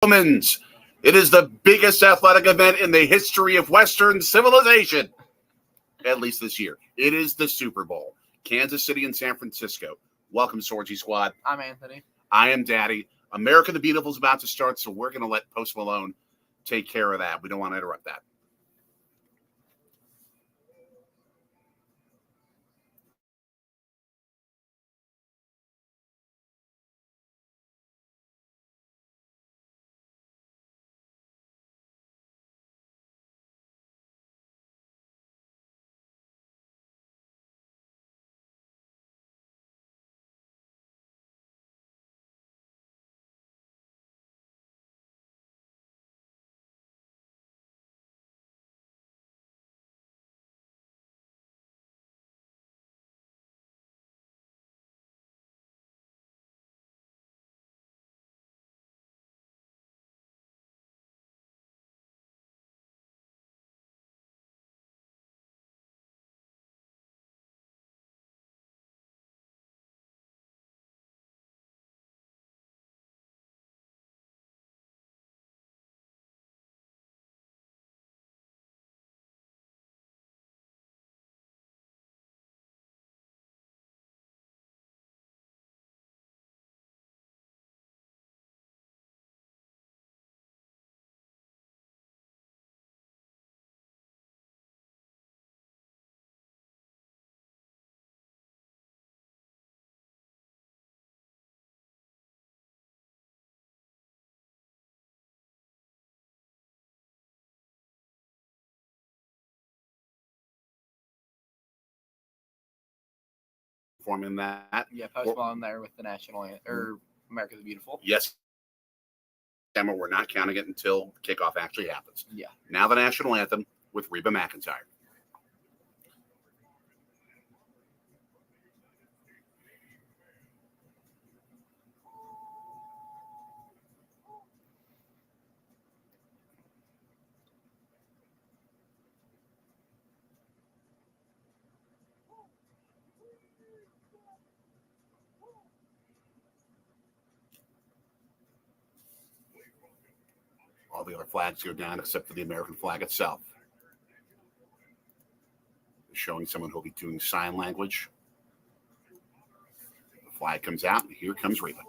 Women's. It is the biggest athletic event in the history of Western civilization, at least this year. It is the Super Bowl. Kansas City and San Francisco. Welcome, Sorgi Squad. I'm Anthony. I am Daddy. America the Beautiful is about to start, so we're going to let Post Malone take care of that. We don't want to interrupt that. Forming that. Yeah, Post Malone there with the national anthem, or America the Beautiful. Yes. We're not counting it until kickoff actually happens. Yeah. Now the national anthem with Reba McEntire. All the other flags go down except for the American flag itself. Showing someone who'll be doing sign language. The flag comes out, and here comes Reba.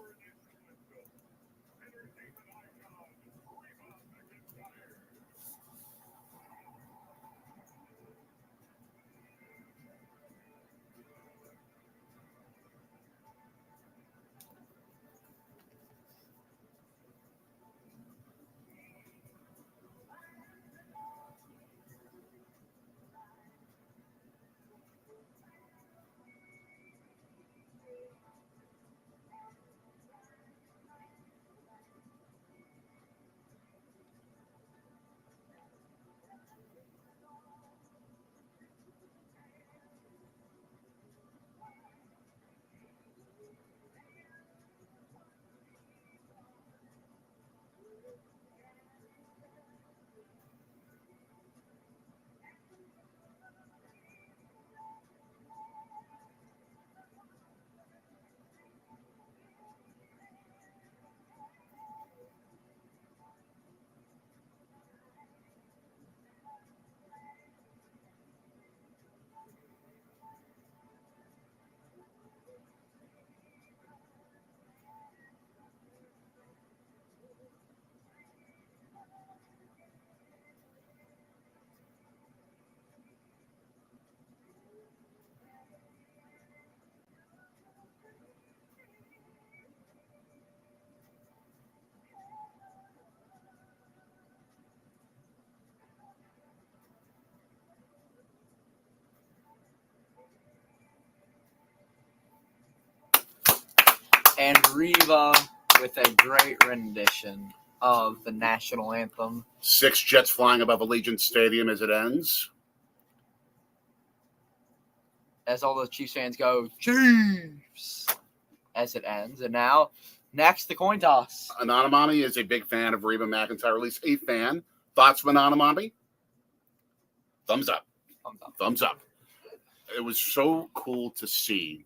And Reba with a great rendition of the national anthem. 6 jets flying above Allegiant Stadium as it ends. As all those Chiefs fans go, Chiefs, as it ends. And now, next, the coin toss. Anonymami is a big fan of Reba McEntire, at least a fan. Thoughts of Anonymami? Thumbs up. Thumbs up. Thumbs up. It was so cool to see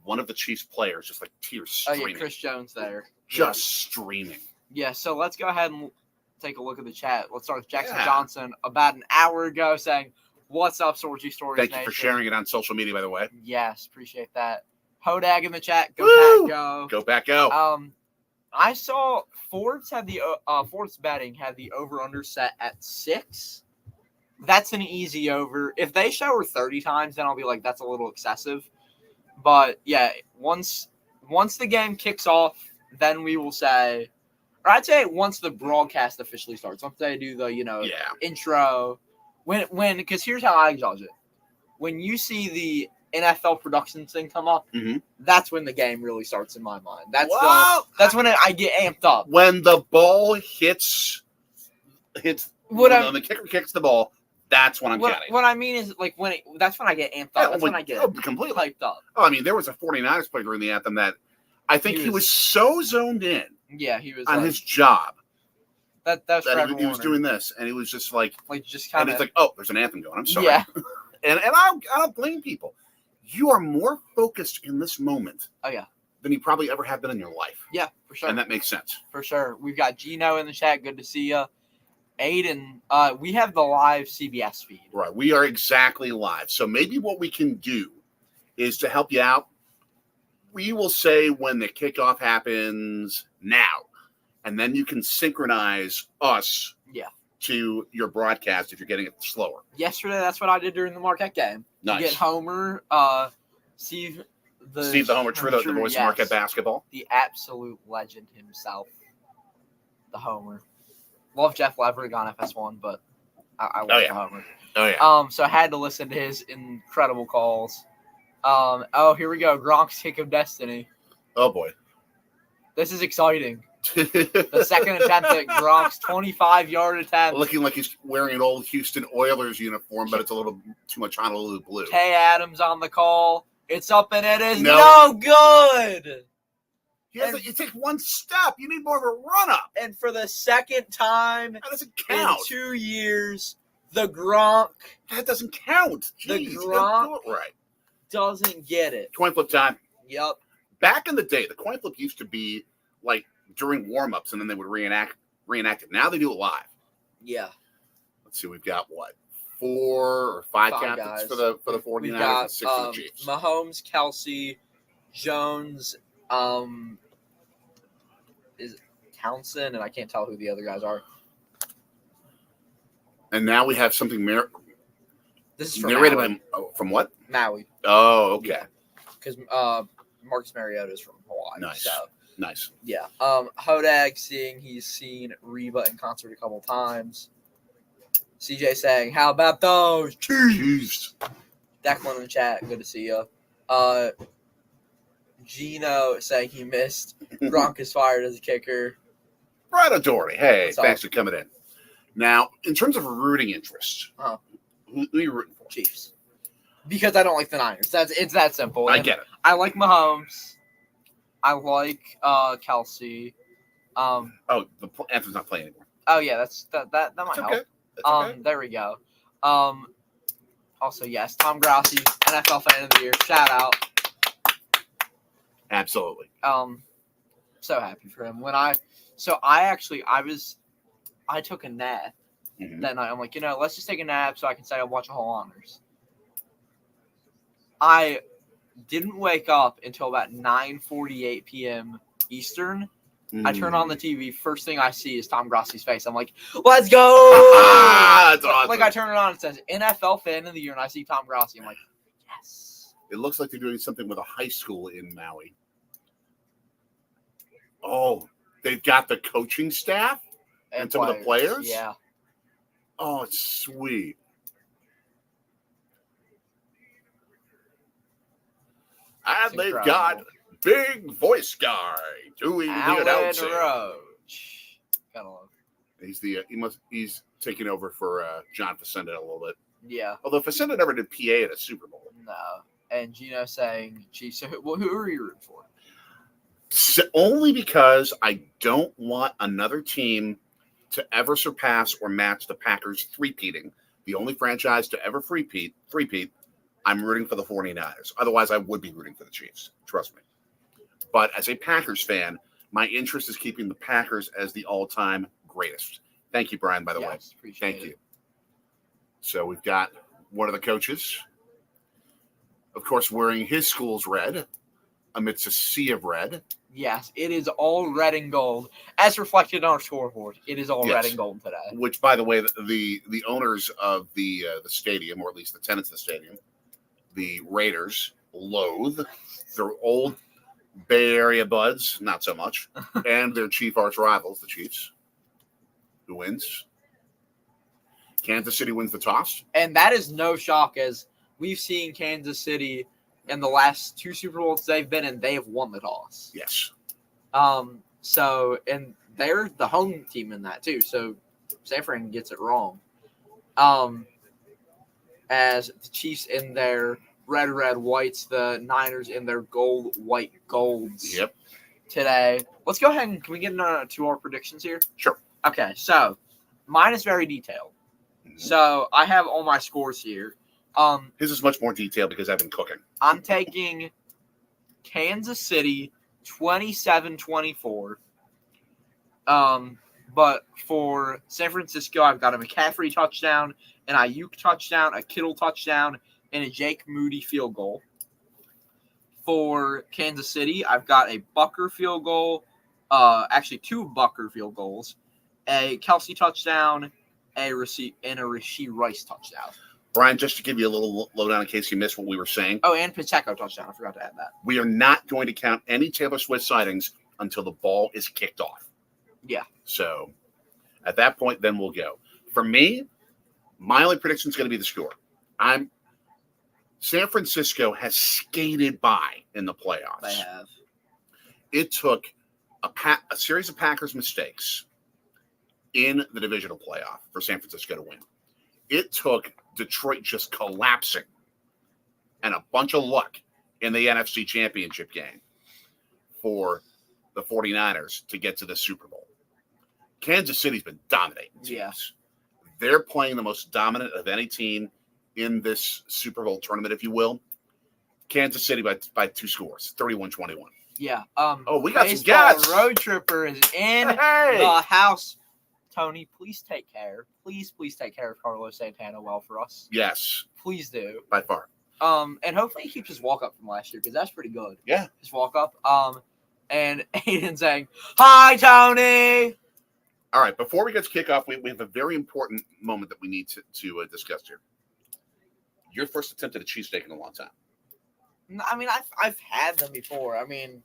one of the Chiefs players just like tears streaming. Oh, yeah, Chris Jones there. Just streaming. Yeah, so let's go ahead and take a look at the chat. Let's start with Jackson Yeah. Johnson about an hour ago saying, "What's up, Sorgi Stories Thank Nation?" you for sharing it on social media, by the way. Yes, appreciate that. Hodag in the chat. Go Woo! Pack, go. Go back, go. I saw Ford's had the Ford's betting had the over under set at 6. That's an easy over. If they show her 30 times, then I'll be like, that's a little excessive. But yeah, once the game kicks off, then we will say, or I'd say once the broadcast officially starts, once they do the Yeah. intro, when because here's how I judge it: when you see the NFL production thing come up, Mhm. that's when the game really starts in my mind. That's when I get amped up. When the ball hits when the kicker kicks the ball, that's when I'm counting. What I mean is, like, that's when I get amped up. That's when I get completely hyped up. Oh, I mean, there was a 49ers player during the anthem that I think he was so zoned in. Yeah, he was on his job. That's that he was doing this, and he was just like just kind of. And he's like, "Oh, there's an anthem going. I'm sorry." Yeah. and I don't blame people. You are more focused in this moment. Oh yeah. Than you probably ever have been in your life. Yeah, for sure. And that makes sense. For sure. We've got Gino in the chat. Good to see you. Aiden, we have the live CBS feed. Right. We are exactly live. So maybe what we can do is to help you out. We will say when the kickoff happens now, and then you can synchronize us to your broadcast if you're getting it slower. Yesterday, that's what I did during the Marquette game. Nice. You get Homer, Steve the Homer Trudeau, the voice of Marquette basketball. The absolute legend himself, the Homer. Love Jeff Leverick on FS1, but I love the Homer. Oh, yeah. So I had to listen to his incredible calls. Here we go. Gronk's kick of destiny. Oh, boy. This is exciting. The second attempt at Gronk's 25-yard attempt. Looking like he's wearing an old Houston Oilers uniform, but it's a little too much Honolulu blue. Kay Adams on the call. It's up and it is no good. You take one step. You need more of a run-up. And for the second time that doesn't count. In 2 years, the Gronk. That doesn't count. Jeez, the Gronk do it right. Doesn't get it. Coin flip time. Yep. Back in the day, the coin flip used to be like during warm-ups, and then they would reenact it. Now they do it live. Yeah. Let's see. We've got what? 4 or 5 captains guys. for the 49ers and 6 for the Chiefs. Mahomes, Kelsey, Jones, is Townsend, and I can't tell who the other guys are. And now we have something this is from narrated Maui. From what? Maui. Oh, okay. Because Marcus Mariota is from Hawaii. Nice. So. Nice. Yeah. Hodag he's seen Reba in concert a couple times. CJ saying, "How about those Chiefs?" Declan in the chat, good to see you. Gino saying he missed. Gronk is fired as a kicker. Brad Doherty. Hey, thanks for coming in. Now, in terms of rooting interest, who are you rooting for? Chiefs. Because I don't like the Niners. It's that simple. I get it. I like Mahomes. I like Kelsey. The Anthem's not playing anymore. Oh yeah, that might help. Okay. Okay. There we go. Also, yes, Tom Grassi, NFL Fan of the Year. Shout out. Absolutely. So happy for him. I took a nap that night. I'm like, let's just take a nap so I can say I watch a whole honors. I didn't wake up until about 9:48 p.m. Eastern. I turn on the TV. First thing I see is Tom Grassi's face. I'm like, let's go! That's awesome. Like I turn it on, it says NFL Fan of the Year, and I see Tom Grassi. I'm like, yes. It looks like they're doing something with a high school in Maui. Oh, they've got the coaching staff and some of the players? Yeah. Oh, it's sweet. And they've got big voice guy doing the announcing. Roach. Gotta love. He's taking over for John Facenda a little bit. Yeah. Although Facenda never did PA at a Super Bowl. No. And Gino saying Chiefs. So who are you rooting for? Only because I don't want another team to ever surpass or match the Packers three-peating. The only franchise to ever three-peat. I'm rooting for the 49ers. Otherwise, I would be rooting for the Chiefs. Trust me. But as a Packers fan, My interest is keeping the Packers as the all-time greatest. Thank you, Brian, by the way. Appreciate Thank it. you. So we've got one of the coaches, of course, wearing his school's red amidst a sea of red. Yes, it is all red and gold, as reflected on our scoreboard. It is all red and gold today. Which, by the way, the owners of the stadium, or at least the tenants of the stadium, the Raiders, loathe. Their old Bay Area buds, not so much, and their chief arch rivals, the Chiefs. Who wins? Kansas City wins the toss. And that is no shock, as we've seen Kansas City in the last 2 Super Bowls they've been in, they have won the toss. Yes. So, and they're the home team in that too. So San Fran gets it wrong. As the Chiefs in their red, whites, the Niners in their gold, white, golds. Yep. Today. Let's go ahead and can we get into our predictions here? Sure. Okay, so mine is very detailed. Mm-hmm. So I have all my scores here. His is much more detailed because I've been cooking. I'm taking Kansas City 27-24. But for San Francisco, I've got a McCaffrey touchdown, an Ayuk touchdown, a Kittle touchdown, and a Jake Moody field goal. For Kansas City, I've got a Bucker field goal, actually 2 Bucker field goals, a Kelsey touchdown, and a Rashee Rice touchdown. Brian, just to give you a little lowdown in case you missed what we were saying. Oh, and Pacheco touchdown. I forgot to add that. We are not going to count any Taylor Swift sightings until the ball is kicked off. Yeah. So at that point, then we'll go. For me, my only prediction is going to be the score. San Francisco has skated by in the playoffs. They have. It took a series of Packers mistakes in the divisional playoff for San Francisco to win. It took Detroit just collapsing and a bunch of luck in the NFC Championship game for the 49ers to get to the Super Bowl. Kansas City's been dominating teams. Yeah. They're playing the most dominant of any team in this Super Bowl tournament, if you will. Kansas City by 2 scores, 31-21. Yeah. We got some Baseball guests. Road Tripper is in the house. Tony, please take care. Please take care of Carlos Santana well for us. Yes. Please do. By far. And hopefully he keeps his walk up from last year because that's pretty good. Yeah. His walk up. And Aiden saying, "Hi, Tony." All right. Before we get to kickoff, we have a very important moment that we need to discuss here. Your first attempt at a cheesesteak in a long time. I mean, I've had them before. I mean,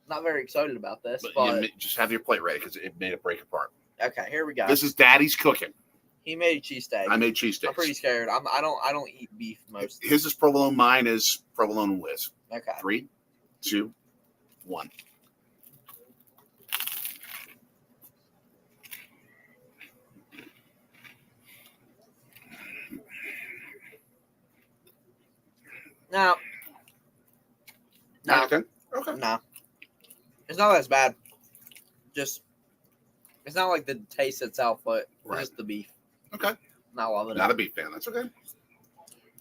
not very excited about this, but just have your plate ready because it made it break apart. Okay, here we go. This is Daddy's cooking. He made cheesesteak. I made cheesesteaks. I'm pretty scared. I don't eat beef most. His is provolone. Mine is provolone and whiz. Okay. 3, 2, 1. No. Okay. No. It's not as bad. Just, it's not like the taste itself, but just the beef. Okay. Not loving it. Not a beef fan. That's okay.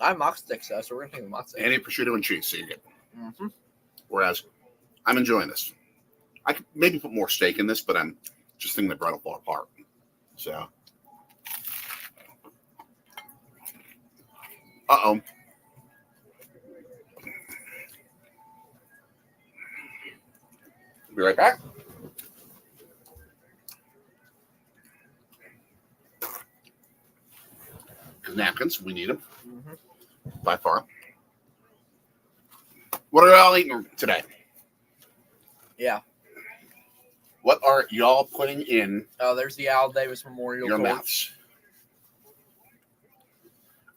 I have mock sticks though, so we're gonna take the mock sticks. Any prosciutto and cheese, so you get. Mm-hmm. Whereas, I'm enjoying this. I could maybe put more steak in this, but I'm just thinking the bread will fall apart. So. Uh-oh. Be right back. Napkins, we need them. Mm-hmm. By far. What are y'all eating today? Yeah. What are y'all putting in Oh, there's the Al Davis Memorial your torch. mouths?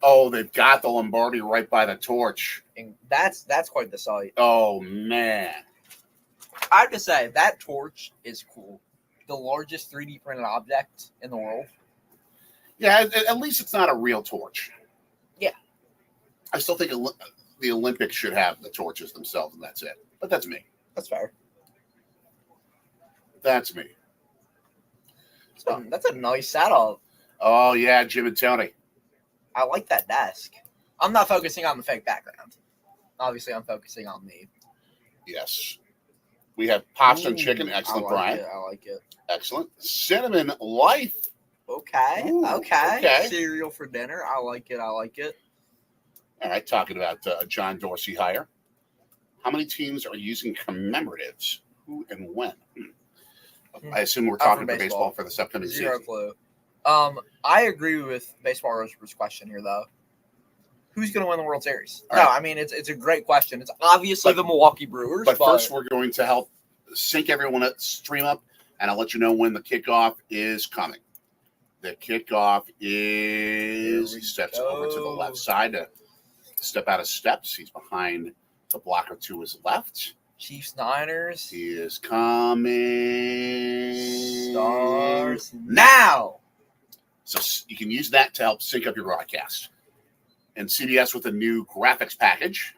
Oh, they've got the Lombardi right by the torch. And that's quite the sight. Oh, man. I have to say, that torch is cool. The largest 3D printed object in the world. Yeah, at least it's not a real torch. Yeah. I still think the Olympics should have the torches themselves, and that's it. But that's me. That's fair. That's me. So that's a nice setup. Oh, yeah, Jim and Tony. I like that desk. I'm not focusing on the fake background. Obviously, I'm focusing on me. Yes. We have pasta and chicken. Excellent, Brian. I like it. Excellent. Cinnamon life. Okay. Ooh, okay. Cereal for dinner. I like it. All right. Talking about John Dorsey hire. How many teams are using commemoratives? Who and when? I assume we're talking for baseball for this upcoming season. Zero clue. I agree with Baseball Rose's question here, though. Who's going to win the World Series? All right. I mean, it's a great question. It's obviously the Milwaukee Brewers. But first, we're going to help sync everyone at stream up, and I'll let you know when the kickoff is coming. The kickoff is, he steps over to the left side to step out of steps. He's behind the blocker to his left. Chiefs Niners. He is coming. Stars now. So you can use that to help sync up your broadcast. And CBS with a new graphics package,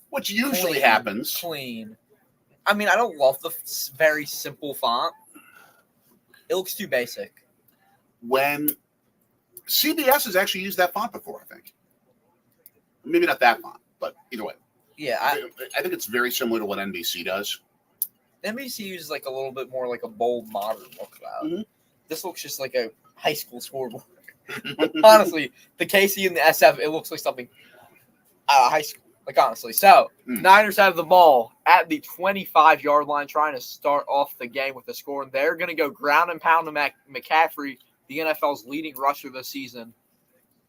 which usually happens. Clean. I mean, I don't love the very simple font. It looks too basic. When CBS has actually used that font before, I think. Maybe not that font, but either way. Yeah, I think it's very similar to what NBC does. NBC uses like a little bit more like a bold, modern look about. Mm-hmm. This looks just like a high school scoreboard. Honestly, the KC and the SF, it looks like something high school. Like, honestly. So, Niners have the ball at the 25-yard line trying to start off the game with a score. And they're going to go ground and pound to McCaffrey, the NFL's leading rusher this season.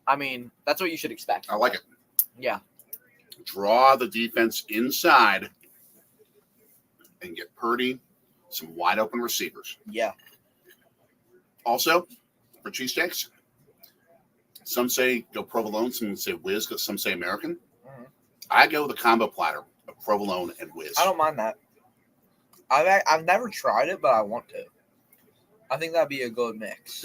I mean, that's what you should expect. I like it. Yeah. Draw the defense inside and get Purdy some wide open receivers. Yeah. Also, for cheesesteaks, some say go provolone, some say whiz, some say American. Mm-hmm. I go the combo platter of provolone and whiz. I don't mind that. I've never tried it, but I want to. I think that'd be a good mix.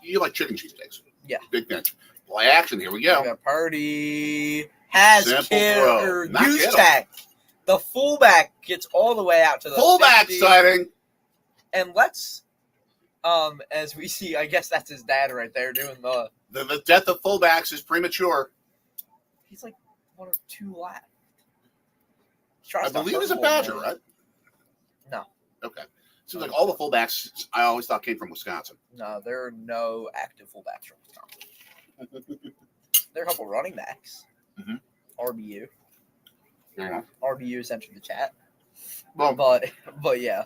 You like chicken cheesesteaks. Yeah. Big bench. Play action. Here we go. We got Purdy has use tech. The fullback gets all the way out to the fullback 50. sighting. And let's, as we see, I guess that's his dad right there doing the death of fullbacks is premature. He's like 1 or 2 left. I believe he's a Badger, right? No. Okay. Seems like all the fullbacks I always thought came from Wisconsin. No, there are no active fullbacks from Wisconsin. There are a couple running backs. Mm-hmm. RBU. Yeah. RBU has entered the chat. Well, but yeah.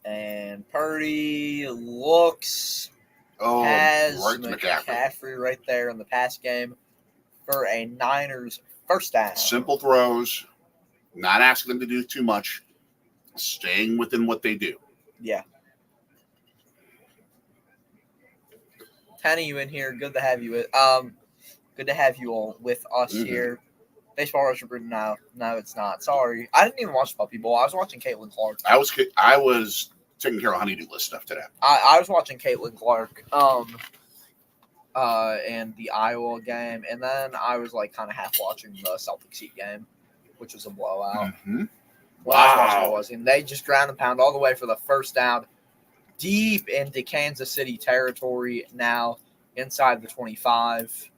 And Purdy looks has right McCaffrey right there in the pass game for a Niners first down. Simple throws, not asking them to do too much, staying within what they do. Yeah. Tanny, you in here? Good to have you. Good to have you all with us here. Baseball Rusher, no, it's not. Sorry, I didn't even watch Puppy Bowl. I was watching Caitlin Clark. I was taking care of honeydew list stuff today. I was watching Caitlin Clark, and the Iowa game, and then I was like kind of half watching the Celtics Heat game, which was a blowout. Mm-hmm. Wow! And they just ground and pound all the way for the first down, deep into Kansas City territory. Now inside the 25.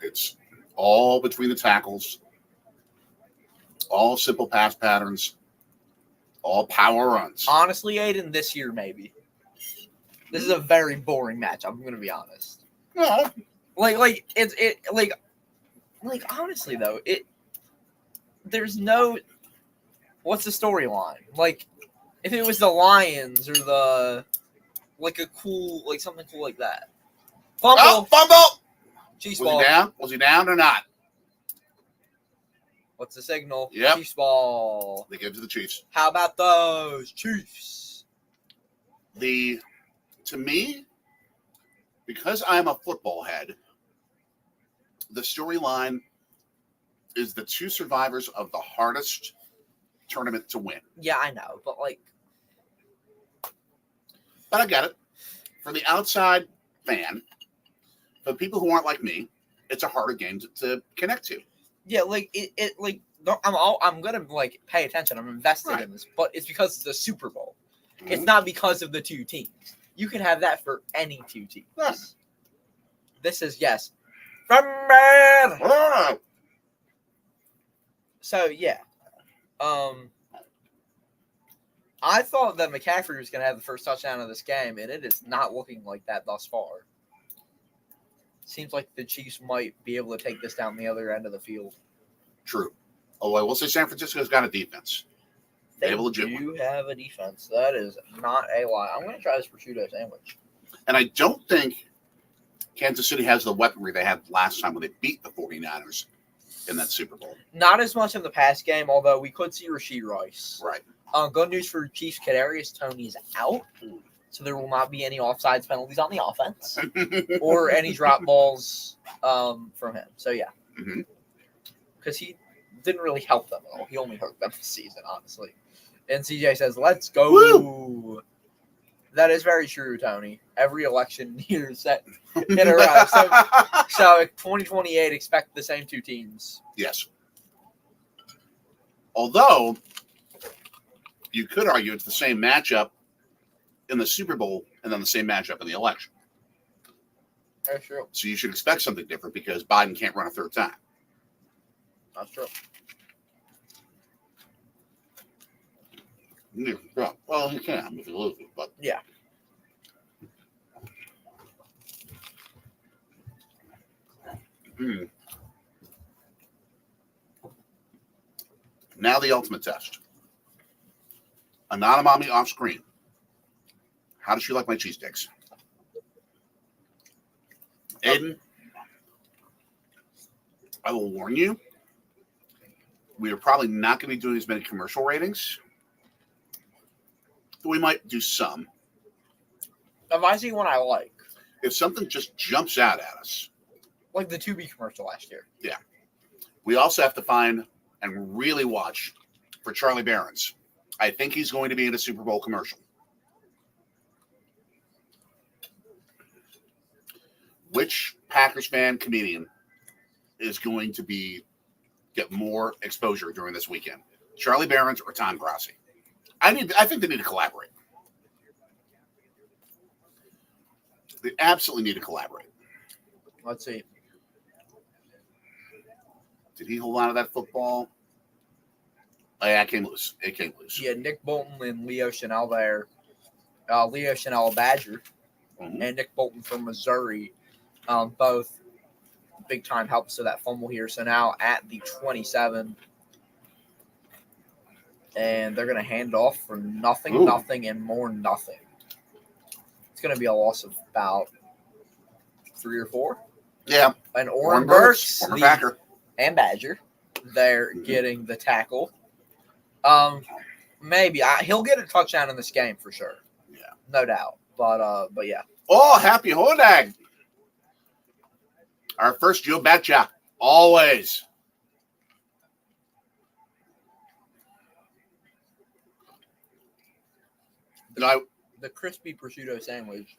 It's all between the tackles, all simple pass patterns, all power runs. Honestly, Aiden, this year maybe. This is a very boring match. I'm gonna be honest. No. Like honestly though, there's no. What's the storyline? Like, if it was the Lions or the something cool like that. Fumble. Oh, fumble. Chiefs Was ball. he down? Was he down or not? What's the signal? Yep. Chiefs ball. They give it to the Chiefs. How about those Chiefs? To me, because I'm a football head, the storyline is the 2 survivors of the hardest tournament to win. Yeah, I know, but I get it. For the outside fan, for the people who aren't like me, it's a harder game to connect to. Yeah, I'm gonna pay attention. I'm invested in this, but it's because it's the Super Bowl. Mm-hmm. It's not because of the 2 teams. You can have that for any 2 teams. Yes. This is from man. So yeah, I thought that McCaffrey was going to have the first touchdown of this game, and it is not looking like that thus far. Seems like the Chiefs might be able to take this down the other end of the field. True. Although I will say San Francisco's got a defense. They have a legit do have a defense. That is not a lie. I'm going to try this prosciutto sandwich. And I don't think Kansas City has the weaponry they had last time when they beat the 49ers in that Super Bowl. Not as much in the past game, although we could see Rashee Rice. Right. Good news for Chiefs. Kadarius Toney's out, so there will not be any offsides penalties on the offense or any drop balls from him. So yeah, because he didn't really help them at all. He only hurt them this season, honestly. And CJ says, "Let's go." Woo! That is very true, Tony. Every election year set in a row. So 2028, expect the same two teams. Yes. Although you could argue it's the same matchup in the Super Bowl and then the same matchup in the election. That's true. So you should expect something different because Biden can't run a third time. That's true. Yeah. Well, he can if he loses, but yeah. Now the ultimate test. Anana Mommy off screen. How does she like my cheesesteaks? Aiden, I will warn you, we are probably not going to be doing as many commercial ratings. We might do some. If I see one I like. If something just jumps out at us. Like the 2B commercial last year. Yeah. We also have to find and really watch for Charlie Barron's. I think he's going to be in a Super Bowl commercial. Which Packers fan comedian is going to get more exposure during this weekend? Charlie Barron's or Tom Grassi? I think they need to collaborate. They absolutely need to collaborate. Let's see. Did he hold on to that football? Oh, yeah, it came loose. Yeah, Nick Bolton and Leo Chanel there. Leo Chanel, a Badger, and Nick Bolton from Missouri. Both big-time helps to that fumble here. So now at the 27. And they're going to hand off for nothing, and more nothing. It's going to be a loss of about 3 or 4. Yeah. And Oren Burks, former Packer. And Badger, they're getting the tackle. Maybe. He'll get a touchdown in this game for sure. Yeah. No doubt. But yeah. Oh, happy Hodag. Our first Joe Betcha. Always. The crispy prosciutto sandwich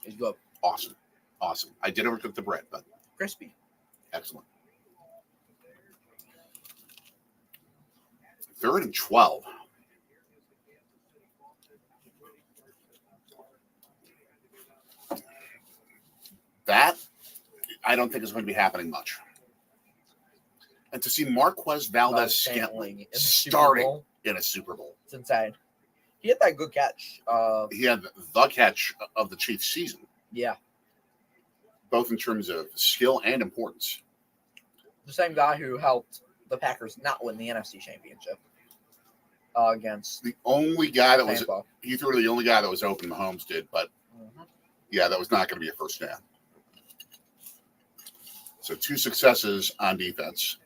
is good. Awesome. I did overcook the bread, but crispy. Excellent. 3rd and 12. That, I don't think is going to be happening much. And to see Marquez Valdez-Scantling starting in a Super Bowl. It's insane. He had that good catch. He had the catch of the Chiefs season. Yeah. Both in terms of skill and importance. The same guy who helped the Packers not win the NFC Championship against the only guy that Tampa. He threw to the only guy that was open. Mahomes did, but yeah, that was not going to be a first down. So 2 successes on defense.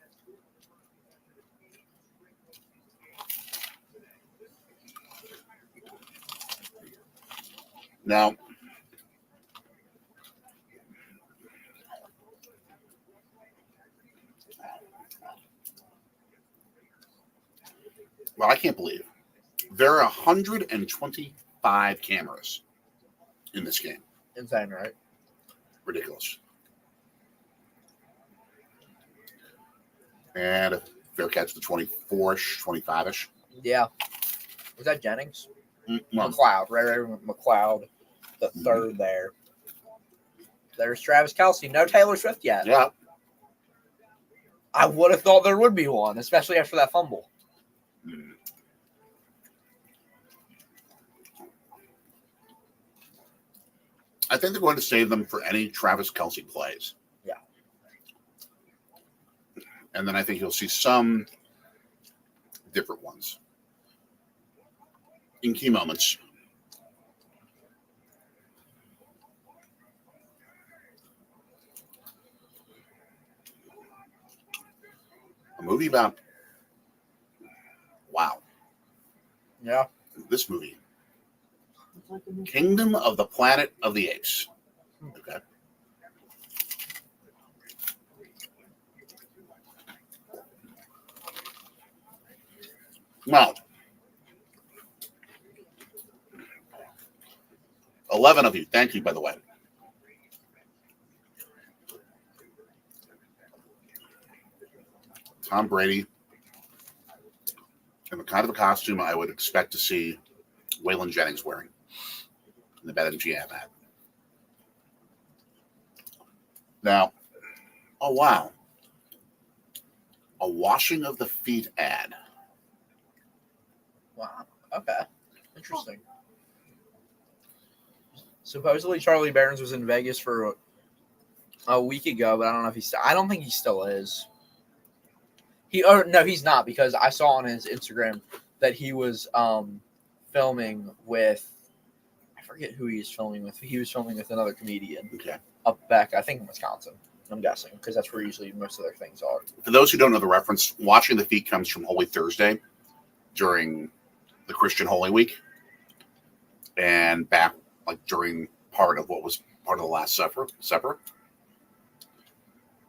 Now, well, I can't believe there are 125 cameras in this game. Insane, right? Ridiculous. And a fair catch to 24-ish, 25-ish. Yeah. Was that Jennings? Mm-hmm. McLeod, Ray McLeod, the third there. There's Travis Kelce. No Taylor Swift yet. Yeah. I would have thought there would be one, especially after that fumble. I think they're going to save them for any Travis Kelce plays. Yeah. And then I think you'll see some different ones in key moments. A movie about, wow. Yeah. This movie, Kingdom of the Planet of the Apes. Okay. Well, 11 of you. Thank you, by the way. Tom Brady in the kind of a costume I would expect to see Waylon Jennings wearing in the BetMGM ad. Now, oh wow, a washing of the feet ad. Wow. Okay. Interesting. Supposedly Charlie Barons was in Vegas for a week ago, but I don't know if he's. I don't think he still is. No, he's not, because I saw on his Instagram that he was filming with. I forget who he was filming with. He was filming with another comedian. Okay. Up back, I think in Wisconsin. I'm guessing, because that's where usually most of their things are. For those who don't know the reference, washing the feet comes from Holy Thursday during the Christian Holy Week, and back like during part of what was part of the Last Supper.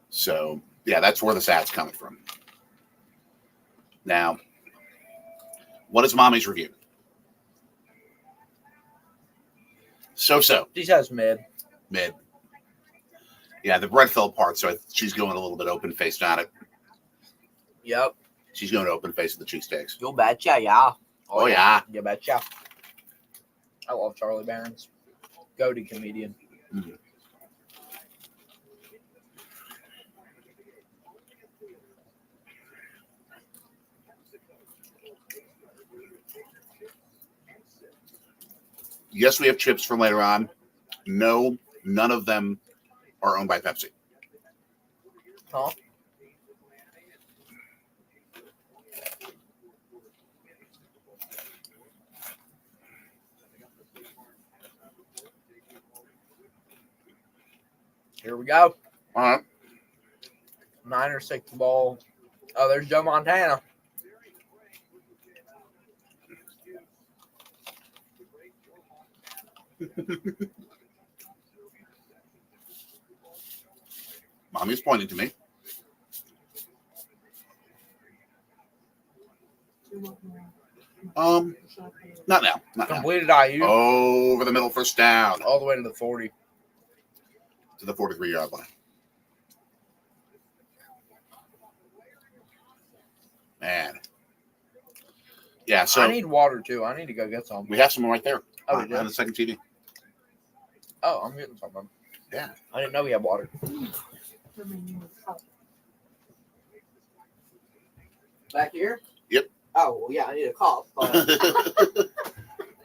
So yeah, that's where this ad's coming from. Now, what is Mommy's review? So. She says mid. Yeah, the bread fell apart, so she's going a little bit open-faced on it. Yep. She's going to open-face with the cheesesteaks. You betcha, yeah. Oh yeah. You betcha. I love Charlie Barons. Goated comedian. Mm-hmm. Yes, we have chips for later on. No, none of them are owned by Pepsi. Huh? Here we go. All right. Niners take the ball. Oh, there's Joe Montana. Mommy's pointing to me. Not now. Completed IU. Over the middle, first down. All the way to the 40. To the 43-yard line. Man. Yeah, so I need water too. I need to go get some. We have some right there. Oh, on the second TV. Oh, I'm getting some. Yeah. I didn't know we had water. Back here? Yep. Oh, well, yeah, I need a cup. All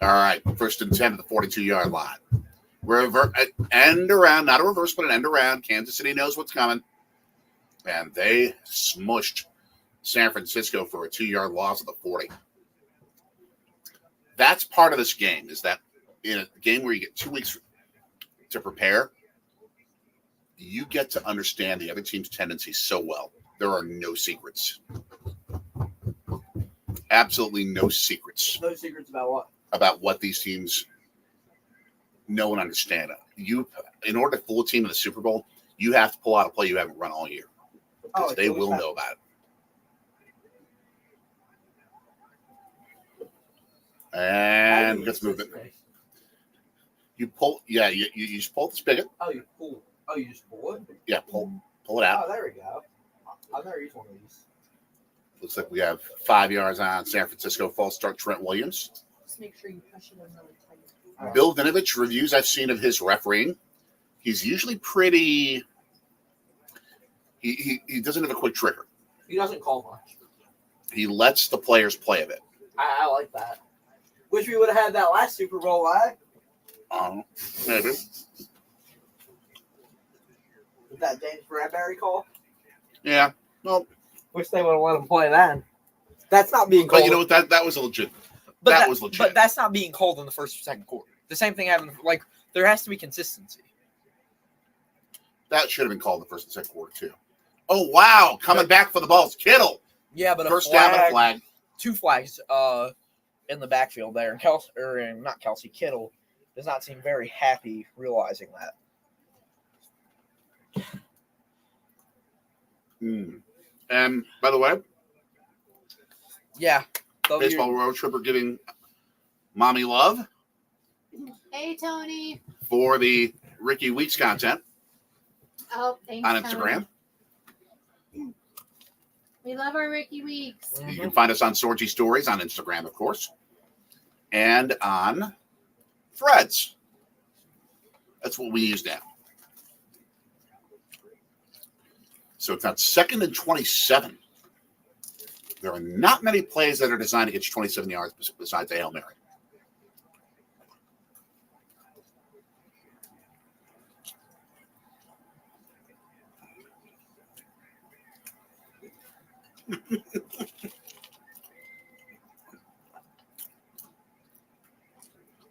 right. First and 10 to the 42-yard line. End around, not a reverse, but an end around. Kansas City knows what's coming. And they smushed San Francisco for a 2-yard loss at the 40. That's part of this game, is that in a game where you get 2 weeks to prepare, you get to understand the other team's tendencies so well. There are no secrets. Absolutely no secrets. No secrets about what? About what these teams know and understand. In order to fool a team in the Super Bowl, you have to pull out a play you haven't run all year. Because they will know about it. And let's move it. You pull, yeah, you just pull the spigot. Oh, you pull. Oh, you just pull it? Yeah, pull it out. Oh, there we go. I've never used one of these. Looks like we have 5 yards on San Francisco. False start, Trent Williams. Just make sure you push it in really tight. Bill Vinovich, reviews I've seen of his refereeing. He's usually pretty He doesn't have a quick trigger. He doesn't call much. He lets the players play a bit. I like that. Wish we would have had that last Super Bowl, Maybe. With that James Bradbury call. Yeah. Well, Wish they would have let him play then. That's not being called. but you know what? That was legit. But that was legit. But that's not being called in the first or second quarter. The same thing happened. Like, there has to be consistency. That should have been called in the first and second quarter, too. Oh, wow. Coming back for the balls. Kittle. Yeah, but First down and a flag. 2 flags in the backfield there. And not Kelsey, Kittle does not seem very happy realizing that. And, by the way, yeah. Baseball Road Tripper giving mommy love. Hey, Tony. For the Ricky Weeks content. Oh, thanks, on Instagram. Tony. We love our Ricky Weeks. Mm-hmm. You can find us on Sorgi Stories on Instagram, of course, and on Threads. That's what we use now. So it's not 2nd and 27. There are not many plays that are designed to get you 27 yards besides a Hail Mary.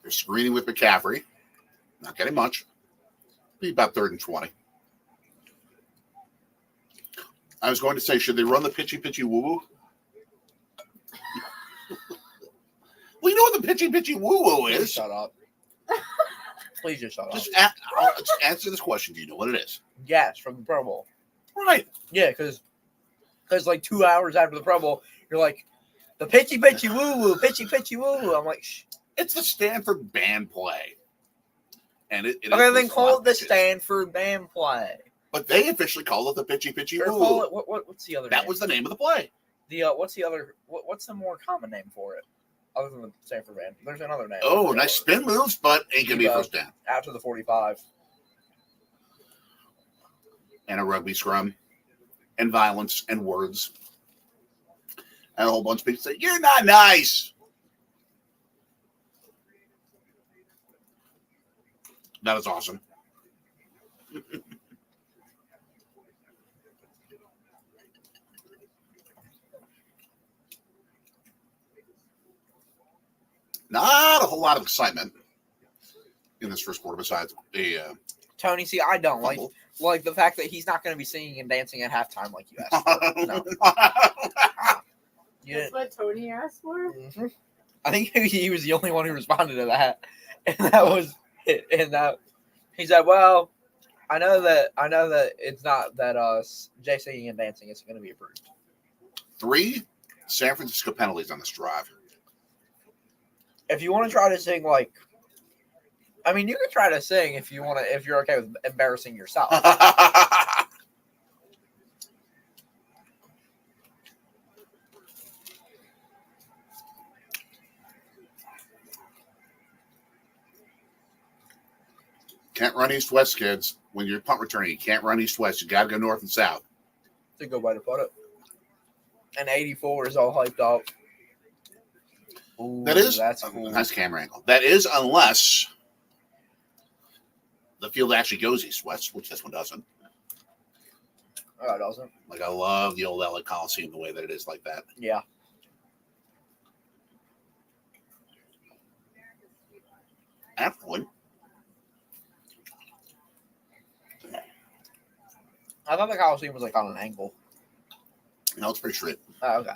They're screening with McCaffrey. Not getting much. Be about 3rd and 20. I was going to say, should they run the pitchy woo-woo? Well, you know what the pitchy woo-woo Please is. shut up. Please just shut up. Just answer this question. Do you know what it is? Yes, from the Pro Bowl. Right. Yeah, because like 2 hours after the Pro Bowl, you're like, the pitchy woo-woo, pitchy woo-woo. I'm like, shh. It's the Stanford band play. And it Okay, then is call it the pitches. Stanford band play. But they officially call it the pitchy Or woo-woo. call it, what's the other That name? was the name of the play. What's the other, what's the more common name for it? Other than the Stanford band. There's another name. Oh, nice spin moves, but ain't going to be a first down. After the 45. And a rugby scrum. And violence and words. And a whole bunch of people say, "You're not nice." That is awesome. Not a whole lot of excitement in this first quarter besides a Tony, see, I don't like the fact that he's not going to be singing and dancing at halftime like you asked for. No. That's what Tony asked for? Mm-hmm. I think he was the only one who responded to that. And that was it. And that he said, well, I know that it's not that Jay singing and dancing isn't going to be approved. 3 San Francisco penalties on this drive. If you want to try to sing like, I mean, you can try to sing if you're okay with embarrassing yourself. Can't run east-west, kids. When you're punt returning, you can't run east-west. You got to go north and south. That's a good way to put it. And 84 is all hyped up. Ooh, that's cool. Nice camera angle. That is unless the field actually goes east-west, which this one doesn't. Oh, it doesn't. Like, I love the old LA Coliseum the way that it is like that. Yeah. Actually, I thought the Coliseum was like on an angle. no, it's pretty straight. Oh, okay.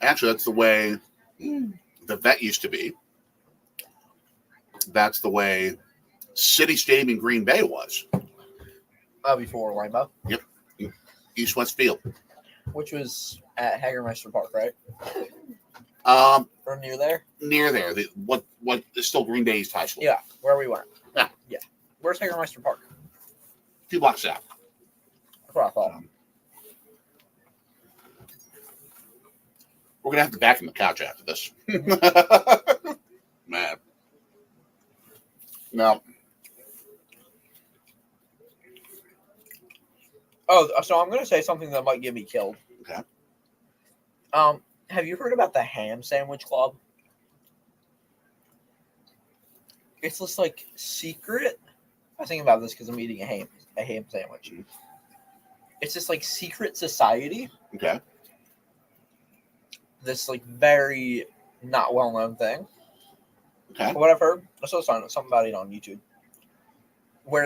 Actually, that's the way the vet used to be. That's the way City Stadium in Green Bay was. Before Rainbow. Yep. East-west field. Which was at Hagermeister Park, right? Or near there? Near there. What is still Green Bay East High School. Yeah, where we went. Yeah. Yeah. Where's Hagermeister Park? A few blocks out. That's what I thought. We're going to have to vacuum the couch after this. Man. No. Oh, so I'm going to say something that might get me killed. Okay. Have you heard about the Ham Sandwich Club? It's this like secret. I was thinking about this because I'm eating a ham sandwich. Mhm. It's this like secret society. Okay. This like very not well known thing. Okay. What I've heard, I saw something about it on YouTube, where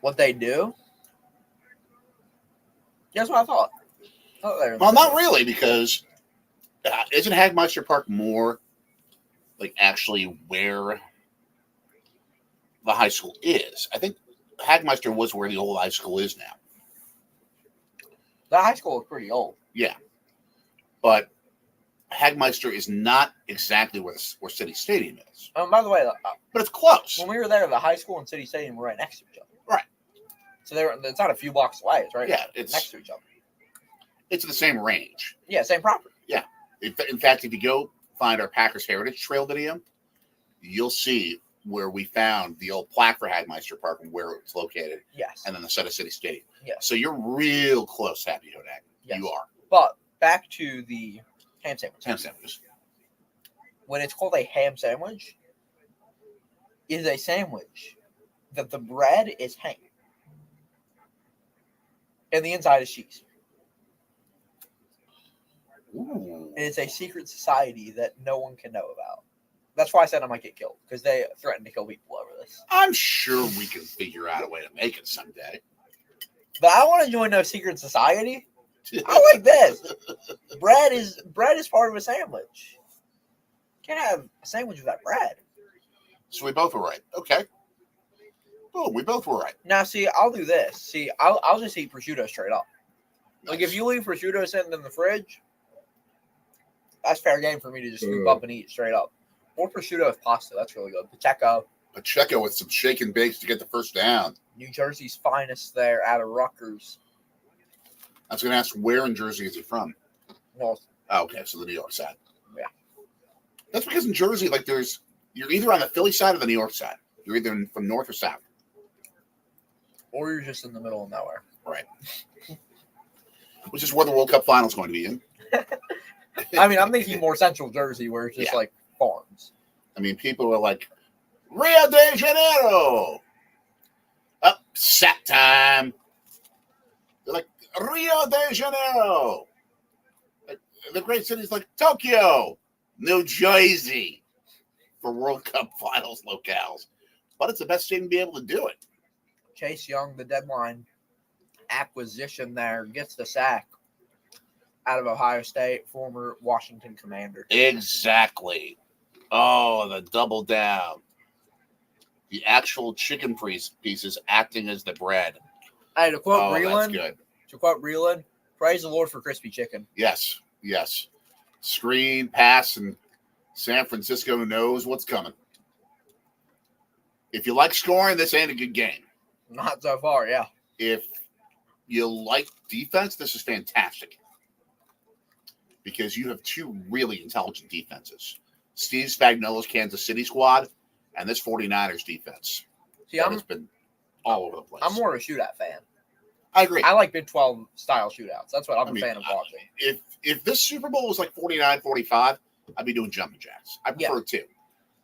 what they do. Guess what I thought? Well, not really, because isn't Hagmeister Park more like actually where the high school is? I think Hagmeister was where the old high school is now. The high school is pretty old. Yeah, but Hagmeister is not exactly where City Stadium is. By the way, But it's close. when we were there, the high school and City Stadium were right next to each other. Right. So it's not a few blocks away. It's right. Yeah, next to each other. It's the same range. Yeah, same property. Yeah. In fact, if you go find our Packers Heritage Trail video, you'll see where we found the old plaque for Hagmeister Park and where it's located, Yes. and then the set of City Stadium. Yes. So you're real close, Happy Hodag. Yes. You are. But back to the ham sandwich. Ham sandwiches. When it's called a ham sandwich, it is a sandwich that the bread is ham and the inside is cheese. Ooh. And it's a secret society that no one can know about. That's why I said I might get killed, because they threaten to kill people over this. I'm sure we can figure out a way to make it someday. But I want to join no secret society. I like this. Bread is part of a sandwich. Can't have a sandwich without bread. So we both were right. Okay. Boom, we both were right. Now, see, I'll do this. See, I'll just eat prosciutto straight up. Like, if you leave prosciutto sitting in the fridge, that's fair game for me to just scoop up and eat straight up. Or prosciutto with pasta. That's really good. Pacheco with some shake and bakes to get the first down. New Jersey's finest there out of Rutgers. I was going to ask, where in Jersey is he from? North. Oh, okay, so the New York side. Yeah. That's because in Jersey, like, you're either on the Philly side or the New York side. You're either from north or south. Or you're just in the middle of nowhere. Right. Which is where the World Cup final is going to be in. I mean, I'm thinking more central Jersey, where it's just like farms. I mean, people are like, Rio de Janeiro! Upset time! They're like, Rio de Janeiro! The great cities like Tokyo, New Jersey, for World Cup finals locales. But it's the best team to be able to do it. Chase Young, the deadline acquisition there, gets the sack out of Ohio State, former Washington Commander. Exactly. Oh, the double down. The actual chicken pieces acting as the bread. Hey, to quote That's good. Breland, praise the Lord for crispy chicken. Yes. Screen, pass, and San Francisco knows what's coming. If you like scoring, this ain't a good game. Not so far, yeah. If you like defense, this is fantastic. Because you have two really intelligent defenses. Steve Spagnuolo's Kansas City squad and this 49ers defense. See, has been all over the place. I'm more of a shootout fan. I agree. I like Big 12 style shootouts. That's what I'm a fan of watching. If this Super Bowl was like 49-45, I'd be doing jumping jacks. I prefer it too.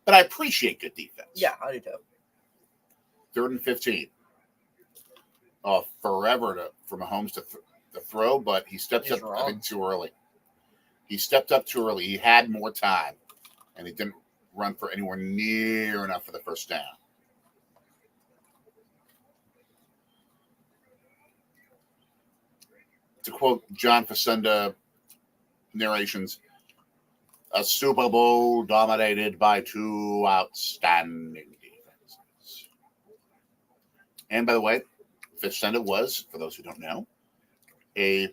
But I appreciate good defense. Yeah, I do too. 3rd and 15. Forever for Mahomes to throw, but he stepped up, I think, too early. He stepped up too early. He had more time, and he didn't run for anywhere near enough for the first down. To quote John Facenda narrations, a Super Bowl dominated by two outstanding defenses. And by the way, Facenda was, for those who don't know, a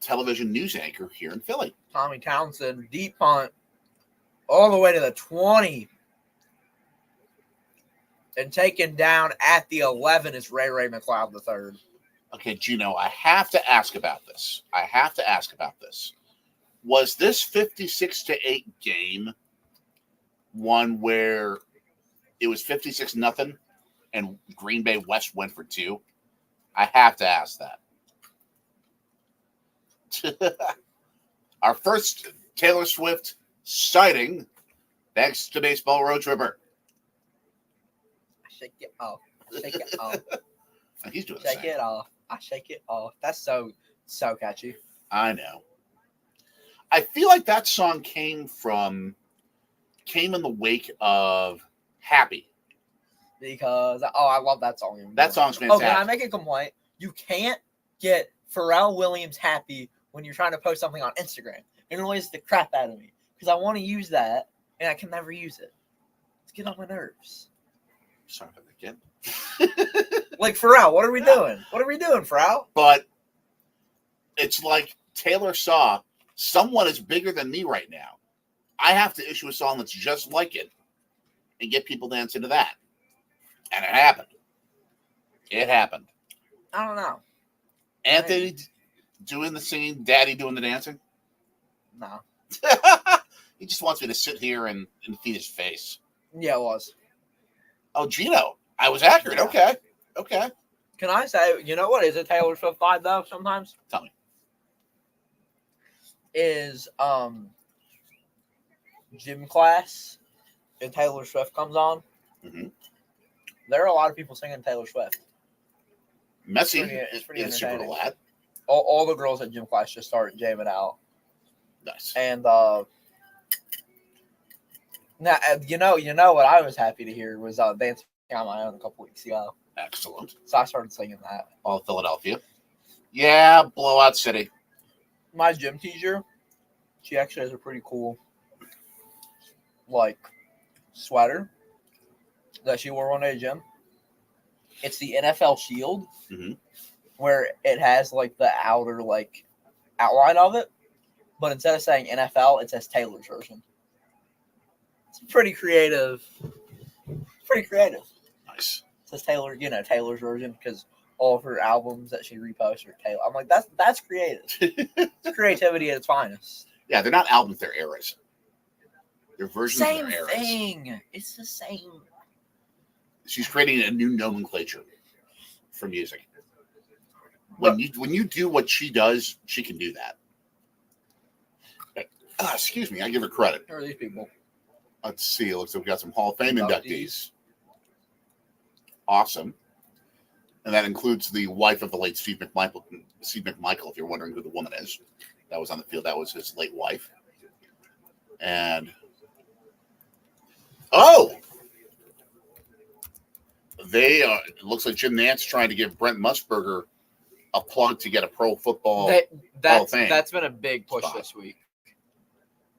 television news anchor here in Philly. Tommy Townsend, deep punt, all the way to the 20. And taken down at the 11 is Ray McLeod III. Okay, Gino, I have to ask about this. Was this 56-8 game one where it was 56-0 and Green Bay West went for two? I have to ask that. Our first Taylor Swift sighting, thanks to Baseball Road Tripper. Shake it off. Shake it off. He's doing the Shake same. it off. I shake it off. That's so catchy. I know. I feel like that song came in the wake of Happy. Because I love that song. Even That more. song's Oh, fantastic. can I make a complaint? You can't get Pharrell Williams happy when you're trying to post something on Instagram. It annoys the crap out of me because I want to use that and I can never use it. It's getting on my nerves. Sorry about that again. Like Pharrell, what are we doing? What are we doing, Pharrell? But it's like Taylor saw someone is bigger than me right now. I have to issue a song that's just like it and get people dancing to that. And it happened. It happened. I don't know. Anthony doing the singing, Daddy doing the dancing. No. He just wants me to sit here and feed his face. Yeah, it was. Oh, Gino. I was accurate. Yeah. Okay. Can I say, you know what is a Taylor Swift vibe though sometimes? Tell me. Is gym class and Taylor Swift comes on. Mm-hmm. There are a lot of people singing Taylor Swift. Messy It's pretty is super entertaining. glad. All the girls at gym class just started jamming out. Nice. And now you know what I was happy to hear was dancing on my own a couple weeks ago. Excellent. So I started singing that. All of Philadelphia. Yeah, blowout city. My gym teacher, she actually has a pretty cool like sweater that she wore one day at gym. It's the NFL shield, where it has like the outer like outline of it, but instead of saying NFL, it says Taylor's version. It's pretty creative. Nice. It says Taylor, Taylor's version because all of her albums that she reposts are Taylor. I'm like, that's creative. It's creativity at its finest. Yeah, they're not albums, they're eras. They're versions Same of their eras. thing. It's the same. She's creating a new nomenclature for music. When you do what she does, she can do that. Excuse me, I give her credit. Who are these people? Let's see. It looks like we got some Hall of Fame Inductees. inductees. Awesome. And that includes the wife of the late Steve McMichael, if you're wondering who the woman is. That was on the field. That was his late wife. And it looks like Jim Nantz trying to give Brent Musburger a plug to get a pro football Hall of Fame. That's been a big push spot. This week.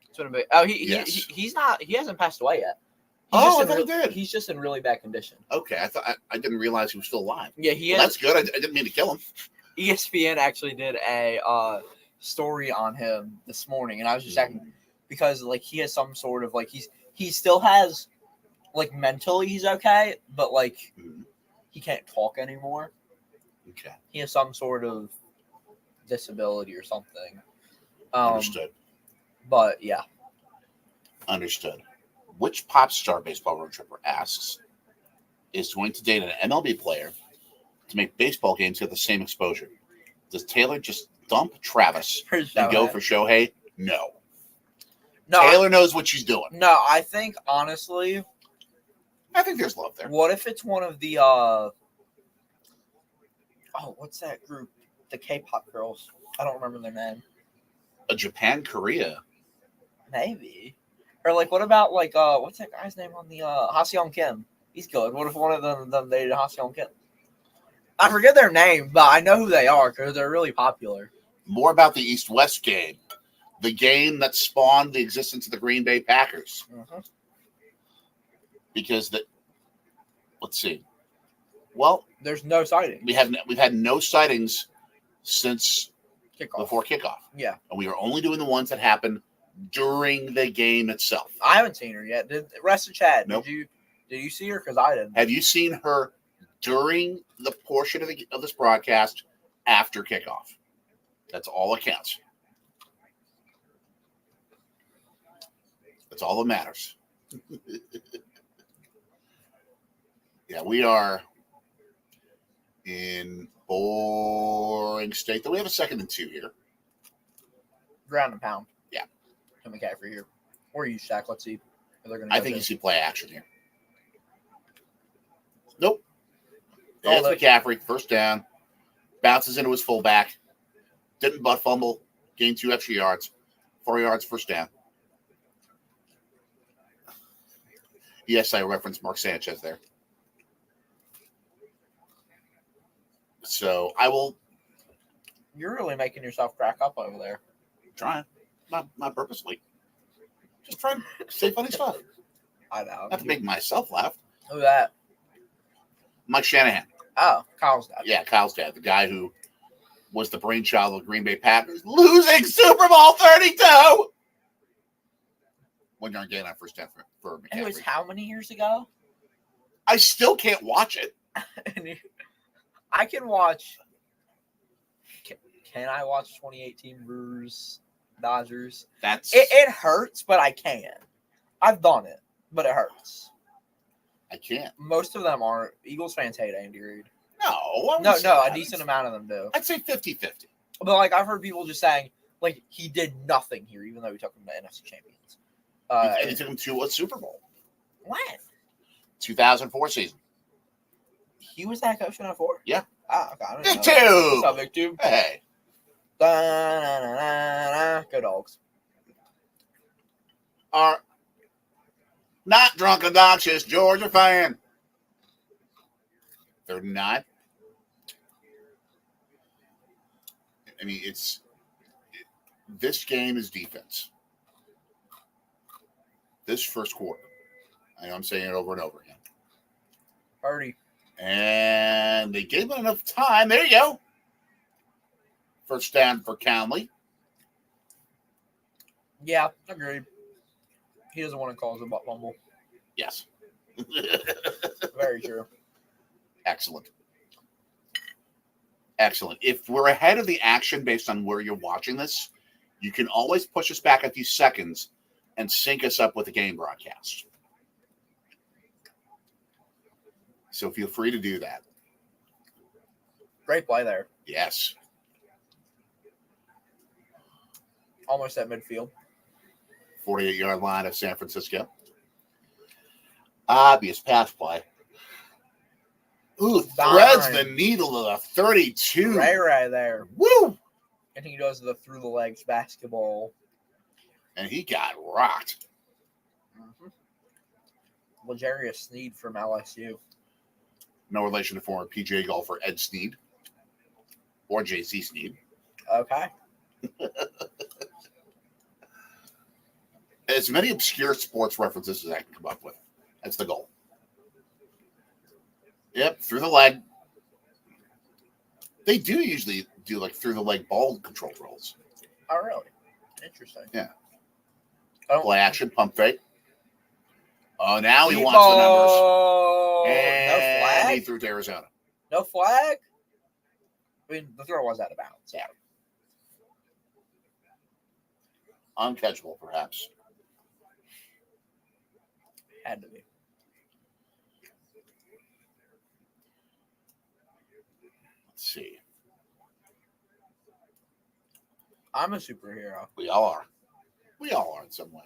It's been a big. Oh, Yes. He hasn't passed away yet. I thought he did. He's just in really bad condition. Okay, I didn't realize he was still alive. Yeah, That's good. I didn't mean to kill him. ESPN actually did a story on him this morning, and I was just checking because like he has some sort of like he still has like mentally he's okay, but like he can't talk anymore. Okay, he has some sort of disability or something. Understood. But yeah, understood. Which pop star, Baseball Road Tripper asks, is going to date an MLB player to make baseball games get the same exposure? Does Taylor just dump Travis and go for Shohei? No. Taylor knows what she's doing. No, I think honestly, I think there's love there. What if it's one of the what's that group? The K-pop girls. I don't remember their name. A Japan, Korea. Maybe. Or like, what about like what's that guy's name on the Ha-seong Kim? He's good. What if one of them dated Ha-seong Kim? I forget their name, but I know who they are because they're really popular. More about the East-West game, the game that spawned the existence of the Green Bay Packers. Because let's see. Well, there's no sightings. We've had no sightings since before kickoff. Yeah, and we are only doing the ones that happen during the game itself. I haven't seen her yet. Rest of Chad. Nope. Did you see her? Because I didn't. Have you seen her during the portion of this broadcast after kickoff? That's all that counts. That's all that matters. Yeah, we are. in boring state. Then we have a 2nd and 2 here. Ground and pound. Yeah. To McCaffrey here. Or you, Shaq. Let's see if they're going I think you see play action here. Nope. It's McCaffrey. First down. Bounces into his fullback. Didn't butt fumble. Gained 2 extra yards. 4 yards, first down. Yes, I referenced Mark Sanchez there. So I will. You're really making yourself crack up over there. Trying. Not purposely. Just trying to say funny stuff. I know. Not to make myself laugh. Who's that? Mike Shanahan. Oh, Kyle's dad. Yeah, Kyle's dad. The guy who was the brainchild of the Green Bay Packers, losing Super Bowl 32. When you're getting that first down for McCaffrey. It was how many years ago? I still can't watch it. I can watch. Can I watch 2018 Brewers Dodgers? That's It hurts, but I can. I've done it, but it hurts. I can't. Most of them are. Eagles fans hate Andy Reid. No, A decent amount of them do. I'd say 50-50. But like I've heard people just saying, like he did nothing here, even though he took them to NFC Champions. And he took him to a Super Bowl. When? 2004 season. He was that coach in 04? Yeah. Ah, okay. I don't Big know. two. What's up, Big Two? Hey. Go Dogs. Are not drunk, obnoxious Georgia fan. They're not. I mean, this game is defense. This first quarter. I know I'm saying it over and over again. Party. And they gave it enough time. There you go. First down for Conley. Yeah, agreed. He doesn't want to call us a butt fumble. Yes. Very true. Excellent. Excellent. If we're ahead of the action based on where you're watching this, you can always push us back a few seconds and sync us up with the game broadcast. So feel free to do that. Great play there. Yes. Almost at midfield. 48-yard line of San Francisco. Obvious pass play. Ooh, threads the needle of a 32. Right there. Woo! And he does the through the legs basketball. And he got rocked. Mm-hmm. L'Jarius Sneed from LSU. No relation to former PGA golfer Ed Sneed. Or J.C. Sneed. Okay. As many obscure sports references as I can come up with. That's the goal. Yep, through the leg. They do usually do like through the leg ball control drills. Oh, really? Interesting. Yeah. Play action, pump fake. Oh, now he wants the numbers. And no flag? he threw to Arizona. No flag? I mean, the throw was out of bounds. Yeah. Uncatchable, perhaps. Had to be. Let's see. I'm a superhero. We all are. We all are in some way.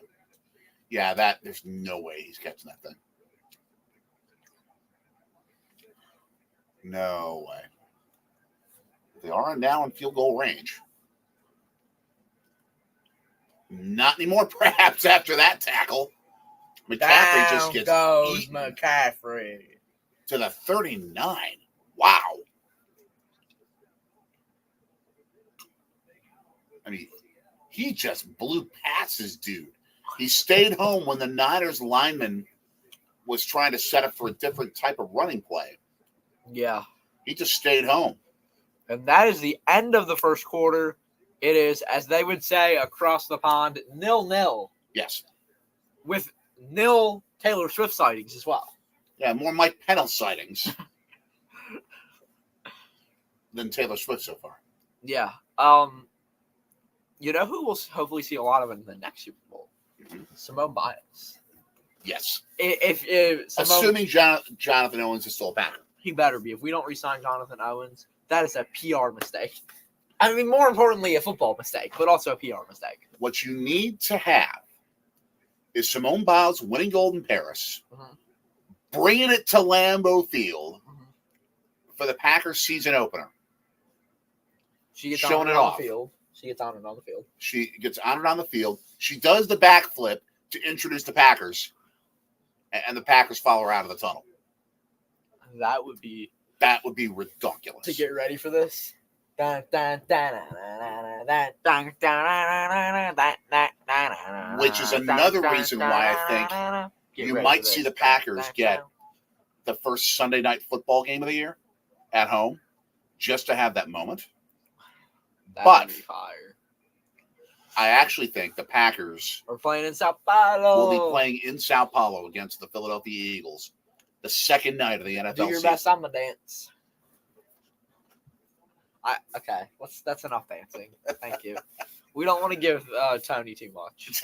Yeah, there's no way he's catching that thing. No way. They are now in field goal range. Not anymore, perhaps, after that tackle. McCaffrey just gets goes eaten McCaffrey. to the 39. Wow. I mean, he just blew past his dude. He stayed home when the Niners lineman was trying to set up for a different type of running play. Yeah. He just stayed home. And that is the end of the first quarter. It is, as they would say across the pond, 0-0. Yes. With nil Taylor Swift sightings as well. Yeah, more Mike Pennell sightings than Taylor Swift so far. Yeah. You know who we'll hopefully see a lot of in the next Super Bowl? Mm-hmm. Simone Biles. Yes. If Simone, Assuming Jonathan Owens is still back. He better be. If we don't re-sign Jonathan Owens, that is a PR mistake. I mean, more importantly, a football mistake, but also a PR mistake. What you need to have is Simone Biles winning gold in Paris, bringing it to Lambeau Field for the Packers season opener. She gets showing on it on off. the field. She gets on and on the field. She gets on and on the field. She does the backflip to introduce the Packers, and the Packers follow her out of the tunnel. That would be ridiculous. to get ready for this. Which is another reason why I think you might see the Packers get the first Sunday night football game of the year at home, just to have that moment. But I actually think the Packers are playing in Sao Paulo. Will be playing in Sao Paulo against the Philadelphia Eagles the second night of the NFL Do your season. best samba dance. Okay, that's enough dancing. Thank you. We don't want to give Tony too much.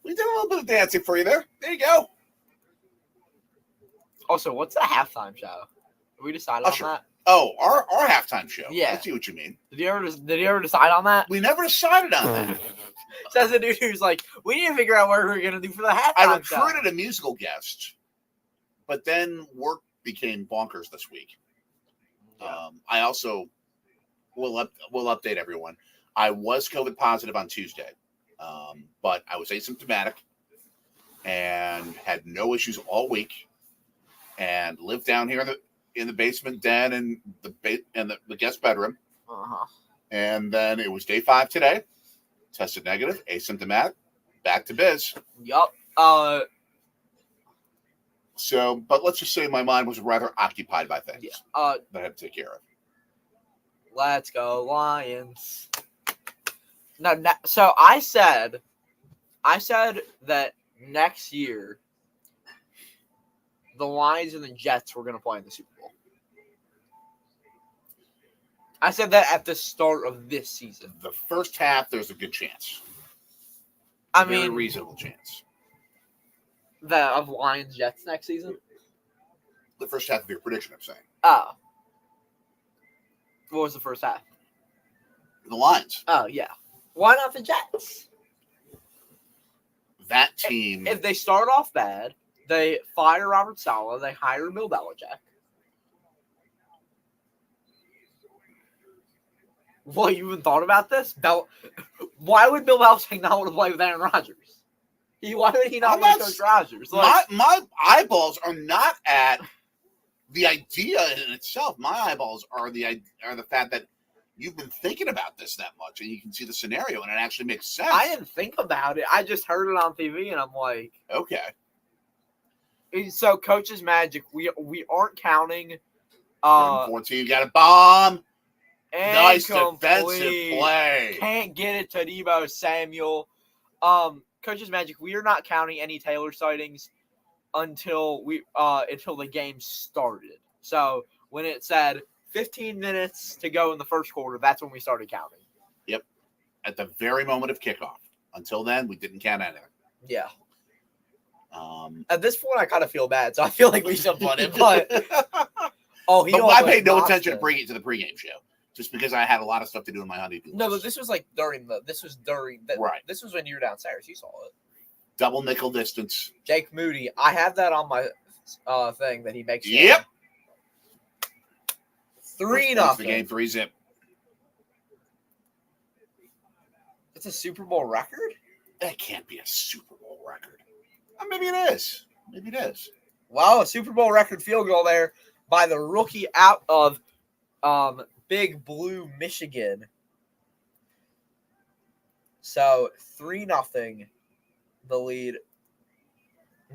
We did a little bit of dancing for you there. There you go. Also, what's the halftime show? Did we decide on that? Oh, our halftime show. Yeah. I see what you mean. Did you ever decide on that? We never decided on that. Says the dude who's like, we need to figure out what we're gonna do for the halftime I recruited show. a musical guest, but then work became bonkers this week. Yeah. I also will update everyone. I was COVID positive on Tuesday, but I was asymptomatic and had no issues all week, and lived down here in the basement den and the guest bedroom. And then it was day 5 today. Tested negative, asymptomatic, back to biz. Yup. So, but let's just say my mind was rather occupied by things that I had to take care of. Let's go Lions. No, so I said that next year the Lions and the Jets were going to play in the Super Bowl. I said that at the start of this season. The first half, there's a good chance. I Very mean, reasonable chance. Of Lions Jets next season. The first half of your prediction, I'm saying. Oh, what was the first half? The Lions. Oh yeah, why not the Jets? That team. If they start off bad, they fire Robert Saleh, they hire Bill Belichick. What, you even thought about this? Why would Bill Belichick not want to play with Aaron Rodgers? Why would he not want to coach Rodgers? My eyeballs are not at the idea in itself. My eyeballs are the fact that you've been thinking about this that much, and you can see the scenario, and it actually makes sense. I didn't think about it. I just heard it on TV, and I'm like, okay. So, Coach's Magic, we aren't counting. 14, you got a bomb. Nice Incomplete. defensive play. Can't get it to Deebo Samuel. Coach's Magic, we are not counting any Taylor sightings until the game started. So when it said 15 minutes to go in the first quarter, that's when we started counting. Yep. At the very moment of kickoff. Until then, we didn't count anything. Yeah. At this point, I kind of feel bad, so I feel like we should put it. But I paid no attention to bring it to the pregame show. Just because I had a lot of stuff to do in my honeydew. No, but this was like right. This was when you were downstairs. You saw it. Double nickel distance. Jake Moody. I have that on my thing that he makes. Yep. 3-0. The game 3-zip. It's a Super Bowl record? That can't be a Super Bowl record. Maybe it is. Maybe it is. Wow, a Super Bowl record field goal there by the rookie out of Big Blue, Michigan. So 3-0, the lead.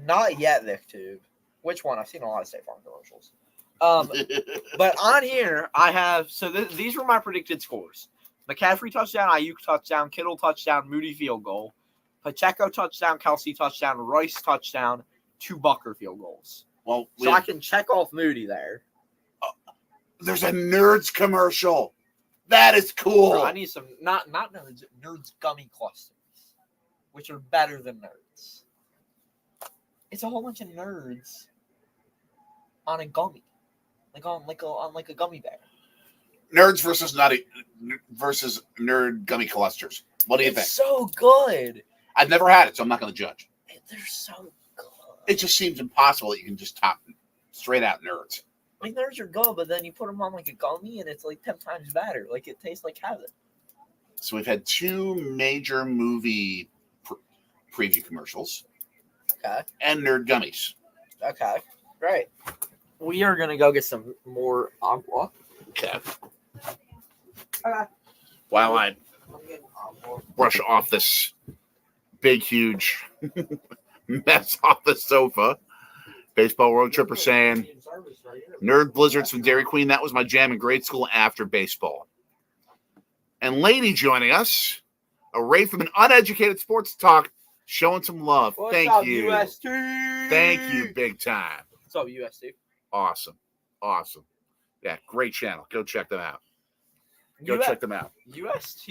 Not yet, VicTube. Which one? I've seen a lot of State Farm commercials. But on here, I have these were my predicted scores: McCaffrey touchdown, Ayuk touchdown, Kittle touchdown, Moody field goal, Pacheco touchdown, Kelsey touchdown, Rice touchdown, 2 Bucker field goals. Well, so I can check off Moody there. There's a Nerds commercial. That is cool. Bro, I need some not Nerds gummy clusters, which are better than Nerds. It's a whole bunch of Nerds. on a gummy, on a gummy bear. Nerds versus nerd gummy clusters. What do you think? It's so good. I've never had it, so I'm not going to judge. They're so good. It just seems impossible that you can just top straight out nerds. Like, nerds are good, but then you put them on like a gummy, and it's like 10 times better. Like, it tastes like heaven. So we've had 2 major movie preview commercials. Okay. And nerd gummies. Okay. Great. We are gonna go get some more agua. Okay. Okay. While I I'm getting agua. brush off this big, huge mess off the sofa. Baseball Road Tripper saying, Nerd Blizzards from Dairy Queen. That was my jam in grade school after baseball. And Lady joining us, a Ray from an uneducated sports talk, showing some love. What's Thank up, you. UST? Thank you, big time. What's up, UST? Awesome. Yeah, great channel. Go check them out. Check them out. UST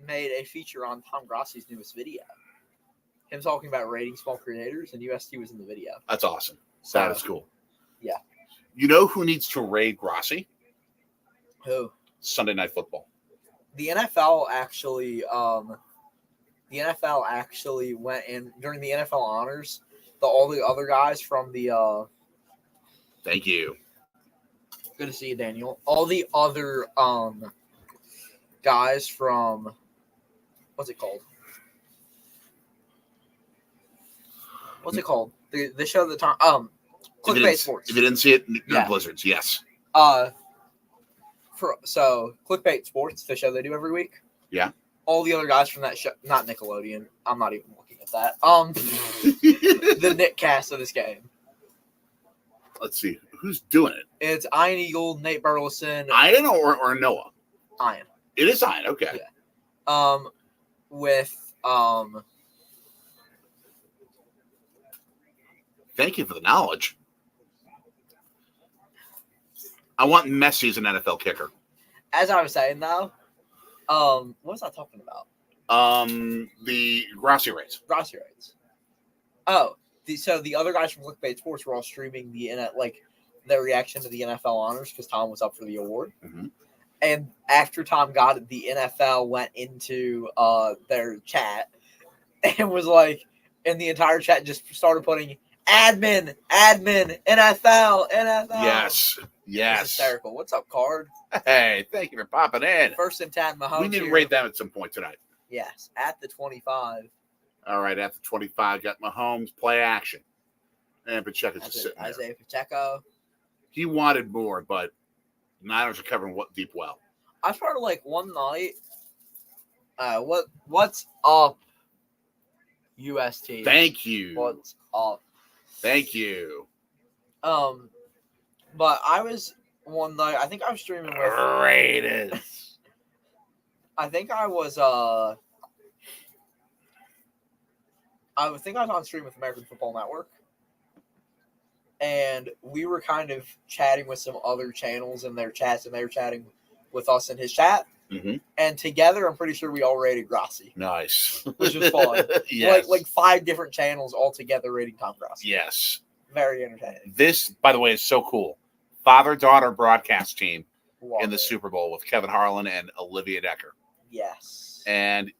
made a feature on Tom Grassi's newest video. Him talking about rating small creators, and UST was in the video. That's awesome. So, That is cool. Yeah. You know who needs to raid Grassi? Who? Sunday Night Football. The NFL actually went in during the NFL honors. All the other guys from the Thank you. good to see you, Daniel. All the other guys from what's it called? What's it called? The show the time Clickbait Sports. If you didn't see it, Nerd Yeah. Blizzards, yes. So Clickbait Sports, the show they do every week. Yeah. All the other guys from that show, not Nickelodeon. I'm not even looking at that. The Nick cast of this game. Let's see. Who's doing it? It's Ian Eagle, Nate Burleson. Ian or Noah? Ian. It is Ian, okay. Yeah. With Thank you for the knowledge. I want Messi as an NFL kicker. as I was saying though, what was I talking about? The Grassi race. Grossi rates. Oh, so the other guys from Clickbait Sports were all streaming their reaction to the NFL honors because Tom was up for the award. Mm-hmm. And after Tom got it, the NFL went into their chat and was like, and the entire chat just started putting admin, NFL. Yes. It's hysterical. What's up, Card? Hey, thank you for popping in. 1st and 10, Mahomes. We need to here. rate them at some point tonight. Yes, at the 25. All right, after 25, got Mahomes play action. And Pacheco's just sitting there. Isaiah Pacheco. He wanted more, but Niners are covering deep well. I started one night. What's up, UST? Thank you. What's up? Thank you. But I was one night. I think I was streaming with. Raiders. I think I was. I think I was on stream with American Football Network, and we were kind of chatting with some other channels in their chats, and they were chatting with us in his chat. Mm-hmm. And together, I'm pretty sure we all rated Grassi. Nice. Which was fun. Yes. Like 5 different channels all together rating Tom Grassi. Yes. Very entertaining. This, by the way, is so cool. Father-daughter broadcast team in the it. Super Bowl with Kevin Harlan and Olivia Decker. Yes. And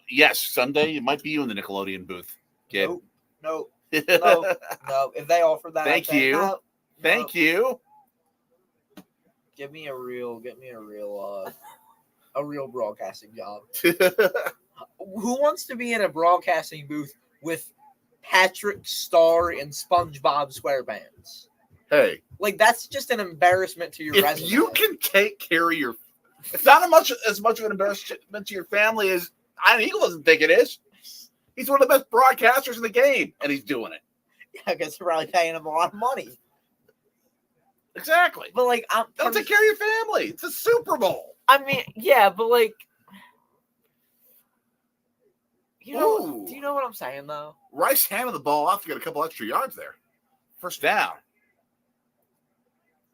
yes, someday it might be you in the Nickelodeon booth. Kid. Nope. No. If they offer that, Thank you. No, Thank you. Get me a real broadcasting job. Who wants to be in a broadcasting booth with Patrick Star and SpongeBob SquarePants? Hey, That's just an embarrassment to your if resume. you can take care of your, it's not as much of an embarrassment to your family as Ian Eagle doesn't think it is. He's one of the best broadcasters in the game, and he's doing it. Yeah, because they're probably paying him a lot of money. Exactly. But Don't take care of your family. It's a Super Bowl. I mean, yeah, but you know, Ooh. do you know what I'm saying though? Rice handed the ball off to get a couple extra yards there. First down.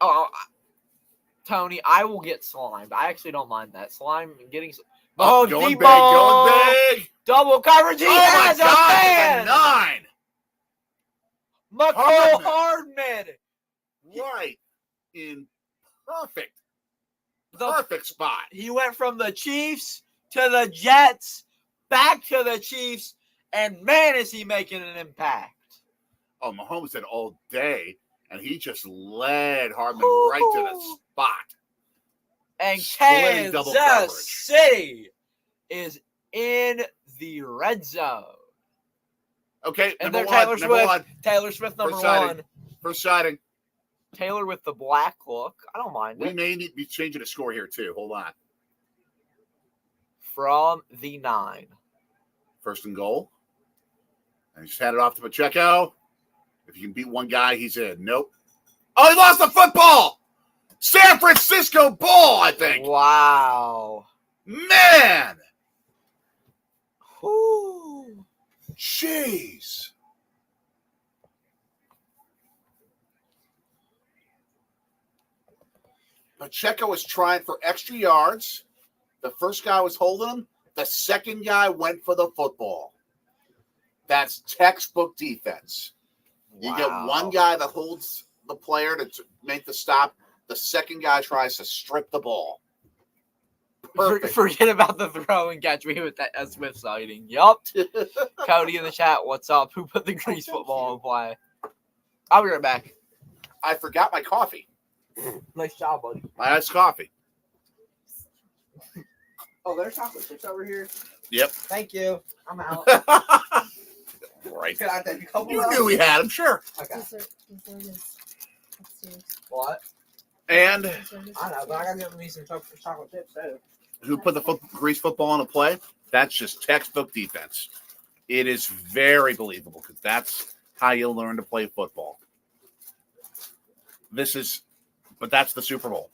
Oh, Tony, I will get slimed. I actually don't mind that. Slime getting. Going big. Double coverage. He Oh my has a God! fan. It's a 9. McCole Hardman. Right in perfect spot. He went from the Chiefs to the Jets, back to the Chiefs, and man, is he making an impact. Oh, Mahomes did all day, and he just led Hardman right to the spot. And Splitting double coverage. Kansas City is in the red zone. Okay, And number they're one. Taylor Swift, number First sighting. one. First sighting. Taylor with the black look. I don't mind We it. may need to be changing the score here, too. Hold on. From the 9. First and goal. And just hand it off to Pacheco. If you can beat one guy, he's in. Nope. Oh, he lost the football! San Francisco ball, I think. Wow. Man! Whew. Jeez. Pacheco was trying for extra yards. The first guy was holding him. The second guy went for the football. That's textbook defense. You get one guy that holds the player to make the stop. The second guy tries to strip the ball. Perfect. Forget about the throw and catch me with that Swift sighting. Yup. Cody in the chat, what's up? Who put the grease football in play? I'll be right back. I forgot my coffee. Nice job, buddy. My iced coffee. Oh, there's chocolate chips over here. Yep. Thank you. I'm out. Right. Can I take a couple You of knew we had them, sure. Okay. Dessert is upstairs. What? And Dessert is I know, but I upstairs. gotta get me some chocolate chips too. who put the grease football in a play? That's just textbook defense. It is very believable because that's how you learn to play football. But that's the Super Bowl.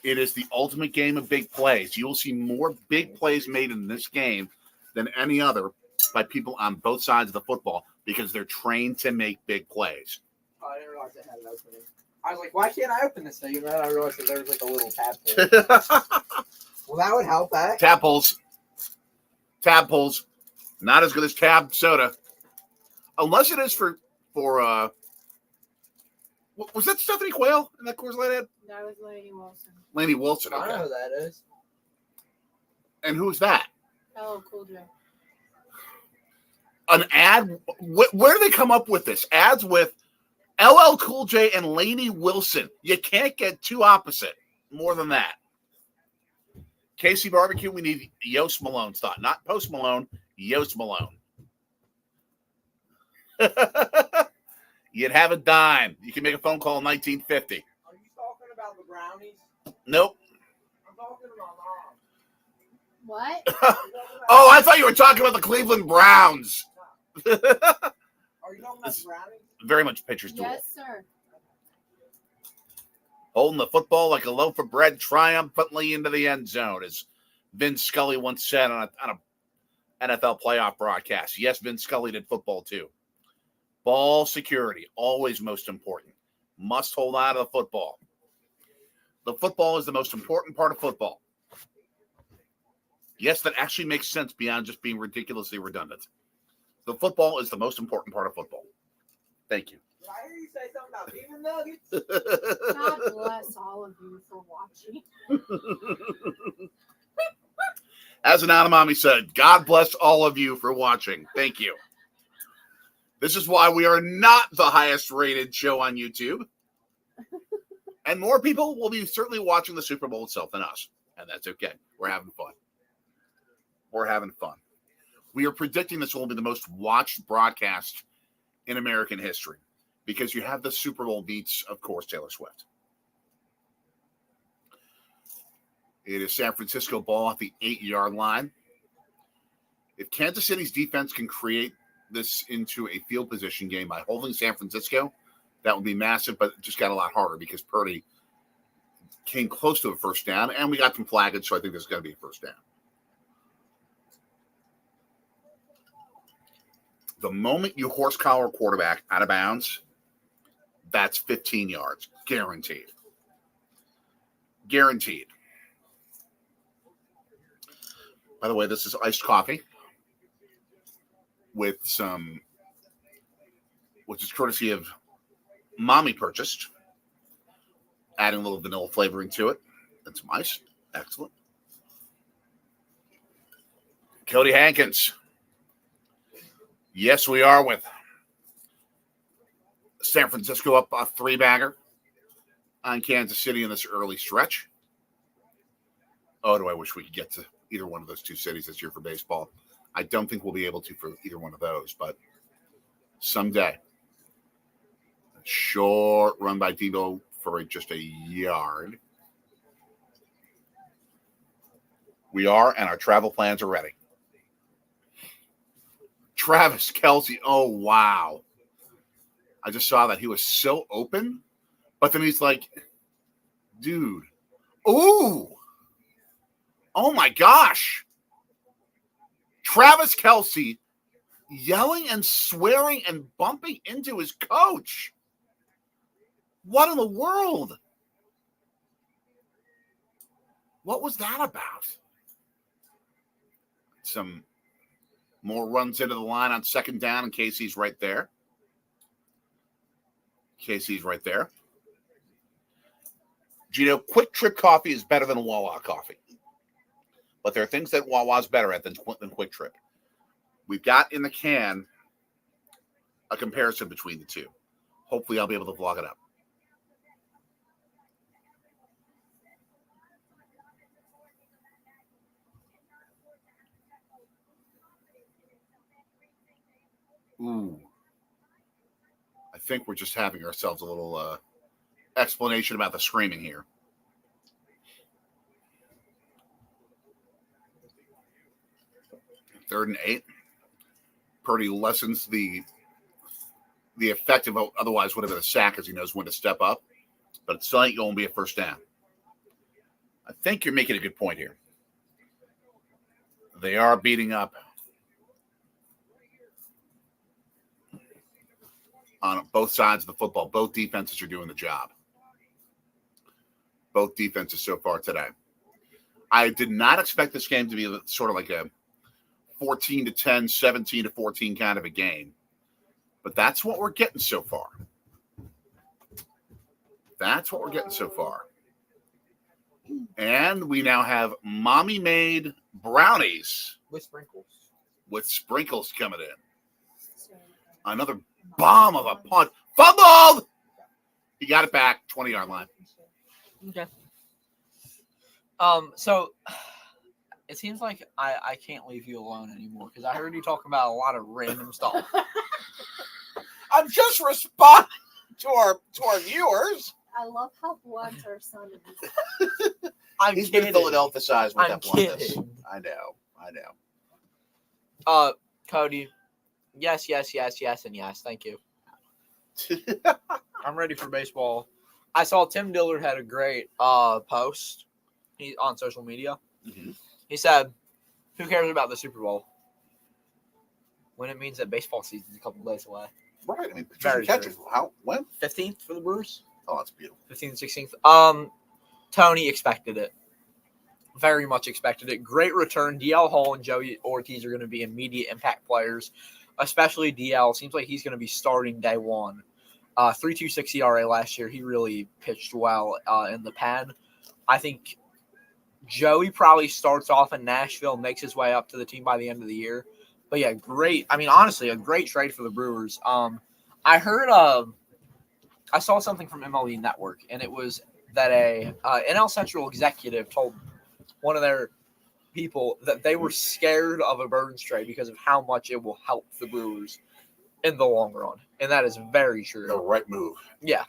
It is the ultimate game of big plays. You will see more big plays made in this game than any other by people on both sides of the football because they're trained to make big plays. Oh, I didn't realize it had an opening. I was like, why can't I open this thing? And then I realized that there was like a little tab pull. Well, that would help that. Tab pulls. Not as good as tab soda. Unless it is for was that Stephanie Quayle in that Coors Light ad? That was Lady Wilson. Laney Wilson, I know okay. who that is. And who's that? Oh, Cool J. An ad? Where do they come up with this? Ads with LL Cool J and Laney Wilson. You can't get too opposite. More than that. KC Barbecue, we need Yost Malone's thought. Not Post Malone, Yost Malone. You'd have a dime. You can make a phone call in 1950. Are you talking about the brownies? Nope. I'm talking to my mom. What? Oh, I thought you were talking about the Cleveland Browns. Are you talking about the brownies? Very much pitcher's duel. Yes, sir. Holding the football like a loaf of bread triumphantly into the end zone, as Vince Scully once said on a NFL playoff broadcast. Yes, Vince Scully did football too. Ball security, always most important. Must hold on to the football. The football is the most important part of football. Yes, that actually makes sense beyond just being ridiculously redundant. The football is the most important part of football. Thank you. Did I hear you say something about beaver nuggets? God bless all of you for watching. As Anonymami said, God bless all of you for watching. Thank you. This is why we are not the highest rated show on YouTube. And more people will be certainly watching the Super Bowl itself than us. And that's okay. We're having fun. We are predicting this will be the most watched broadcast in American history because you have the Super Bowl beats, of course, Taylor Swift. It is San Francisco ball at the 8-yard line. If Kansas City's defense can create this into a field position game by holding San Francisco, that would be massive, but it just got a lot harder because Purdy came close to a first down, and we got some flaggage, so I think there's going to be a first down. The moment you horsepower quarterback out of bounds, that's 15 yards. Guaranteed. Guaranteed. By the way, this is iced coffee with some which is courtesy of Mommy Purchased. Adding a little vanilla flavoring to it. And some ice. Excellent. Cody Hankins. Yes, we are with San Francisco up a 3-bagger on Kansas City in this early stretch. Oh, do I wish we could get to either one of those two cities this year for baseball. I don't think we'll be able to for either one of those, but someday. A short run by Debo for just a yard. We are, and our travel plans are ready. Travis Kelce, oh, wow. I just saw that. He was so open, but then he's like, dude, ooh, oh, my gosh. Travis Kelce yelling and swearing and bumping into his coach. What in the world? What was that about? Some more runs into the line on second down, and Casey's right there. Casey's right there. Gino, Quick Trip coffee is better than Wawa coffee. But there are things that Wawa's better at than Quick Trip. We've got in the can a comparison between the two. Hopefully I'll be able to vlog it up. Ooh. I think we're just having ourselves a little explanation about the screaming here. Third and 8. Purdy lessens the effect of otherwise would have been a sack as he knows when to step up. But it's still ain't going to be a first down. I think you're making a good point here. They are beating up on both sides of the football. Both defenses are doing the job. Both defenses so far today. I did not expect this game to be sort of like a 14-10, 17-14 kind of a game. But that's what we're getting so far. That's what we're getting so far. And we now have mommy-made brownies. With sprinkles. With sprinkles coming in. Another bomb of a punt. Fumbled! He got it back, 20-yard line. Okay. So it seems like I can't leave you alone anymore because I heard you talking about a lot of random stuff. I'm just responding to our viewers. I love how blunt our son is. He's been Philadelphia-sized with that bluntness. I know. Cody, yes, and yes. Thank you. I'm ready for baseball. I saw Tim Dillard had a great post on social media. Mm-hmm. He said, "Who cares about the Super Bowl when it means that baseball season's a couple days away?" Right. I mean, very catches. How? When? 15th for the Brewers. Oh, that's beautiful. 15th, 16th. Tony expected it. Very much expected it. Great return. DL Hall and Joey Ortiz are going to be immediate impact players, especially DL. Seems like he's going to be starting day one. 3.26 ERA last year. He really pitched well in the pen. I think Joey probably starts off in Nashville, makes his way up to the team by the end of the year. But yeah, great. I mean, honestly, a great trade for the Brewers. I heard I saw something from MLB Network, and it was that a NL Central executive told one of their people that they were scared of a Burns trade because of how much it will help the Brewers in the long run, and that is very true. The right move. Yeah,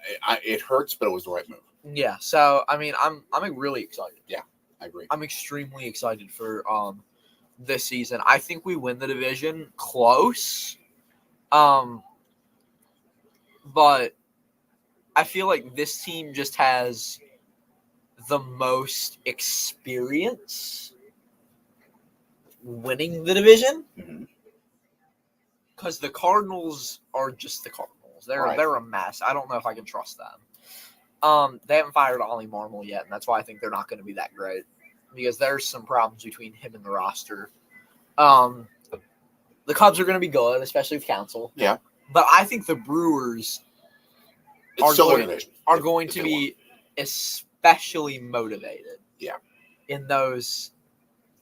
it hurts, but it was the right move. Yeah. So I mean, I'm really excited. Yeah, I agree. I'm extremely excited for this season. I think we win the division close, but I feel like this team just has the most experience winning the division. Mm-hmm. Because the Cardinals are just the Cardinals. They're a mess. I don't know if I can trust them. They haven't fired Ollie Marmol yet, and that's why I think they're not going to be that great. Because there's some problems between him and the roster. The Cubs are going to be good, especially with Counsell. Yeah. But I think the Brewers It's are still a going, division. are if- going if to they be especially motivated. Yeah. In those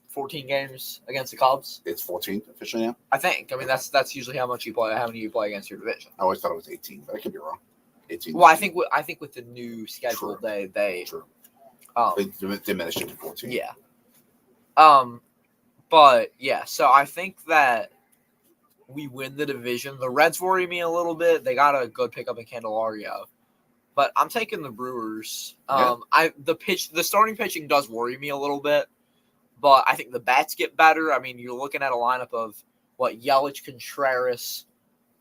14 games against the Cubs. It's 14 officially now. I think. I mean, that's usually how much you play. How many you play against your division. I always thought it was 18, but I could be wrong. 18. Well, I think with the new schedule, True. they True. um They diminished it to 14. yeah. But yeah, so I think that we win the division. The Reds worry me a little bit. They got a good pickup in Candelario, but I'm taking the Brewers. Yeah. The starting pitching does worry me a little bit, but I think the bats get better. I mean, you're looking at a lineup of Yelich, Contreras.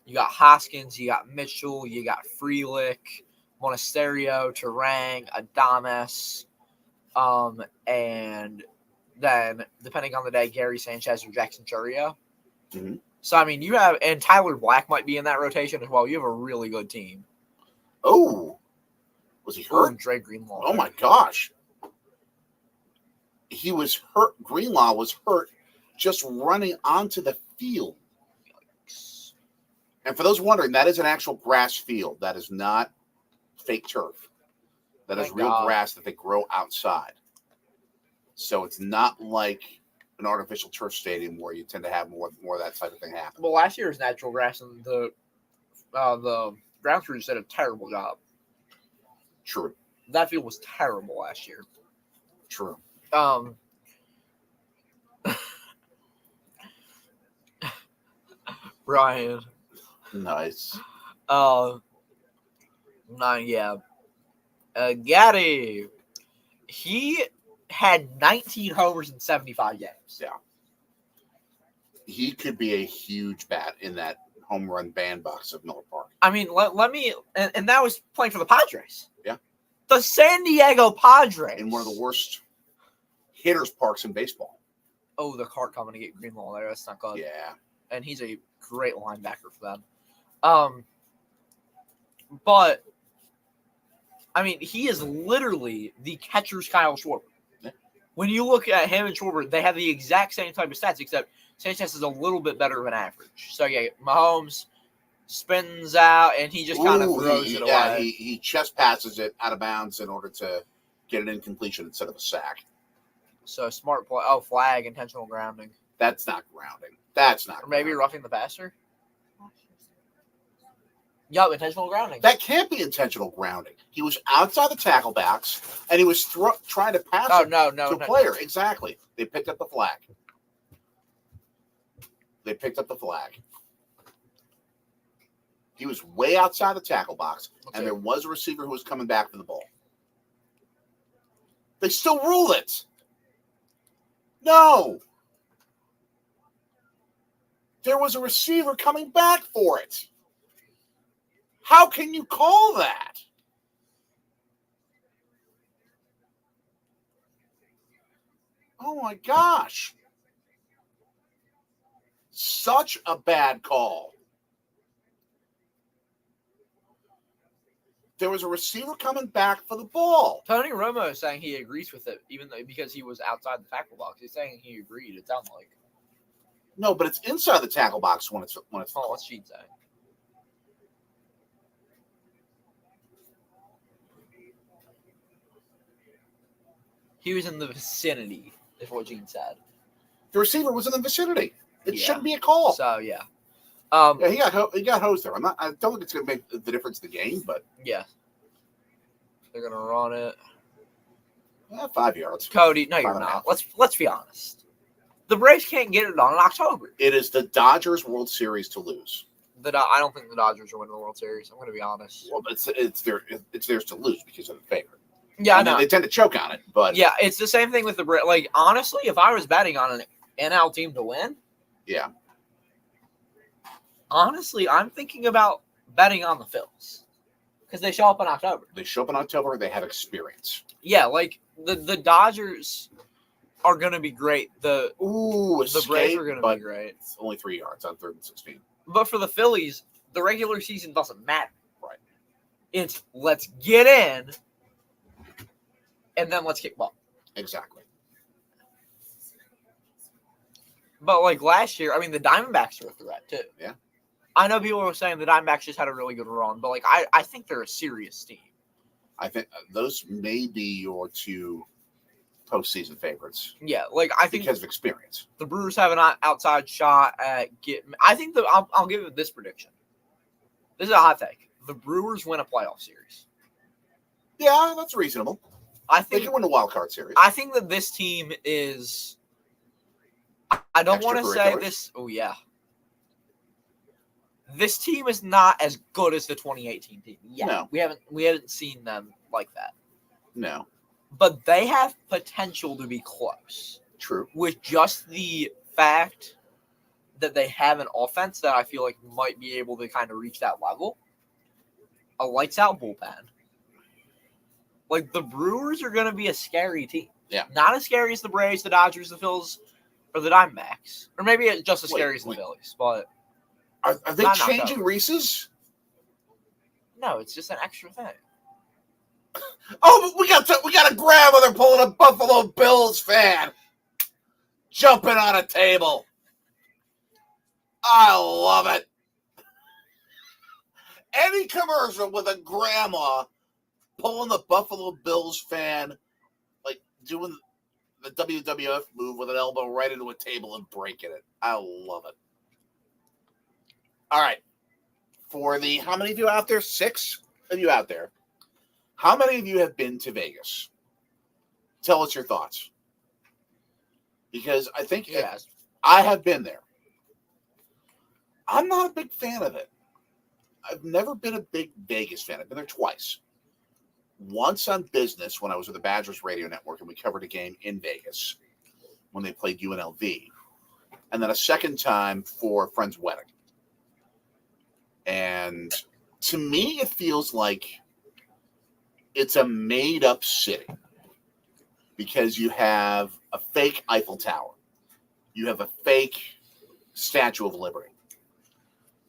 You got Hoskins, you got Mitchell, you got Frelick, Monasterio, Terang, Adames, and then depending on the day, Gary Sanchez or Jackson Chourio. Mm-hmm. So I mean, you have and Tyler Black might be in that rotation as well. You have a really good team. Oh, was he hurt? Dre Greenlaw. Oh my gosh, he was hurt. Greenlaw was hurt just running onto the field. And for those wondering, that is an actual grass field. That is not fake turf. That is Thank real God. grass that they grow outside. So it's not like an artificial turf stadium where you tend to have more of that type of thing happen. Well, last year was natural grass, and the ground crews did a terrible job. True. That field was terrible last year. True. Brian. Nice. Gaddy. He had 19 homers in 75 games. Yeah. He could be a huge bat in that home run bandbox of Miller Park. I mean, let me, and that was playing for the Padres. Yeah. The San Diego Padres. In one of the worst hitters parks in baseball. Oh, the cart coming to get Greenlaw there. That's not good. Yeah. And he's a great linebacker for them. But I mean, he is literally the catcher's Kyle Schwarber. Yeah. When you look at him and Schwarber, they have the exact same type of stats, except Sanchez is a little bit better of an average. So yeah, Mahomes spins out and he just kind of throws it away. Yeah, he chest passes it out of bounds in order to get an incompletion instead of a sack. So smart play. Oh, flag, intentional grounding. That's not grounding. That's not. Or maybe grounding. roughing the passer. Yup, intentional grounding. That can't be intentional grounding. He was outside the tackle box and he was trying to pass it no, to a player. Exactly. They picked up the flag. He was way outside the tackle box, and there was a receiver who was coming back for the ball. They still ruled it. No. There was a receiver coming back for it. How can you call that? Oh my gosh. Such a bad call. There was a receiver coming back for the ball. Tony Romo is saying he agrees with it, even though because he was outside the tackle box. He's saying he agreed. It sounds like. No, but it's inside the tackle box when it's. Oh, what's she saying? He was in the vicinity, is what Gene said. The receiver was in the vicinity. It Yeah. shouldn't be a call. So yeah. Yeah, he got hosed there. I don't think it's going to make the difference in the game, but Yeah. They're gonna run it. 5 yards. Cody, no, you're 5.5. not. Let's be honest. The Braves can't get it done in October. It is the Dodgers World Series to lose. I don't think the Dodgers are winning the World Series. I'm gonna be honest. Well, but it's theirs to lose because they're the favorite. Yeah, I I mean, know. they tend to choke on it, but Yeah, it's the same thing with the Braves. Like honestly, if I was betting on an NL team to win, yeah. honestly, I'm thinking about betting on the Phils because they show up in October. They show up in October. They have experience. Yeah, like the Dodgers are going to be great. The Escape, Braves are going to but be great. it's only 3 yards on 3rd and 16. But for the Phillies, the regular season doesn't matter. Right. It's let's get in and then let's kick ball. Exactly. But like last year, I mean, the Diamondbacks were a threat too. Yeah. I know people were saying the Diamondbacks just had a really good run, but like I think they're a serious team. I think those may be your two postseason favorites. Yeah, like I think because of experience. The Brewers have an outside shot at getting. I think I'll give it this prediction. This is a hot take. The Brewers win a playoff series. Yeah, that's reasonable. I They think can win the wild card series. I think that this team is. I don't want to say Extracurriculars? this. Oh yeah. This team is not as good as the 2018 team. Yeah, No. we haven't seen them like that. No, But they have potential to be close. true. With just the fact that they have an offense that I feel like might be able to kind of reach that level. A lights out bullpen. Like the Brewers are going to be a scary team. Yeah. Not as scary as the Braves, the Dodgers, the Phils, or the Diamondbacks. Or maybe it's just as scary as the Phillies. But Are they Not changing knocked Reese's? no, it's just an extra thing. Oh, we got a grandmother pulling a Buffalo Bills fan, jumping on a table. I love it. Any commercial with a grandma pulling the Buffalo Bills fan, like doing the WWF move with an elbow right into a table and breaking it. I love it. All right. For the, how many of you out there? 6 of you out there. How many of you have been to Vegas? Tell us your thoughts. Because I think Yes. I have been there. I'm not a big fan of it. I've never been a big Vegas fan. I've been there twice. Once on business when I was with the Badgers Radio Network and we covered a game in Vegas when they played UNLV. And then a second time for a friend's wedding. And to me, it feels like it's a made-up city because you have a fake Eiffel Tower. You have a fake Statue of Liberty.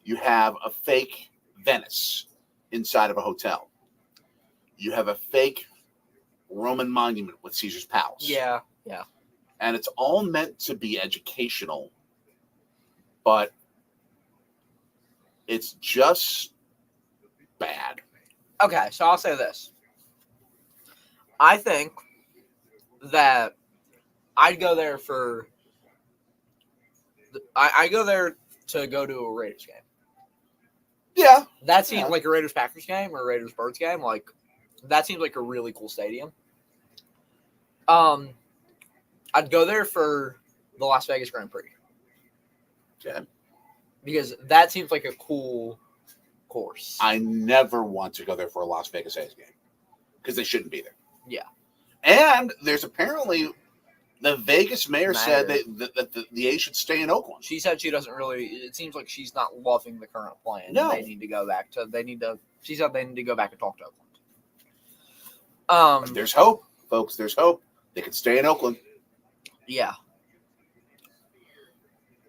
You have a fake Venice inside of a hotel. You have a fake Roman monument with Caesar's Palace. Yeah. And it's all meant to be educational, but it's just bad. Okay, so I'll say this. I think that I'd go there for. I go there to go to a Raiders game. Yeah. That seems like a Raiders Packers game or a Raiders Birds game. Like that seems like a really cool stadium. I'd go there for the Las Vegas Grand Prix. Okay. Because that seems like a cool course. I never want to go there for a Las Vegas A's game because they shouldn't be there. Yeah. And there's apparently the Vegas mayor said Mayor. that the A's should stay in Oakland. She said she doesn't really. It seems like she's not loving the current plan. No. They need to go back to. She said they need to go back and talk to Oakland. There's hope, folks. There's hope. They could stay in Oakland. Yeah.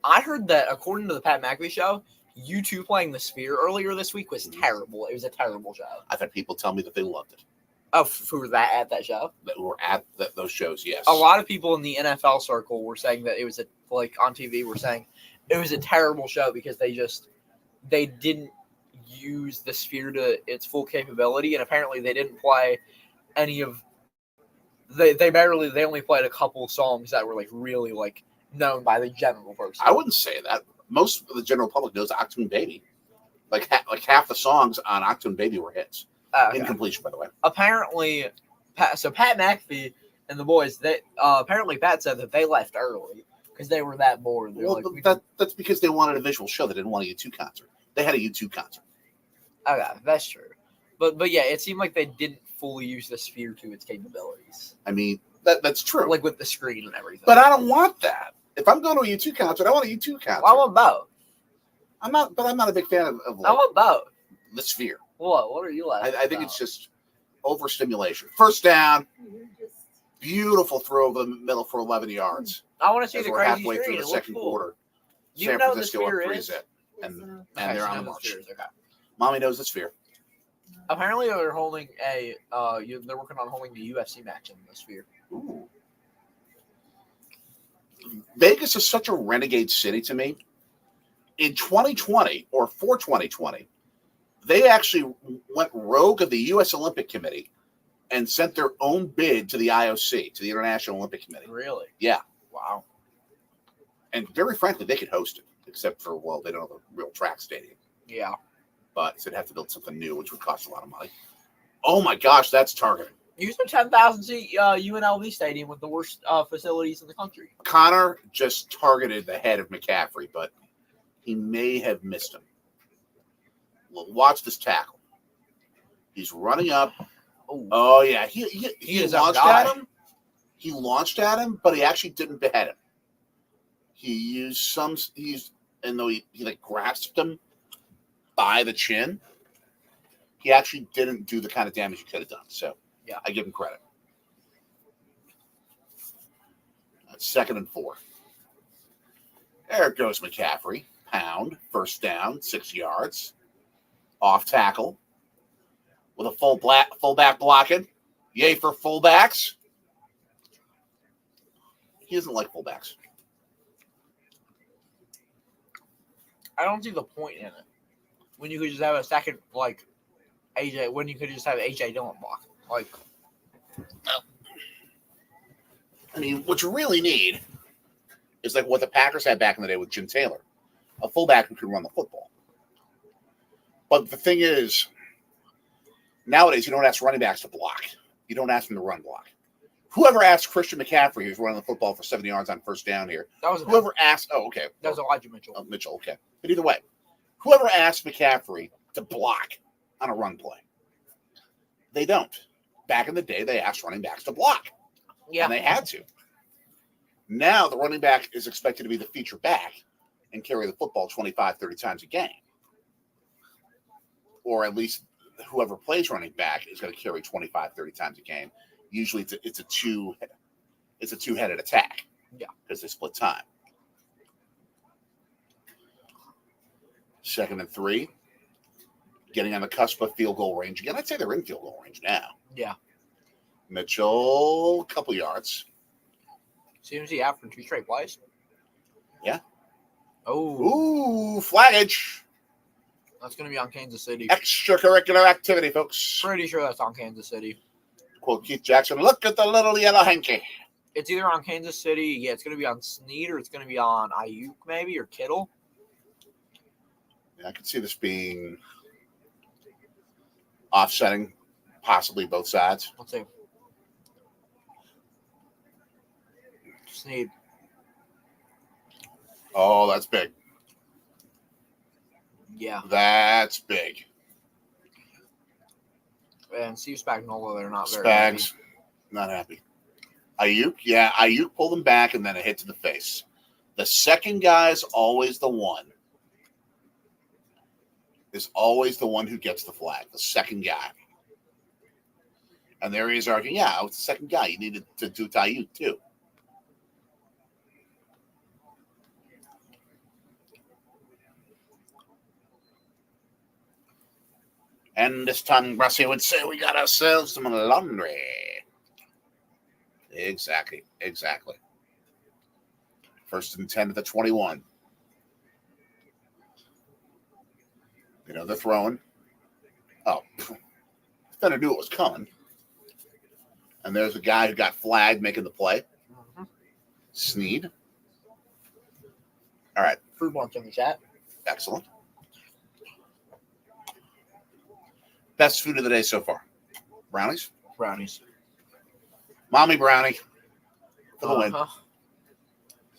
I heard that according to the Pat McAfee show, U2 playing the Sphere earlier this week was terrible. It was a terrible show. I've had people tell me that they loved it. Oh, who were at that show? That were at those shows, yes. A lot of people in the NFL circle were saying that it was on TV were saying it was a terrible show because they didn't use the Sphere to its full capability, and apparently they didn't play any of they only played a couple songs that were really known by the general person. I wouldn't say that. Most of the general public knows Octoon Baby. Like half the songs on Octoon Baby were hits. Okay. In completion, by the way. Apparently, Pat McAfee and the boys, apparently Pat said that they left early because they were that bored. They're Well, that's because they wanted a visual show. They didn't want a U2 concert. They had a U2 concert. Okay, that's true. But yeah, it seemed like they didn't fully use the Sphere to its capabilities. I mean, that's true. Like with the screen and everything. But I don't want that. If I'm going to a U2 concert, I want a U2 concert. Well, I want both. I'm not a big fan of I want both. the Sphere. What are you like? I think it's just overstimulation. First down, beautiful throw over the middle for 11 yards. I want to see As the we're crazy halfway screen. through the It looks second cool. quarter. Do you San know what the Francisco up Sphere 3 is? zip. And Yes, they're she on a knows the march. Sphere is, okay. Mommy knows the Sphere. Apparently, they're holding they're working on holding the UFC match in the Sphere. Ooh. Vegas is such a renegade city to me In 2020, or for 2020, they actually went rogue of the U.S. Olympic Committee and sent their own bid to the IOC, to the International Olympic Committee. Really? Yeah. Wow. And very frankly, they could host it, except for, well, they don't have a real track stadium. Yeah. But so they'd have to build something new, which would cost a lot of money. Oh my gosh, that's targeting. Use the 10,000 seat UNLV stadium with the worst facilities in the country. Connor just targeted the head of McCaffrey, but he may have missed him. Well, watch this tackle. He's running up. Oh yeah, he launched at him. He launched at him, but he actually didn't behead him. He used and though he like grasped him by the chin, he actually didn't do the kind of damage he could have done. So yeah, I give him credit. That's 2nd and 4. There goes McCaffrey. Pound, first down, 6 yards. Off tackle. With a fullback blocking. Yay for fullbacks. He doesn't like fullbacks. I don't see the point in it. When you could just have a second, like, AJ, when you could just have AJ Dillon block. Like, I mean, what you really need is like what the Packers had back in the day with Jim Taylor. A fullback who can run the football. But the thing is, nowadays you don't ask running backs to block. You don't ask them to run block. Whoever asked Christian McCaffrey, who's running the football for 70 yards on first down here, whoever asked, okay. That was Elijah Mitchell. Mitchell, okay. But either way, whoever asked McCaffrey to block on a run play, they don't. Back in the day, they asked running backs to block. Yeah. And they had to. Now the running back is expected to be the feature back and carry the football 25, 30 times a game. Or at least whoever plays running back is going to carry 25, 30 times a game. Usually it's a two-headed attack. Yeah. Because they split time. 2nd and 3. Getting on the cusp of field goal range again. I'd say they're in field goal range now. Yeah. Mitchell, couple yards. Seems he out for 2 straight plays. Yeah. Oh. Ooh, flaggage. That's going to be on Kansas City. Extracurricular activity, folks. Pretty sure that's on Kansas City. Quote Keith Jackson, look at the little yellow hanky. It's either on Kansas City. Yeah, it's going to be on Snead, or it's going to be on Ayuk maybe, or Kittle. Yeah, I could see this being offsetting possibly both sides. Let's see. Snead. Oh, that's big. Yeah. That's big. And Steve Spagnuolo, they're not very Spags, happy. Not happy. Ayuk pulled him back and then a hit to the face. The second guy is always the one. Who gets the flag. The second guy. And there he is arguing, yeah, it's the second guy. You needed to do to Ayuk too. And this time, Brussie would say, we got ourselves some laundry. Exactly. 1st and 10 to the 21. You know, they're throwing. Oh, defender knew it was coming. And there's a guy who got flagged making the play. Mm-hmm. Snead. All right. Food lunch in the chat. Excellent. Best food of the day so far. Brownies? Brownies. Mommy brownie. For the win. Uh-huh.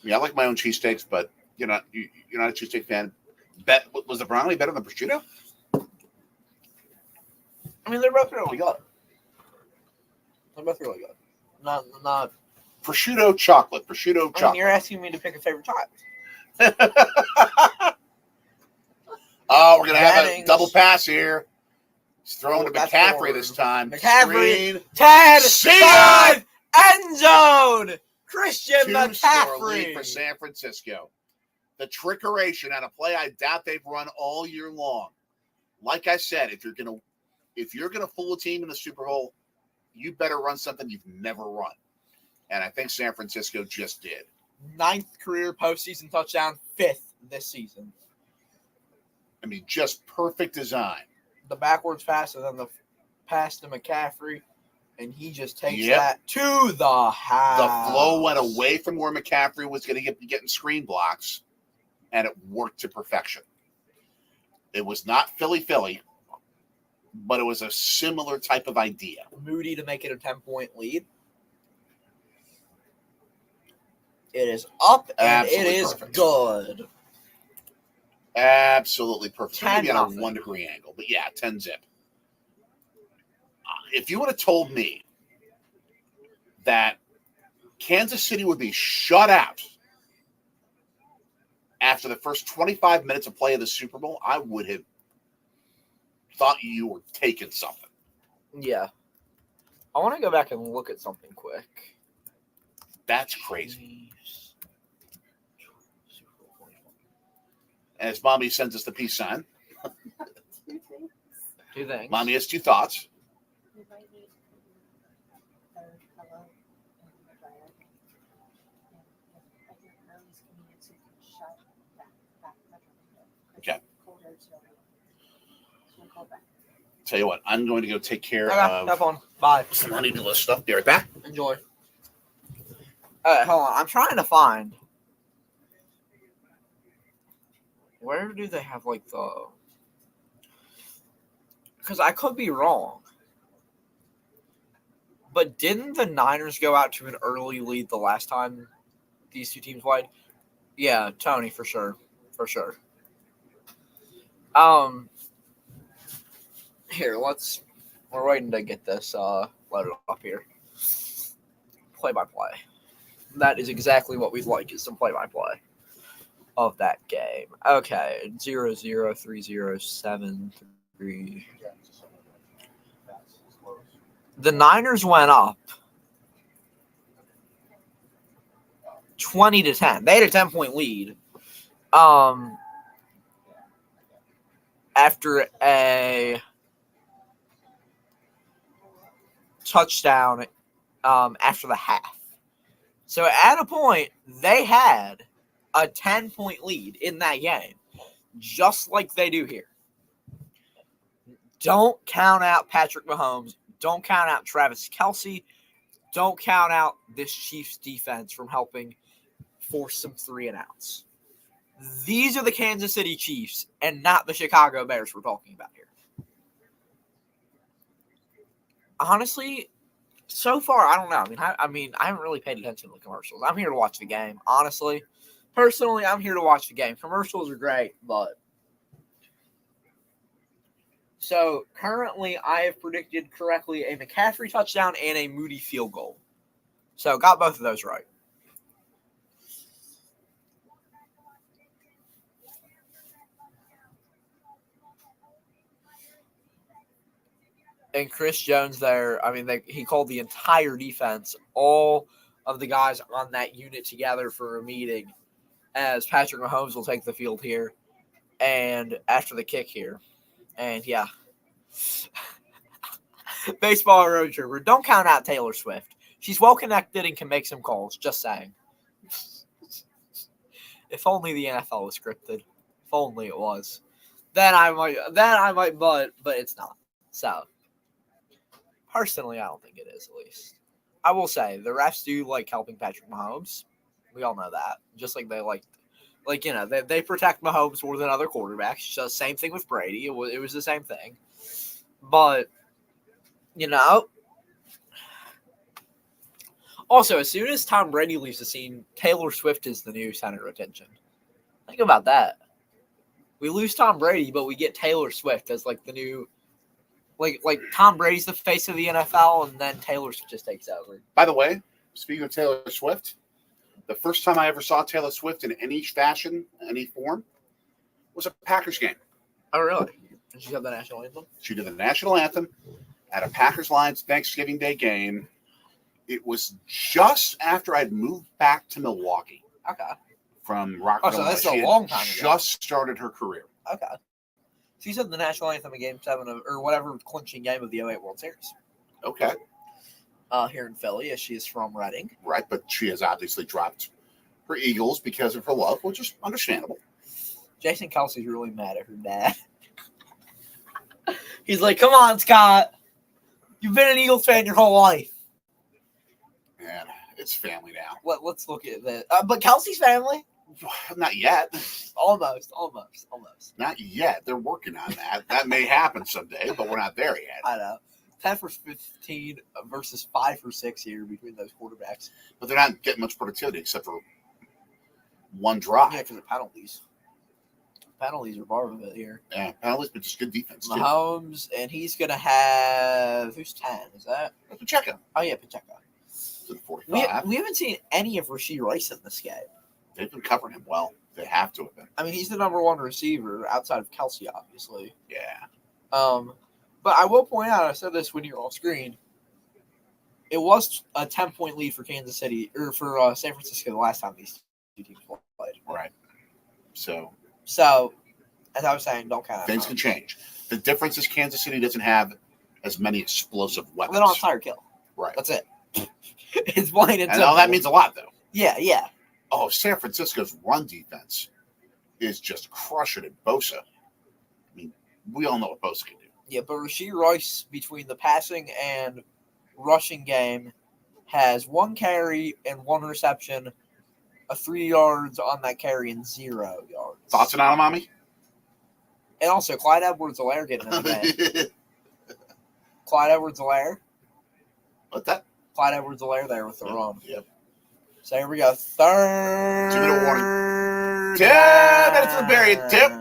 Yeah, I like my own cheesesteaks, but you're not a cheesesteak fan. Was the brownie better than prosciutto? I mean, they're both really good. Not prosciutto chocolate. I mean, you're asking me to pick a favorite type. Oh, we're gonna have a double pass here. He's throwing to McCaffrey this time. McCaffrey, 10, 5, end zone. Christian McCaffrey lead for San Francisco. The trickeration on a play I doubt they've run all year long. Like I said, if you're gonna fool a team in the Super Bowl, you better run something you've never run. And I think San Francisco just did. 9th career postseason touchdown, 5th this season. to be just perfect design. The backwards pass and then the pass to McCaffrey, and he just takes Yep. that to the house. The flow went away from where McCaffrey was going to be getting screen blocks, and it worked to perfection. It was not Philly, but it was a similar type of idea. Moody to make it a 10-point lead. It is up, and Absolutely it is perfect. good. Absolutely perfect. 10 Maybe on a nothing. 1-degree angle, but yeah, 10 zip. If you would have told me that Kansas City would be shut out after the first 25 minutes of play of the Super Bowl, I would have thought you were taking something. Yeah. I want to go back and look at something quick. That's crazy. And as Mommy sends us the peace sign, Two things. Mommy has 2 thoughts. We might need a third pillow in the dryer. And if your Curly's convenience, you can shut that window. Okay. Cold air's going in. So we'll go back. Tell you what, I'm going to go take care Okay, have of fun. Bye. some honey-do list stuff. Be right back. Enjoy. All right, hold on. I'm trying to find. Where do they have like the? Because I could be wrong. But didn't the Niners go out to an early lead the last time these two teams played? Yeah, Tony, for sure. For sure. Here, we're waiting to get this loaded up here. Play-by-play. That is exactly what we'd like, is some play-by-play of that game. Okay, 0-0-3-0-7-3. The Niners went up 20-10. They had a 10-point lead. After a touchdown after the half. So at a point, they had a 10-point lead in that game, just like they do here. Don't count out Patrick Mahomes. Don't count out Travis Kelce. Don't count out this Chiefs defense from helping force some 3-and-outs. These are the Kansas City Chiefs and not the Chicago Bears we're talking about here. Honestly, so far, I don't know. I mean, I haven't really paid attention to the commercials. I'm here to watch the game, honestly. Personally, I'm here to watch the game. Commercials are great, but... So, currently, I have predicted correctly a McCaffrey touchdown and a Moody field goal. So, got both of those right. And Chris Jones there, I mean, he called the entire defense, all of the guys on that unit together for a meeting, as Patrick Mahomes will take the field here and after the kick here. And yeah. Baseball road trooper. Don't count out Taylor Swift. She's well connected and can make some calls. Just saying. If only the NFL was scripted. If only it was. Then I might, but it's not. So, personally, I don't think it is, at least. I will say, the refs do like helping Patrick Mahomes. We all know that. Just like they they protect Mahomes more than other quarterbacks. Just same thing with Brady. It was the same thing. But, also, as soon as Tom Brady leaves the scene, Taylor Swift is the new center of attention. Think about that. We lose Tom Brady, but we get Taylor Swift as like the new, like Tom Brady's the face of the NFL, and then Taylor Swift just takes over. By the way, speaking of Taylor Swift, the first time I ever saw Taylor Swift in any fashion, any form, was a Packers game. Oh, really? Did she have the national anthem? She did the national anthem at a Packers-Lions Thanksgiving Day game. It was just after I'd moved back to Milwaukee. Okay. From Rockville. So that's a She had long time ago. Just started her career. Okay. She said the national anthem in Game 7 or whatever clinching game of the 2008 World Series. Okay. Here in Philly, as she is from Reading. Right, but she has obviously dropped her Eagles because of her love, which is understandable. Jason Kelsey's really mad at her dad. He's like, come on, Scott. You've been an Eagles fan your whole life. Man, it's family now. Let's look at that. But Kelsey's family? Not yet. Almost. Not yet. They're working on that. That may happen someday, but we're not there yet. I know. 10 for 15 versus 5 for 6 here between those quarterbacks. But they're not getting much productivity except for one drive. Yeah, because of penalties. Penalties are part of it here. Yeah, penalties, but just good defense, too. Mahomes, and he's going to have... Who's 10? Is that? Pacheco. Oh, yeah, Pacheco. To the 45. We haven't seen any of Rashee Rice in this game. They've been covering him well. They have to have been. I mean, he's the number one receiver outside of Kelsey, obviously. Yeah. But I will point out, I said this when you're off screen, it was a 10-point lead for Kansas City, or for San Francisco the last time these two teams played. Right. So, as I was saying, don't count out. Things can change. The difference is Kansas City doesn't have as many explosive weapons. They don't have Tyreek Hill. Right. That's it. It's plain and And simple. all that means a lot, though. Yeah. Oh, San Francisco's run defense is just crushing it. Bosa. I mean, we all know what Bosa can do. Yeah, but Rashee Rice, between the passing and rushing game, has 1 carry and 1 reception, 3 yards on that carry, and 0 yards. Thoughts on Alamami? And also, Clyde Edwards-Helaire getting in the game. Clyde Edwards-Helaire. What's that? Clyde Edwards-Helaire there with the run. Yep. So here we go. 3rd. 2-minute warning. 10 minutes to the period. Tip.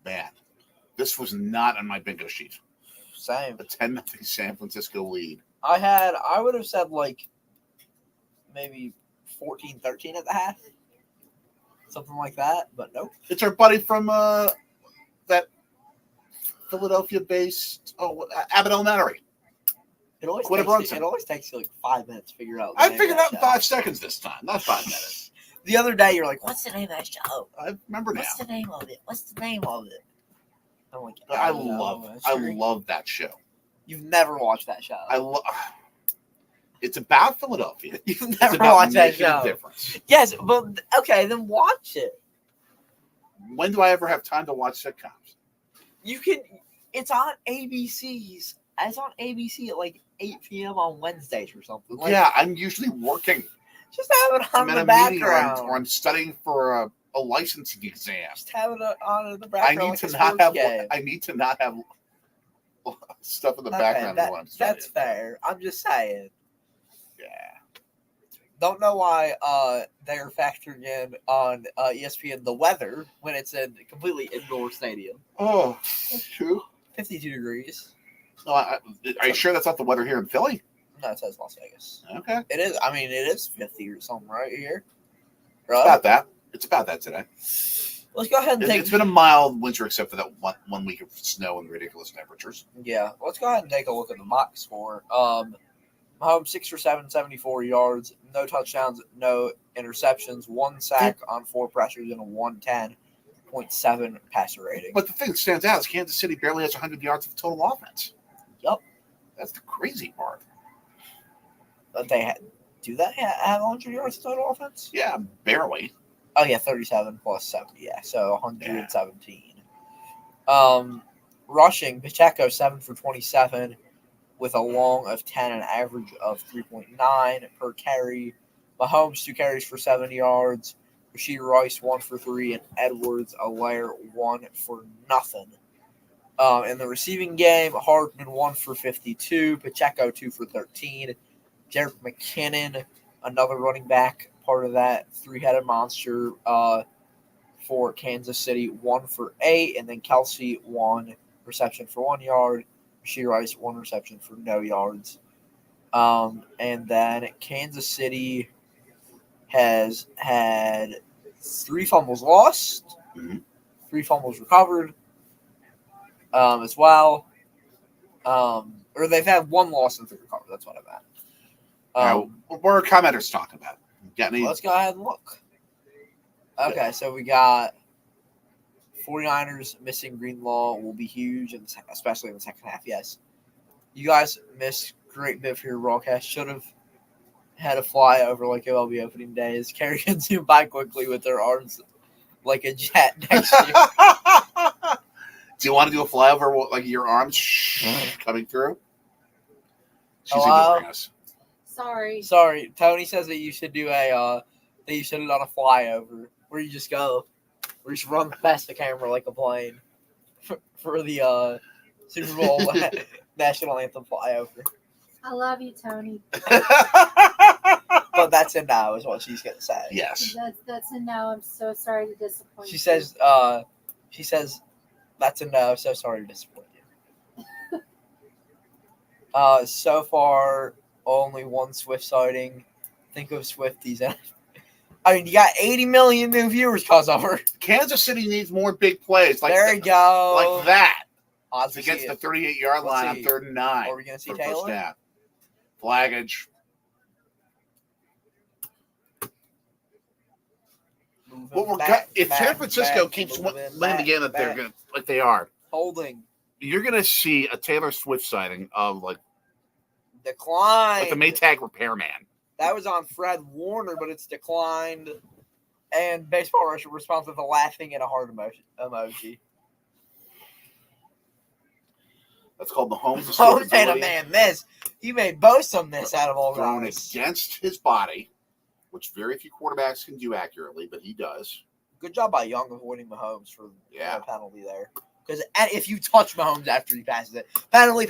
Man, this was not on my bingo sheet. Same. A 10-0 San Francisco lead. I would have said like maybe 14-13 at the half. Something like that, but nope. It's our buddy from that Philadelphia-based Abbott Elementary. It always takes you like 5 minutes to figure out. I figured out in 5 seconds this time, not 5 minutes. The other day, you're like, "What's the name of that show? I remember now. What's the name of it? What's the name of it?" I'm like, I love that show. You've never watched that show. It's about Philadelphia. You've never watched that show. Difference. Yes, but okay, then watch it. When do I ever have time to watch sitcoms? You can. It's on ABC's. It's on ABC at like 8 p.m. on Wednesdays or something. Like, yeah, I'm usually working. Just have it on I'm the in a meeting background. or I'm studying for a licensing exam. Just have it on in the background. I need to not have stuff in the background. That's fair. I'm just saying. Yeah. Don't know why they're factoring in on ESPN the weather when it's a completely indoor stadium. Oh, that's true. 52 degrees. No, are you sure that's not the weather here in Philly? No, it says Las Vegas. Okay. It is. I mean, it is 50 or something right here. Right? About that. It's about that today. Let's go ahead and take. It's been a mild winter except for that one week of snow and ridiculous temperatures. Yeah. Let's go ahead and take a look at the mock score. Mahomes 6 for 7, 74 yards, no touchdowns, no interceptions, 1 sack on 4 pressures, and a 110.7 passer rating. But the thing that stands out is Kansas City barely has 100 yards of total offense. Yep. That's the crazy part. But do they have 100 yards of total offense? Yeah, barely. Oh, yeah, 37 plus 70. Yeah, so 117. Yeah. Rushing, Pacheco 7 for 27 with a long of 10 and an average of 3.9 per carry. Mahomes, 2 carries for 70 yards. Rashee Rice, 1 for 3, and Edwards-Helaire, 1 for nothing. In the receiving game, Hardman 1 for 52, Pacheco 2 for 13, Jerick McKinnon, another running back, part of that 3-headed monster for Kansas City, 1 for 8, and then Kelsey 1 reception for 1 yard, Rashee Rice 1 reception for no yards, and then Kansas City has had 3 fumbles lost, 3 fumbles recovered. As well. Or they've had 1 loss and 3 recovered. That's what I meant. What are commenters talking about? Let's go ahead and look. Okay, so we got 49ers missing Greenlaw will be huge, especially in the second half. Yes. You guys missed great bit for your broadcast. Should have had a flyover like MLB opening day as Carrie can zoom by quickly with their arms like a jet next to you. Do you want to do a flyover with like your arms coming through? She's Hello? ignoring us. Sorry. Tony says that you should do that you should have done a flyover where you just run past the camera like a plane for the Super Bowl national anthem flyover. I love you, Tony. But that's a no, is what she's gonna say. Yes. That's a no. I'm so sorry to disappoint She you. says that's a no. So sorry to disappoint you. So far only one Swift sighting. Think of Swifties. I mean, you got 80 million new viewers because of her. Kansas City needs more big plays. Like There you go. Like that. Odds It's to against see the it. 38-yard Let's line on see. 3rd and 9. Are we gonna see for first Taylor? down. Flaggage. What we're if San Francisco keeps winning the game that they're good, like they are, holding you're gonna see a Taylor Swift sighting of like decline. the Maytag repairman. That was on Fred Warner, but it's declined. And Baseball Russia responds with a laughing and a heart emoji. That's called the Holmes. Holmes made a man miss. He made Bosa miss out of all thrown guys. against his body, which very few quarterbacks can do accurately, but he does. Good job by Young avoiding Mahomes for Yeah. the penalty there. Because if you touch Mahomes after he passes it, penalty.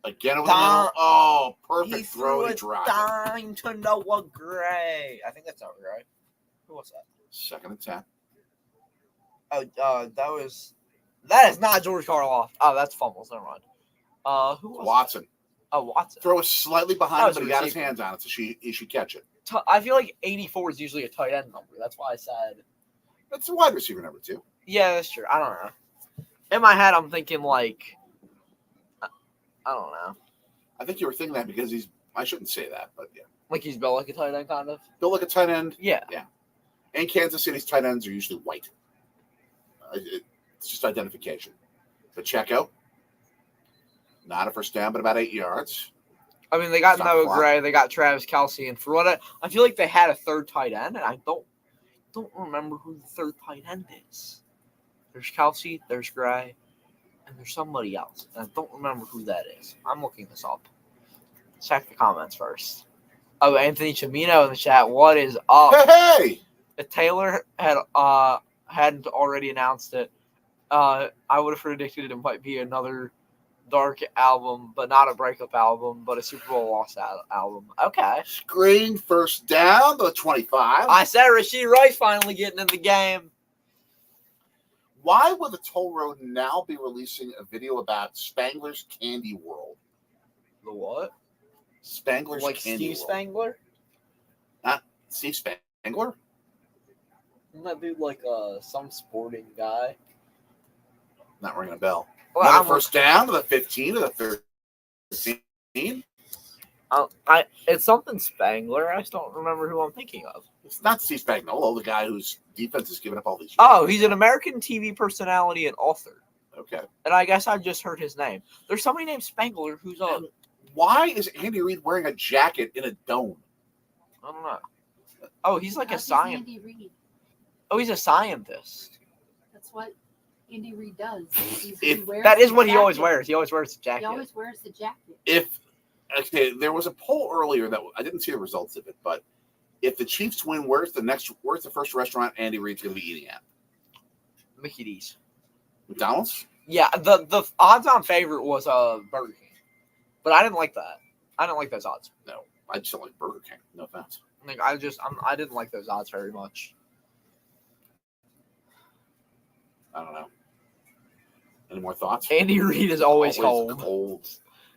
Again over the middle. Oh, perfect He throw threw to a drive. dime to Noah Gray. I think that's Noah Gray. Who was that? 2nd and 10. Oh, that is not George Karloff. Oh, that's fumbles. Never mind. Who was Watson. that? Oh, Watson. Throw is slightly That behind him, was but a he got his receiver. hands on it, so he should catch it. I feel like 84 is usually a tight end number. That's why I said. That's a wide receiver number 2. Yeah, that's true. I don't know. In my head, I'm thinking like, I don't know. I think you were thinking that because I shouldn't say that, but yeah. Like he's built like a tight end, kind of. Built like a tight end. Yeah. And Kansas City's tight ends are usually white. It's just identification. Pacheco, not a first down, but about 8 yards. I mean, they got Stop Noah clock. Gray, they got Travis Kelce, and for what I feel like they had a third tight end, and I don't remember who the third tight end is. There's Kelce, there's Gray, and there's somebody else, and I don't remember who that is. I'm looking this up. Check the comments first. Oh, Anthony Chimino in the chat. What is up? Hey! If Taylor hadn't already announced it, I would have predicted it might be another dark album, but not a breakup album, but a Super Bowl loss album. Okay. Screen first down, the 25. I said Rashee Rice finally getting in the game. Why would the toll road now be releasing a video about Spangler's Candy World? The what? Spangler's Like Candy Steve World. Spangler? Not Steve Spangler? Isn't that dude like some sporting guy? Not ringing a bell. Well, Another first down to the 15 to the 13. It's something Spangler. I just don't remember who I'm thinking of. It's not Steve Spagnuolo, the guy whose defense has given up all these yards. Oh, he's an American TV personality and author. Okay. And I guess I just heard his name. There's somebody named Spangler who's a... Why is Andy Reid wearing a jacket in a dome? I don't know. Oh, he's like a How's scientist. Andy Reid. Oh, he's a scientist. That's what Andy Reid does. That is what he always wears. He always wears a jacket. He always wears the jacket. There was a poll earlier that I didn't see the results of it, but if the Chiefs win, where's the first restaurant Andy Reid's going to be eating at? Mickey D's. McDonald's? Yeah, the odds-on favorite was Burger King, but I didn't like that. I didn't like those odds. No, I just don't like Burger King. No offense. Like I didn't like those odds very much. I don't know. Any more thoughts? Andy Reid is always cold.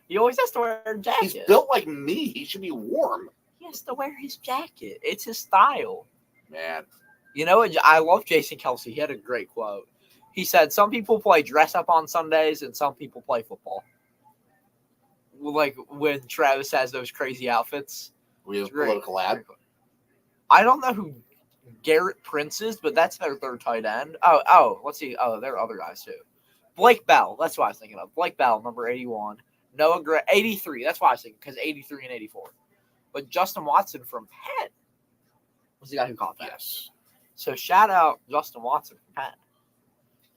He always has to wear a jacket. He's built like me. He should be warm. He has to wear his jacket. It's his style. Man. You know what? I love Jason Kelce. He had a great quote. He said, some people play dress up on Sundays and some people play football. Like when Travis has those crazy outfits. We have a It's great. political ad. I don't know who Garrett Prince is, but that's their third tight end. Oh, let's see. Oh, there are other guys too. Blake Bell. That's what I was thinking of. Blake Bell, number 81. Noah Gray, 83. That's why I was thinking, because 83 and 84. But Justin Watson from Penn was the guy who caught that. Yes. So shout out Justin Watson from Penn.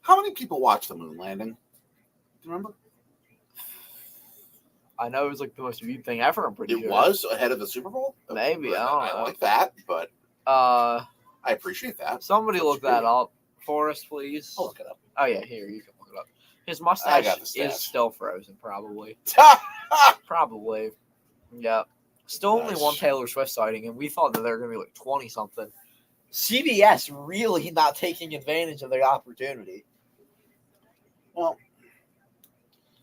How many people watched the moon landing? Do you remember? I know it was like the most viewed thing ever. I'm pretty sure. It was ahead of the Super Bowl? Maybe. I don't know. I like that, but I appreciate that. Somebody That's look that up for us, please. I'll look it up. Oh, yeah. Here, you can look it up. His I mustache got the stats. is still frozen, probably. Probably. Yeah. Still only Nice. one Taylor Swift sighting, and we thought that they were going to be like 20-something. CBS really not taking advantage of their opportunity. Well,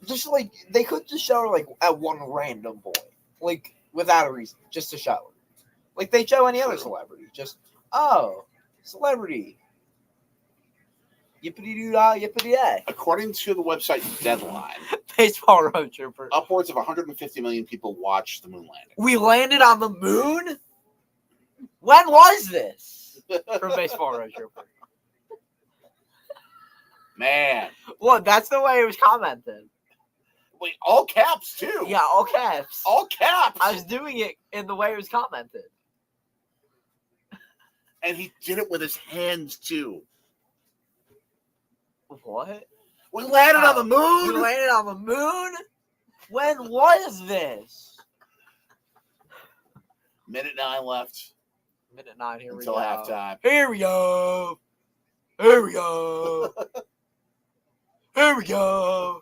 Just like, they could just show her like at one random point. Like, without a reason. Just to show her. Like, they show any other celebrity. Just, oh, celebrity. Yippity-doo-dah, yippity-day. according to the website Deadline, Baseball road trooper. upwards of 150 million people watched the moon landing. We landed on the moon? When was this? From Baseball road trooper. Man. Well, that's the way it was commented. Wait, all caps, too. Yeah, all caps. All caps. I was doing it in the way it was commented. And he did it with his hands, too. What? We landed on the moon. We landed on the moon? When was this? Minute 9 left Minute 9, here until we go. halftime. Here we go. Here we go. Here we go.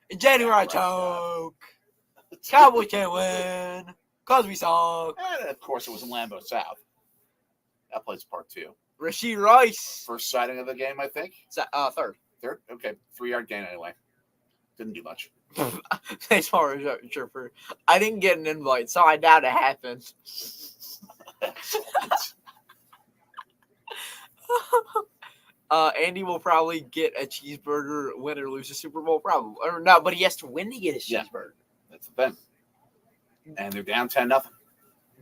In January choke. Cowboys can't win. Because we suck. And, of course, it was in Lambeau South. That plays part 2. Rasheed Rice. First sighting of the game, I think. Third. Third? Okay, 3-yard gain anyway. Didn't do much. Baseball road trooper. I didn't get an invite, so I doubt it happened. Andy will probably get a cheeseburger, win or lose a Super Bowl, probably. Or no, but he has to win to get his Yeah. cheeseburger. That's the thing. And they're down 10-0.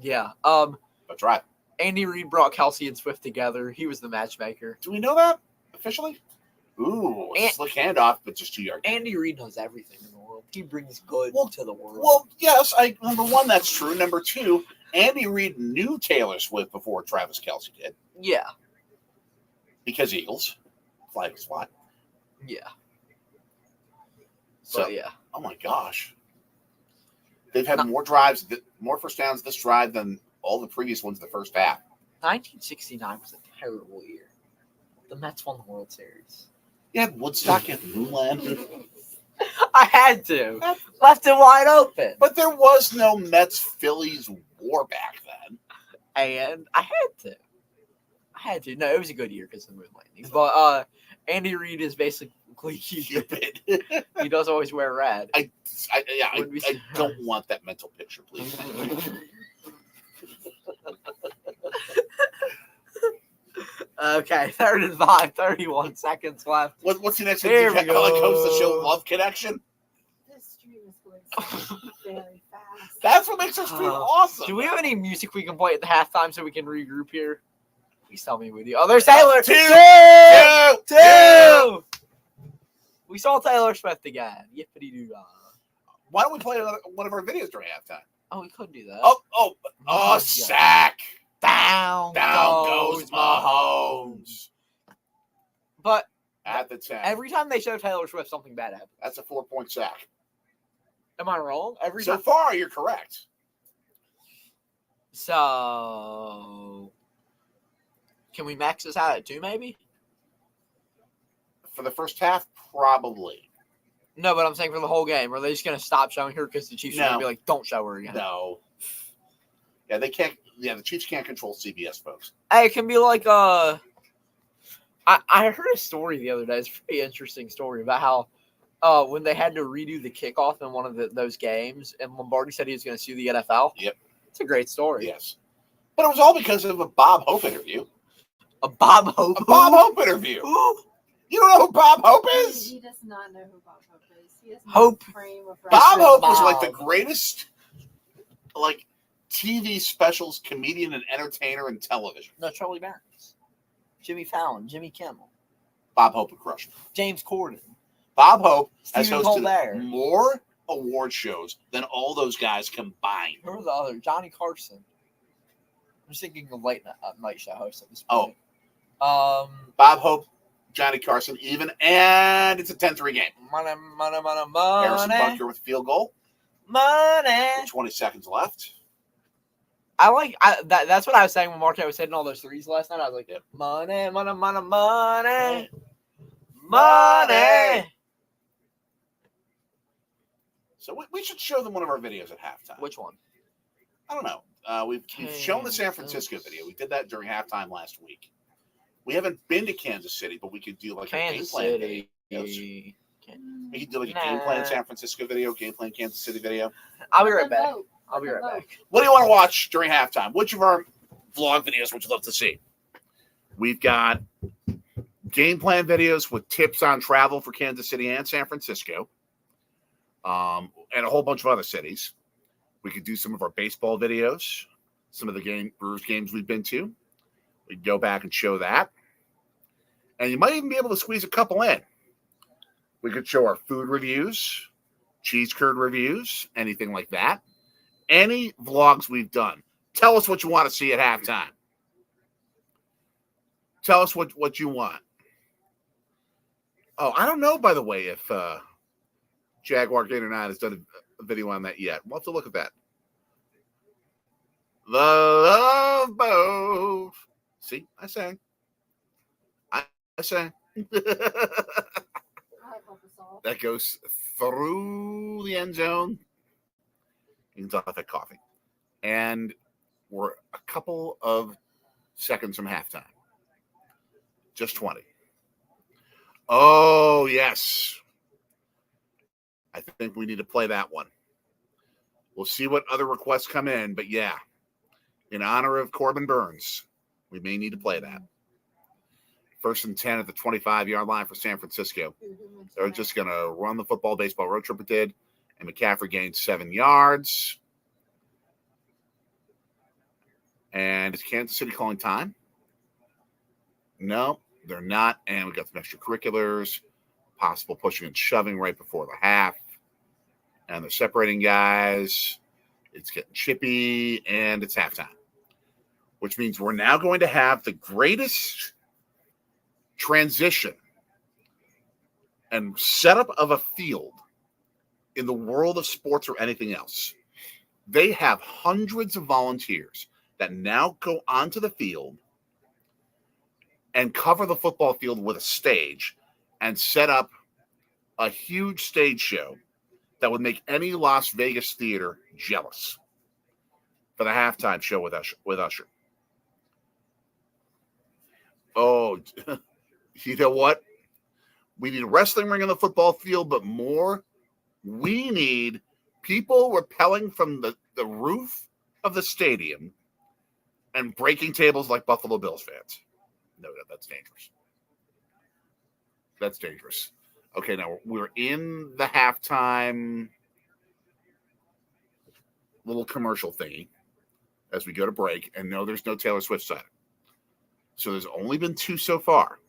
Yeah. But try. Andy Reid brought Kelsey and Swift together. He was the matchmaker. Do we know that officially? Ooh, a And- slick handoff, but just 2-yard gain. Andy Reid knows everything in the world. He brings good Well- to the world. Well, yes, number one, that's true. Number two, Andy Reid knew Taylor Swift before Travis Kelce did yeah. because Eagles. Flag was fly. Yeah. So, But yeah. oh my gosh. They've had more drives, more first downs this drive than all the previous ones the first half. 1969 was a terrible year. The Mets won the World Series. You had Woodstock at Moonland. I had to. Left it wide open. But there was no Mets-Phillies war back then. And I had to. No, it was a good year because of the moon landings. But Andy Reid is basically Cupid. he does always wear red. I Would be I don't want that mental picture, please. Okay, 3rd and 5, 31 seconds left. What's the next There thing? we When it comes go. to show love connection? This stream is going very fast. That's what makes our stream awesome. Do we have any music we can play at the halftime so we can regroup here? Please tell me we do. Oh, there's Taylor. Two. We saw Taylor Swift again. Yippity doo dah. Why don't we play one of our videos during halftime? Oh, we could do that. Oh, sack. Down Goes Mahomes. But At the 10. every time they show Taylor Swift, something bad happens. That's a 4-point sack. Am I wrong? Every So time. far, you're correct. So, can we max this out at 2, maybe? For the first half, probably. No, but I'm saying for the whole game. Are they just going to stop showing her because the Chiefs are going to No. be like, don't show her again? No. Yeah, they can't. Yeah, the Chiefs can't control CBS, folks. Hey, it can be like I heard a story the other day. It's a pretty interesting story about how when they had to redo the kickoff in one of those games, and Lombardi said he was going to sue the NFL. Yep. It's a great story. Yes. But it was all because of a Bob Hope interview. A Bob Hope. A Bob Hope interview. Who? You don't know who Bob Hope is? He does not know who Bob Hope is. He has no Hope. frame of Bob reference. Hope was like Bob. the greatest, like, TV specials comedian and entertainer in television. No, Charlie Barnes. Jimmy Fallon. Jimmy Kimmel. Bob Hope would crush him. James Corden. Bob Hope has Stephen hosted Colbert. more award shows than all those guys combined. Who are the other? Johnny Carson. I'm just thinking of late night show host at this Oh. point. Bob Hope, Johnny Carson, even, and it's a 10-3 game. Money. Harrison Butker with field goal. Money. 20 seconds left. That's what I was saying when Marquette was hitting all those threes last night. I was like, money. So we should show them one of our videos at halftime. Which one? I don't know. We've shown the San Francisco video. We did that during halftime last week. We haven't been to Kansas City, but we could do like a game plan video. We could do like a game plan San Francisco video, game plan Kansas City video. I'll be right back. What do you want to watch during halftime? Which of our vlog videos would you love to see? We've got game plan videos with tips on travel for Kansas City and San Francisco, and a whole bunch of other cities. We could do some of our baseball videos, some of the Brewers games we've been to. We could go back and show that. And you might even be able to squeeze a couple in. We could show our food reviews, cheese curd reviews, anything like that. Any vlogs we've done. Tell us what you want to see at halftime. Tell us what you want. Oh, I don't know, by the way, if Jaguar Gator 9 has done a video on that yet. We'll have to look at that. The Love Boat. See, I sang. I sang. That goes through the end zone. You can talk about that coffee. And we're a couple of seconds from halftime. Just 20. Oh, yes. I think we need to play that one. We'll see what other requests come in, but yeah, in honor of Corbin Burns, we may need to play that. 1st and 10 at the 25-yard line for San Francisco. They're just going to run the football baseball road trip it did, and McCaffrey gained 7 yards. And is Kansas City calling time? No, they're not. And we got some extracurriculars, possible pushing and shoving right before the half. And they're separating guys. It's getting chippy, and it's halftime, which means we're now going to have the greatest transition and setup of a field in the world of sports or anything else. They have hundreds of volunteers that now go onto the field and cover the football field with a stage and set up a huge stage show that would make any Las Vegas theater jealous for the halftime show with Usher. Oh, you know what? We need a wrestling ring on the football field, but more, we need people rappelling from the roof of the stadium and breaking tables like Buffalo Bills fans. No, that's dangerous. That's dangerous. Okay, now we're in the halftime little commercial thingy as we go to break, and no, there's no Taylor Swift side. So there's only been 2 so far.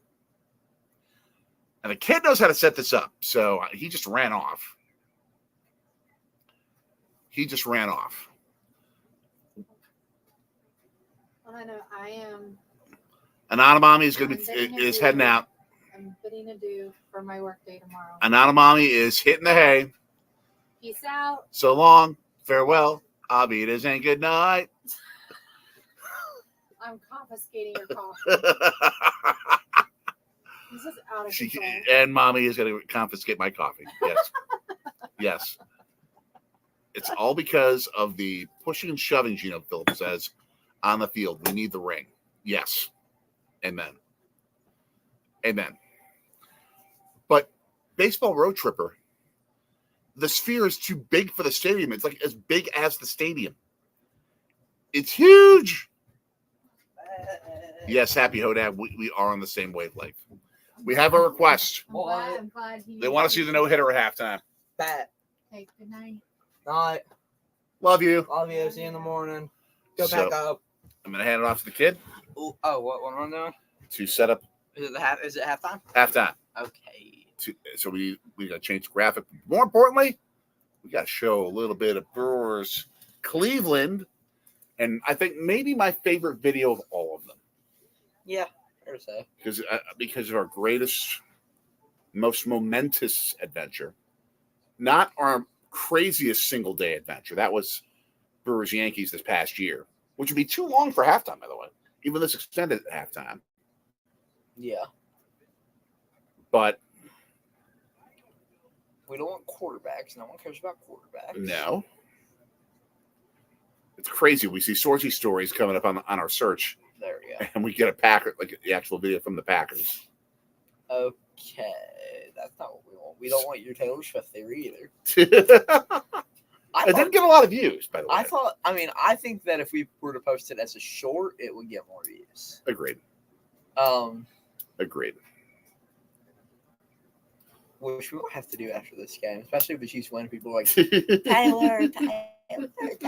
And the kid knows how to set this up, so he just ran off. Well, I know I am. Anonymami is heading out. I'm bidding adieu for my work day tomorrow. Anonymami is hitting the hay. Peace out. So long. Farewell. Avidas and good night. I'm confiscating your coffee. This is out of control. And mommy is going to confiscate my coffee. Yes. Yes. It's all because of the pushing and shoving, Gino Phillips says, on the field. We need the ring. Yes. Amen. Amen. But baseball road tripper, the sphere is too big for the stadium. It's like as big as the stadium. It's huge. Yes, Happy Hodad, we are on the same wavelength. We have a request. I'm glad They want to see the no-hitter at halftime. Bet. Okay, good night. Night. Love you. Love you. See you in the morning. Go So- back up. I'm going to hand it off to the kid Ooh, oh, what am I doing? to set up Is it halftime? halftime. Okay. So we got to change the graphic. More importantly, we got to show a little bit of Brewers Cleveland. And I think maybe my favorite video of all of them. Yeah, fair to say. Because of our greatest, most momentous adventure. Not our craziest single-day adventure. That was Brewers-Yankees this past year, which would be too long for halftime, by the way. Even this extended halftime. Yeah. But we don't want quarterbacks. No one cares about quarterbacks. No. It's crazy. We see Sorgi stories coming up on our search. There we go. And we get a Packer, like the actual video from the Packers. Okay. That's not what we want. We don't want your Taylor Swift theory either. It didn't get a lot of views, by the way. I think that if we were to post it as a short, it would get more views. Agreed. Agreed. Which we won't have to do after this game, especially if the Chiefs win. People are like, Tyler. I'm putting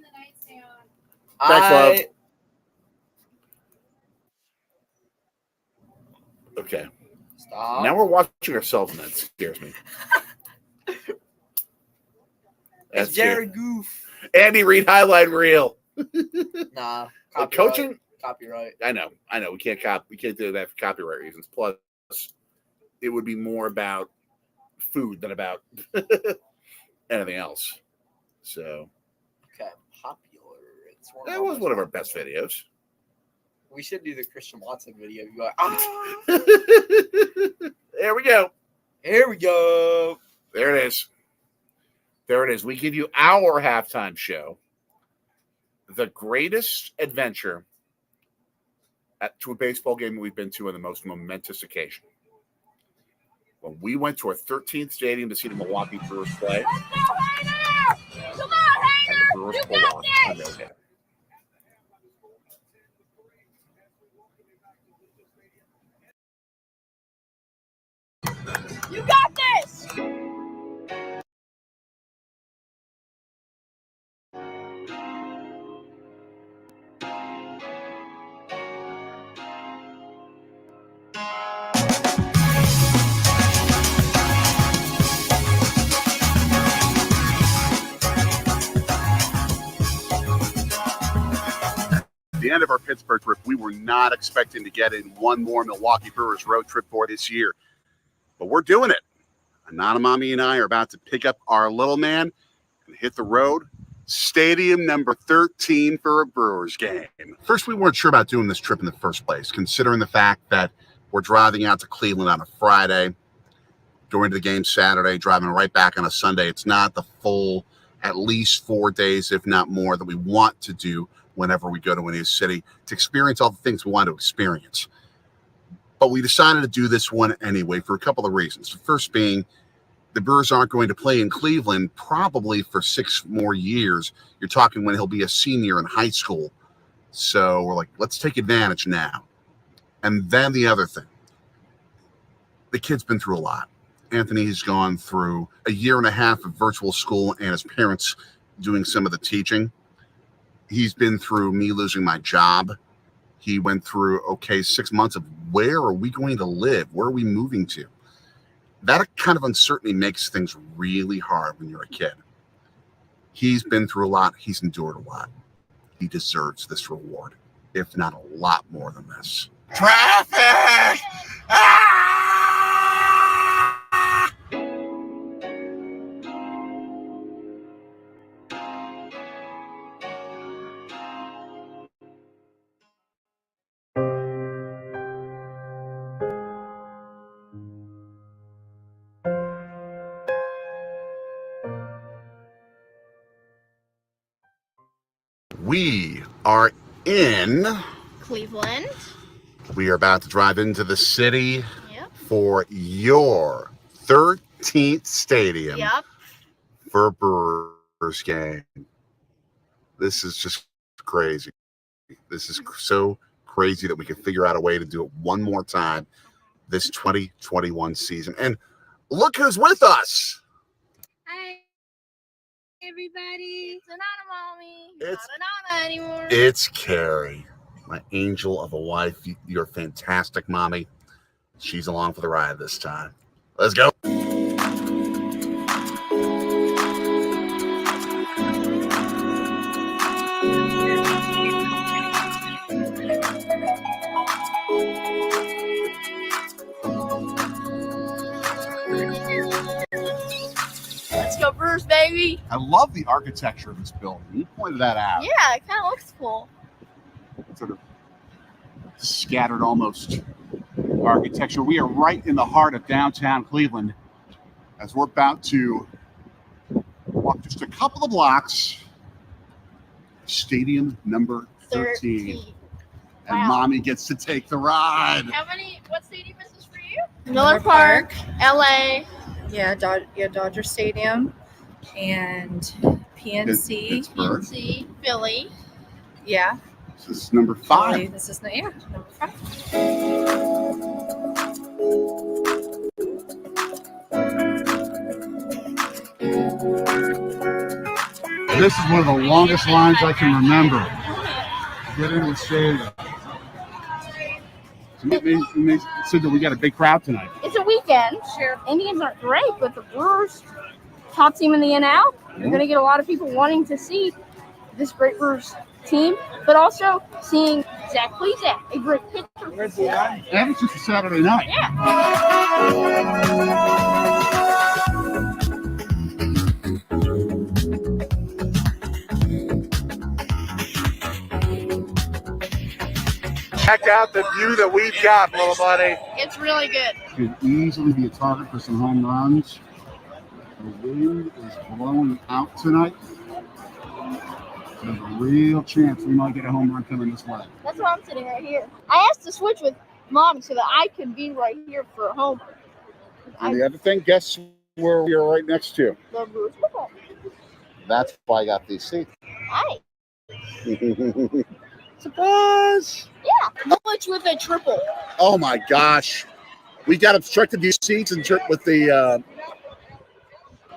the nights down. Thanks, love. Okay. Stop. Now we're watching ourselves, and that scares me. It's Jared Goof. Andy Reid highlight reel. Nah. Coaching. Copyright. I know. We can't do that for copyright reasons. Plus, it would be more about food than about anything else. So. Okay. Popular. That was one of our best videos. We should do the Christian Watson video. You go, There we go. Here we go. There it is. We give you our halftime show. The greatest adventure to a baseball game we've been to on the most momentous occasion. When we went to our 13th stadium to see the Milwaukee Brewers play. Come on, Hainer! You got this! You got this! The end of our Pittsburgh trip, we were not expecting to get in one more Milwaukee Brewers road trip for this year. But we're doing it. Anonymami and I are about to pick up our little man and hit the road. Stadium number 13 for a Brewers game. First, we weren't sure about doing this trip in the first place, considering the fact that we're driving out to Cleveland on a Friday, going to the game Saturday, driving right back on a Sunday. It's not the full, at least 4 days, if not more, that we want to do whenever we go to a new city to experience all the things we want to experience. But we decided to do this one anyway for a couple of reasons. The first being the Brewers aren't going to play in Cleveland probably for 6 more years. You're talking when he'll be a senior in high school. So we're like, let's take advantage now. And then the other thing, the kid's been through a lot. Anthony's gone through a year and a half of virtual school and his parents doing some of the teaching. He's been through me losing my job. He went through, 6 months of where are we going to live? Where are we moving to? That kind of uncertainty makes things really hard when you're a kid. He's been through a lot. He's endured a lot. He deserves this reward, if not a lot more than this. Traffic! We are in Cleveland. We are about to drive into the city Yep. for your 13th stadium Yep. for a Brewers game. This is just crazy. This is so crazy that we can figure out a way to do it one more time this 2021 season. And look who's with us. Hi, everybody. It's Anana Mommy. It's- Not Anana anymore. It's Carrie, my angel of a wife. You're a fantastic mommy. She's along for the ride this time. Let's go. Let's go Brewers, baby. I love the architecture of this building. You pointed that out. Yeah, it kind of looks cool. Sort of scattered almost architecture. We are right in the heart of downtown Cleveland as we're about to walk just a couple of blocks. Stadium number 13. And Wow. Mommy gets to take the ride. What stadium is this for you? Miller Park, LA. yeah, Dodger Stadium, and PNC, Pittsburgh. PNC, Philly. yeah. This is number 5. This is number 5. This is one of the longest lines I can remember. Get in the stadium. They said that we got a big crowd tonight. It's a weekend. Sure. Indians aren't great, but the Brewers, top team in the NL, you're going to get a lot of people wanting to see this great Brewers team, but also seeing Zach Plesac, a great pitcher. And it's just a Saturday night. Yeah. Check out the view that we've got, little buddy. It's really good. Could easily be a target for some home runs. The wind is blowing out tonight. There's a real chance we might get a home run coming this way. That's why I'm sitting right here. I asked to switch with Mom so that I could be right here for a homer. And the other thing, guess where we are right next to? The Brewers football. That's why I got these seats. Hi. Surprise! Yeah. Much with a triple. Oh my gosh. We got obstructed these seats and with the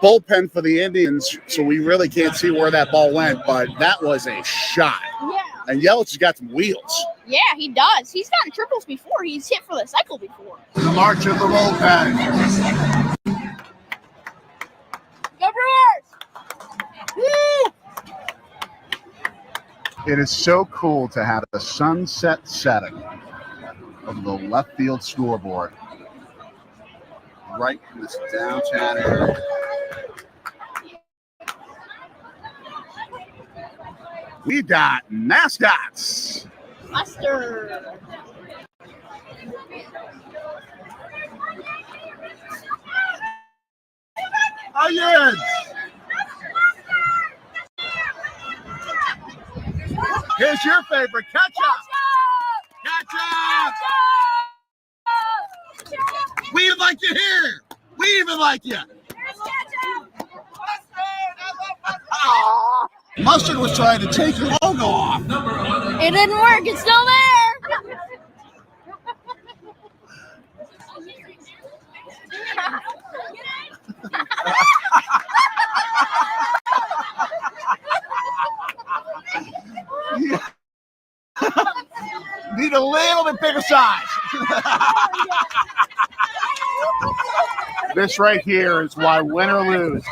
bullpen for the Indians, so we really can't see where that ball went, but that was a shot. Yeah. And Yelich has got some wheels. Yeah, he does. He's gotten triples before. He's hit for the cycle before. The march of the bullpen. Go Brewers! Woo! It is so cool to have a sunset setting of the left field scoreboard right in this downtown area. We got mascots. Mustard. Onions. Here's your favorite ketchup. Ketchup. We even like you here. We even like you. Aw. Mustard was trying to take your logo off. It didn't work. It's still there. Need a little bit bigger size. This right here is why, win or lose,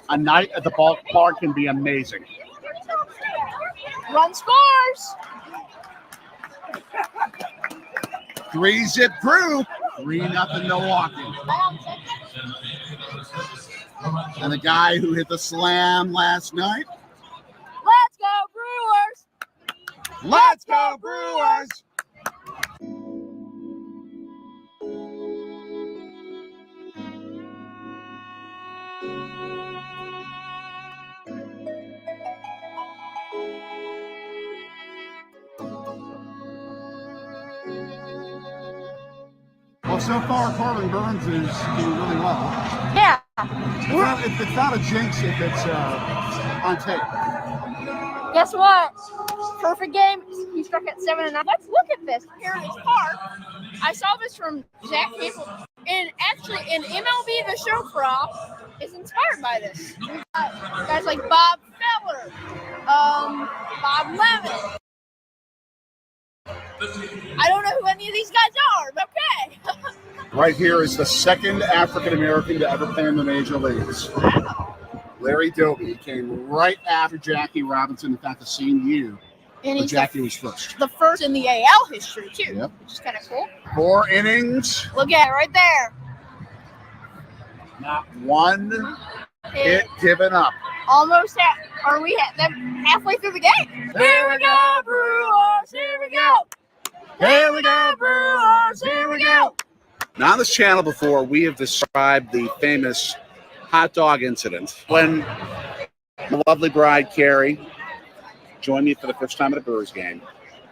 a night at the ballpark can be amazing. Run scores. 3-zip crew, 3-0 Milwaukee. And the guy who hit the slam last night. Let's go Brewers. Let's go Brewers! Well, so far, Corbin Burns is doing really well. Yeah. It's not a jinx if it's on tape. Guess what? Perfect game. He struck at 7 and 9. Let's look at this here in this park. I saw this from Zach Cable. And actually, in MLB The Show prop is inspired by this. Guys like Bob Feller, Bob Levin. I don't know who any of these guys are, but okay. Right here is the second African American to ever play in the major leagues. Larry Doby came right after Jackie Robinson. In fact, the same year, And but he's Jackie was first. the first in the AL history, too, Yep. which is kind of cool. 4 innings, Look at it right there. not one hit given up. Almost halfway through the game. Here we go, Brewers. Here we go. Here we go, Brewers. Here we go. Now on this channel before, we have described the famous hot dog incident when the lovely bride, Carrie, joined me for the first time at a Brewers game.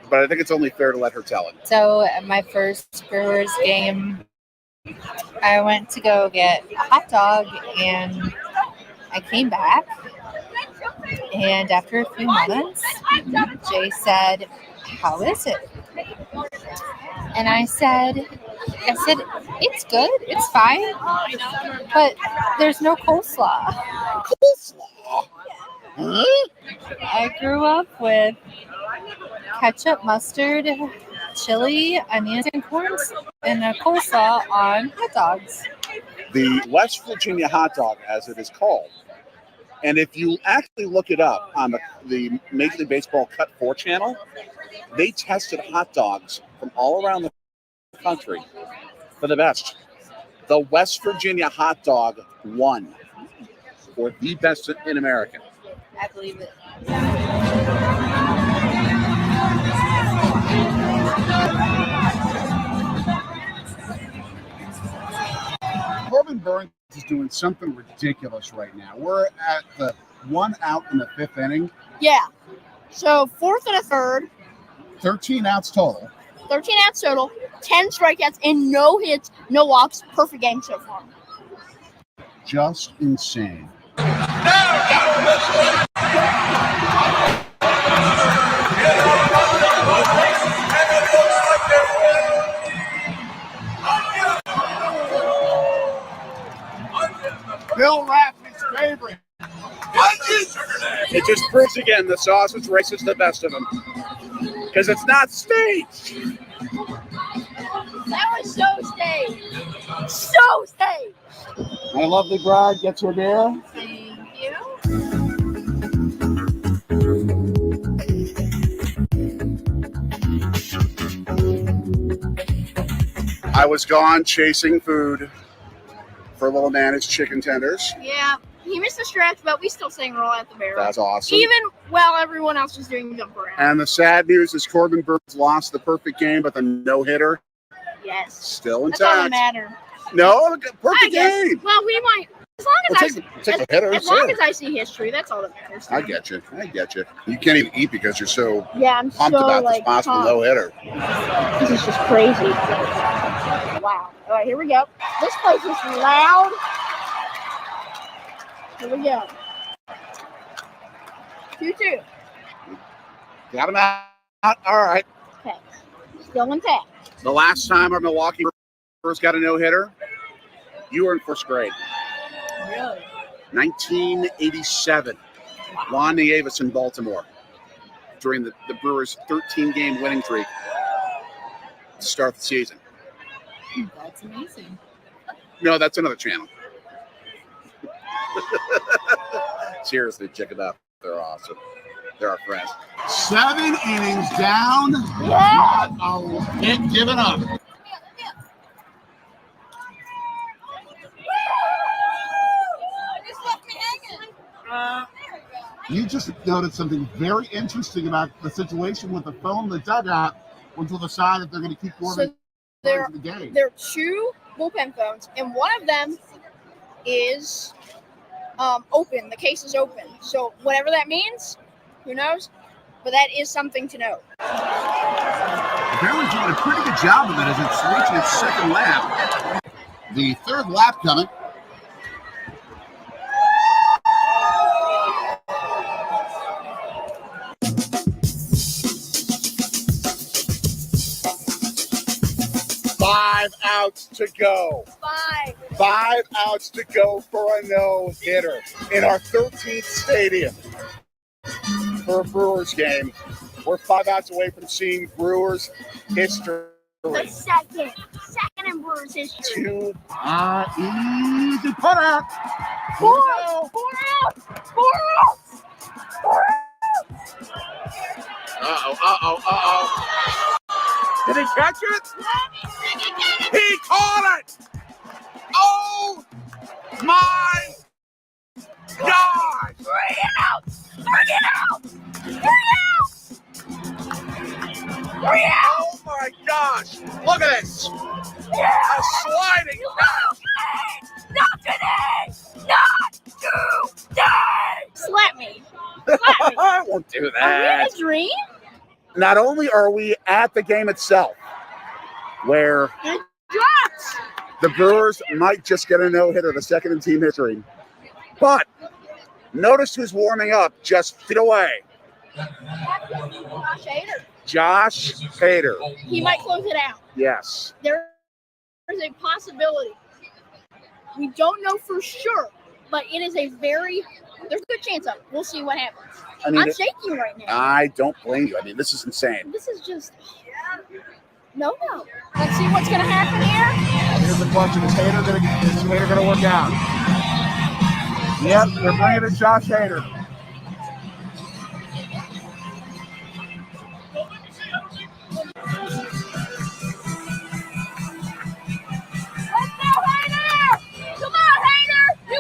But I think it's only fair to let her tell it. So at my first Brewers game, I went to go get a hot dog, and I came back. And after a few moments, Jay said, "How is it?" And I said, "It's good. It's fine. But there's no coleslaw." Coleslaw? Huh? I grew up with ketchup, mustard, chili, onions, and corns, and a coleslaw on hot dogs. The West Virginia hot dog, as it is called. And if you actually look it up on the Major League Baseball Cut 4 channel, they tested hot dogs from all around the country for the best. The West Virginia hot dog won for the best in America. I believe it. Corbin Burns is doing something ridiculous right now. We're at the 1 out in the 5th inning, Yeah. So 4th and a 3rd, 13 outs total. 13 outs total, 10 strikeouts, and no hits, no walks. Perfect game so far. Just insane. Bill Rafferty's favorite. It just proves again the sausage race is the best of them. Because it's not staged. That was so staged. So staged. My lovely bride gets her beer. Thank you. I was gone chasing food for little Nana's chicken tenders. Yeah, he missed the stretch, but we still sang Roll at the Barrel. That's awesome. Even while everyone else was doing jump around. And the sad news is Corbin Burns lost the perfect game, but the no-hitter Yes. still That's all that intact. matters. No, I perfect guess. game. Well, we might. As long We'll as take the hitter. as long sure. as I see history, that's all that matters. I get you. You can't even eat because you're so Yeah, I'm pumped so about this like possible pumped. no-hitter. This is just crazy. Wow. All right, here we go. This place is loud. Here we go. 2-2. Got him out. All right. Okay. Still intact. The last time our Milwaukee Brewers got a no-hitter, you were in 1st grade. Really? 1987. Lon Nieves in Baltimore during the Brewers' 13-game winning streak to start the season. That's amazing. No, that's another channel. Seriously, check it out. They're awesome. They're our friends. 7 innings down. Yeah. Not a hit given up. Just left me hanging. You just noted something very interesting about the situation with the phone in the dugout, which will decide if they're going to keep Corbin So there, in the game. there are 2 bullpen phones, and one of them is open. The case is open. So whatever that means, who knows? But that is something to note. Apparently doing a pretty good job of it as it's reaching its 2nd lap. The 3rd lap coming. Five outs to go. 5. 5 outs to go for a no-hitter in our 13th stadium for a Brewers game. We're 5 outs away from seeing Brewers history The second in Brewers history. Two. Easy put out. Four outs. Uh-oh. Did he catch it? He caught it! Oh my God! Three outs. Oh my gosh! Look at this! A sliding catch! Not today! Slap me. I won't do Are we in that. a dream? Not only are we at the game itself, where It drops. the Brewers might just get a no-hitter, the second in team history, but notice who's warming up just feet away. Josh Hader. Josh Hader. He might close it out. Yes. There's a possibility. We don't know for sure, but there's a good chance of it. We'll see what happens. I mean, I'm shaking right now. I don't blame you. I mean, this is insane. This is just no. Let's see what's gonna happen here. Here's the question: Is Hader gonna work out? Yep, they're bringing in Josh Hader. Let's go, Hader! Come on, Hader! You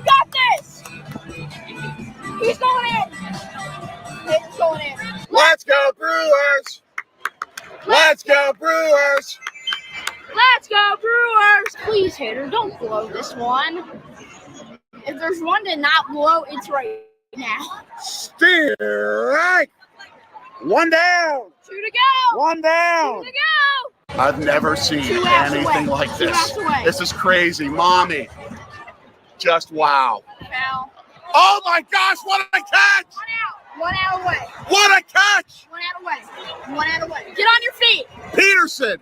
got this! He's going in! Hader's going in. Let's go Brewers! Let's go Brewers! Let's go, Brewers! Please, Hader, don't blow this one. If there's one to not blow, it's right now. Strike! One down! Two to go! One down! Two to go! I've never seen 2 outs anything away. like 2 this. outs away. This is crazy, mommy. Just wow. Foul. Oh my gosh, what a catch! 1 out away. What a catch! 1 out away. 1 out away. Get on your feet. Peterson!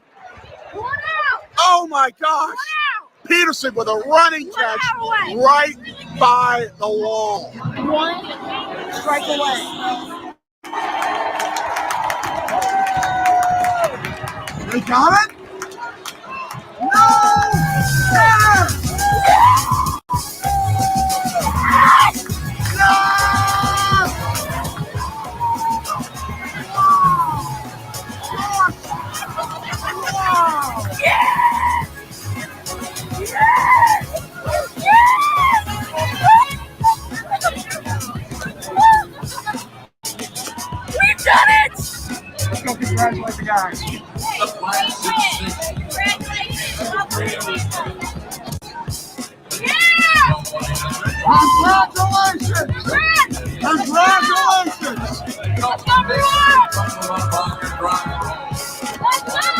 1 out. Oh my gosh! 1 out. Peterson with a running catch out away. right by the wall. 1 strike away. They got it? No! Yes! We've done it! Let's go congratulate the guys. Congratulations! Congratulations! Let's go, Brewers! Let's go!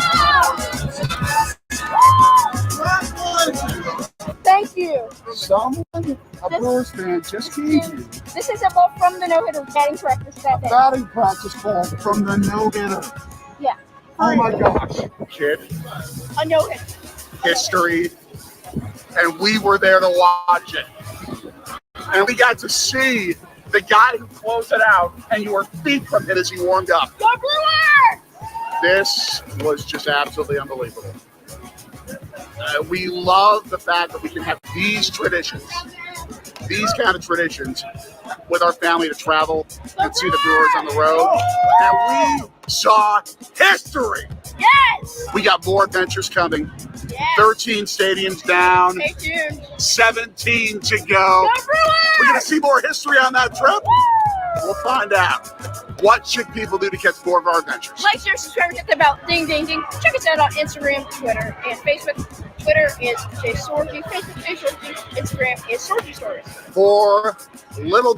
Thank you. Someone, a Brewers fan, just gave you This is a ball from the no-hitter batting practice that day. batting practice ball from the no-hitter. Yeah. Oh my gosh. Kid, A no-hitter. history, and we were there to watch it. And we got to see the guy who closed it out, and you were feet from it as he warmed up. Go Brewers! This was just absolutely unbelievable. We love the fact that we can have these traditions, these kind of traditions, with our family to travel and see the Brewers on the road. And we saw history. Yes! We got more adventures coming. Yes. 13 stadiums down, Stay tuned. 17 to go. Go Brewers! We're going to see more history on that trip. We'll find out. What should people do to catch more of our adventures? Like, share, subscribe, hit the bell. Ding, ding, ding. Check us out on Instagram, Twitter, and Facebook. Twitter is Sorgi. Facebook is Sorgi. Instagram is Sorgi Stories. For Little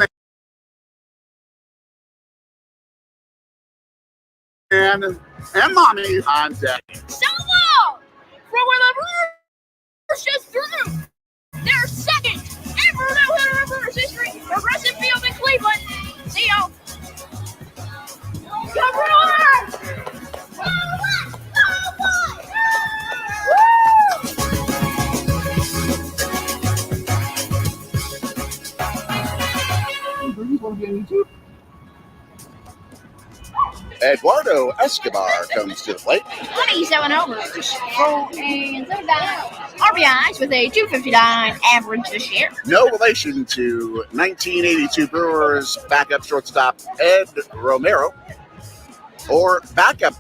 Man and Mommy on deck. Solo! From where the Brewers just threw their second ever no-hitter in Brewers history. Progressive Field in Cleveland. See y'all. Go Brewers! Brewers want to be on YouTube? Eduardo Escobar comes to the plate. 27 homers, 14 RBIs with a 259 average this year. No relation to 1982 Brewers backup shortstop Ed Romero or backup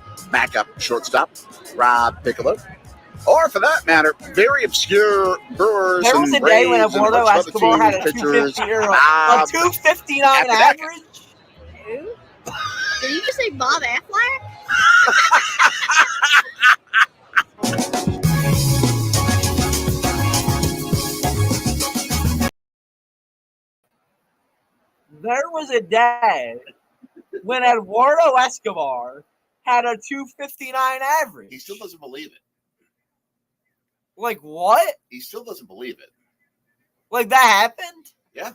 shortstop Rob Piccolo. Or, for that matter, very obscure Brewers There was and a day when Braves and Eduardo bunch of other Escobar had a teams, pitchers, 250 or a Bob 259 Affleck. average. Who? Did you just say Bob Affleck? There was a day when Eduardo Escobar had a 259 average. He still doesn't believe it. Like what? He still doesn't believe it. Like that happened? Yeah.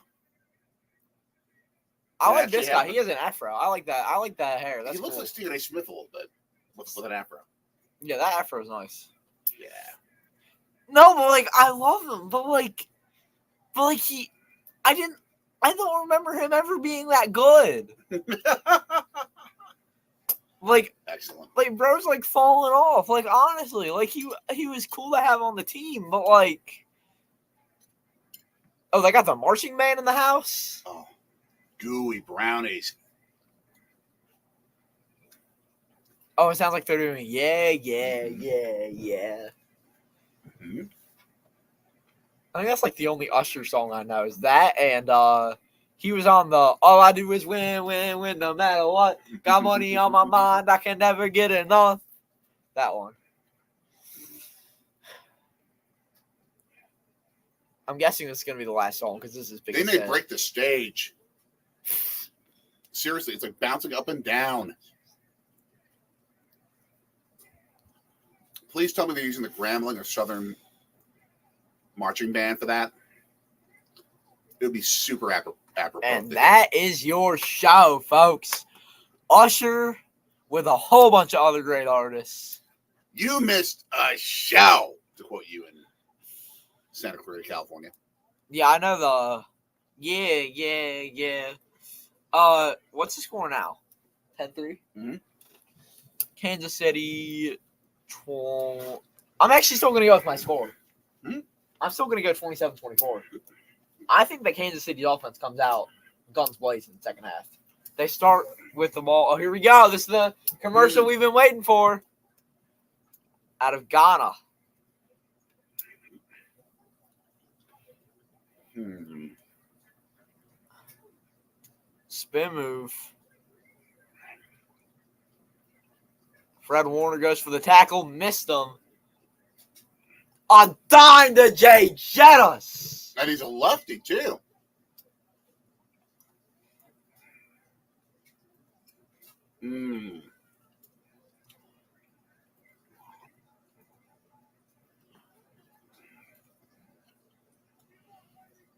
I It like actually this guy. happened. He has an afro. I like that. I like that hair. That's He looks cool. like Stephen A. Smith a little bit with an afro. Yeah, that afro is nice. Yeah. No, but like I love him. But like I don't remember him ever being that good. Like Excellent. bro's like falling off. Like honestly, like he was cool to have on the team, but like, oh, they got the marching band in the house. Oh, gooey brownies. Oh, it sounds like they're doing yeah. Mm-hmm. I think that's like the only Usher song I know is that, and he was on the All I Do Is Win, Win, Win, no matter what. Got money on my mind, I can never get enough. That one. I'm guessing this is gonna be the last song because this is big. They may break the stage. Seriously, it's like bouncing up and down. Please tell me they're using the Grambling or Southern marching band for that. It would be super apropos. And that is your show, folks. Usher with a whole bunch of other great artists. You missed a show, to quote you in Santa Clarita, California. Yeah, I know the. Yeah. What's the score now? 10-3? Mhm. Kansas City. I'm actually still going to go with my score. Mhm. I'm still going to go 27-24. I think the Kansas City offense comes out guns blazing in the second half. They start with the ball. Oh, here we go. This is the commercial we've been waiting for. Out of Ghana. Spin move. Fred Warner goes for the tackle. Missed him. A dime to Jay Jettis. And he's a lefty, too. Mm.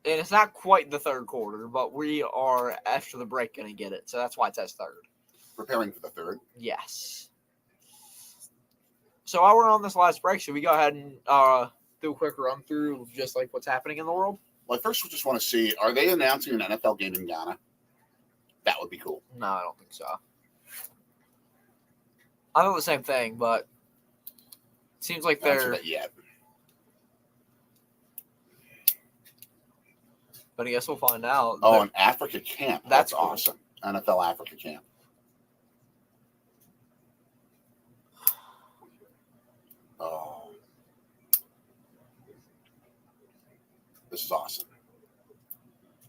And it's not quite the third quarter, but we are, after the break, going to get it. So that's why it says third. Preparing for the third. Yes. So while we're on this last break, should we go ahead and do a quick run through of just like what's happening in the world? Well, first we just want to see, are they announcing an NFL game in Ghana? That would be cool. No, I don't think so. I thought the same thing, but it seems like Not they're... that yet. But I guess we'll find out. Oh, an Africa camp. That's That's cool. awesome. NFL Africa camp. Oh. This is awesome.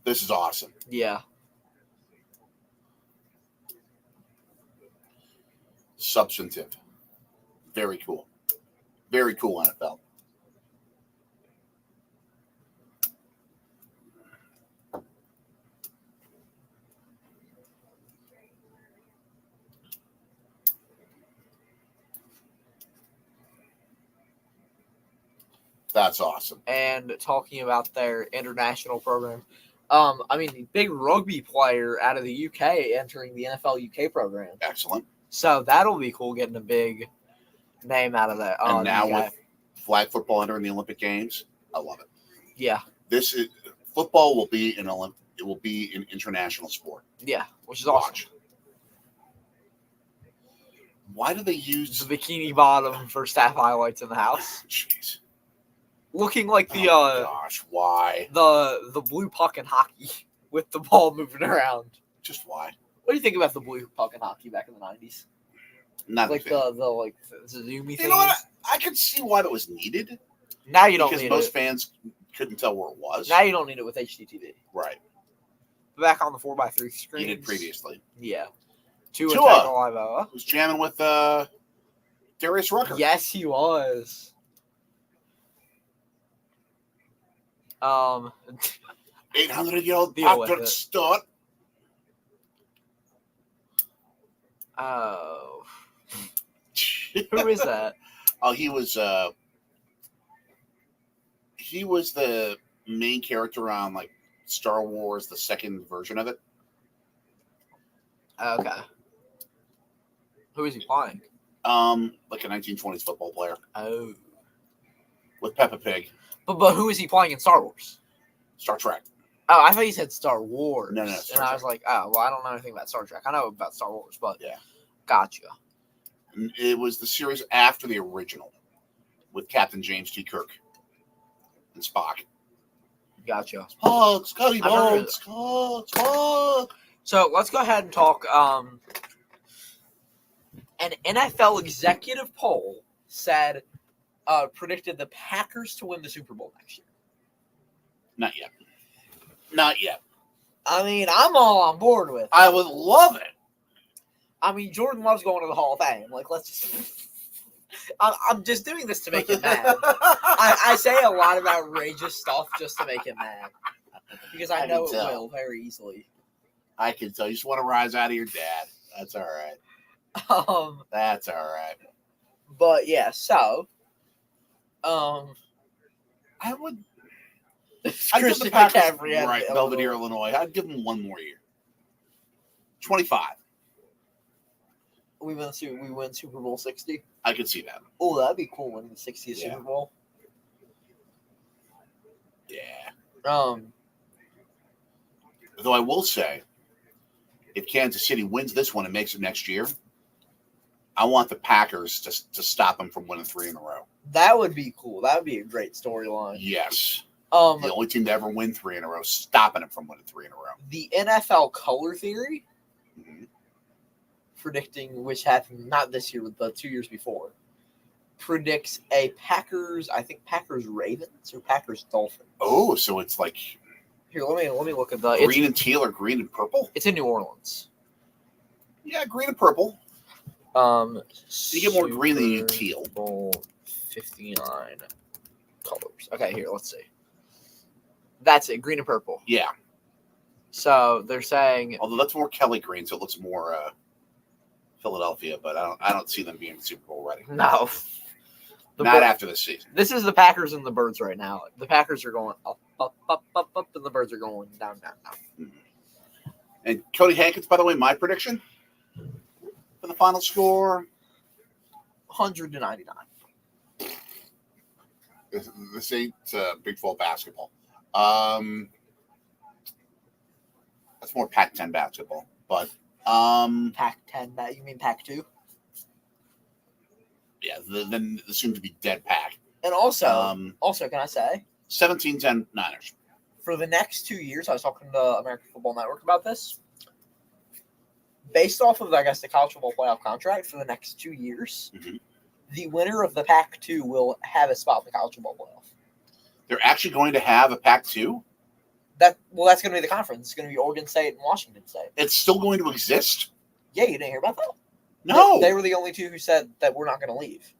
This is awesome. Yeah. Substantive. Very cool. Very cool NFL. That's awesome. And talking about their international program, the big rugby player out of the UK entering the NFL UK program. Excellent. So that'll be cool getting a big name out of that. And now UK. with flag football entering the Olympic Games, I love it. Yeah, This is football will be an It will be an international sport. yeah, which is awesome. Watch. Why do they use The bikini bottom for staff highlights in the house, Jeez. looking like the Oh, gosh, why? the blue puck in hockey with the ball moving around. Just why? What do you think about the blue puck in hockey back in the 90s? Not Like a fan. the like zoomy You thing. know what? I could see why it was needed Now you don't because need most it. fans couldn't tell where it was. Now you don't need it with HDTV. Right. Back on the 4x3 screen. You did previously. Yeah. Tua Tua. Tagovailoa. Who's jamming with Darius Rucker? Yes, he was. 800-year-old Deal with Patrick it. Stott. Oh. Who is that? Oh, he was the main character on like Star Wars, the second version of it. Okay. Who is he playing? Like a 1920s football player Oh. with Peppa Pig. But who is he playing in Star Wars? Star Trek. Oh, I thought you said Star Wars. No, and Star I was Trek. like, oh, well, I don't know anything about Star Trek. I know about Star Wars, but Yeah. Gotcha. It was the series after the original with Captain James T. Kirk and Spock. Gotcha. Spock, Scotty I remember Bones, Spock. So let's go ahead and talk. An NFL executive poll said, predicted the Packers to win the Super Bowl next year. Not yet. Not yet. I mean, I'm all on board with it. I would love it. I mean, Jordan loves going to the Hall of Fame. Like, let's just. I'm just doing this to make him mad. I say a lot of outrageous stuff just to make him mad. Because I know it will very easily. I can tell. You just want to rise out of your dad. That's all right. That's all right. But yeah, so. I would. I'd give Christian the Packers, McCaffrey at right, Belvedere, Illinois. I'd give them one more year. 25. We win Super Bowl 60. I could see that. Oh, that'd be cool winning the 60th Yeah. Super Bowl. Yeah. Though I will say, if Kansas City wins this one and makes it next year, I want the Packers to stop them from winning 3 in a row. That would be cool. That would be a great storyline. Yes. The only team to ever win 3 in a row, stopping them from winning 3 in a row. The NFL color theory, Mhm. predicting which happened not this year, but the 2 years before, predicts a Packers Ravens or Packers Dolphins. Oh, so it's like Here, let me look at the green and teal or green and purple? It's in New Orleans. Yeah, green and purple. You get more green than you get teal. Super Bowl 59 colors. Okay, here, let's see. That's it, green and purple. Yeah. So they're saying, Although that's more Kelly green, so it looks more Philadelphia, but I don't see them being Super Bowl ready. no. Not after this season. This is the Packers and the Birds right now. The Packers are going up, up, up, up, up, and the Birds are going down, down, down. Mm-hmm. And Cody Hankins, by the way, my prediction for the final score 100-99. This ain't Big 12 basketball. That's more Pac-10 basketball. But Pac-10, that you mean Pac-2? yeah, then the soon to be dead Pac. And also, can I say, 17-10 Niners. for the next 2 years, I was talking to American Football Network about this. Based off of, I guess, the college football playoff contract for the next 2 years, the winner of the Pac-2 will have a spot in the college football playoff. They're actually going to have a Pac-2? That's going to be the conference. It's going to be Oregon State and Washington State. It's still going to exist? Yeah, you didn't hear about that? No. They were the only two who said that we're not going to leave.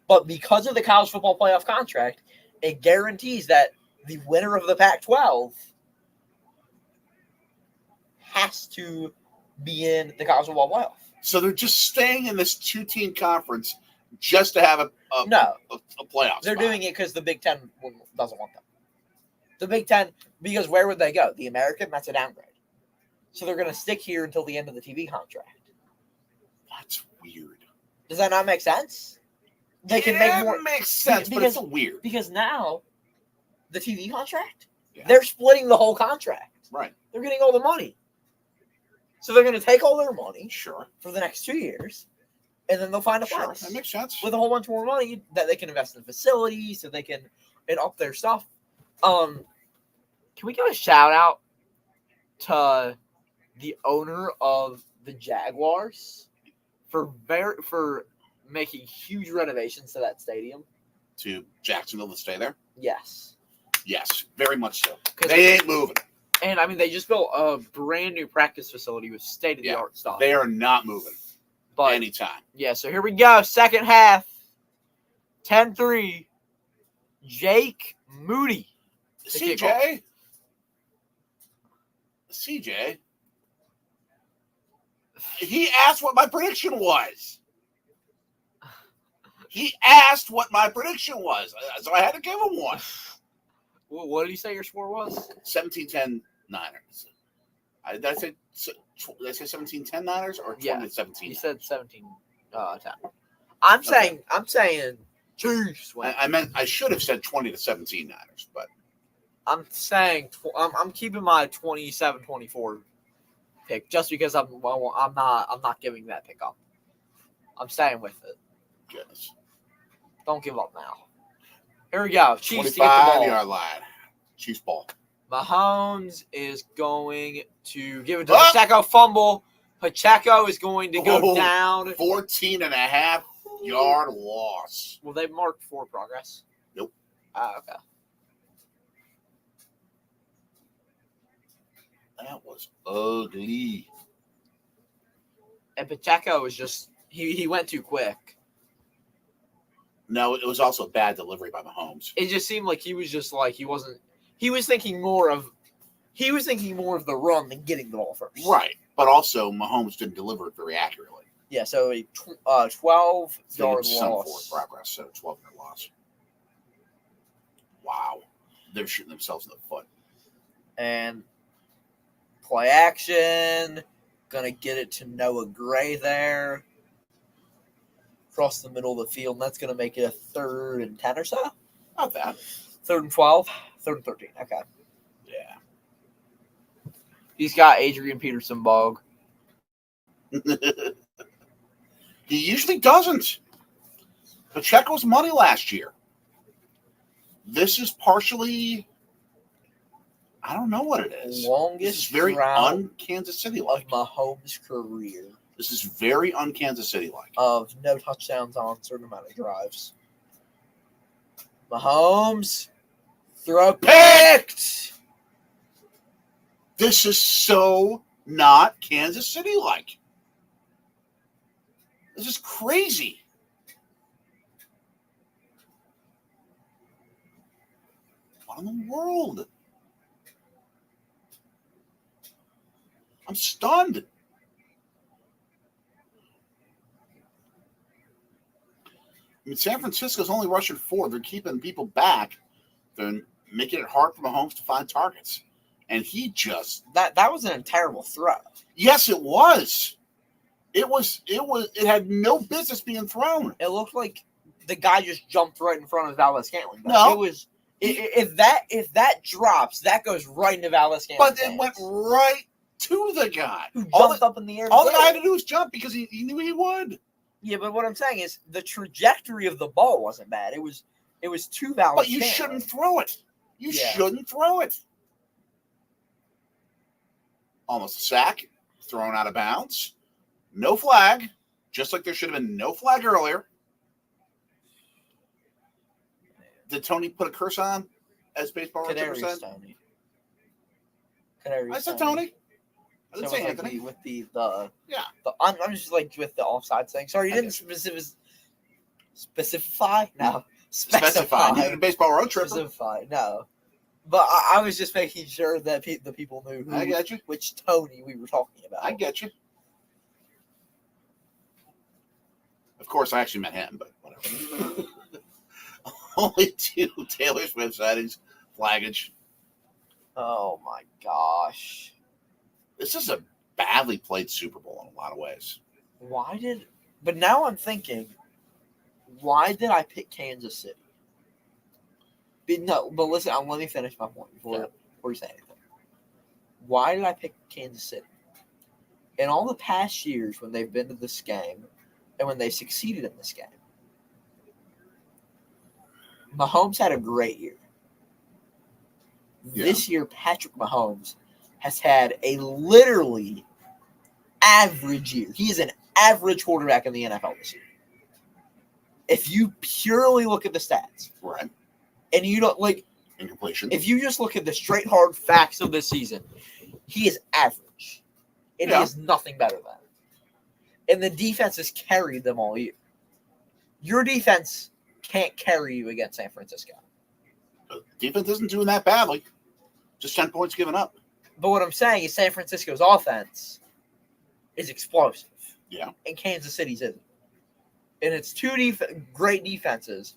But because of the college football playoff contract, it guarantees that the winner of the Pac-12 has to be in the college football playoff. So they're just staying in this 2-team conference just to have a playoff They're spot. doing it because the Big Ten doesn't want them. The Big Ten, because where would they go? The American, that's a downgrade. So they're going to stick here until the end of the TV contract. That's weird. Does that not make sense? They can make more. It makes sense, but it's still weird. Because now, the TV contract, Yeah. they're splitting the whole contract. Right. They're getting all the money. So they're going to take all their money Sure. for the next 2 years and then they'll find a Sure, place that makes sense. with a whole bunch more money that they can invest in facilities, so they can up their stuff. Can we give a shout out to the owner of the Jaguars for making huge renovations to that stadium? To Jacksonville to stay there? Yes. Yes, very much so. 'Cause They ain't moving. And I mean, they just built a brand new practice facility with state of the art stuff. They are not moving But anytime. yeah, so here we go. Second half. 10-3. Jake Moody. CJ. He asked what my prediction was. So I had to give him one. What did you say your score was? 17-10 Niners. Did I say 17-10 Niners or 20-17? You said 17-10. I'm saying Chiefs win. I should have said 20-17 Niners, but I'm saying I'm keeping my 27-24 pick just because I'm not giving that pick up. I'm staying with it. goodness. Don't give up now. Here we go. Chiefs to get the ball. 25-yard line. Chiefs ball. Mahomes is going to give it to Pacheco. Fumble. Pacheco is going to go down. 14.5-yard loss. Will they mark for progress? Nope. Okay. That was ugly. And Pacheco was just he went too quick. No, it was also a bad delivery by Mahomes. It just seemed like he was just like he was thinking more of the run than getting the ball first. Right. But also Mahomes didn't deliver it very accurately. Yeah, so a 12-yard Some loss. forward progress, so 12-yard loss. Wow. They're shooting themselves in the foot. And play action. Gonna get it to Noah Gray there. Across the middle of the field, and that's gonna make it a 3rd and 10 or so. Not bad. 3rd and 12. 3rd and 13. Okay. Yeah. He's got Adrian Peterson bog. He usually doesn't. Pacheco's money last year. This is partially, I don't know what it is. Longest This is very drought un-Kansas City-like. of Mahomes' career. This is very un-Kansas City-like. Of no touchdowns on a certain amount of drives. Mahomes throw picked. This is so not Kansas City-like. This is crazy. What in the world? I'm stunned. I mean, San Francisco's only rushing 4. They're keeping people back. They're making it hard for Mahomes to find targets. And he just That was a terrible throw. yes, it was. It had no business being thrown. It looked like the guy just jumped right in front of Valdez-Scantling. No. It was if that drops, that goes right into Valdez-Scantling. But it went right to the guy. Who All jumped up in the air. the guy had to do was jump because he knew he would. Yeah, but what I'm saying is the trajectory of the ball wasn't bad. It was to Valdez-Scantling. But you shouldn't throw it. You shouldn't throw it. Almost a sack, thrown out of bounds. No flag, just like there should have been no flag earlier. Did Tony put a curse on as baseball referee said? Tony. I said Tony. I didn't say Like Anthony. with the Yeah. I'm just like with the offside thing. Sorry, you didn't specify. No, Specify. You did a baseball road trip. Specify. No, but I was just making sure that the people knew I get you. which Tony we were talking about. I get you. Of course, I actually meant him, but whatever. Only 2 Taylor Swift sightings, flaggage. Oh my gosh! This is a badly played Super Bowl in a lot of ways. But now I'm thinking, why did I pick Kansas City? But listen, let me finish my point before you say anything. Why did I pick Kansas City? In all the past years when they've been to this game, and when they succeeded in this game. Mahomes had a great year. Yeah. This year, Patrick Mahomes has had a literally average year. He is an average quarterback in the NFL this year. If you purely look at the stats, Right. and you don't like, Incompletion. if you just look at the straight hard facts of this season, he is average, and he Yeah. is nothing better than. And the defense has carried them all year. Your defense can't carry you against San Francisco. The defense isn't doing that badly. Just 10 points given up. But what I'm saying is San Francisco's offense is explosive. Yeah. And Kansas City's isn't. And it's two great defenses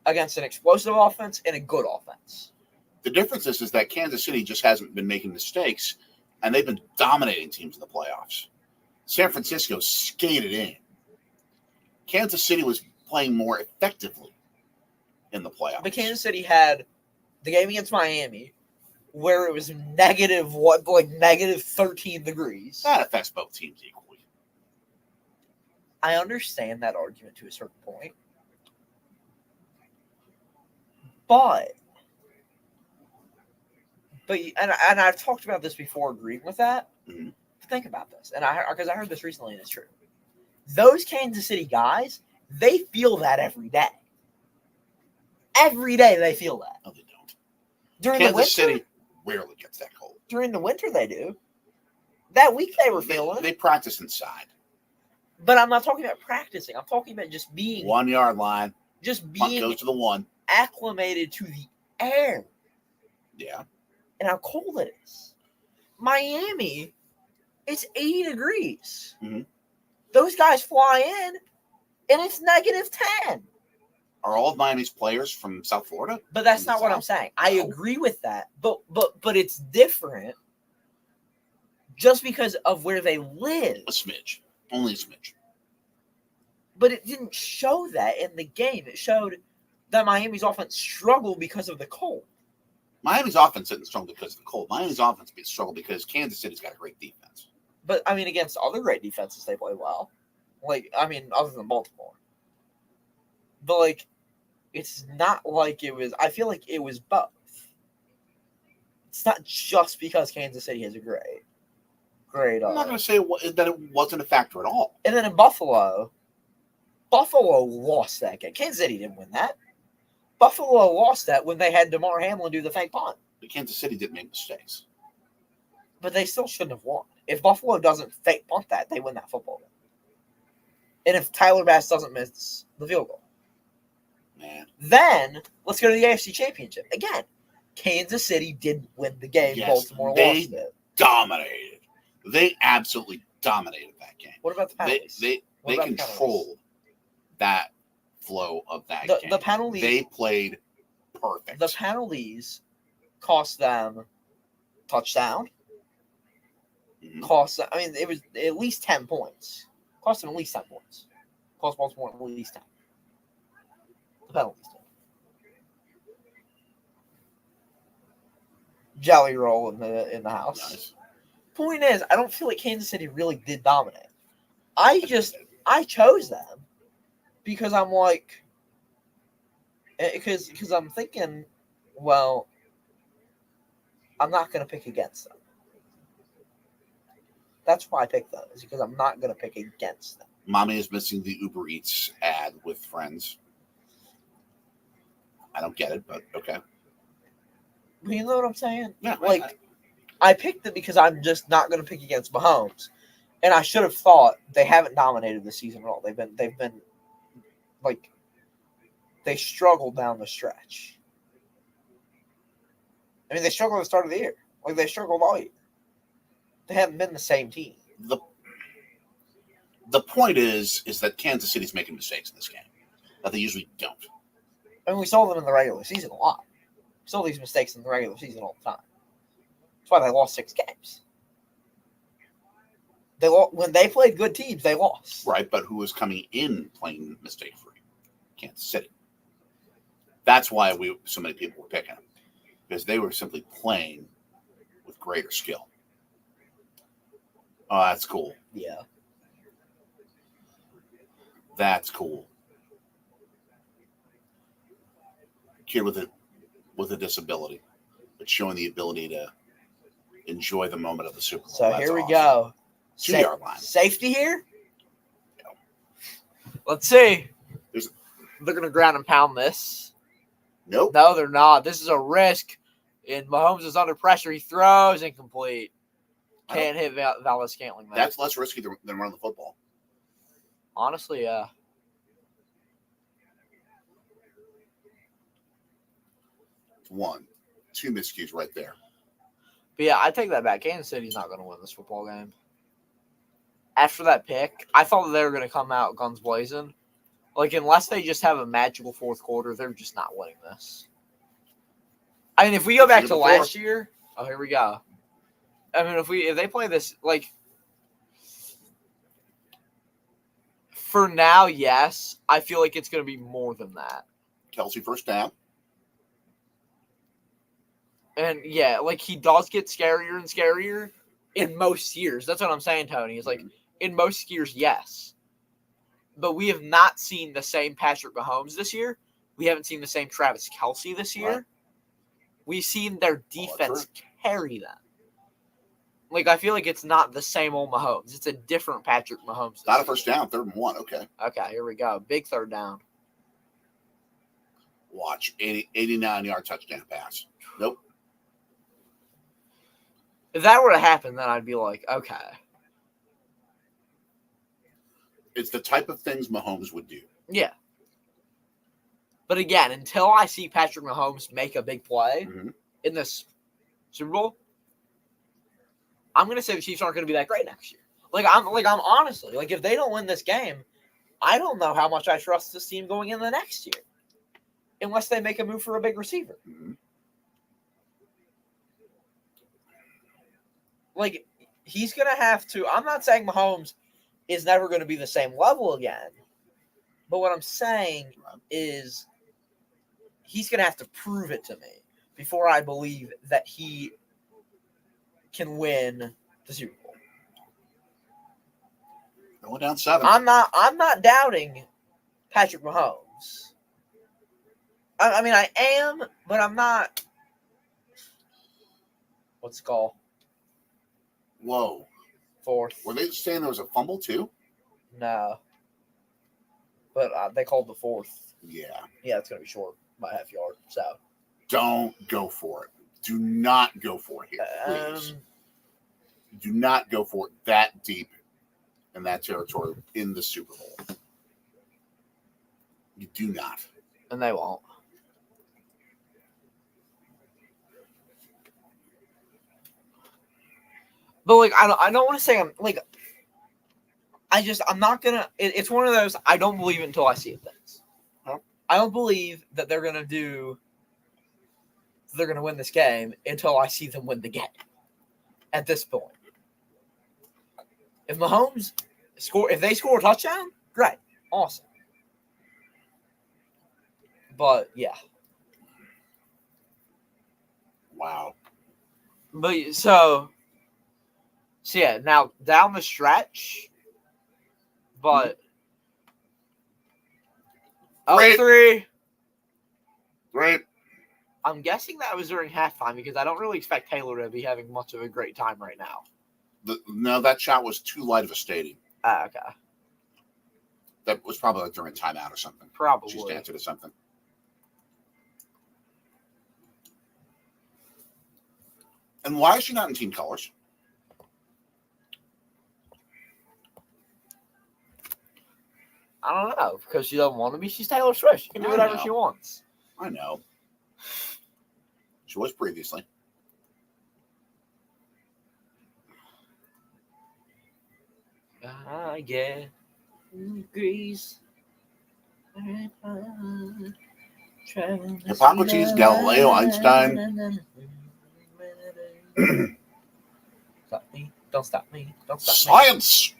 against an explosive offense and a good offense. The difference is that Kansas City just hasn't been making mistakes, and they've been dominating teams in the playoffs. San Francisco skated in. Kansas City was playing more effectively in the playoffs. But Kansas City had the game against Miami where it was negative 13 degrees. That affects both teams equally. I understand that argument to a certain point. But I've talked about this before, agreeing with that. Mhm. Think about this, because I heard this recently, and it's true. Those Kansas City guys, they feel that every day. Every day they feel that. No, they don't. During Kansas the winter, City rarely gets that cold. during the winter they do. That week they were feeling it. They practice inside. But I'm not talking about practicing. I'm talking about just being 1 yard line. just Punt being goes to the 1. acclimated to the air Yeah. and how cold it is. Miami, it's 80 degrees. Mhm. Those guys fly in, and it's negative 10. Are all of Miami's players from South Florida? But that's From the not what I'm South? saying. I No. agree with that. But it's different just because of where they live. A smidge. Only a smidge. But it didn't show that in the game. It showed that Miami's offense struggled because of the cold. Miami's offense didn't struggle because of the cold. Miami's offense struggled because Kansas City's got a great defense. But, I mean, against other great defenses, they play well. Other than Baltimore. But, it's not like it was – I feel like it was both. It's not just because Kansas City has a great I'm not going to say that it wasn't a factor at all. And then in Buffalo lost that game. Kansas City didn't win that. Buffalo lost that when they had DeMar Hamlin do the fake punt. But Kansas City didn't make mistakes. But they still shouldn't have won. If Buffalo doesn't fake punt that, they win that football game. And if Tyler Bass doesn't miss the field goal. Man. Then, let's go to the AFC Championship. Again, Kansas City didn't win the game. Yes, Baltimore they lost it. Dominated. They absolutely dominated that game. What about the penalties? They What about the controlled that flow of that game. The penalties. They played perfect. The penalties cost them touchdown. Mhm. It was at least 10 points. Cost them at least 10 points. Cost Baltimore at least 10. The penalties did. Jelly roll in the house. Nice. Point is, I don't feel like Kansas City really did dominate. I chose them because I'm like, because I'm thinking, well, I'm not going to pick against them. That's why I picked them, is because I'm not going to pick against them. Mommy is missing the Uber Eats ad with friends. I don't get it, but okay. You know what I'm saying? Yeah, I picked it because I'm just not going to pick against Mahomes, and I should have thought they haven't dominated the season at all. They've been they struggled down the stretch. I mean, they struggled at the start of the year. They struggled all year. They haven't been the same team. The point is that Kansas City's making mistakes in this game that they usually don't. I mean, we saw them in the regular season a lot. We saw these mistakes in the regular season all the time. That's why they lost 6 games. When they played good teams, they lost. Right, but who was coming in playing mistake-free? Kansas City. That's why so many people were picking them, because they were simply playing with greater skill. Oh, that's cool. Yeah. That's cool. Kid with a disability, but showing the ability to enjoy the moment of the Super Bowl. So That's here we awesome. go. 2-yard line. Safety here? Let's see. They're going to ground and pound this. Nope. No, they're not. This is a risk. And Mahomes is under pressure. He throws incomplete. Can't hit Valdes-Scantling. That's less risky than running the football. Honestly, yeah. 1, 2 miscues right there. But yeah, I take that back. Kansas City's not going to win this football game. After that pick, I thought that they were going to come out guns blazing. Like, unless they just have a magical fourth quarter, they're just not winning this. I mean, if we go back to last year, oh, here we go. I mean, if they play this, like, for now, yes, I feel like it's going to be more than that. Kelsey first down. And yeah, like, he does get scarier and scarier in most years. That's what I'm saying, Tony. It's like, in most years, yes. But we have not seen the same Patrick Mahomes this year. We haven't seen the same Travis Kelce this year. Right. We've seen their defense carry them. Like, I feel like it's not the same old Mahomes. It's a different Patrick Mahomes. Not a first down, 3rd and 1. Okay. Okay, here we go. Big 3rd down. Watch. 89-yard touchdown pass. Nope. If that were to happen, then I'd be like, okay. It's the type of things Mahomes would do. Yeah. But again, until I see Patrick Mahomes make a big play in this Super Bowl, I'm going to say the Chiefs aren't going to be that great next year. I'm honestly, like, if they don't win this game, I don't know how much I trust this team going in the next year. Unless they make a move for a big receiver. Mm-hmm. Like, he's going to have to – I'm not saying Mahomes is never going to be the same level again. But what I'm saying is he's going to have to prove it to me before I believe that he can win the Super Bowl. Going down 7. I'm not doubting Patrick Mahomes. I mean, I am, but I'm not. What's it called? Whoa. 4th. Were they saying there was a fumble too? No. But they called the 4th. Yeah. Yeah, it's going to be short by half yard. So don't go for it. Do not go for it here, please. Do not go for it that deep in that territory in the Super Bowl. You do not. And they won't. But, like, I don't want to say I'm, like, I'm not going to, it's one of those, I don't believe it until I see it things. I don't believe that they're going to win this game until I see them win the game at this point. If Mahomes if they score a touchdown, great. Awesome. But, yeah. Wow. But, so yeah, now down the stretch, but up 3. Right. I'm guessing that was during halftime because I don't really expect Taylor to be having much of a great time right now. No, that shot was too light of a stadium. Okay. That was probably like during timeout or something. Probably. She's dancing to something. And why is she not in team colors? I don't know, because she doesn't want to be. She's Taylor Swift. She can do whatever she wants. I know. She was previously. I get degrees. Hippocrates, Galileo, Einstein. Stop me. Don't stop me. Don't stop me. Science!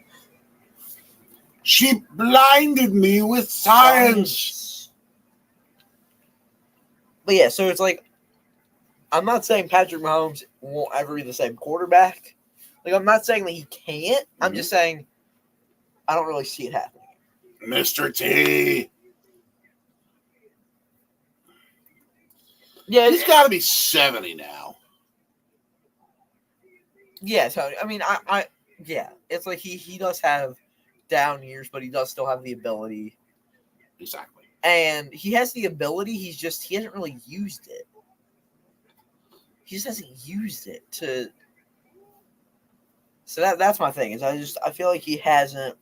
She blinded me with science. But yeah, so it's like, I'm not saying Patrick Mahomes won't ever be the same quarterback. Like, I'm not saying that he can't. I'm just saying I don't really see it happening. Mr. T. Yeah, He's got to be 70 now. yeah. So I mean, yeah, it's like he does have down years, but he does still have the ability. Exactly. And he has the ability. He hasn't really used it. He just hasn't used it to. So that's my thing. Is I feel like he hasn't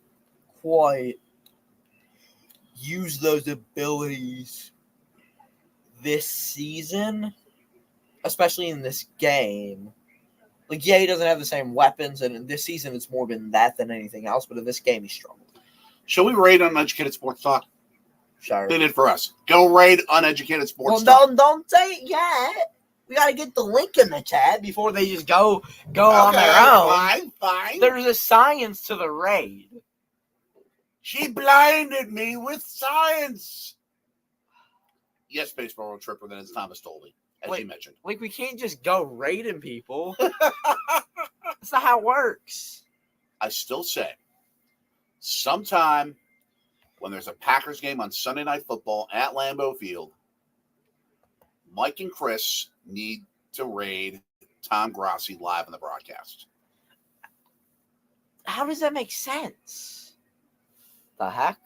quite used those abilities this season, especially in this game. Like, yeah, he doesn't have the same weapons, and in this season it's more been that than anything else. But in this game, he struggled. Shall we raid Uneducated Sports Talk? Sure. They did for us. Go raid Uneducated Sports Well, Talk. don't say it yet. We got to get the link in the chat before they just go on their own. Fine. There's a science to the raid. She blinded me with science. Yes, baseball road tripper, then it's Thomas Dolby, as you mentioned. Like, we can't just go raiding people. That's not how it works. I still say, sometime when there's a Packers game on Sunday Night Football at Lambeau Field, Mike and Chris need to raid Tom Grossi live on the broadcast. How does that make sense? The heck?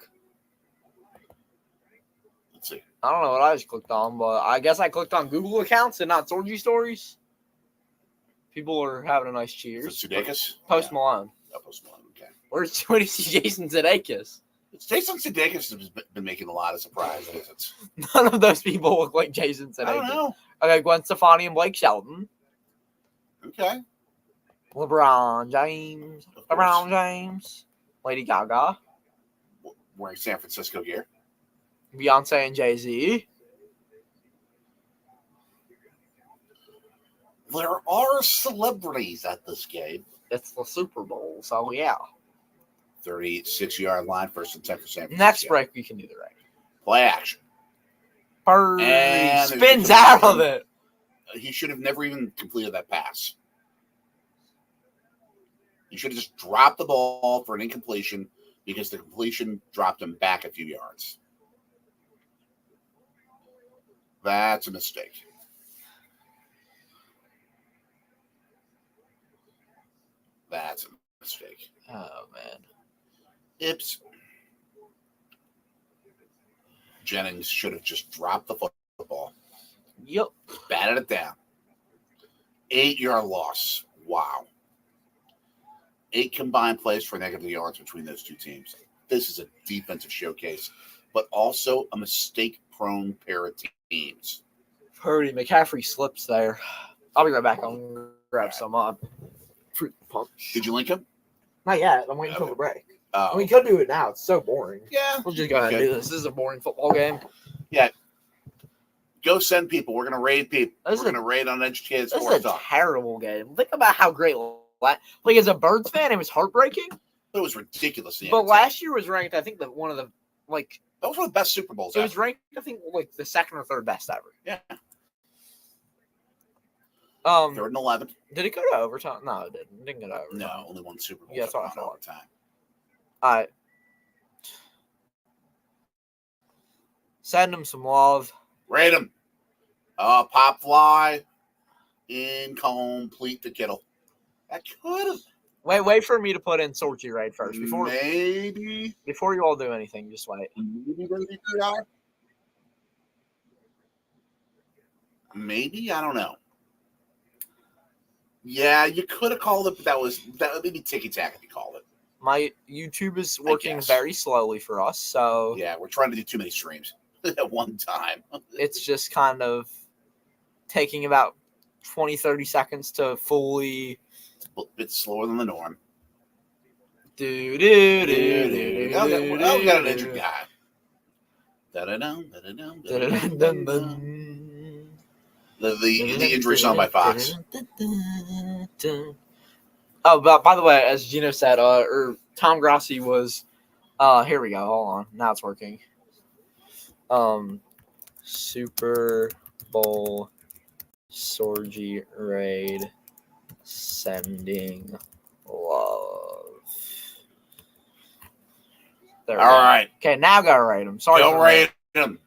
Let's see. I don't know what I just clicked on, but I guess I clicked on Google accounts and not Sorgi stories. People are having a nice cheers. Is it Sudeikis? Post Malone. Oh, Post Malone, okay. Where do you see Jason Sudeikis? Jason Sudeikis has been making a lot of surprise visits. None of those people look like Jason Sudeikis. I don't know. Okay, Gwen Stefani and Blake Shelton. Okay. LeBron James. Lady Gaga. Wearing San Francisco gear. Beyonce and Jay-Z. There are celebrities at this game. It's the Super Bowl, so yeah. 36-yard line, first and 10 for San Francisco. Next break, we can do the right. Play action. Purdy And spins out of it. He should have never even completed that pass. He should have just dropped the ball for an incompletion because the completion dropped him back a few yards. That's a mistake. That's a mistake. Oh, man. Ips. Jennings should have just dropped the football. Yep. Batted it down. 8-yard loss. Wow. 8 combined plays for negative yards between those two teams. This is a defensive showcase, but also a mistake-prone pair of teams. Purdy, McCaffrey slips there. I'll be right back. I'll grab some fruit punch. Did you link him? Not yet. I'm waiting until the break. Oh. We could do it now. It's so boring. Yeah. We'll just go ahead and do this. This is a boring football game. Yeah. Go send people. We're going to raid people. This We're going to raid Uneducated This Sports is a Talk. terrible game. Think about how great. Like, as a Birds fan, it was heartbreaking. It was ridiculous. But last year was ranked, I think, one of the, like... That was one of the best Super Bowls It was ever. ranked, I think, like, the second or third best ever. Yeah. 3rd and 11. Did it go to overtime? No, it didn't. It didn't go to overtime. No, only one Super Bowl. Yeah, that's what I all thought. the time. All right. Send him some love. Raid him. Pop fly. Incomplete to Kittle. That could have. Wait for me to put in Sorgi right first. Before you all do anything, just wait. Maybe, I don't know. Yeah, you could have called it, but that would maybe ticky-tack if you called it. My YouTube is working guess. very slowly for us, so Yeah, we're trying to do too many streams at one time. it's just kind of taking about 20, 30 seconds to fully It's a bit slower than the norm. do. Oh, we got an injured guy. The injury song by Fox. Oh, but by the way, as Gino said, Tom Grossi was. Here we go. Hold on. Now it's working. Super Bowl Sorgi raid sending love. There we All go. right. Okay, now go rate him. Sorry. Go for rate him.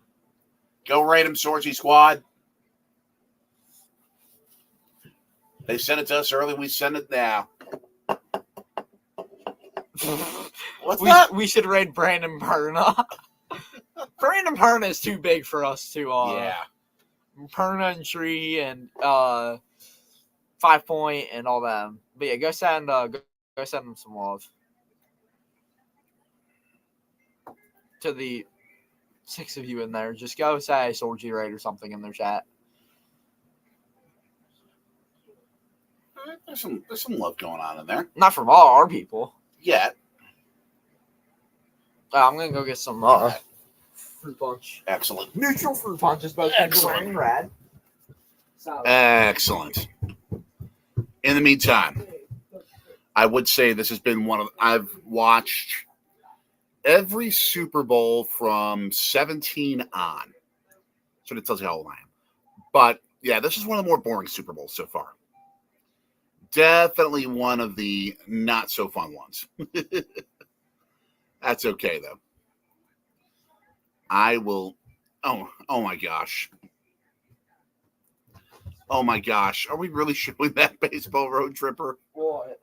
Go rate him, Sorgi Squad. They sent it to us early. We send it now. What's that? We should rate Brandon Perna. Brandon Perna is too big for us to. Yeah. Perna and Tree and 5 Point and all that. But yeah, go send them some love. To the 6 of you in there, just go say Sorgi rate or something in their chat. There's some love going on in there. Not from all our people. Yeah. I'm gonna go get some fruit punch. Excellent. Neutral fruit punch is both green and red. Excellent. In the meantime, I would say this has been I've watched every Super Bowl from 17 on. So it tells you how old I am. But yeah, this is one of the more boring Super Bowls so far. Definitely one of the not so fun ones. That's okay though. I will. Oh my gosh. Oh my gosh. Are we really showing that baseball road tripper? What?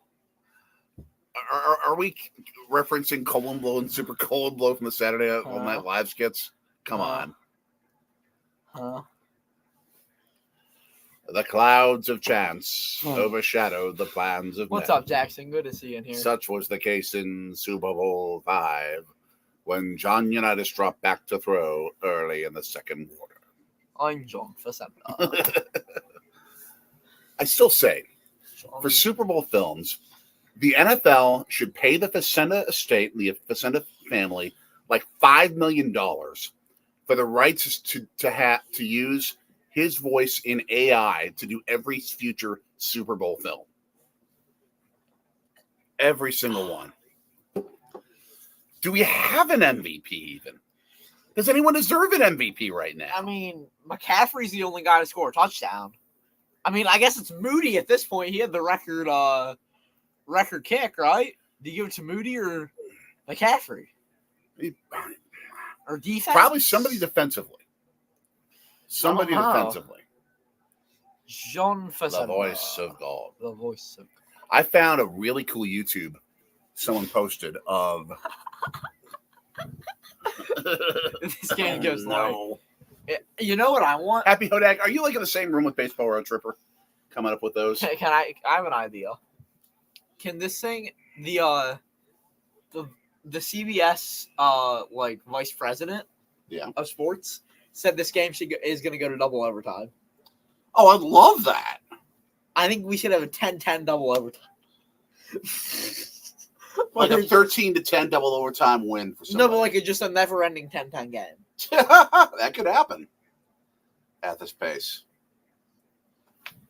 Are we referencing Colin Blow and Super Colin Blow from the Saturday Night Live skits? Come on. Huh? The clouds of chance overshadowed the plans of What's men. up, Jackson? Good to see you in here. Such was the case in Super Bowl V when John Unitas dropped back to throw early in the second quarter. I'm John Facenda. I still say, for Super Bowl films, the NFL should pay the Facenda estate and the Facenda family like $5 million for the rights to use his voice in AI to do every future Super Bowl film. Every single one. Do we have an MVP even? Does anyone deserve an MVP right now? I mean, McCaffrey's the only guy to score a touchdown. I mean, I guess it's Moody at this point. He had the record kick, right? Do you give it to Moody or McCaffrey? Or defense? Probably somebody defensively. Somebody defensively. John Facenda. The voice of God. The voice of God. I found a really cool YouTube someone posted of. This game goes no. You know what I want? Happy Hodak, are you like in the same room with Baseball Road Tripper? Coming up with those? Can I have an idea. Can this thing the CBS like vice president of sports said this game is going to go to double overtime. Oh, I love that. I think we should have a 10-10 double overtime. Like a 13-10 double overtime win for somebody. No, but like it's just a never-ending 10-10 game. That could happen at this pace.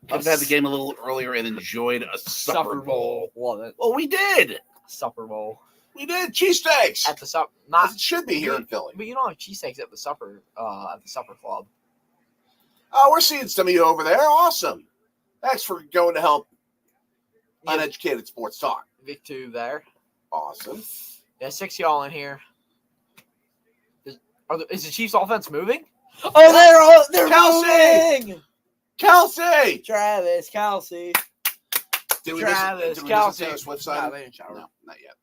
Could have had the game a little earlier and enjoyed a supper bowl. Love it. Well, we did. Supper bowl. We did cheesesteaks At the supper. Not it should be here in Philly. But you don't have cheesesteaks at the supper club. Oh, we're seeing some of you over there. Awesome. Thanks for going to help Uneducated Sports Talk. Vic 2 there. Awesome. Yeah, 6 y'all in here. Is the Chiefs offense moving? Oh, they're Kelsey! moving! Kelsey! Travis Kelsey. Did we Travis listen Kelsey. to Taylor Swift side? No, they didn't shower. No, not yet.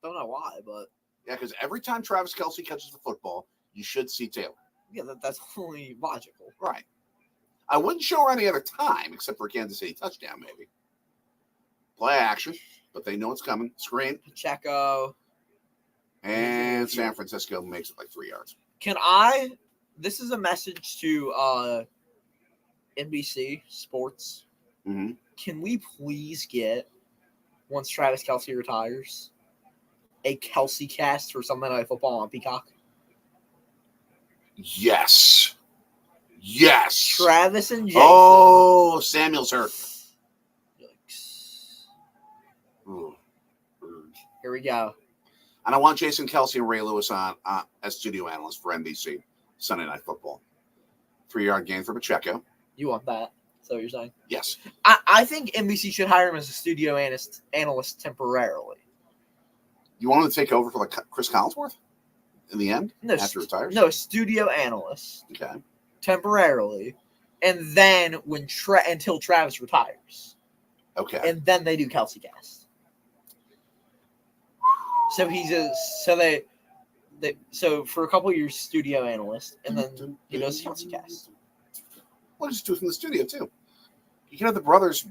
Don't know why, but Yeah, because every time Travis Kelsey catches the football, you should see Taylor. yeah, that's only logical. Right. I wouldn't show her any other time except for a Kansas City touchdown, maybe. Play action, but they know it's coming. Screen. Pacheco. And San Francisco makes it like 3 yards. This is a message to NBC Sports. Mm-hmm. Can we please get, once Travis Kelsey retires, a Kelsey cast for Sunday Night Football on Peacock? Yes. Yes. Travis and Jason. Oh, Samuel's hurt. Yikes. Ooh. Here we go. And I want Jason Kelsey and Ray Lewis on as studio analysts for NBC Sunday Night Football. 3-yard gain for Pacheco. You want that? Is that what you're saying? Yes. I think NBC should hire him as a studio analyst temporarily. You want him to take over for like Chris Collinsworth in the end No, after he retires? No, studio analyst Okay. temporarily, and then until Travis retires, Okay. and then they do Kelsey Cast. So so for a couple of years studio analyst, and then he does Kelsey Cast. Well, just do it from the studio too. You can have the brothers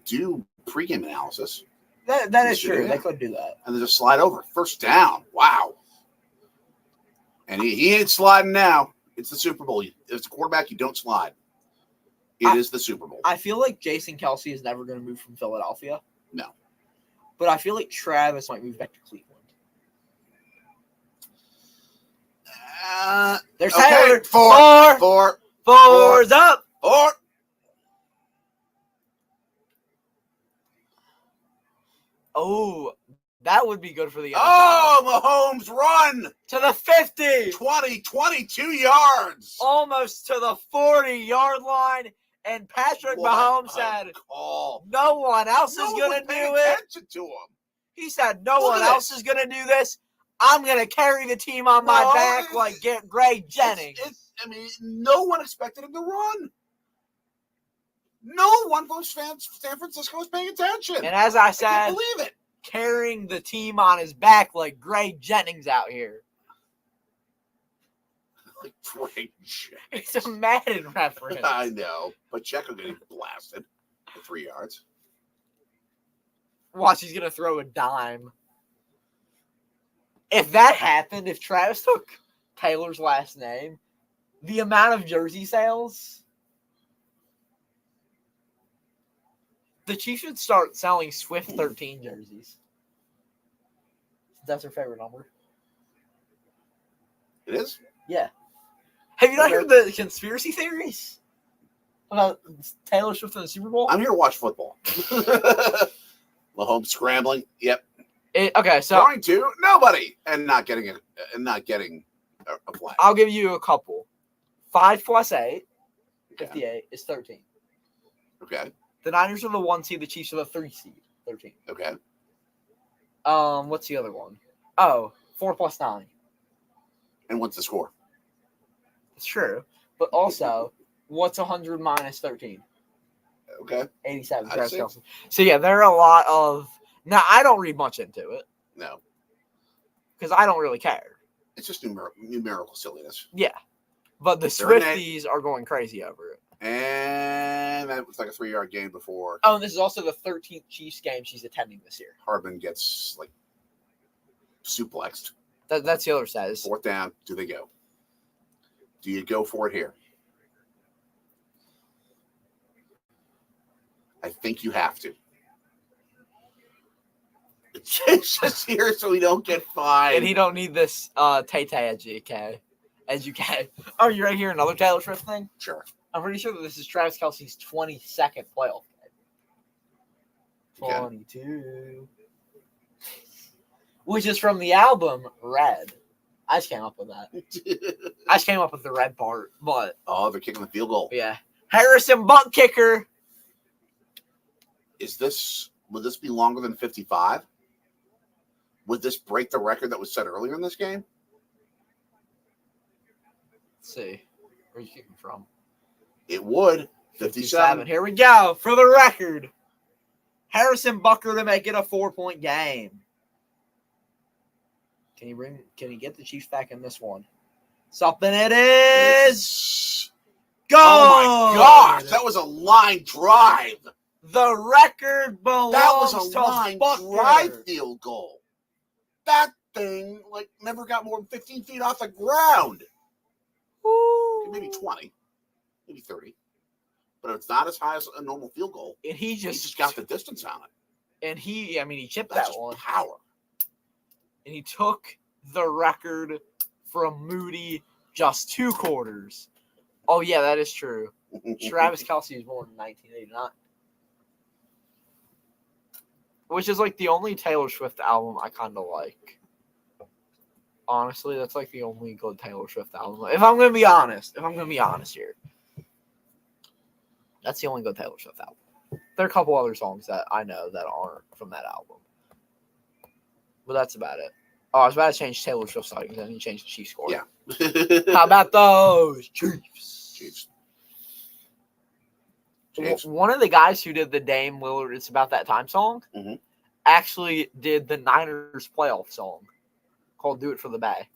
do pregame analysis. That is true. Yeah. They could do that. And then just slide over. First down. Wow. And he ain't sliding now. It's the Super Bowl. If it's a quarterback, you don't slide. It is the Super Bowl. I feel like Jason Kelsey is never going to move from Philadelphia. No. But I feel like Travis might move back to Cleveland. There's okay. Taylor. Four's up. Four. Oh, that would be good for the NFL. Oh, Mahomes run To the 50. 20, 22 yards. Almost to the 40-yard line. And Patrick Mahomes said, no one else is going to do it. To him. He said, no one else is going to do this. I'm going to carry the team on my back like Greg Jennings. No one expected him to run. No one from San Francisco was paying attention. And as I said, I can't believe it. Carrying the team on his back like Greg Jennings out here. Like Greg Jennings. It's a Madden reference. I know. But Checo getting blasted for 3 yards. Watch, he's going to throw a dime. If that happened, if Travis took Taylor's last name, the amount of jersey sales, the Chiefs should start selling Swift 13 jerseys. That's their favorite number. It is? Yeah. Have you not heard the conspiracy theories about Taylor Swift in the Super Bowl? I'm here to watch football. Mahomes scrambling. Yep. Okay, so Going to nobody and not getting a flag. I'll give you a couple. 5 plus 8, 58 is 13. Okay. The Niners are the 1 seed, the Chiefs are the 3 seed, 13. Okay. What's the other one? Oh, 4 plus 9. And what's the score? It's true. But also, what's 100 minus 13? Okay. 87. I Travis see. Kelce. So, yeah, there are a lot of... Now, I don't read much into it. No. Because I don't really care. It's just numerical silliness. Yeah. But the They're in Swifties are going crazy over it. And that was like a 3-yard gain before Oh, and this is also the 13th Chiefs game she's attending this year. Hardman gets like suplexed. That's the other side. 4th down. Do they go? Do you go for it here? I think you have to. It's just here so we don't get fined. And he don't need this Tay-Tay educate. Oh, you right here another Taylor Swift thing? Sure. I'm pretty sure that this is Travis Kelce's 22nd playoff game. Okay. 22. Which is from the album Red. I just came up with that. I just came up with the red part, but Oh, they're kicking the field goal. yeah. Harrison butt kicker. Would this be longer than 55? Would this break the record that was set earlier in this game? Let's see. Where are you kicking from? It would. 57. Here we go. For the record. Harrison Butker to make it a 4-point game. Can he get the Chiefs back in this one? Something it is. Go! Oh my gosh, that was a line drive. The record belongs That was a to line Butker. drive field goal. That thing never got more than 15 feet off the ground. Woo. Maybe 20, maybe 30. But it's not as high as a normal field goal. And he He just just got the distance on it. and he chipped That's that just one. power. And he took the record from Moody just 2 quarters. Oh yeah, that is true. Travis Kelce was born in 1989. Which is like the only Taylor Swift album I kind of like. Honestly, that's like the only good Taylor Swift album. If I'm going to be honest here. That's the only good Taylor Swift album. There are a couple other songs that I know that aren't from that album. But that's about it. Oh, I was about to change Taylor Swift sightings, and then you changed the Chiefs score. Yeah. How about those Chiefs? Chiefs. One of the guys who did the Dame Lillard "It's About That Time" song Mhm. actually did the Niners playoff song called "Do It for the Bay."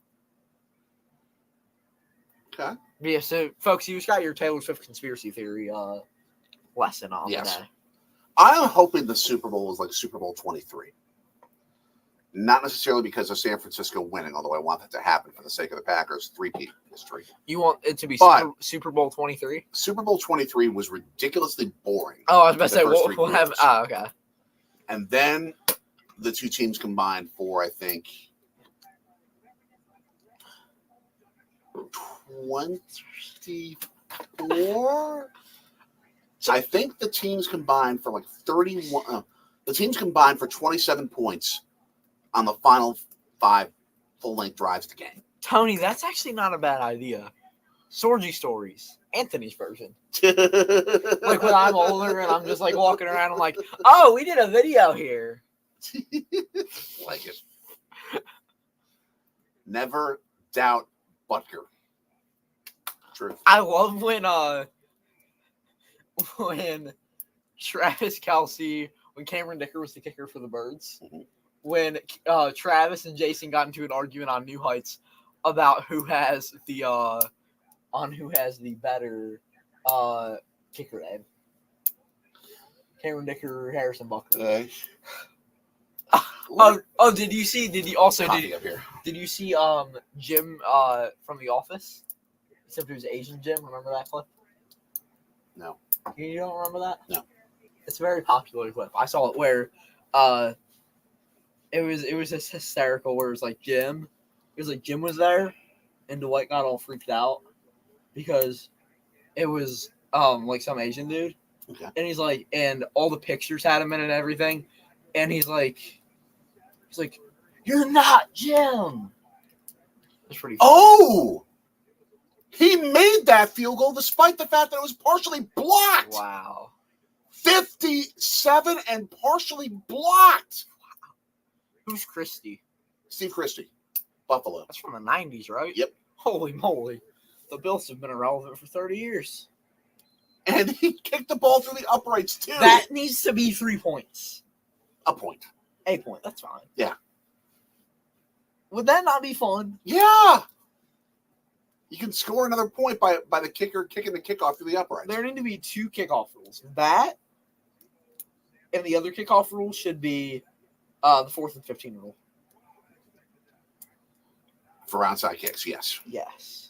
Okay. Yeah, so folks, you just got your Taylor Swift conspiracy theory lesson on Yes. today. I'm hoping the Super Bowl is like Super Bowl 23. Not necessarily because of San Francisco winning, although I want that to happen for the sake of the Packers' three-peat history. You want it to be But- Super Bowl 23? Super Bowl 23 was ridiculously boring. Oh, I was about to The say, first three we'll have. quarters. Oh, okay. And then the two teams combined for, I think, 24. I think the teams combined for like 31. The teams combined for 27 points on the final 5 full-length drives of the game. Tony, that's actually not a bad idea. Sorgi stories, Anthony's version. Like Like when I'm older and I'm just like walking around, I'm like, oh, we did a video here. like it. Never doubt Butker. True. I love when Travis Kelce, when Cameron Dicker was the kicker for the Birds, Mhm. when Travis and Jason got into an argument on New Heights about who has the better kicker name. Cameron Dicker or Harrison Bucker. Did you see Jim from The Office? Except it was Asian Jim. Remember that clip? No. You don't remember that? No. It's a very popular clip. I saw it where it was just hysterical where it was like Jim was there and Dwight got all freaked out because it was like some Asian dude. Okay. And he's like, and all the pictures had him in it and everything. And he's like, you're not Jim. It's pretty funny. Oh! He made that field goal despite the fact that it was partially blocked. Wow. 57 and partially blocked. Who's Christie? Steve Christie, Buffalo. That's from the 90s, right? Yep. Holy moly. The Bills have been irrelevant for 30 years. And he kicked the ball through the uprights, too. That needs to be 3 points. A point. A point. That's fine. Yeah. Would that not be fun? Yeah. You can score another point by the kicker kicking the kickoff through the uprights. There need to be 2 kickoff rules. That and the other kickoff rule should be the 4th and 15 rule. For onside kicks, yes. Yes.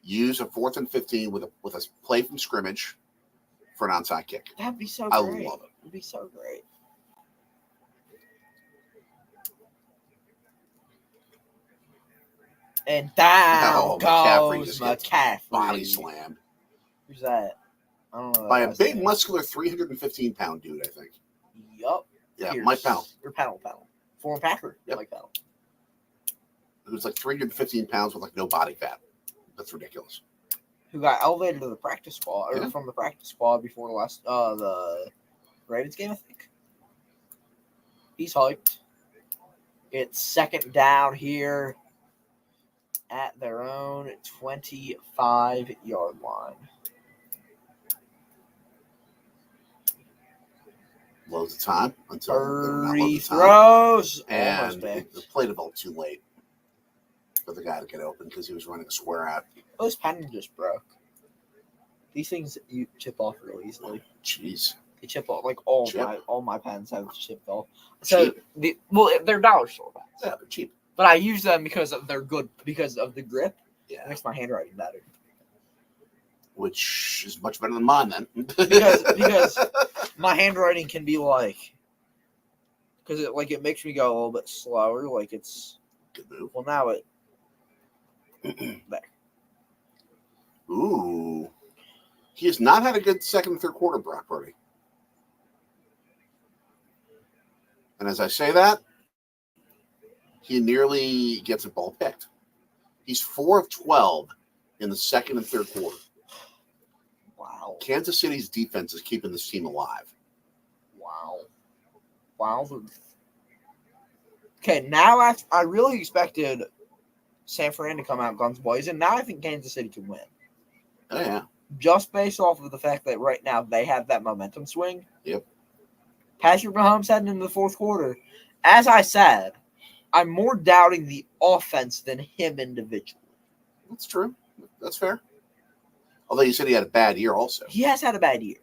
Use a 4th and 15 with a play from scrimmage for an onside kick. That'd be so I great. love it. It'd be so great. And down goes McCaffrey. Body slam Who's that? I don't know. by a big, muscular 315-pound dude, I think. Yup. Yeah, Pierce. Mike Powell, Or Powell. Former Packer. Yep. Mike Powell. who's like 315 pounds with like no body fat. That's ridiculous. Who got elevated to the practice squad, or Yeah. from the practice squad before the last the Ravens game, I think. He's hyped. It's second down here at their own 25-yard line. Loads of time until they're not Free loads of time. throws. Almost And back. the play developed too late for the guy to get open because he was running a square out. Those pens just broke. These things you chip off really easily. Jeez. They chip off like Chip? all my pens have chipped off. So Cheap. they're dollar store pens. Yeah, they're cheap. But I use them because they're good because of the grip. It Yeah, makes my handwriting better. which is much better than mine then. Because my handwriting can be like, because it makes me go a little bit slower. Like it's Good move. well now it there. Ooh. He has not had a good second and third quarter, Brock Purdy. And as I say that, he nearly gets a ball picked. He's 4 of 12 in the second and third quarter. Wow, Kansas City's defense is keeping this team alive. wow. Okay, now I really expected San Fran to come out guns blazing. Now I think Kansas City can win. Oh, yeah. Just based off of the fact that right now they have that momentum swing. Yep. Patrick Mahomes heading into the fourth quarter. As I said, I'm more doubting the offense than him individually. That's true. That's fair. Although you said he had a bad year also. He has had a bad year.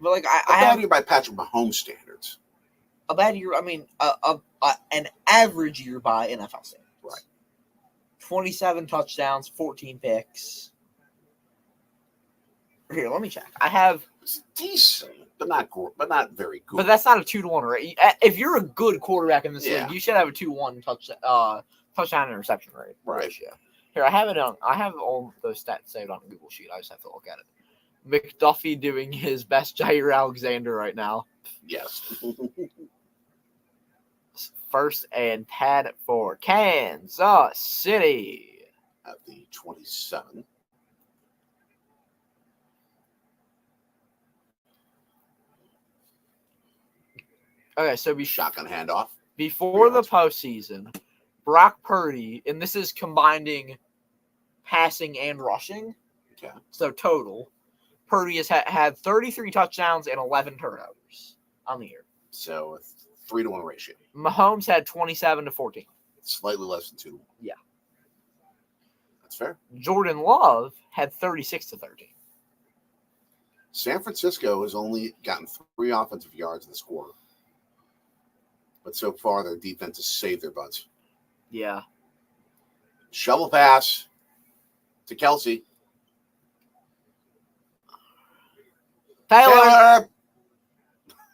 But like A bad year by Patrick Mahomes standards. a bad year, I mean an average year by NFL standards. Right. 27 touchdowns, 14 picks. Here, let me check. I have It's decent, but not very good. But that's not a 2-1 rate. If you're a good quarterback in this Yeah. league, you should have a 2-1 touchdown interception rate. Right. Ratio. Here, I have all those stats saved on Google Sheet. I just have to look at it. McDuffie doing his best Jair Alexander right now. Yes. 1st and 10 for Kansas City. At the 27. Okay, so Shotgun handoff. before the postseason, Brock Purdy, and this is combining passing and rushing. Okay. So total, Purdy has had 33 touchdowns and 11 turnovers on the year. So a 3-to-1 ratio. Mahomes had 27-14. Slightly less than 2-to-1. Yeah. That's fair. Jordan Love had 36-13. San Francisco has only gotten 3 offensive yards in this quarter. But so far, their defense has saved their butts. Yeah. Shovel pass to Kelsey. Taylor.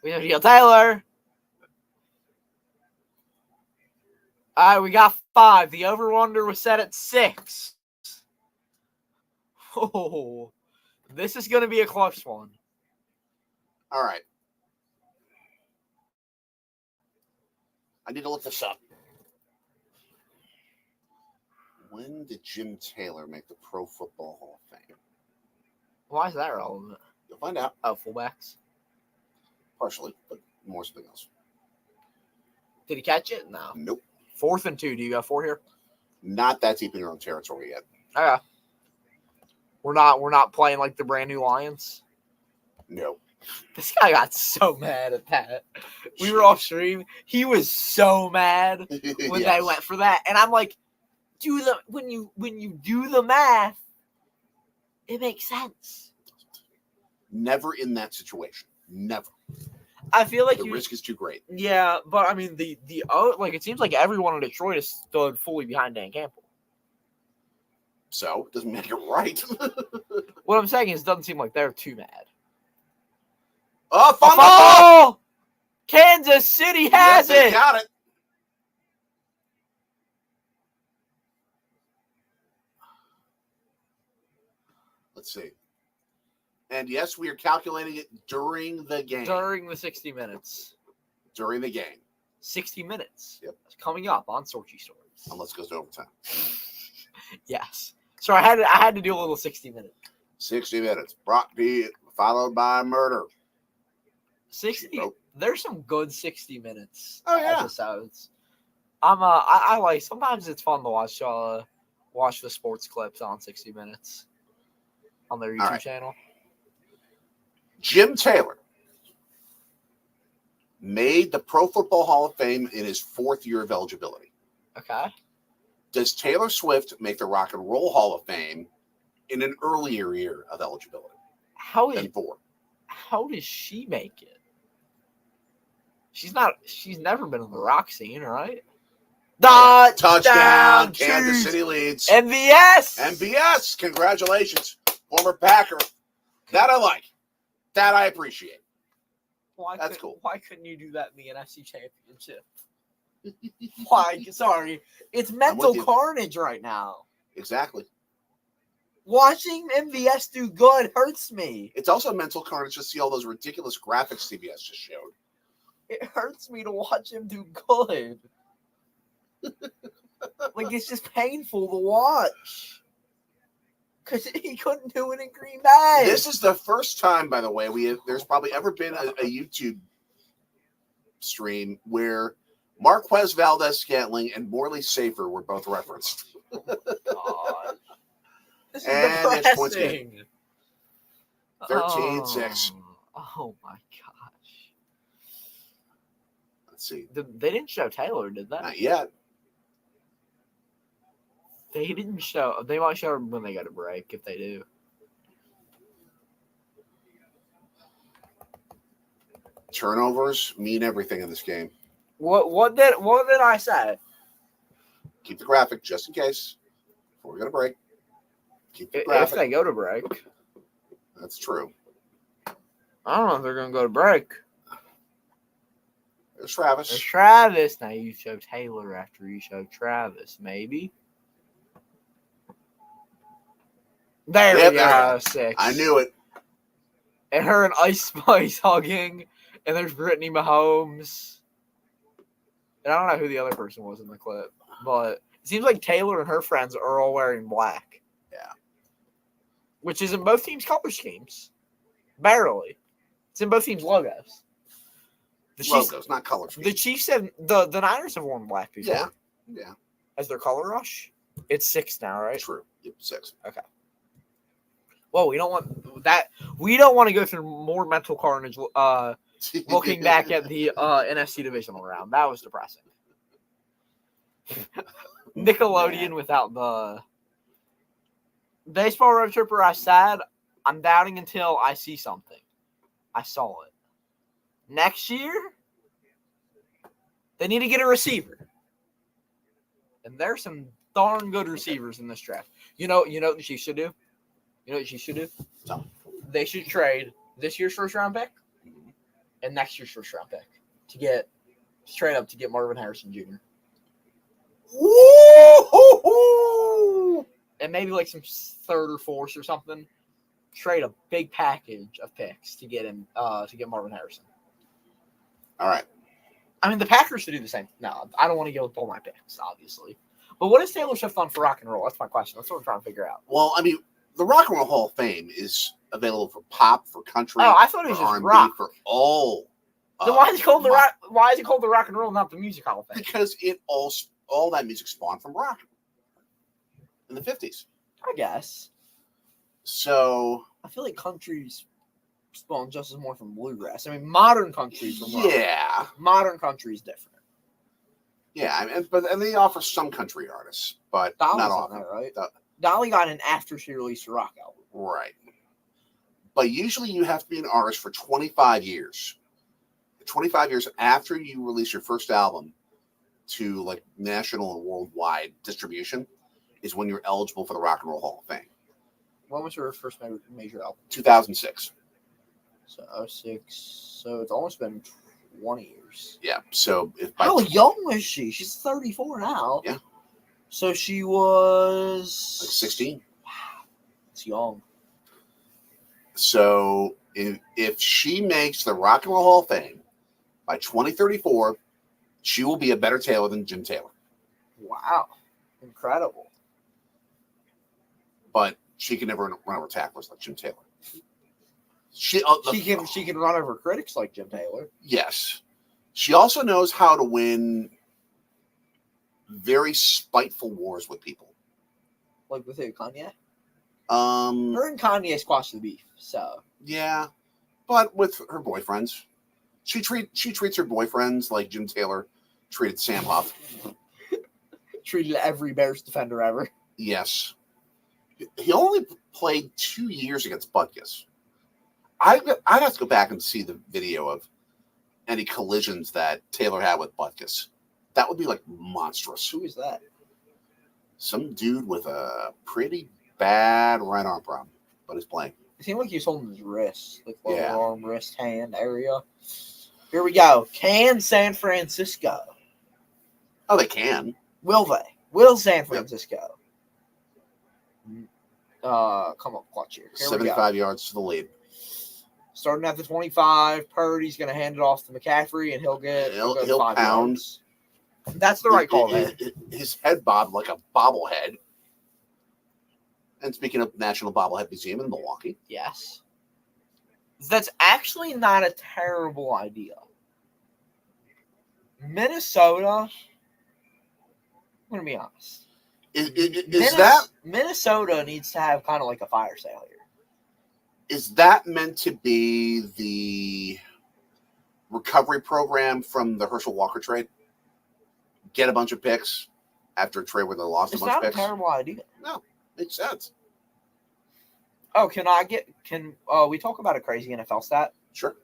We have to Taylor. All right, we got 5. The over-under was set at 6. Oh, this is going to be a close one. All right. I need to look this up. When did Jim Taylor make the Pro Football Hall of Fame? Why is that relevant? You'll find out. Oh, fullbacks. Partially, but more something else. Did he catch it? No. Nope. 4th and 2. Do you got 4 here? Not that deep in your own territory yet. Okay. We're not playing like the brand new Lions. No. This guy got so mad at that. We were off stream. He was so mad when Yes. they went for that, and I'm like, when you do the math, it makes sense. Never in that situation. Never. I feel like The risk is too great. Yeah, but I mean like it seems like everyone in Detroit is stood fully behind Dan Campbell. So it doesn't make it right. What I'm saying is, it doesn't seem like they're too mad. Oh, Fumble! Kansas City has They it. got it. Let's see. And yes, we are calculating it during the game. During the 60 minutes. During the game. 60 minutes. Yep. It's coming up on Sorgi Stories. Unless it goes to overtime. Yes. So I had to do a little 60 minutes. 60 minutes. Brock B followed by murder. 60. Nope. There's some good 60 minutes. Oh, yeah. Episodes. I like, sometimes it's fun to watch the sports clips on 60 Minutes on their YouTube channel. Jim Taylor made the Pro Football Hall of Fame in his 4th year of eligibility. Okay. Does Taylor Swift make the Rock and Roll Hall of Fame in an earlier year of eligibility than 4? How does she make it? She's never been in the rock scene, right? Touchdown! Kansas City leads. MVS! Congratulations. Former Packer. That I like. That I appreciate. That's cool. Why couldn't you do that in the NFC Championship? Why? Sorry. It's mental carnage right now. Exactly. Watching MVS do good hurts me. It's also mental carnage to see all those ridiculous graphics CBS just showed. It hurts me to watch him do good. Like, it's just painful to watch. Because he couldn't do it in Green Bay. This is the first time, by the way, there's probably ever been a YouTube stream where Marquez Valdez-Scantling and Morley Safer were both referenced. God. This is And it's points depressing. 13-6. Oh my gosh. Let's see. They didn't show Taylor, did they? Not yet. They didn't show. They might show when they go to break if they do. Turnovers mean everything in this game. What did I say? Keep the graphic just in case. Before we go to break. Keep the If graphic. they go to break, That's true. I don't know if they're gonna go to break. There's Travis. There's Travis. Now you show Taylor after you show Travis, maybe. There Yep, we there go, we 6. I knew it. And her and Ice Spice hugging, and there's Brittany Mahomes. And I don't know who the other person was in the clip, but it seems like Taylor and her friends are all wearing black. Yeah. Which is in both teams' color schemes. Barely. It's in both teams' logos. The Chiefs, Logos, not colors. the Chiefs have the Niners have worn black before. Yeah. Yeah. As their color rush. It's 6 now, right? True. Yep, 6. Well, we don't want that. We don't want to go through more mental carnage. Looking back at the NFC divisional round, that was depressing. Nickelodeon without the baseball road tripper. I said I'm doubting until I see something. I saw it. Next year, they need to get a receiver, and there's some darn good receivers in this draft. You know what the Chiefs should do. You know what you should do? No. They should trade this year's first round pick and next year's first round pick to get straight up to get Marvin Harrison Jr. Woo-hoo-hoo! And maybe like some third or fourth or something. Trade a big package of picks to get him to get Marvin Harrison. All right. I mean, the Packers should do the same. No, I don't want to go with all my picks, obviously. But what has Taylor Swift done for rock and roll? That's my question. That's what I'm trying to figure out. Well, I mean, the Rock and Roll Hall of Fame is available for pop, for country, Oh, I thought it was for just R&B, rock. for all. Then why is it called the rock? Why is it called the Rock and Roll, not the Music Hall of Fame? Because it all that music spawned from rock in the 50s. I guess. So I feel like country's spawned just as more from bluegrass. I mean, modern country's from rock. yeah, Modern country's different. yeah. I mean, but they offer some country artists, but Dolly's not on often. there, right? Do- Dolly got in after she released her rock album. Right. But usually you have to be an artist for 25 years. 25 years after you release your first album to like national and worldwide distribution is when you're eligible for the Rock and Roll Hall of Fame. When was her first major album? 2006. So 06. So it's almost been 20 years. Yeah. So if by How young was she? She's 34 now. Yeah. So she was like 16. It's young. So if she makes the Rock and Roll Hall of Fame by 2034, she will be a better Taylor than Jim Taylor. Wow. Incredible. But she can never run over tacklers like Jim Taylor. She can run over critics like Jim Taylor. Yes. She also knows how to win very spiteful wars with people. Like with who? Kanye? Um, Her and Kanye squashed the beef. So yeah, but with her boyfriends, she treats her boyfriends like Jim Taylor treated Sam Huff. treated every Bears defender ever. Yes, he only played 2 years against Butkus. I'd have to go back and see the video of any collisions that Taylor had with Butkus. That would be like monstrous. Who is that? Some dude with a pretty bad right arm problem, but he's playing. It seemed like he was holding his wrist, like lower Yeah. arm, wrist, hand area. Here we go. Can San Francisco? Oh, they can. Will they? Will San Francisco? Come on, clutch here. Here we go. 75 yards to the lead. Starting at the 25, Purdy's going to hand it off to McCaffrey, and he'll He'll 5 pound. yards. That's the right call there. His head bobbed like a bobblehead. And speaking of National Bobblehead Museum in Milwaukee. Yes. That's actually not a terrible idea. Minnesota. I'm gonna be honest. Is that Minnesota needs to have kind of like a fire sale here? is that meant to be the recovery program from the Herschel Walker trade? Get a bunch of picks after a trade where they lost It's a bunch of not a picks? terrible idea. No, makes sense. Oh, can we talk about a crazy NFL stat? Sure.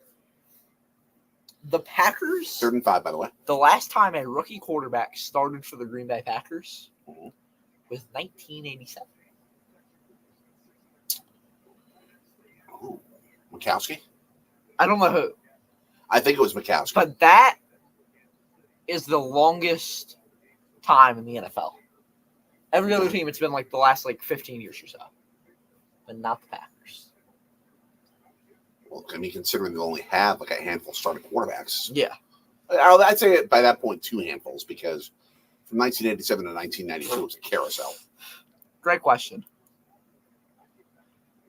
The Packers, 3rd and 5, by the way. the last time a rookie quarterback started for the Green Bay Packers was 1987. Oh, Mikowski? I don't know who, I think it was Mikowski. but that is the longest time in the NFL. Every other team, it's been like the last 15 years or so, but not the Packers. Well, I mean, considering they only have a handful of starting quarterbacks. Yeah. I'd say by that point, 2 handfuls, because from 1987 to 1992, it was a carousel. Great question.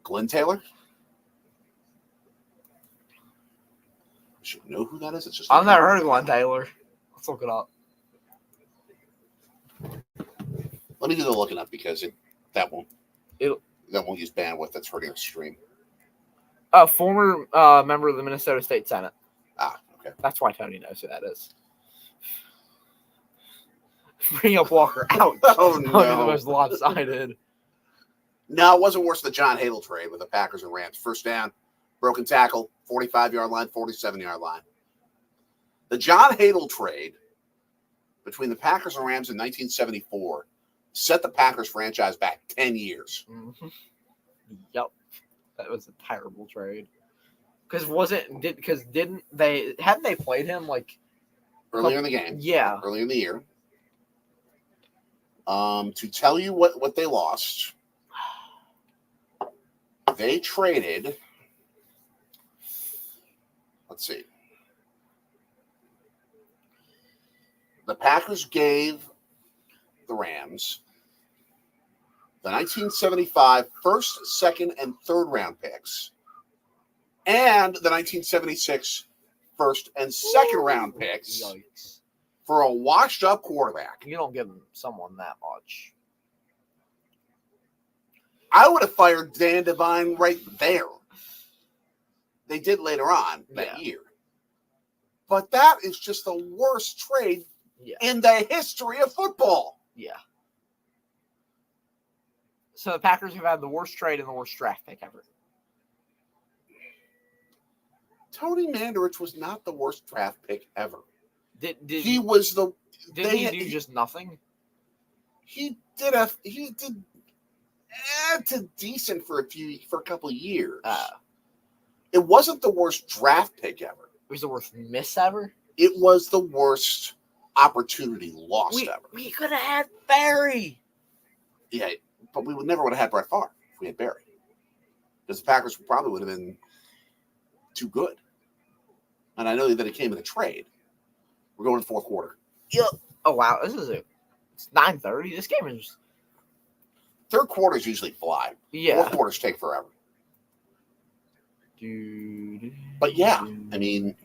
Glenn Taylor? I should know who that is. It's just I've never heard of Glenn Taylor. Let's look it up. Let me do the looking up because that won't Ew. that won't use bandwidth. That's hurting our stream. A former member of the Minnesota State Senate. Ah, okay. That's why Tony knows who that is. Bring up Walker out. Oh, Only the no. most lopsided. No, it wasn't worse than the John Hadel trade with the Packers and Rams. First down, broken tackle, 45-yard line, 47-yard line. The John Hadel trade between the Packers and Rams in 1974 set the Packers franchise back 10 years. Mm-hmm. Yep. That was a terrible trade. Hadn't they played him Earlier in the game. Yeah. Earlier in the year. To tell you what they lost, they traded, let's see. The Packers gave the Rams the 1975 first, second, and third round picks and the 1976 first and second round picks Yikes. for a washed up quarterback. You don't give someone that much. I would have fired Dan Devine right there. They did later on that year. But that is just the worst trade in the history of football. Yeah. So the Packers have had the worst trade and the worst draft pick ever. Tony Mandarich was not the worst draft pick ever. Did he he do just nothing? He did decent for a couple of years. It wasn't the worst draft pick ever. It was the worst miss ever. It was the worst opportunity lost ever. We could have had Barry. Yeah, but we never would have had Brett Favre if we had Barry. Because the Packers probably would have been too good. And I know that it came in a trade. We're going to the fourth quarter. Yep. Oh wow, it's 9:30. This game is. Third quarters usually fly. Yeah. Fourth quarters take forever. But yeah, I mean,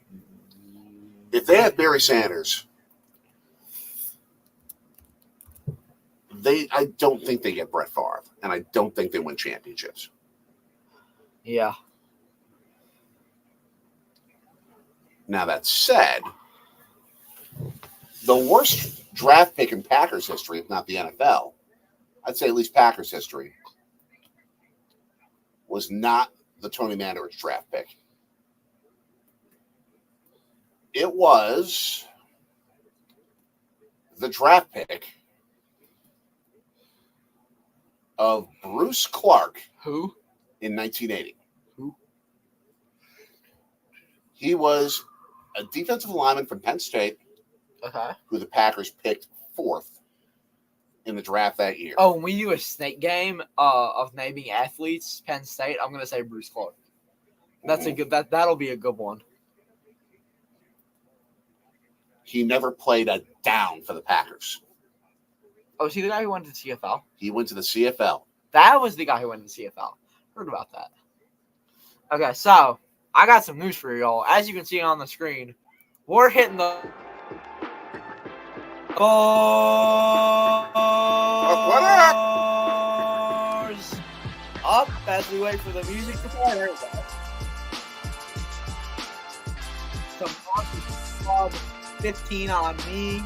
if they have Barry Sanders, I don't think they get Brett Favre, and I don't think they win championships. Yeah. Now that said, the worst draft pick in Packers history, if not the NFL, I'd say at least Packers history, was not the Tony Mandarich draft pick. It was the draft pick of Bruce Clark. Who? In 1980. Who? He was a defensive lineman from Penn State, who the Packers picked 4th in the draft that year. Oh, when we do a snake game of naming athletes, Penn State, I'm gonna say Bruce Clark. That's a good. That'll be a good one. He never played a down for the Packers. Oh, is he the guy who went to the CFL? He went to the CFL. That was the guy who went to the CFL. Heard about that. Okay, so I got some news for y'all. As you can see on the screen, we're hitting the Scores up as we wait for the music to play. There we go. Some club 15 on me.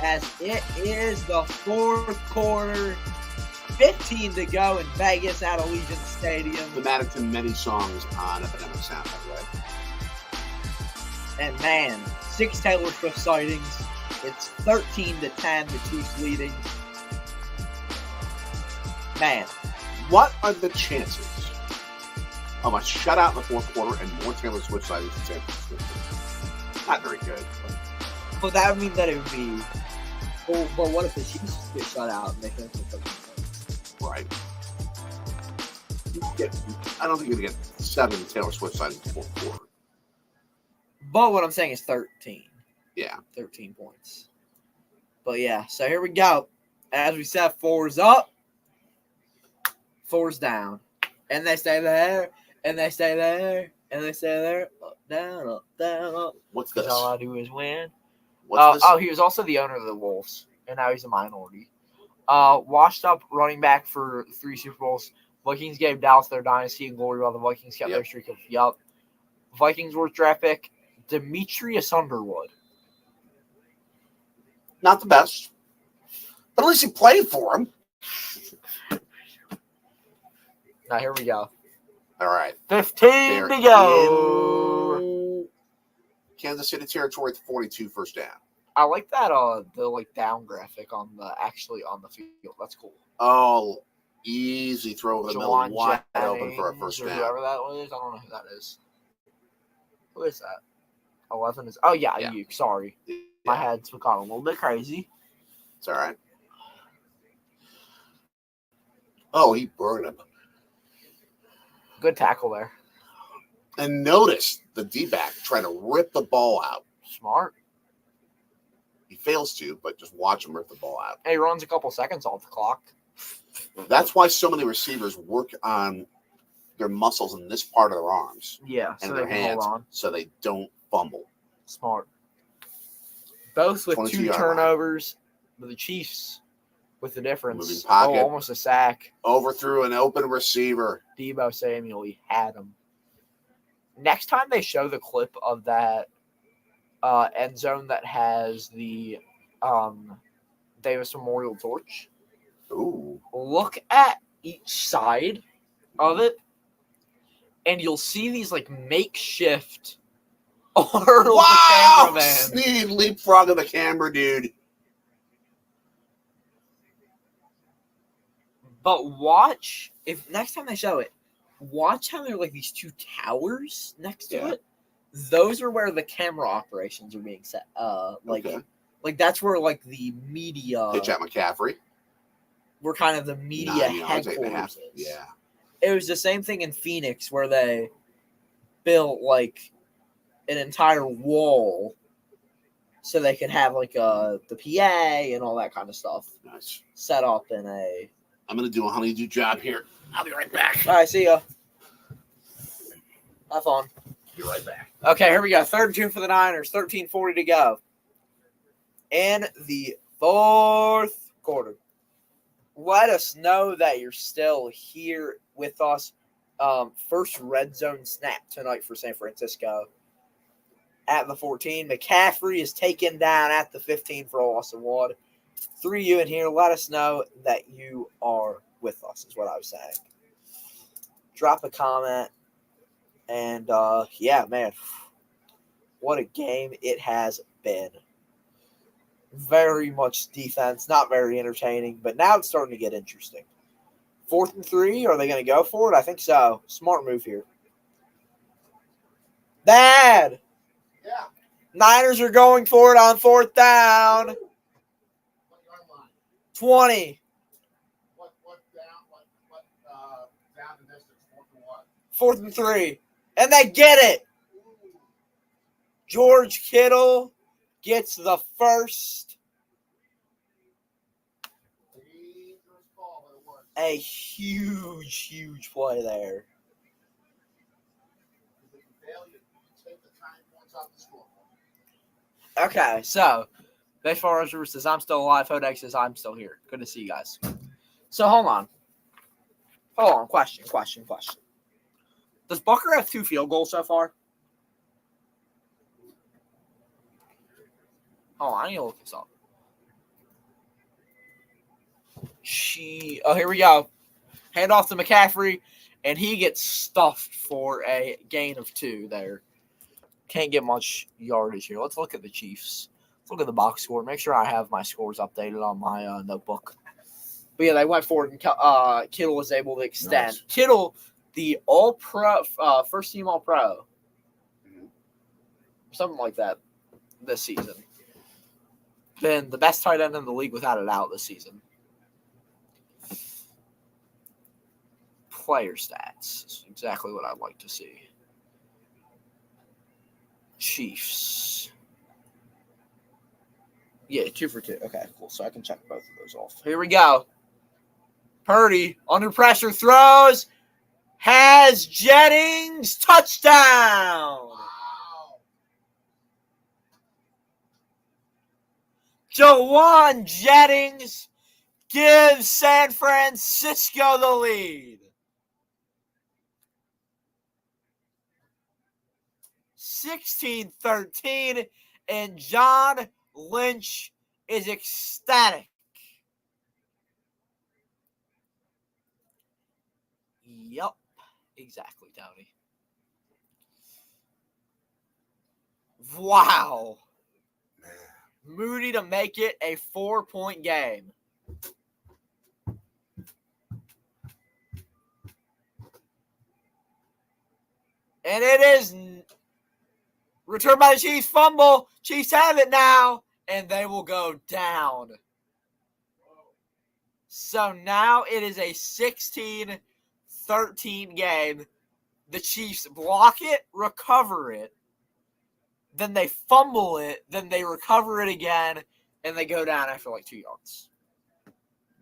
As it is the fourth quarter, 15 to go in Vegas at Allegiant Stadium. Thematic to many songs on Epidemic Soundtrack, right? And man, 6 Taylor Swift sightings. It's 13-10, the Chiefs leading. Man, What are the chances of a shutout in the fourth quarter and more Taylor Swift sightings in San Francisco? Not very good. but that would mean that it would be. Well, but what if the Chiefs get shut out and they can't get something? Right. I don't think you're going to get 7 Taylor Swift sightings in the fourth quarter. But what I'm saying is 13. Yeah. 13 points. But yeah, so here we go. As we said, 4's up, 4's down. And they stay there, and they stay there, and they stay there. Up, down, up, down, up. What's this? All I do is win. What's this? Oh, he was also the owner of the Wolves, and now he's a minority. Washed up running back for 3 Super Bowls. Vikings gave Dallas their dynasty and glory while the Vikings kept their streak of Vikings worth draft pick, Demetrius Underwood. Not the best, but at least he played for him. Now here we go. All right. 15 They're to go. in Kansas City territory at 42, first down. I like that the down graphic on the field. That's cool. Oh, easy throw over the middle, Jawan wide Jennings open for a first or down. whoever that was. I don't know who that is. Who is that? 11 is. Oh yeah, you. Sorry, my head's become a little bit crazy. It's all right. Oh, he burned him. Good tackle there. And notice the D-back trying to rip the ball out. Smart. He fails to, but just watch him rip the ball out. He runs a couple seconds off the clock. That's why so many receivers work on their muscles in this part of their arms Yeah, and so their they can hands hold on. so they don't fumble. Smart. Both with 2 22-yard turnovers, but the Chiefs with the difference. Moving pocket. Oh, almost a sack. Overthrew an open receiver. Deebo Samuel, he had him. Next time they show the clip of that end zone that has the Davis Memorial Torch, Ooh. look at each side of it, and you'll see these makeshift Arnold Wow! the cameraman. Sneed leapfrog of the camera, dude. But watch, if next time they show it, watch how there are these 2 towers next to it. Those are where the camera operations are being set. Okay. That's where the media. Pitch at McCaffrey. Were kind of the media 9 yards, 8.5. headquarters. Yeah. It was the same thing in Phoenix where they built an entire wall so they could have the PA and all that kind of stuff Nice. set up in a. I'm going to do a honeydew job here. I'll be right back. All right, see ya. Have fun. Be right back. Okay, here we go. 3rd and 2 for the Niners. 13:40 to go. In the 4th quarter. Let us know that you're still here with us. First red zone snap tonight for San Francisco. At the 14, McCaffrey is taken down at the 15 for a loss of 1. 3 of you in here, let us know that you are with us, is what I was saying. Drop a comment. And, yeah, man, what a game it has been. Very much defense, not very entertaining, but now it's starting to get interesting. 4th and 3, are they going to go for it? I think so. Smart move here. Dad! Yeah. Niners are going for it on 4th down. 20. What down the distance? 4th and 3. And they get it. George Kittle gets the first. A huge play there. Okay, so Baseball Roger says, I'm still alive. Hodak says, I'm still here. Good to see you guys. So, hold on. Question. Does Bucker have 2 field goals so far? Oh, I need to look this up. Here we go. Hand off to McCaffrey, and he gets stuffed for a gain of 2 there. Can't get much yardage here. Let's look at the Chiefs. Let's look at the box score. Make sure I have my scores updated on my notebook. But yeah, they went for it, and Kittle was able to extend. Nice. Kittle, the All-Pro, first-team All-Pro, something like that this season. Been the best tight end in the league without a doubt this season. Player stats is exactly what I'd like to see. Chiefs. Yeah, 2 for 2. Okay, cool. So I can check both of those off. Here we go. Purdy, under pressure, throws. Has Jennings. Touchdown. Jawan Jennings gives San Francisco the lead. 16-13, and John Lynch is ecstatic. Yep, exactly, Tony. Wow. Moody to make it a 4-point game. And it is returned by the Chiefs. Fumble. Chiefs have it now, and they will go down. So now it is a 16-13 game. The Chiefs block it, recover it. Then they fumble it. Then they recover it again, and they go down after like 2 yards.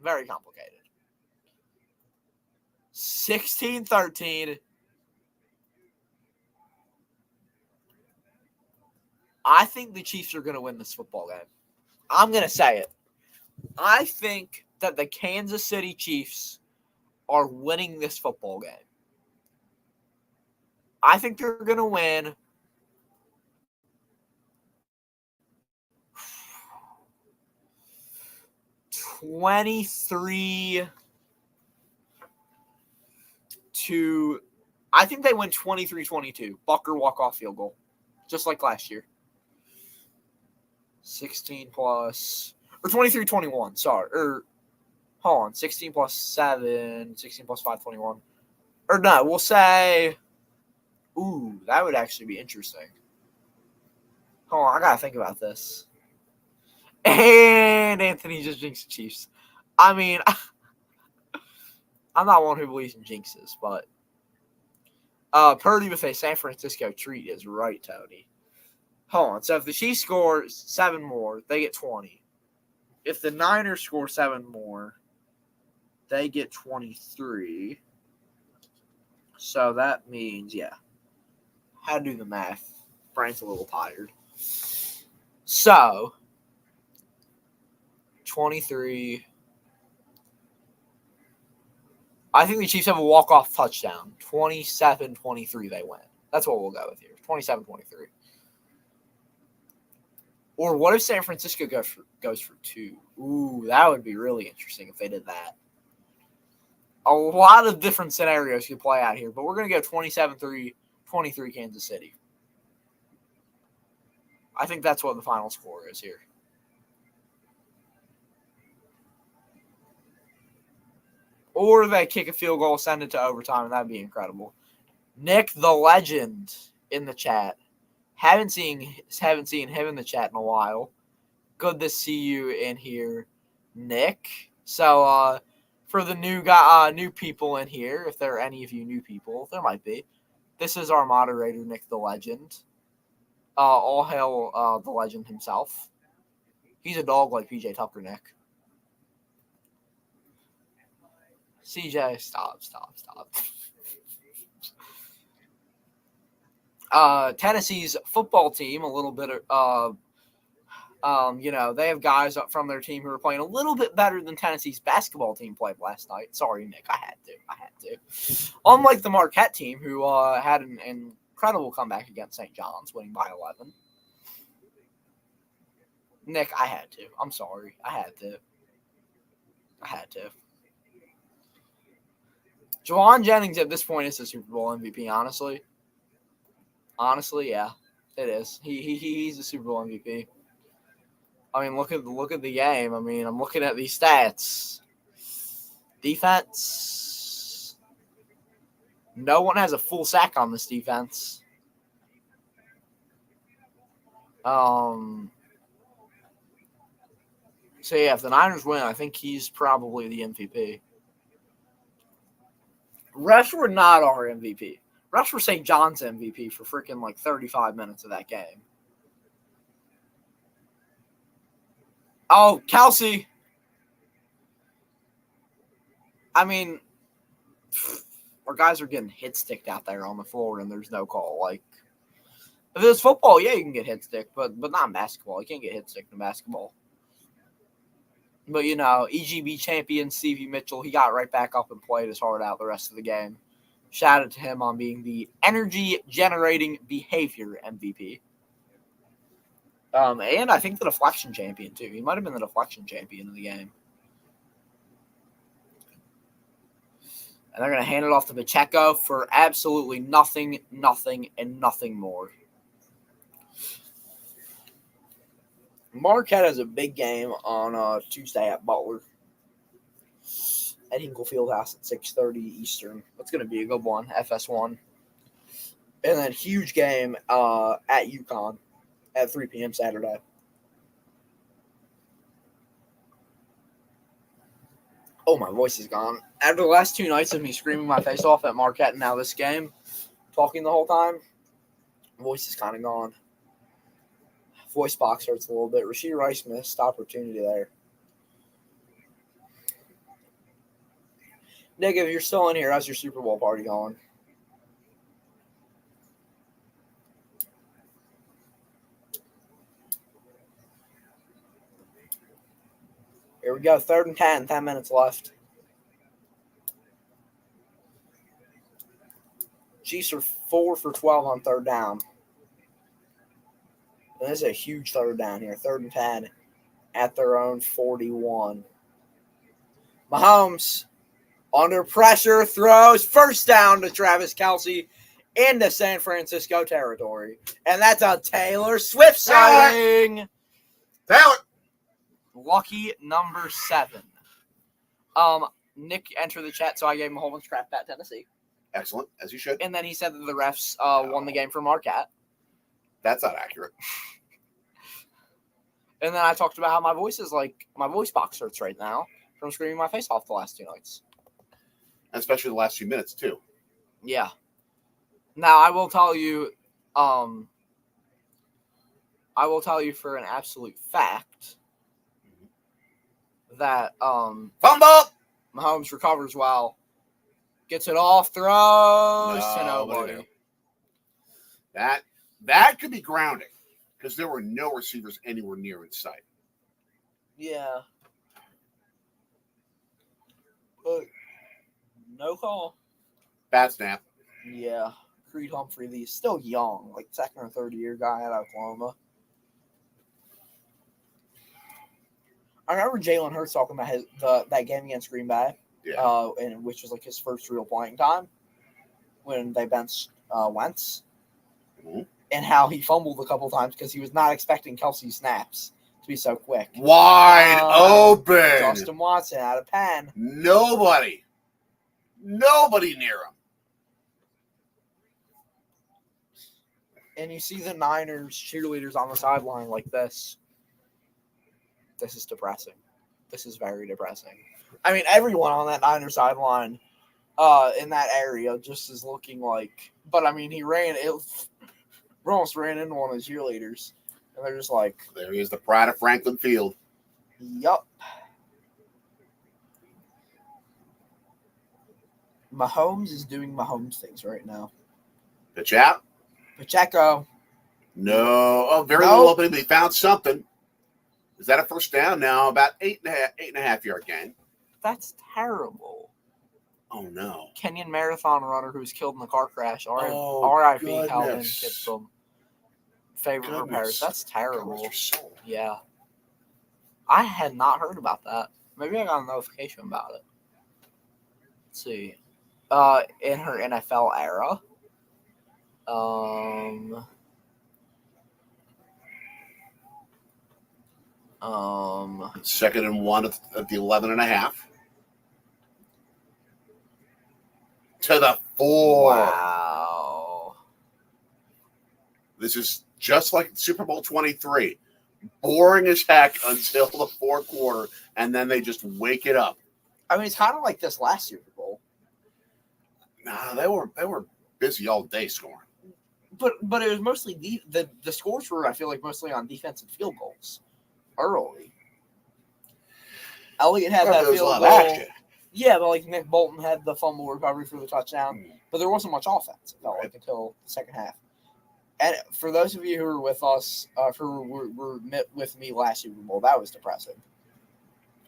Very complicated. 16-13. I think the Chiefs are going to win this football game. I'm going to say it. I think that the Kansas City Chiefs are winning this football game. I think they're going to win 23 to, I think they win 23-22. Bucker walk-off field goal, just like last year. 16 plus, or 23-21, sorry. Or, hold on, 16 plus 7, 16 plus 5, 21. Or no, we'll say, ooh, that would actually be interesting. Hold on, I got to think about this. And Anthony just jinxed the Chiefs. I mean, I'm not one who believes in jinxes, but Purdy with a San Francisco treat is right, Tony. Hold on. So if the Chiefs score 7 more, they get 20. If the Niners score 7 more, they get 23. So that means, yeah. How to do the math? Brain's a little tired. So 23. I think the Chiefs have a walk-off touchdown. 27-23 they win. That's what we'll go with here. 27-23. Or what if San Francisco goes for 2? Ooh, that would be really interesting if they did that. A lot of different scenarios could play out here, but we're going to go 27-3, 23 Kansas City. I think that's what the final score is here. Or they kick a field goal, send it to overtime, and that'd be incredible. Nick the Legend in the chat. Haven't seen him in the chat in a while. Good to see you in here, Nick. So for the new people in here, if there are any of you new people, there might be. This is our moderator, Nick the Legend. All hail the legend himself. He's a dog like PJ Tucker, Nick. CJ, stop. Tennessee's football team, a little bit They have guys up from their team who are playing a little bit better than Tennessee's basketball team played last night. Sorry, Nick, I had to. Unlike the Marquette team, who had an incredible comeback against St. John's, winning by 11. Nick, I had to. I'm sorry. I had to. Jawan Jennings at this point is the Super Bowl MVP, honestly. Honestly, yeah, it is. He's the Super Bowl MVP. I mean, look at the game. I mean, I'm looking at these stats. Defense. No one has a full sack on this defense. So yeah, if the Niners win, I think he's probably the MVP. Refs were not our MVP. Refs were St. John's MVP for freaking like 35 minutes of that game. Oh, Kelsey. I mean, our guys are getting hit sticked out there on the floor, and there's no call. Like, if it's football, yeah, you can get hit sticked, but not in basketball. You can't get hit sticked in basketball. But, EGB champion Stevie Mitchell, he got right back up and played his heart out the rest of the game. Shout out to him on being the energy-generating behavior MVP. And I think the deflection champion, too. He might have been the deflection champion of the game. And they're going to hand it off to Pacheco for absolutely nothing, and nothing more. Marquette has a big game on Tuesday at Butler. At Hinkle Fieldhouse at 6:30 Eastern. That's going to be a good one, FS1. And then huge game at UConn at 3 p.m. Saturday. Oh, my voice is gone. After the last 2 nights of me screaming my face off at Marquette and now this game, talking the whole time, voice is kind of gone. Voice box hurts a little bit. Rashee Rice missed opportunity there. Nick, if you're still in here, how's your Super Bowl party going? Here we go. 3rd and 10. 10 minutes left. Chiefs are 4 for 12 on 3rd down. And this is a huge 3rd down here. 3rd and 10 at their own 41. Mahomes, under pressure, throws first down to Travis Kelce into San Francisco territory. And that's a Taylor Swift sighting. Taylor. Lucky number 7. Nick entered the chat, so I gave him a whole bunch of crap about Tennessee. Excellent, as you should. And then he said that the refs won the game for Marquette. That's not accurate. And then I talked about how my voice box hurts right now from screaming my face off the last 2 nights. Especially the last few minutes, too. Yeah. Now, I will tell you for an absolute fact that Fumble! Mahomes recovers well. Gets it off, throws to nobody. That could be grounding because there were no receivers anywhere near in sight. Yeah. But no call. Bad snap. Yeah. Creed Humphrey, he's still young, like 2nd or 3rd year guy at Oklahoma. I remember Jalen Hurts talking about that game against Green Bay, and which was like his first real playing time when they benched Wentz, and how he fumbled a couple times because he was not expecting Kelsey's snaps to be so quick. Wide open. Justin Watson out of Penn. Nobody near him. And you see the Niners cheerleaders on the sideline like this. This is depressing. This is very depressing. I mean, everyone on that Niners sideline in that area just is looking like... But, I mean, he almost ran into one of his cheerleaders. And they're just like... There he is, the pride of Franklin Field. Yup. Mahomes is doing Mahomes things right now. Pitch out. Pacheco. No. Oh, very little opening, but he found something. Is that a first down? Now about 8.5 yard gain. That's terrible. Oh no. Kenyan marathon runner who was killed in the car crash. Oh, R.I.P. Calvin goodness. Kipsum. Favorite Goodness. repairs. That's God terrible. rest her soul. Yeah. I had not heard about that. Maybe I got a notification about it. Let's see. In her NFL era. Second and 1 at the 11.5. To the 4. Wow. This is just like Super Bowl 23. Boring as heck until the fourth quarter, and then they just wake it up. I mean, it's kind of like this last Super Bowl. Nah, they were busy all day scoring. But it was mostly the scores were, I feel like, mostly on defensive field goals early. Elliott had that There was a field lot of goal. action. Yeah, but like Nick Bolton had the fumble recovery for the touchdown. But there wasn't much offense, it felt like, until the second half. And for those of you who were with us, were with me last Super Bowl, that was depressing.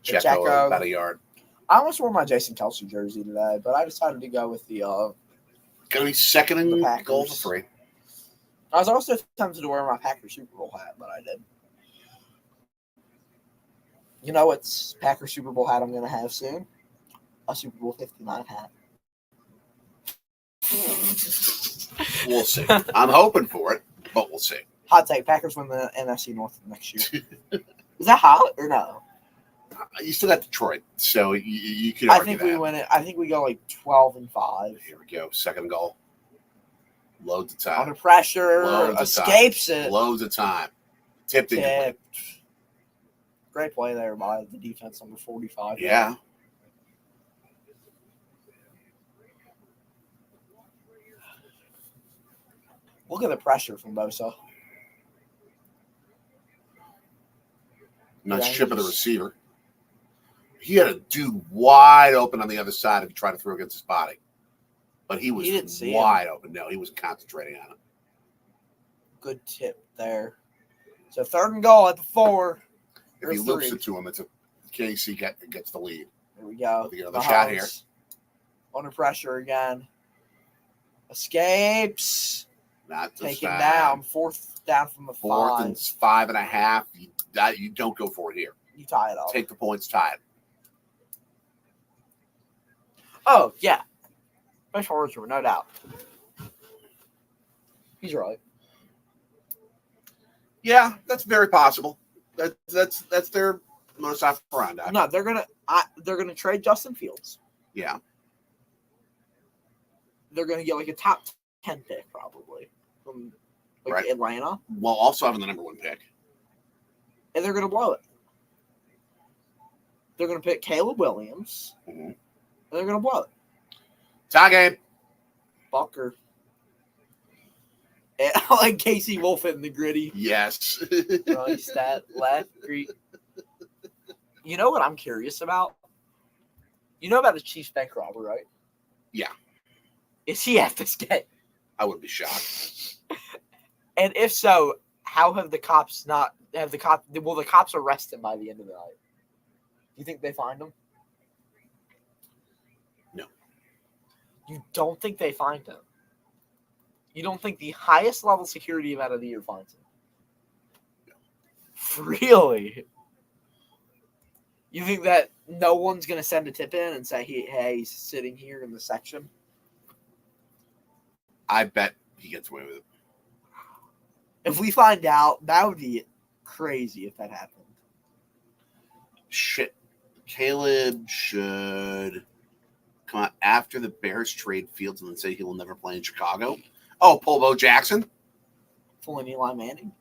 Checo about a yard. I almost wore my Jason Kelsey jersey today, but I decided to go with the. Gonna be second and The Packers. goal for 3. I was also tempted to wear my Packers Super Bowl hat, but I didn't. You know what's Packers Super Bowl hat I'm going to have soon? A Super Bowl 59 hat. We'll see. I'm hoping for it, but we'll see. Hot take: Packers win the NFC North next year. Is that hot or no? You still got Detroit, so you could I argue think that. we win it. I think we go like 12-5. Here we go. Second goal. Loads of time. Under pressure, Loads of escapes time. it. Loads of time. Tipped incomplete. Great play there by the defense, number 45. Yeah. Look at the pressure from Bosa. Nice Yeah, chip of the he's- receiver. He had a dude wide open on the other side if he tried to throw against his body. But he was didn't see wide open. No, he was concentrating on it. Good tip there. So 3rd and goal at the 4. If he loops it to him, it's a KC gets the lead. There we go. We get another shot here. Under pressure again. Escapes. Not this Taken time. down. 4th down from the 4th 5. and 5.5. You don't go for it here. You tie it up. Take the points, tie it. Oh, yeah. Special Orchard, no doubt. He's right. Yeah, that's very possible. That's their modus operandi. No, they're gonna trade Justin Fields. Yeah. They're gonna get like a top 10 pick probably from Right. Atlanta, While also having the number 1 pick. and they're gonna blow it. They're gonna pick Caleb Williams, Mhm. and they're gonna blow it. Tie game. Bucker. And I like Casey Wolf in the gritty. Yes. Right, stat left. Great. You know what I'm curious about? You know about the Chiefs bank robber, right? Yeah. Is he at this game? I would be shocked. And if so, how have the cops not have the cop? Will the cops arrest him by the end of the night? Do you think they find him? No. You don't think they find him? You don't think the highest level security event of the year finds him? No. Really? You think that no one's going to send a tip in and say, hey, he's sitting here in the section? I bet he gets away with it. If we find out, that would be crazy if that happened. Shit. Caleb should come out after the Bears trade Fields and then say he will never play in Chicago. Oh, Bo Jackson? Pulling Eli Manning.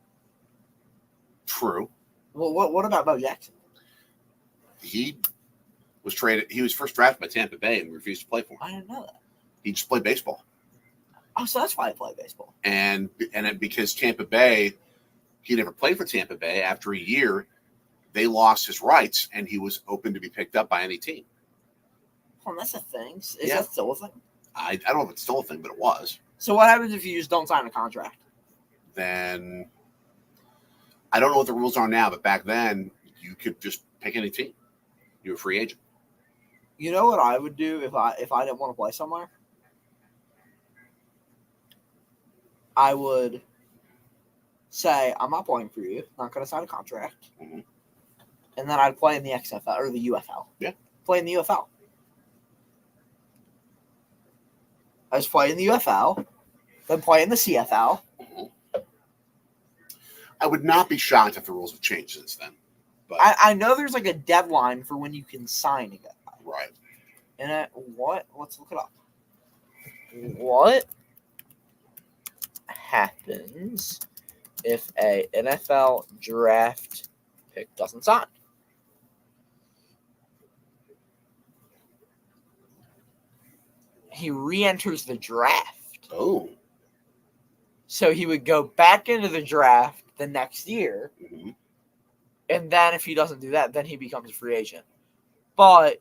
True. Well, what about Bo Jackson? He was traded. He was first drafted by Tampa Bay and refused to play for him. I didn't know that. He just played baseball. Oh, so that's why I play baseball. And because Tampa Bay, he never played for Tampa Bay. After a year, they lost his rights, and he was open to be picked up by any team. Oh, that's a thing. Is Yeah. that still a thing? I don't know if it's still a thing, but it was. So what happens if you just don't sign a contract? Then I don't know what the rules are now, but back then you could just pick any team. You're a free agent. You know what I would do if I didn't want to play somewhere? I would say, I'm not playing for you. Not going to sign a contract. Mm-hmm. And then I'd play in the XFL or the UFL. Yeah. Play in the UFL. I just play in the UFL, then play in the CFL. Mm-hmm. I would not be shocked if the rules have changed since then. But I know there's like a deadline for when you can sign a guy. right. And what? Let's look it up. What happens if a NFL draft pick doesn't sign? He re-enters the draft. Oh. So he would go back into the draft the next year. Mm-hmm. And then if he doesn't do that, then he becomes a free agent. But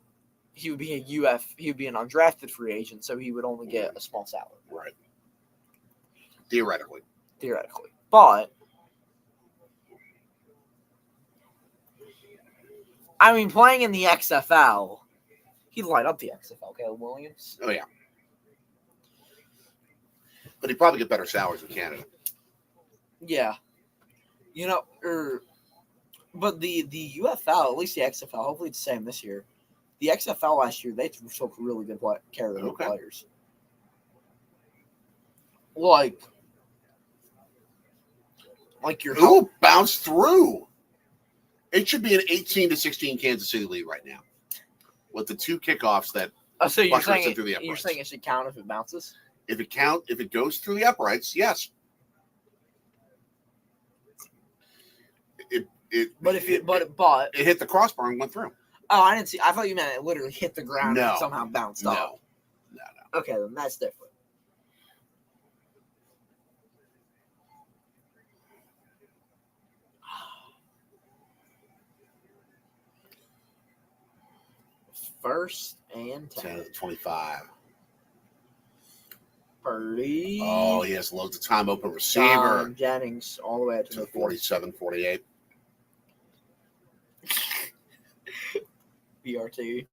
he would be he would be an undrafted free agent, so he would only get a small salary. Right. Theoretically. But I mean, playing in the XFL, he'd light up the XFL, Caleb Williams. Oh, yeah. But he'd probably get better salaries in Canada. Yeah. You know, but the UFL, at least the XFL, hopefully it's the same this year. The XFL last year, they took really good care of their players. Like your Who bounced through? It should be an 18-16 Kansas City lead right now, with the 2 kickoffs that. So you're saying through the uprights. you're saying it should count if it bounces? If it goes through the uprights, yes. It hit the crossbar and went through. Oh, I didn't see. I thought you meant it literally hit the ground No. and somehow bounced off. No. Okay, then that's different. First and 10. 10 to 25. Purdy. Oh, he has loads of time open receiver. John Jennings all the way up to the 47, 48. BRT.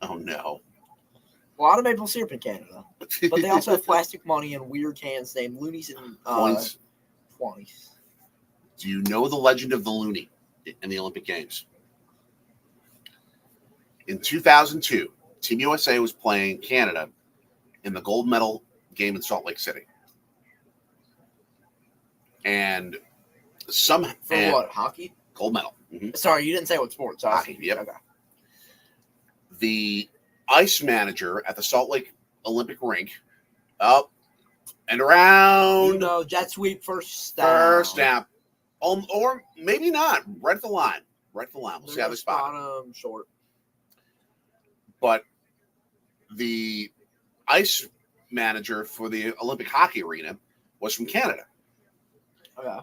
Oh, no. A lot of maple syrup in Canada. But they also have plastic money and weird cans named Loonies and Points. 20s. Do you know the legend of the Looney in the Olympic Games? In 2002, Team USA was playing Canada in the gold medal game in Salt Lake City. And what? Hockey? Gold medal. Mm-hmm. Sorry, you didn't say what sport. So Hockey, yep. Okay. The ice manager at the Salt Lake Olympic rink, up and around. Jet sweep first down. First down. Or maybe not. Right at the line. We'll see how they spot him short. But the ice manager for the Olympic hockey arena was from Canada. Okay.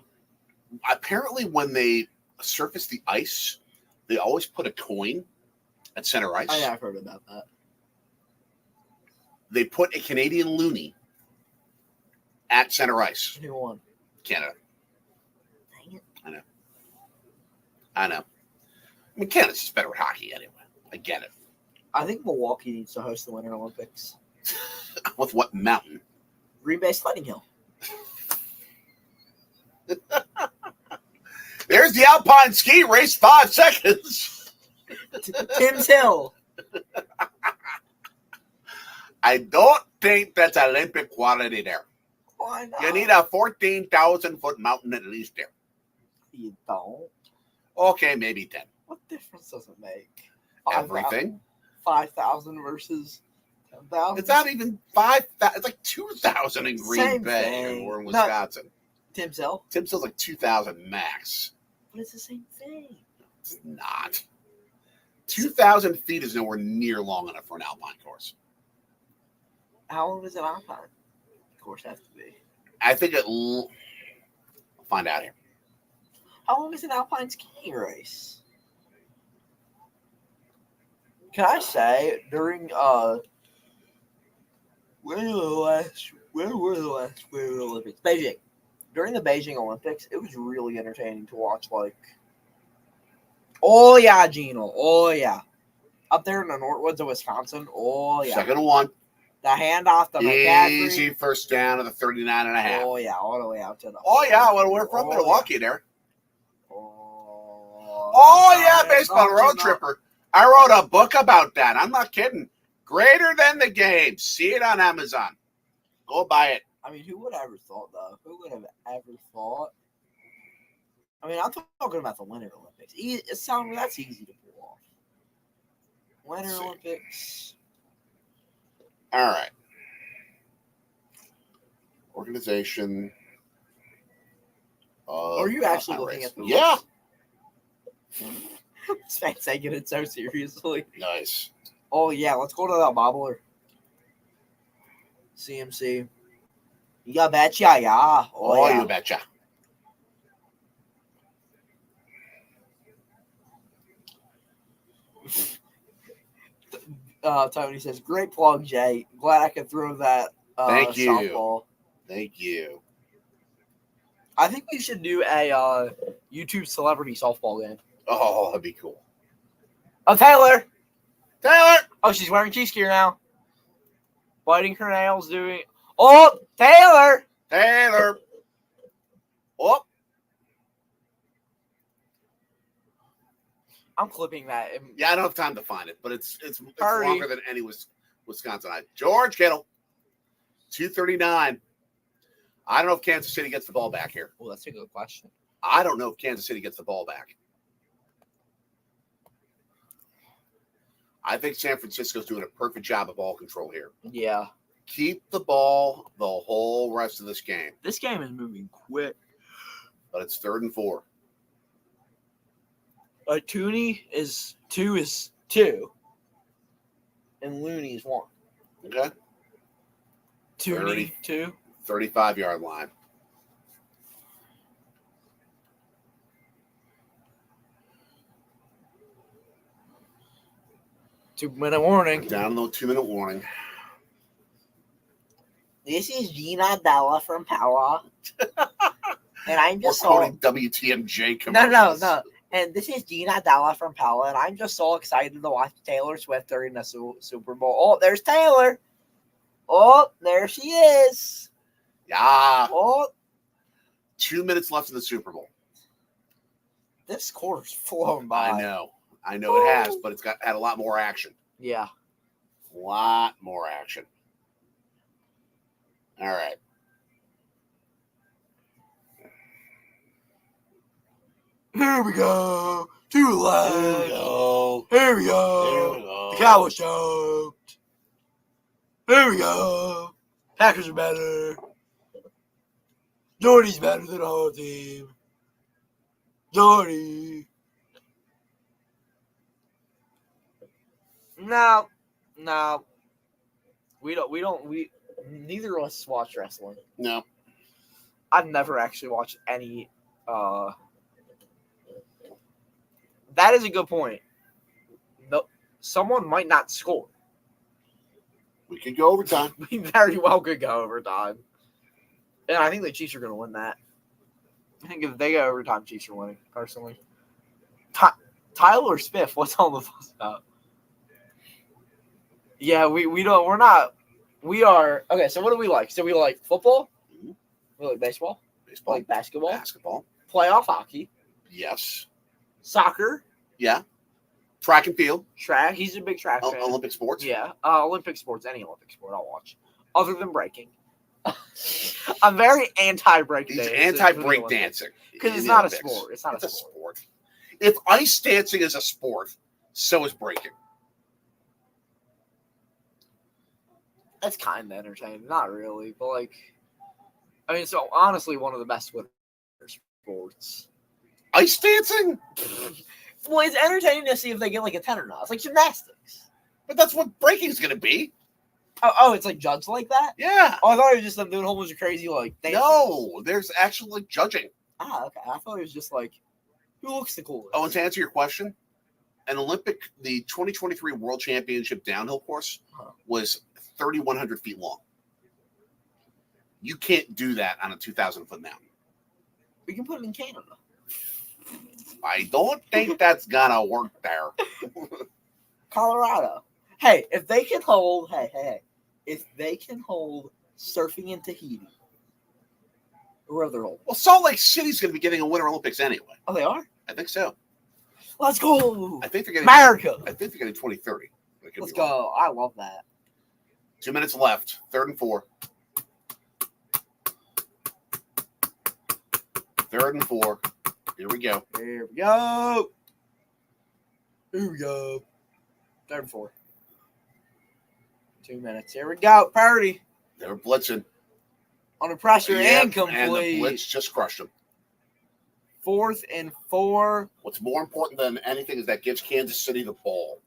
Apparently, when they surface the ice, they always put a coin at center ice. Oh, yeah, I've heard about that. They put a Canadian loonie at center ice. Who won? Canada. Dang it. I know. I mean, Canada's just better at hockey anyway. I get it. I think Milwaukee needs to host the Winter Olympics. With what mountain? Green Bay Sledding Hill. There's the Alpine ski race, 5 seconds. Tim's Hill. I don't think that's Olympic quality there. Why not? You need a 14,000-foot mountain at least there. You don't. Okay, maybe 10. What difference does it make? Everything. 5,000 versus 10,000. It's not even 5,000. It's like 2,000 in Green Same Bay thing. or in Wisconsin. Tim's Hill. Tim's Hill's like 2,000 max. But it's the same thing. It's not. 2,000 feet is nowhere near long enough for an alpine course. How long does an alpine course have to be? I think I'll find out here. How long is an alpine skiing race? Can I say during where were the last Winter Olympics? Beijing. During the Beijing Olympics, it was really entertaining to watch like Oh yeah, Gino. Oh yeah. Up there in the Northwoods of Wisconsin. Oh yeah. Second and 1. The handoff to McCaffrey. Easy first down to the 39 and a half. Oh yeah, all the way out to the. Oh, yeah. Well, we're from Oh, Milwaukee there. Oh Yeah. Baseball road tripper. I wrote a book about that. I'm not kidding. Greater than the game. See it on Amazon. Go buy it. I mean, who would have ever thought, though? Who would have ever thought? I mean, I'm talking about the Winter Olympics. That's easy to pull off. Winter Olympics. All right. Organization. Are you actually looking at the Yeah. This man's taking it so seriously. Nice. Oh, yeah. Let's go to that bobbler. CMC. You betcha, yeah. Oh, yeah. you betcha. Tony says, great plug, Jay. Glad I could throw that Thank you. softball. Thank you. I think we should do a YouTube celebrity softball game. Oh, that'd be cool. Oh, Taylor! Taylor! Oh, she's wearing cheese gear now. Biting her nails, doing... Oh, Taylor! Taylor! Oh! I'm clipping that. Yeah, I don't have time to find it, but it's Hurry. longer than any Wisconsinite. George Kittle, 239. I don't know if Kansas City gets the ball back here. Oh, that's a good question. I don't know if Kansas City gets the ball back. I think San Francisco's doing a perfect job of ball control here. Yeah. Keep the ball the whole rest of this game. This game is moving quick. But it's 3rd and 4. Tooney is 2, and Looney is 1. Okay? Tooney 2. 35-yard line. Two-minute warning. Down the 2-minute warning. This is Gina Della from Power. And I'm We're just quoting WTMJ No. commercials. And this is Gina Della from Pella, and I'm just so excited to watch Taylor Swift during the Super Bowl. Oh, there's Taylor. Oh, there she is. Yeah. Oh, 2 minutes left in the Super Bowl. this quarter's flown by. I know it has, but it's had a lot more action. Yeah. A lot more action. All right. Here we go. Two left. Here we go. Here we There go. we go. The Cowboys choked. Here we go. Packers are better. Jordy's better than the whole team. Jordy. No. Neither of us watch wrestling. No. I've never actually watched any, that is a good point. No, someone might not score. We could go overtime. We very well could go overtime. And I think the Chiefs are going to win that. I think if they go overtime, Chiefs are winning, personally. Tyler Smith, what's all the fuss about? Yeah, we are. Okay, so what do we like? So we like football? Mhm. We like baseball? Baseball. We like basketball? Basketball. Playoff hockey? Yes. Soccer? Yeah. Track and field. Track? He's a big track fan. Olympic sports. Yeah, Olympic sports, any Olympic sport I'll watch, other than breaking. I'm very anti-break He's dancing. anti-break dancing. Because in it's the not a Olympics. sport. It's not It's a sport. If ice dancing is a sport, so is breaking. It's kind of entertaining. Not really, but like, I mean, so honestly, one of the best winter sports. Ice dancing? Well, it's entertaining to see if they get like a 10 or not. It's like gymnastics. But that's what breaking is going to be. Oh, it's like judged like that? Yeah. Oh, I thought it was just them doing a whole bunch of crazy like dances. No, there's actually judging. Ah, okay. I thought it was just like, who looks the coolest? Oh, and to answer your question, the 2023 World Championship downhill course was 3,100 feet long. You can't do that on a 2,000-foot mountain. We can put it in Canada. I don't think that's gonna work there. Colorado. Hey, if they can hold, if they can hold surfing in Tahiti, where they're holding. Well, Salt Lake City's going to be getting a Winter Olympics anyway. Oh, they are? I think so. Let's go. I think they're getting America. I think they're getting 2030. Let's go. I love that. 2 minutes left. 3rd and 4. 3rd and 4. Here we go. Here we go. Here we go. 3rd and 4. 2 minutes. Here we go. Party. They were blitzing. Under pressure Yep, and complete. And the blitz just crushed them. 4th and 4. What's more important than anything is that gives Kansas City the ball,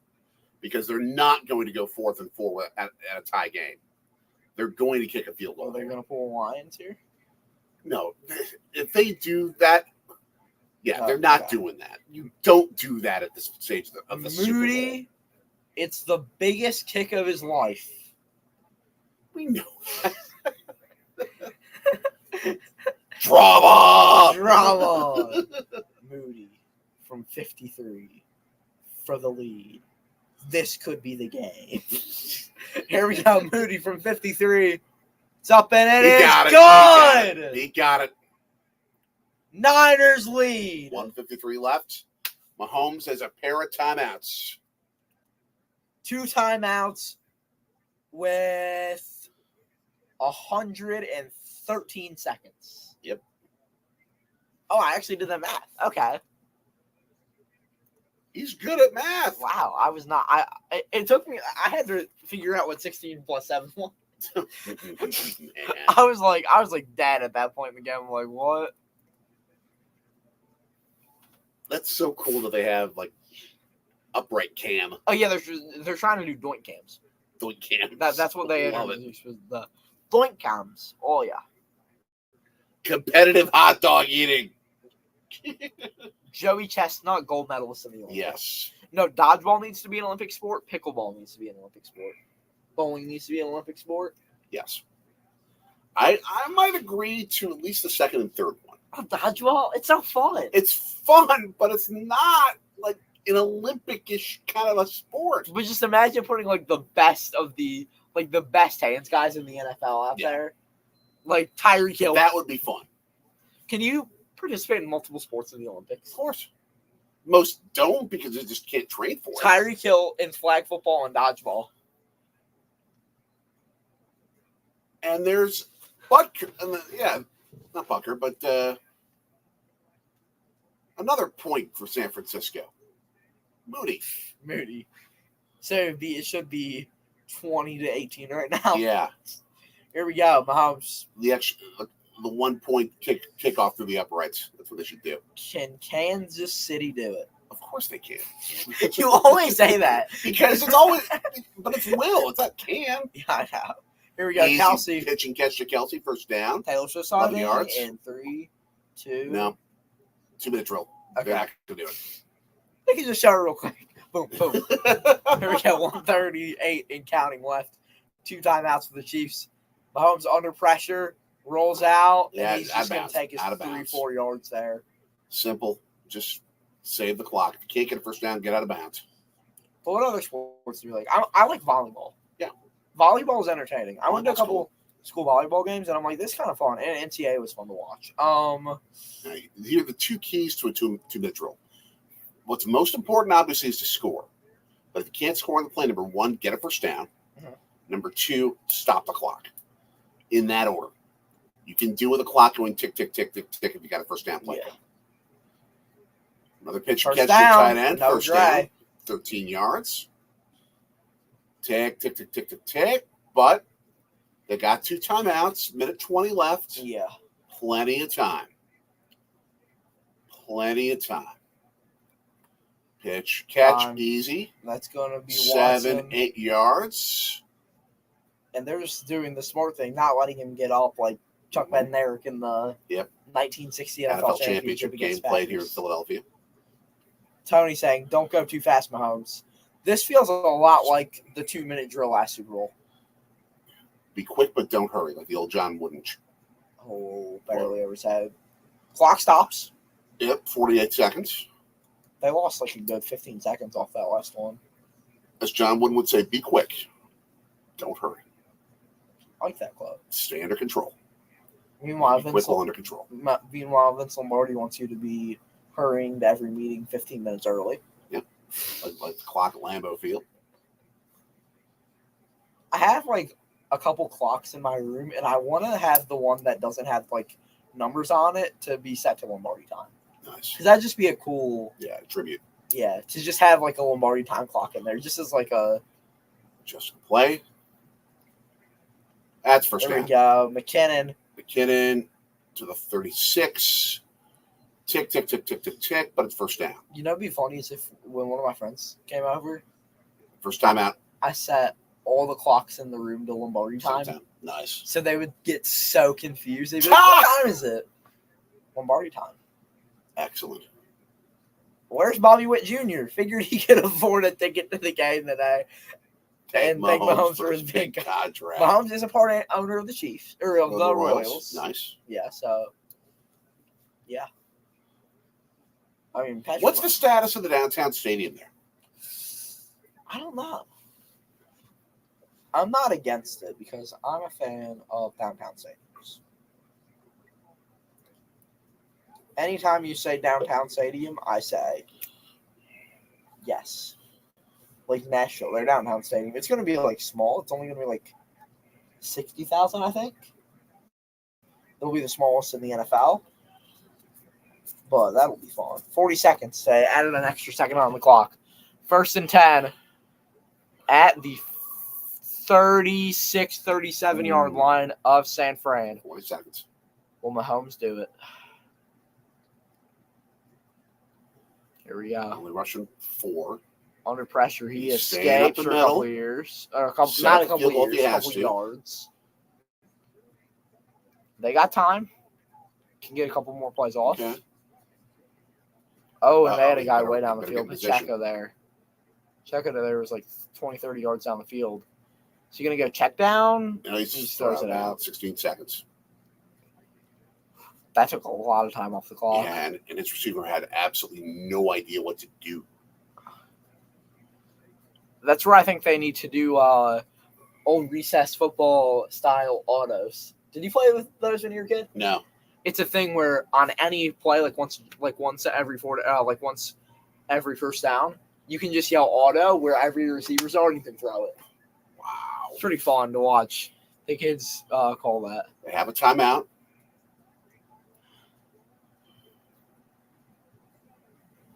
because they're not going to go 4th and 4 at a tie game. They're going to kick a field goal. Are they going to pull Lions here? No. If they do that, Oh, they're not okay. doing that. You don't do that at this stage of the Super Bowl. Moody, it's the biggest kick of his life. We know. Drama. Moody from 53 for the lead. This could be the game. Here we go. Moody from 53. It's up and it is good. He got it. Niners lead. 1:53 left. Mahomes has a pair of timeouts. 2 timeouts with 113 seconds. Yep. Oh, I actually did the math. Okay. He's good at math. Wow, I was not. It took me. I had to figure out what 16 plus 7 was. I was like dead at that point in the game. I'm like, what? That's so cool that they have like upright cam. Oh yeah, they're trying to do doink cams. Doink cams. That's what they love it. introduced was the doink cams. Oh yeah. Competitive hot dog eating. Joey Chestnut, gold medalist in the Olympics. Yes. No, dodgeball needs to be an Olympic sport. Pickleball needs to be an Olympic sport. Bowling needs to be an Olympic sport. Yes. I might agree to at least the 2nd and 3rd one. Oh, dodgeball, it's not fun. It's fun, but it's not like an Olympic-ish kind of a sport. But just imagine putting like the best hands guys in the NFL out there. Like Tyreek Hill. That would be fun. Can you participate in multiple sports in the Olympics? Of course. Most don't because they just can't train for it. Tyreek Hill in flag football and dodgeball. And there's Butker. Not Butker, but another point for San Francisco. Moody. So it should be 20-18 right now. Yeah. Here we go, Mahomes. The 1 point kickoff through the uprights. That's what they should do. Can Kansas City do it? Of course they can. You always say that. Because it's always, but it's will. It's not can. Yeah, I know. Here we go, Easy Kelsey. pitch and catch to Kelsey. First down. Taylor Swift 11 yards. in 3, 2. No. 2-minute drill. Okay. They're not going to do it. They can just show it real quick. Boom, boom. Here we go, 138 and counting left. 2 timeouts for the Chiefs. Mahomes under pressure, rolls out, Yeah, and he's just going out to take his of 3-4 yards there. Simple. Just save the clock. If you can't get a first down, get out of bounds. But what other sports do you like? I like volleyball. Yeah. Volleyball is entertaining. I went to a Volleyball's couple school volleyball games, and I'm like, this is kind of fun. And NCAA was fun to watch. Now, here are the 2 keys to a 2-minute drill. What's most important, obviously, is to score. But if you can't score on the play, number 1, get a first down. Mhm. Number 2, stop the clock. In that order. You can do with the clock going tick, tick, tick, tick, tick if you got a first down play. Yeah. Another pitch First catch down, to tight end. no First drag. down. 13 yards. Tick, tick, tick, tick, tick, tick. But they got 2 timeouts. 1:20 left. Yeah. Plenty of time. Pitch, catch, easy. That's going to be 7, Watson. 8 yards. And they're just doing the smart thing, not letting him get off like Chuck Bednarik in the 1960 NFL NFL championship championship game against played here in Packers. Philadelphia. Tony saying, don't go too fast, Mahomes. This feels a lot like the 2-minute drill last Super Bowl. Be quick, but don't hurry, like the old John Wooden. Oh, barely ever said. Clock stops. Yep, 48 seconds. They lost like a good 15 seconds off that last one. As John Wooden would say, be quick. Don't hurry. I like that quote. Stay under control. Meanwhile, Be quick while under control. Vince Lombardi wants you to be hurrying to every meeting 15 minutes early. Yeah. Like the clock at Lambeau Field. I have like a couple clocks in my room, and I want to have the one that doesn't have like numbers on it to be set to Lombardi time. Nice. Because that'd just be a cool, Tribute. to just have like a Lombardi time clock in there, just as like a. Just play. That's first There down. we go, McKinnon to the 36. Tick, tick, tick, tick, tick, tick, but it's first down. You know, it'd be funny is if when one of my friends came over, First time out. I set all the clocks in the room to Lombardi time. Second time. Nice. So they would get so confused. They'd be like, what time is it? Lombardi time. Excellent. Where's Bobby Witt Jr.? Figured he could afford a ticket to the game today. And thank Mahomes for his big contract. Mahomes is a owner of the Chiefs, or of the Royals. Nice. Yeah, so, yeah. I mean, Patrick What's the status of the downtown stadium there? I don't know. I'm not against it because I'm a fan of downtown stadiums. Anytime you say downtown stadium, I say yes. Like Nashville, their downtown stadium. It's going to be like small. It's only going to be like 60,000, I think. It'll be the smallest in the NFL. But that'll be fun. 40 seconds. They added an extra second on the clock. 1st and 10 at the 36, 37-yard line of San Fran. 40 seconds. Will Mahomes do it? Here we go. Only rushing 4. Under pressure, he He's staying up escapes the for a middle. couple of years. Or Set not a the couple field goal of if years, he a has couple to. yards. They got time. Can get a couple more plays off. Okay. Oh, and they had a you guy better- way you down the better field. get in position. Pacheco there. Pacheco there was like 20, 30 yards down the field. So you're going to go check down? No, he He throws it out. 16 seconds. That took a lot of time off the clock. Yeah, and his receiver had absolutely no idea what to do. That's where I think they need to do old recess football style autos. Did you play with those when you were a kid? No. It's a thing where on any play, once every first down, you can just yell auto wherever your receivers are and you can throw it. Wow. It's pretty fun to watch. The kids call that. They have a timeout.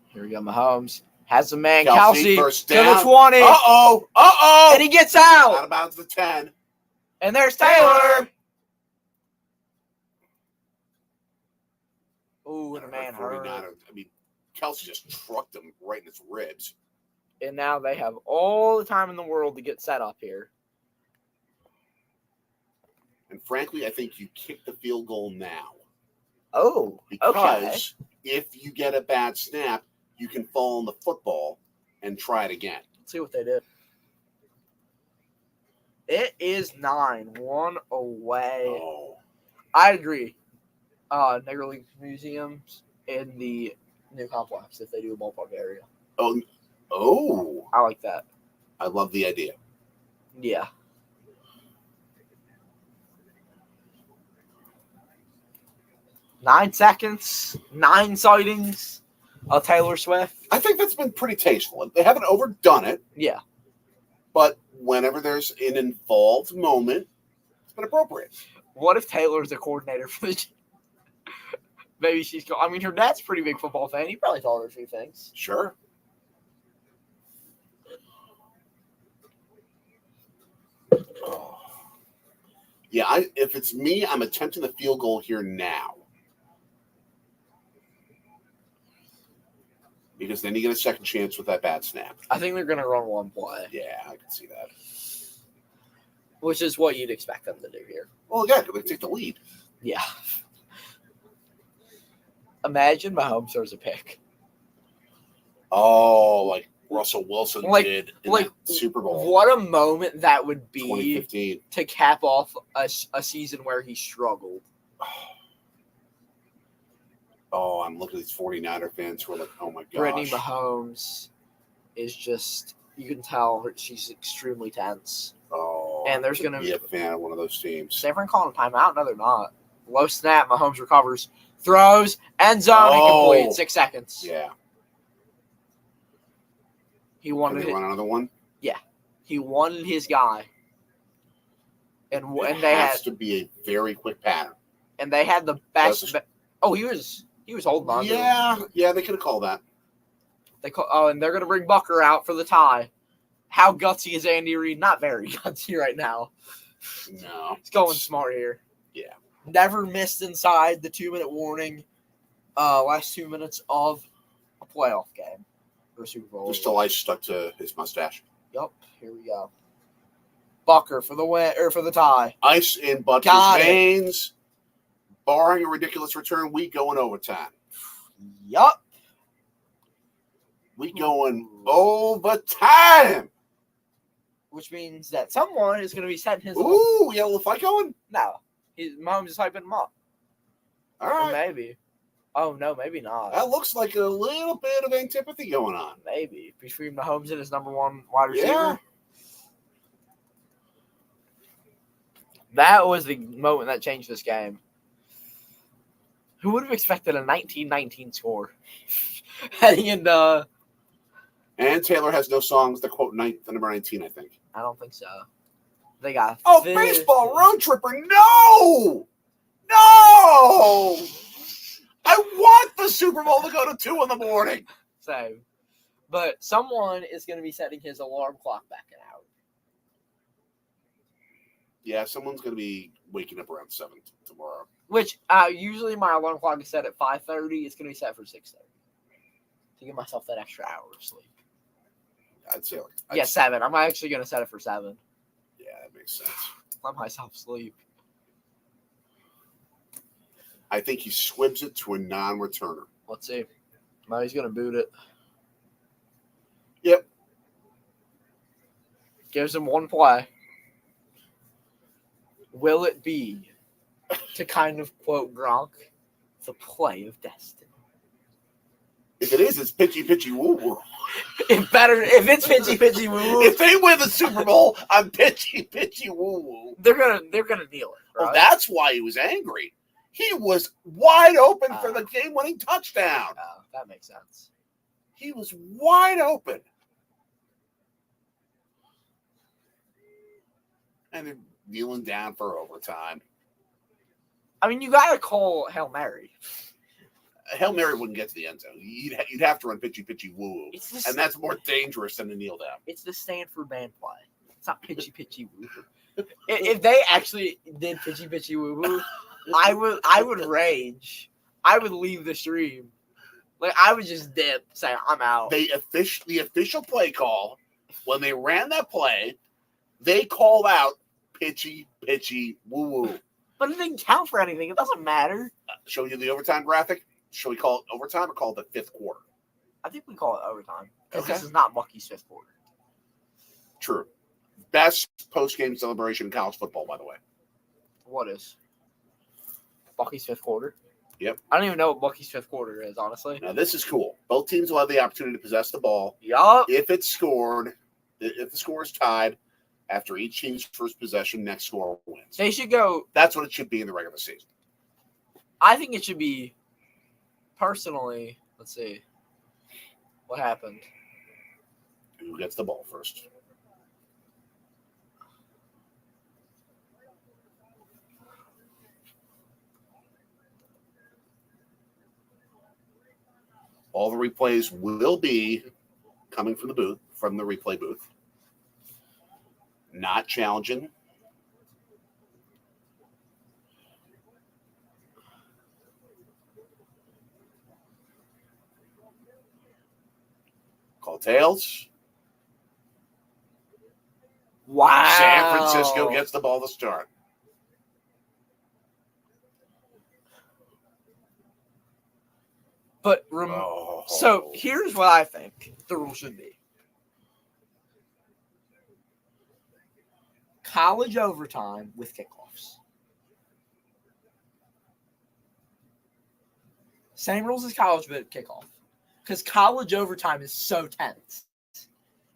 Here we go, Mahomes. Has a man, Kelsey, Kelsey first to down. the 20. Uh-oh. And he gets Out out. of bounds to 10. And there's Taylor. Ooh, and a man hurt. 49. I mean, Kelsey just trucked him right in his ribs. And now they have all the time in the world to get set up here. And frankly, I think you kick the field goal now. Oh, Because if you get a bad snap, you can fall on the football and try it again. Let's see what they do. It is 9-1 away. Oh. I agree. Negro League museums in the new complex if they do a ballpark area. Oh. I like that. I love the idea. Yeah. Nine seconds, 9 sightings of Taylor Swift. I think that's been pretty tasteful. They haven't overdone it, Yeah. but whenever there's an involved moment, it's been appropriate. What if Taylor's the coordinator for the Maybe she's I mean, her dad's a pretty big football fan. He probably told her a few things. Sure. Oh. Yeah, if it's me, I'm attempting the field goal here now. Because then you get a second chance with that bad snap. I think they're going to run one play, Yeah, I can see that. which is what you'd expect them to do here. Well, yeah, they take the lead. Yeah. Imagine Mahomes throws a pick. Oh, like Russell Wilson Like- did in like, that Super Bowl What a moment that would be 2015. to cap off a season where he struggled. Oh, I'm looking at these 49er fans who are like, oh my gosh. Brittany Mahomes is just, you can tell she's extremely tense. Oh, And there's to going to be a fan of one of those teams. Is everyone calling a timeout? No, they're not. Low snap. Mahomes recovers, throws, end zone, incomplete. 6 seconds. Yeah. He wanted Can they run another one? He wanted his guy, and It they has had to be a very quick pattern. and they had the best. He was holding on. To him. Yeah, they could have called that. And they're gonna bring Bucker out for the tie. How gutsy is Andy Reid? Not very gutsy right now. No, He's going smart here. Yeah. Never missed inside the 2-minute warning. Last 2 minutes of a playoff game or Super Bowl. There's still ice stuck to his mustache. Yup. Here we go. Bucker for the win or for the tie. Ice in Butker's veins. Barring a ridiculous return, we go in overtime. Yup. We going overtime. Which means that someone is going to be setting his. Ooh, we got a little fight going? No. Mahomes is hyping him up. All Or right. maybe. Oh, no, maybe not. That looks like a little bit of antipathy going on. Maybe. Between Mahomes and his number one wide receiver. Yeah. That was the moment that changed this game. Who would have expected a 19-19 score? Heading into... And Taylor has no songs that quote the number 19, I think. I don't think so. They got... Baseball road tripper. No! No! I want the Super Bowl to go to 2 in the morning. Same. But someone is going to be setting his alarm clock back an hour. Yeah, someone's going to be waking up around 7 tomorrow. Which, usually my alarm clock is set at 5:30. It's going to be set for 6:30. To give myself that extra hour of sleep. I'd say 7. I'm actually going to set it for 7. Yeah, that makes sense. Let myself sleep. I think he squibs it to a non-returner. Let's see. No, he's going to boot it. Yep. Gives him one play. Will it be, to kind of quote Gronk, the play of destiny? If it is, it's pitchy, pitchy, woo woo. If it's pitchy, pitchy, woo woo. If they win the Super Bowl, I'm pitchy, pitchy, woo woo. They're gonna kneel it. Right? Well, that's why he was angry. He was wide open for the game-winning touchdown. That makes sense. He was wide open. And they're kneeling down for overtime. I mean, you gotta call Hail Mary. Hail Mary wouldn't get to the end zone. You'd have to run pitchy, pitchy, woo woo. And that's more dangerous than the kneel down. It's the Stanford band play. It's not pitchy, pitchy, woo woo. If they actually did pitchy, pitchy, woo woo, I would rage. I would leave the stream. Like, I would just dip, say, I'm out. The official play call, when they ran that play, they called out pitchy, pitchy, woo woo. But it didn't count for anything. It doesn't matter. Show you the overtime graphic? Should we call it overtime or call it the fifth quarter? I think we call it overtime. Because Okay. this is not Bucky's fifth quarter. True. Best post-game celebration in college football, by the way. What is? Bucky's fifth quarter? Yep. I don't even know what Bucky's fifth quarter is, honestly. Now, this is cool. Both teams will have the opportunity to possess the ball. Yup. If the score is tied, after each team's first possession, next score wins. They should go. That's what it should be in the regular season. I think it should be, personally, let's see. What happened? Who gets the ball first? All the replays will be coming from the replay booth. Not challenging. Call tails. Wow. San Francisco gets the ball to start. But so here's what I think the rule should be. College overtime with kickoffs. Same rules as college, but kickoff. Because college overtime is so tense.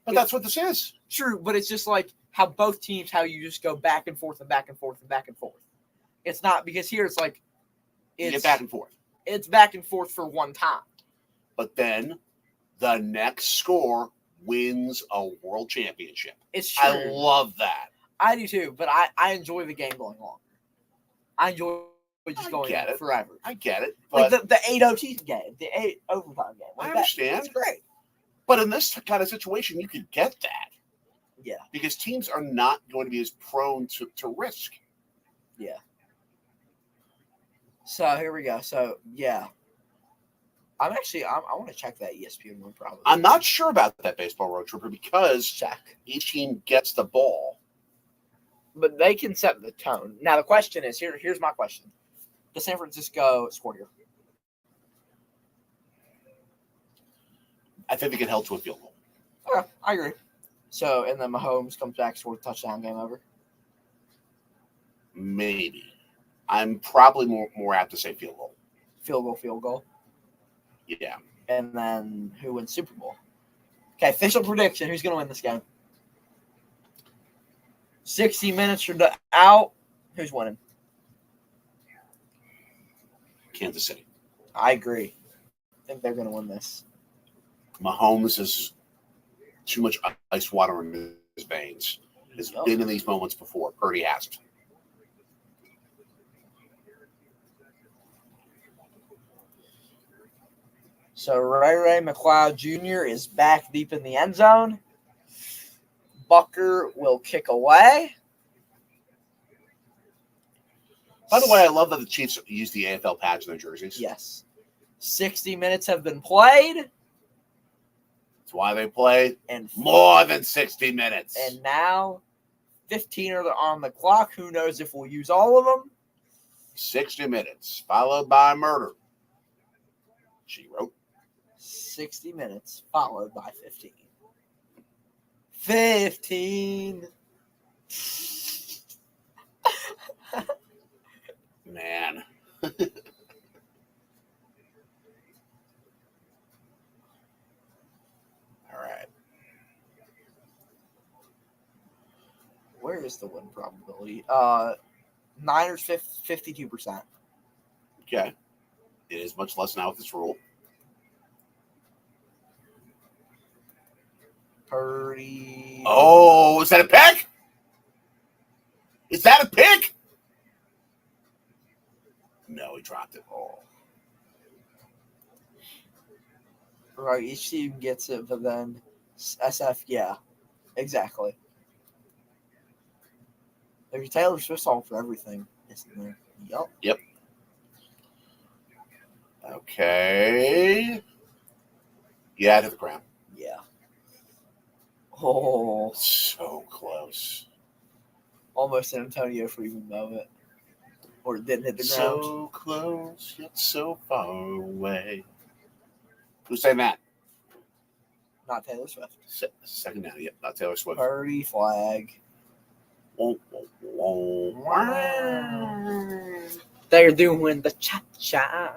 But that's what this is. True, but it's just like how both teams, how you just go back and forth and back and forth and back and forth. It's not because here it's like You it's get back and forth. It's back and forth for one time. But then the next score wins a world championship. It's true. I love that. I do too, but I enjoy the game going longer. I enjoy just going forever. I get it. But Like the 8 OT game, the 8 overtime game. Like I understand. It's great. But in this kind of situation, you could get that. Yeah. Because teams are not going to be as prone to risk. Yeah. So here we go. So yeah. I want to check that ESPN one probably. I'm not sure about that baseball road tripper because check. each team gets the ball. But they can set the tone. Now the question is, here's my question. Does San Francisco score here? I think they get held to a field goal. Okay, I agree. So, and then Mahomes comes back, scores a touchdown, game over. Maybe. I'm probably more apt to say field goal. Field goal. Yeah. And then who wins Super Bowl? Okay, official prediction. Who's going to win this game? 60 minutes are out. Who's winning? Kansas City. I agree. I think they're going to win this. Mahomes has too much ice water in his veins. Has been in these moments before. Purdy hasn't. So Ray McLeod Jr. is back deep in the end zone. Bucker will kick away. By the way, I love that the Chiefs use the AFL patch in their jerseys. Yes. 60 minutes have been played. That's why they play And more than 60 minutes. And now 15 are on the clock. Who knows if we'll use all of them? 60 minutes, followed by murder. She wrote. 60 minutes, followed by 15. 15. Man. All right. Where is the win probability? Niners 52%. Okay. It is much less now with this rule. Purdy. Oh, is that a pick? Is that a pick? No, he dropped it. Oh. Right, each team gets it, but then SF, yeah, exactly. There's a Taylor Swift song for everything, isn't there? Yep. Okay. Yeah, to the ground. Yeah. Oh, So close. almost an Antonio Freeman moment. Or it didn't hit the ground. So close, yet so far away. Who's saying that? Not Taylor Swift. Second down, yep, not Taylor Swift. Purdy flag. Whoa, whoa, whoa. They're doing the cha-cha.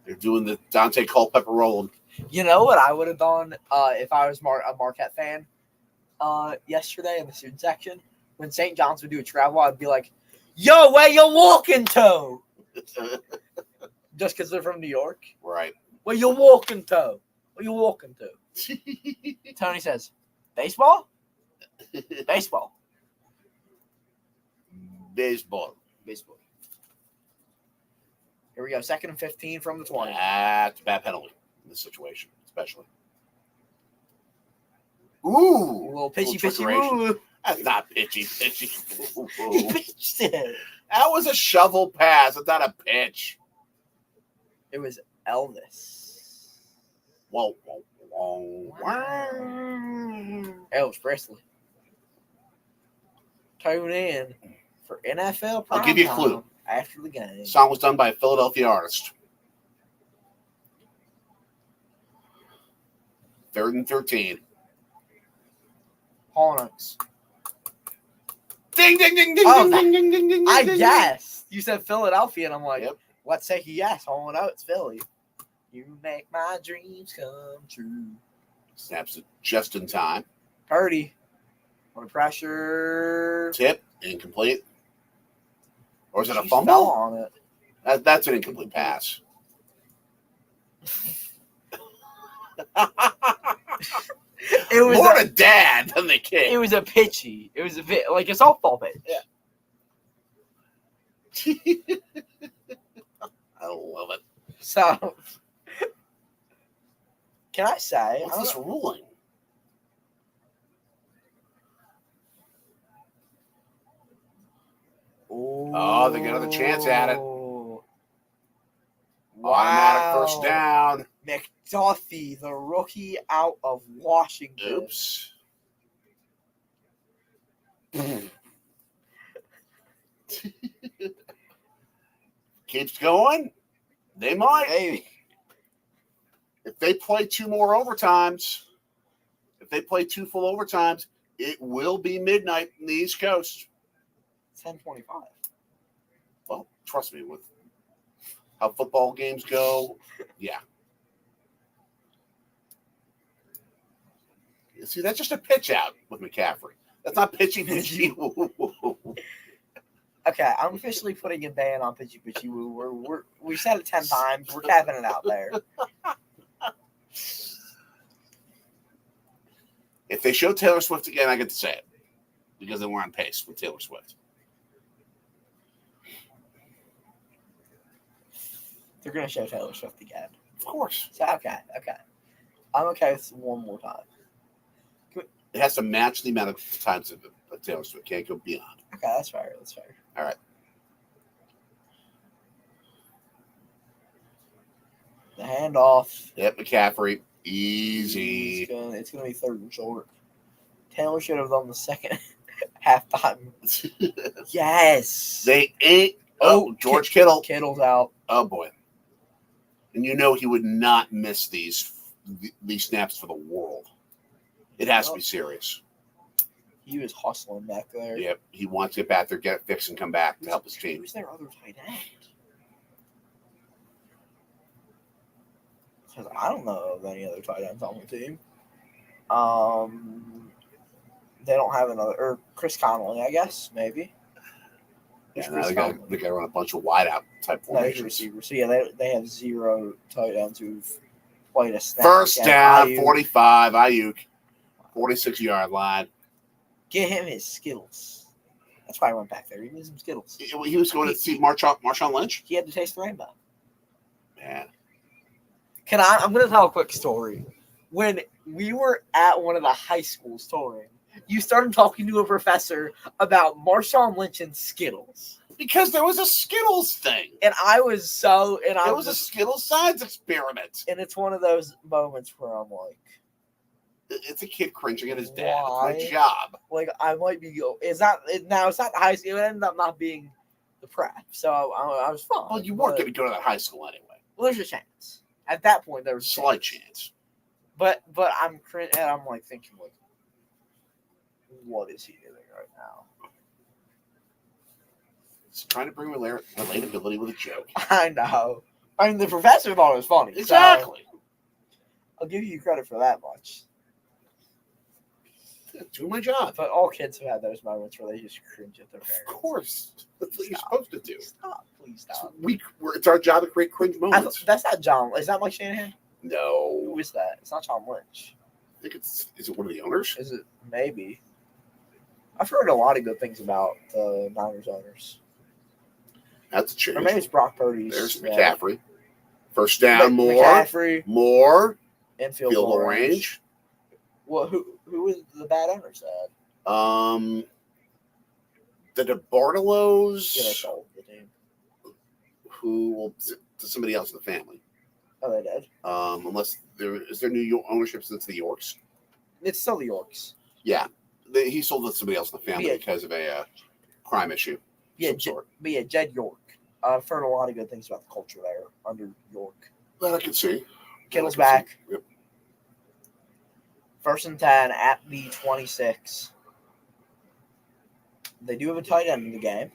They're doing the Dante Culpepper rolling. You know what I would have done if I was a Marquette fan yesterday in the student section? When St. John's would do a travel, I'd be like, yo, where you walking to? Just because they're from New York. Right. Where you walking to? Where you walking to? Tony says, baseball? Baseball. Baseball. Baseball. Here we go. 2nd and 15 from the 20. That's a bad penalty in this situation, especially. Ooh. A little pitchy. trickeration. Ooh. That's not pitchy. He pitched it. That was a shovel pass. It's not a pitch. It was Elvis. Whoa, whoa, whoa. Elvis Presley. Tune in for NFL I'll give you a primetime clue. after the game. The song was done by a Philadelphia artist. 3rd and 13. Hall & Oates. Ding, ding, ding, ding, Oh, ding, ding, ding, ding, I ding, guessed. You said Philadelphia, and I'm like, Yep. let's say yes. Hall & Oates, Philly. You make my dreams come true. Snaps it just in time. Purdy. Under pressure. Tip, incomplete. Or is it a She fumble? fell on it. That's an incomplete pass. It was More a, to dad than the kid. it was a pitchy. It was a bit like a softball pitch. I love it. So, can I say? What's this ruling? Oh, they get another chance at it. Wow. Automatic first down. McDuffie, the rookie out of Washington. Oops. Keeps going. They might. Maybe. If they play two more overtimes, if they play two full overtimes, it will be midnight in the East Coast. 10:25. Well, trust me, with how football games go, yeah. You see, that's just a pitch out with McCaffrey. That's not pitchy pitchy. Okay, I'm officially putting a ban on pitchy pitchy woo. We've said it 10 times. We're capping it out there. If they show Taylor Swift again, I get to say it because then we're on pace with Taylor Swift. They're gonna show Taylor Swift again. Of course. So okay. I'm okay with one more time. It has to match the amount of times of Taylor Swift. Can't go beyond. Okay, that's fair. All right. The handoff. Yep, McCaffrey. Easy. It's gonna be 3rd and short. Taylor should have done the second halftime. Yes. They ain't. Oh, George Kittle. Kittle's out. Oh, boy. And you know he would not miss these snaps for the world. It has to be serious. He was hustling back there. Yep. He wants to get back there, get it fixed, and come back to help his team. Who's their other tight end? Because I don't know of any other tight ends on the team. They don't have another, or Chris Connolly, I guess, maybe. Yeah, now they got to run a bunch of wideout type No, he's a formations. receiver. So yeah, they have 0 tight ends who've played a snap. First again. down, Ayuk. 45. Ayuk, 46-yard line. Get him his Skittles. That's why I went back there. He needs some Skittles. He was going to see Marshawn Lynch. He had to taste the rainbow. Man. I'm going to tell a quick story. When we were at one of the high schools touring, you started talking to a professor about Marshawn Lynch and Skittles. Because there was a Skittles thing. And I was so... And I It was a Skittles science experiment. And it's one of those moments where I'm like... It's a kid cringing at his dad. Why? It's my job. Like, I might be... It's not the high school. It ended up not being the prep. So I was fine. Well, you weren't going to go to that high school anyway. Well, there's a chance. At that point, there was a Slight chance. But I'm cringe, and I'm like thinking, like, what is he doing right now? He's trying to bring relatability with a joke. I know. I mean, the professor thought it was funny. Exactly. So I'll give you credit for that much. Do my job. But all kids have had those moments where they just cringe at their parents. Of course. That's what you're Stop. supposed to do. Stop. Please stop. It's our job to create cringe moments. That's not John. Is that Mike Shanahan? No. Who is that? It's not John Lynch. I think is it one of the owners? Is it? Maybe. I've heard a lot of good things about the Niners owners. That's a change. Or maybe it's Brock Purdy's. There's McCaffrey. First down, more. McCaffrey. More. Infield Field goal range. range. Well, who was the bad owners at? The DeBartolos. Yeah, they sold the team. Who will to somebody else in the family. Oh, they did. Unless there new York ownership since the Yorks. It's still the Yorks. Yeah. He sold it to somebody else in the family Yeah. because of a crime issue. Yeah, Some sort. but yeah, Jed York. I've heard a lot of good things about the culture there under York. Well, I can see. Kittle's I can back. see. Yep. 1st and 10 at the 26. They do have a tight end in the game.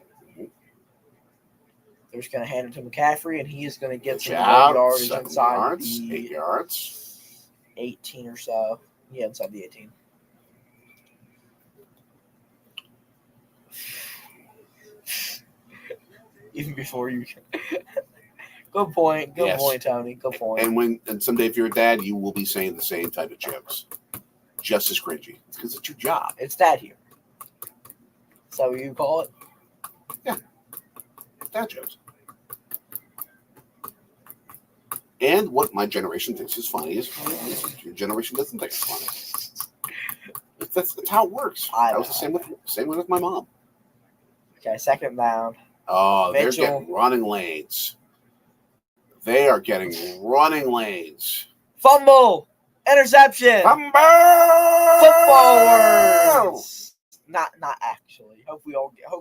They're just going to hand it to McCaffrey, and he is going to get some Out, yardage 7 inside yards, the 8 yards. 18 or so. Yeah, inside the 18. Even before you. Good point. Good Yes. point, Tony. Good point. And someday, if you're a dad, you will be saying the same type of jokes, just as cringy. It's because it's your job. It's that here. Is that what you call it? Dad jokes. And what my generation thinks is funny is your generation doesn't think it's funny. That's how it works. That was the same way with my mom. Okay, second down. Oh, they're Mitchell. getting running lanes. They are getting running lanes. Fumble! Interception! Fumble! Football words! Not actually. Hope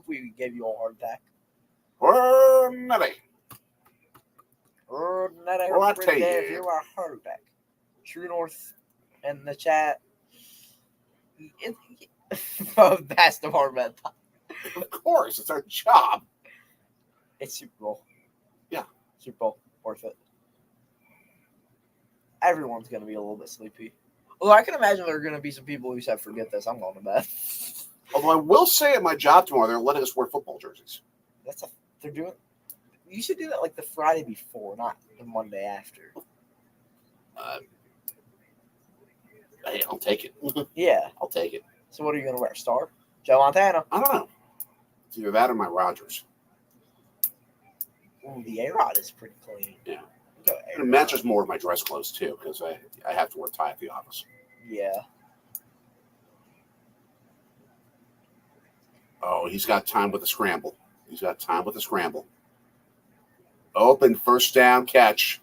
we gave you all a heart attack. Nutty. Not a What heart a attack. game. You're a heart attack. True North in the chat. Best of our bedtime. Of course, it's our job. It's Super Bowl. Yeah. Super Bowl. Worth it. Everyone's going to be a little bit sleepy. Although I can imagine there are going to be some people who said, forget this, I'm going to bed. Although I will say at my job tomorrow, they're letting us wear football jerseys. They're doing. You should do that like the Friday before, not the Monday after. Hey, I'll take it. Yeah. I'll take it. So what are you going to wear? Star? Joe Montana? I don't know. It's either that or my Rogers. Ooh, the A-Rod is pretty clean. Yeah. Go And it matches more with my dress clothes, too, because I have to wear a tie at the office. Yeah. Oh, he's got time with the scramble. Open first down catch.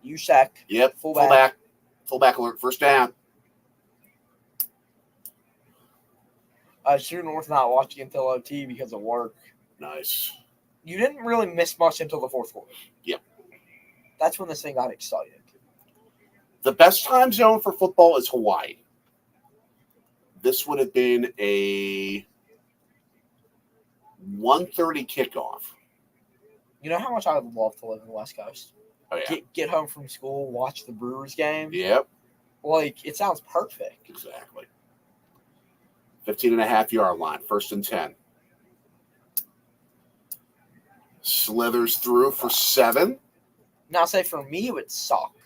Ushak. Yep. Fullback. Fullback alert. First down. True North not watching until OT because of work. Nice. You didn't really miss much until the fourth quarter. Yep. That's when this thing got excited. The best time zone for football is Hawaii. This would have been a 1:30 kickoff. You know how much I would love to live in the West Coast? Oh, yeah. Get home from school, watch the Brewers game. Yep. Like, it sounds perfect. Exactly. 15.5-yard line. First and 10. Slithers through for 7. Now, say for me, it would suck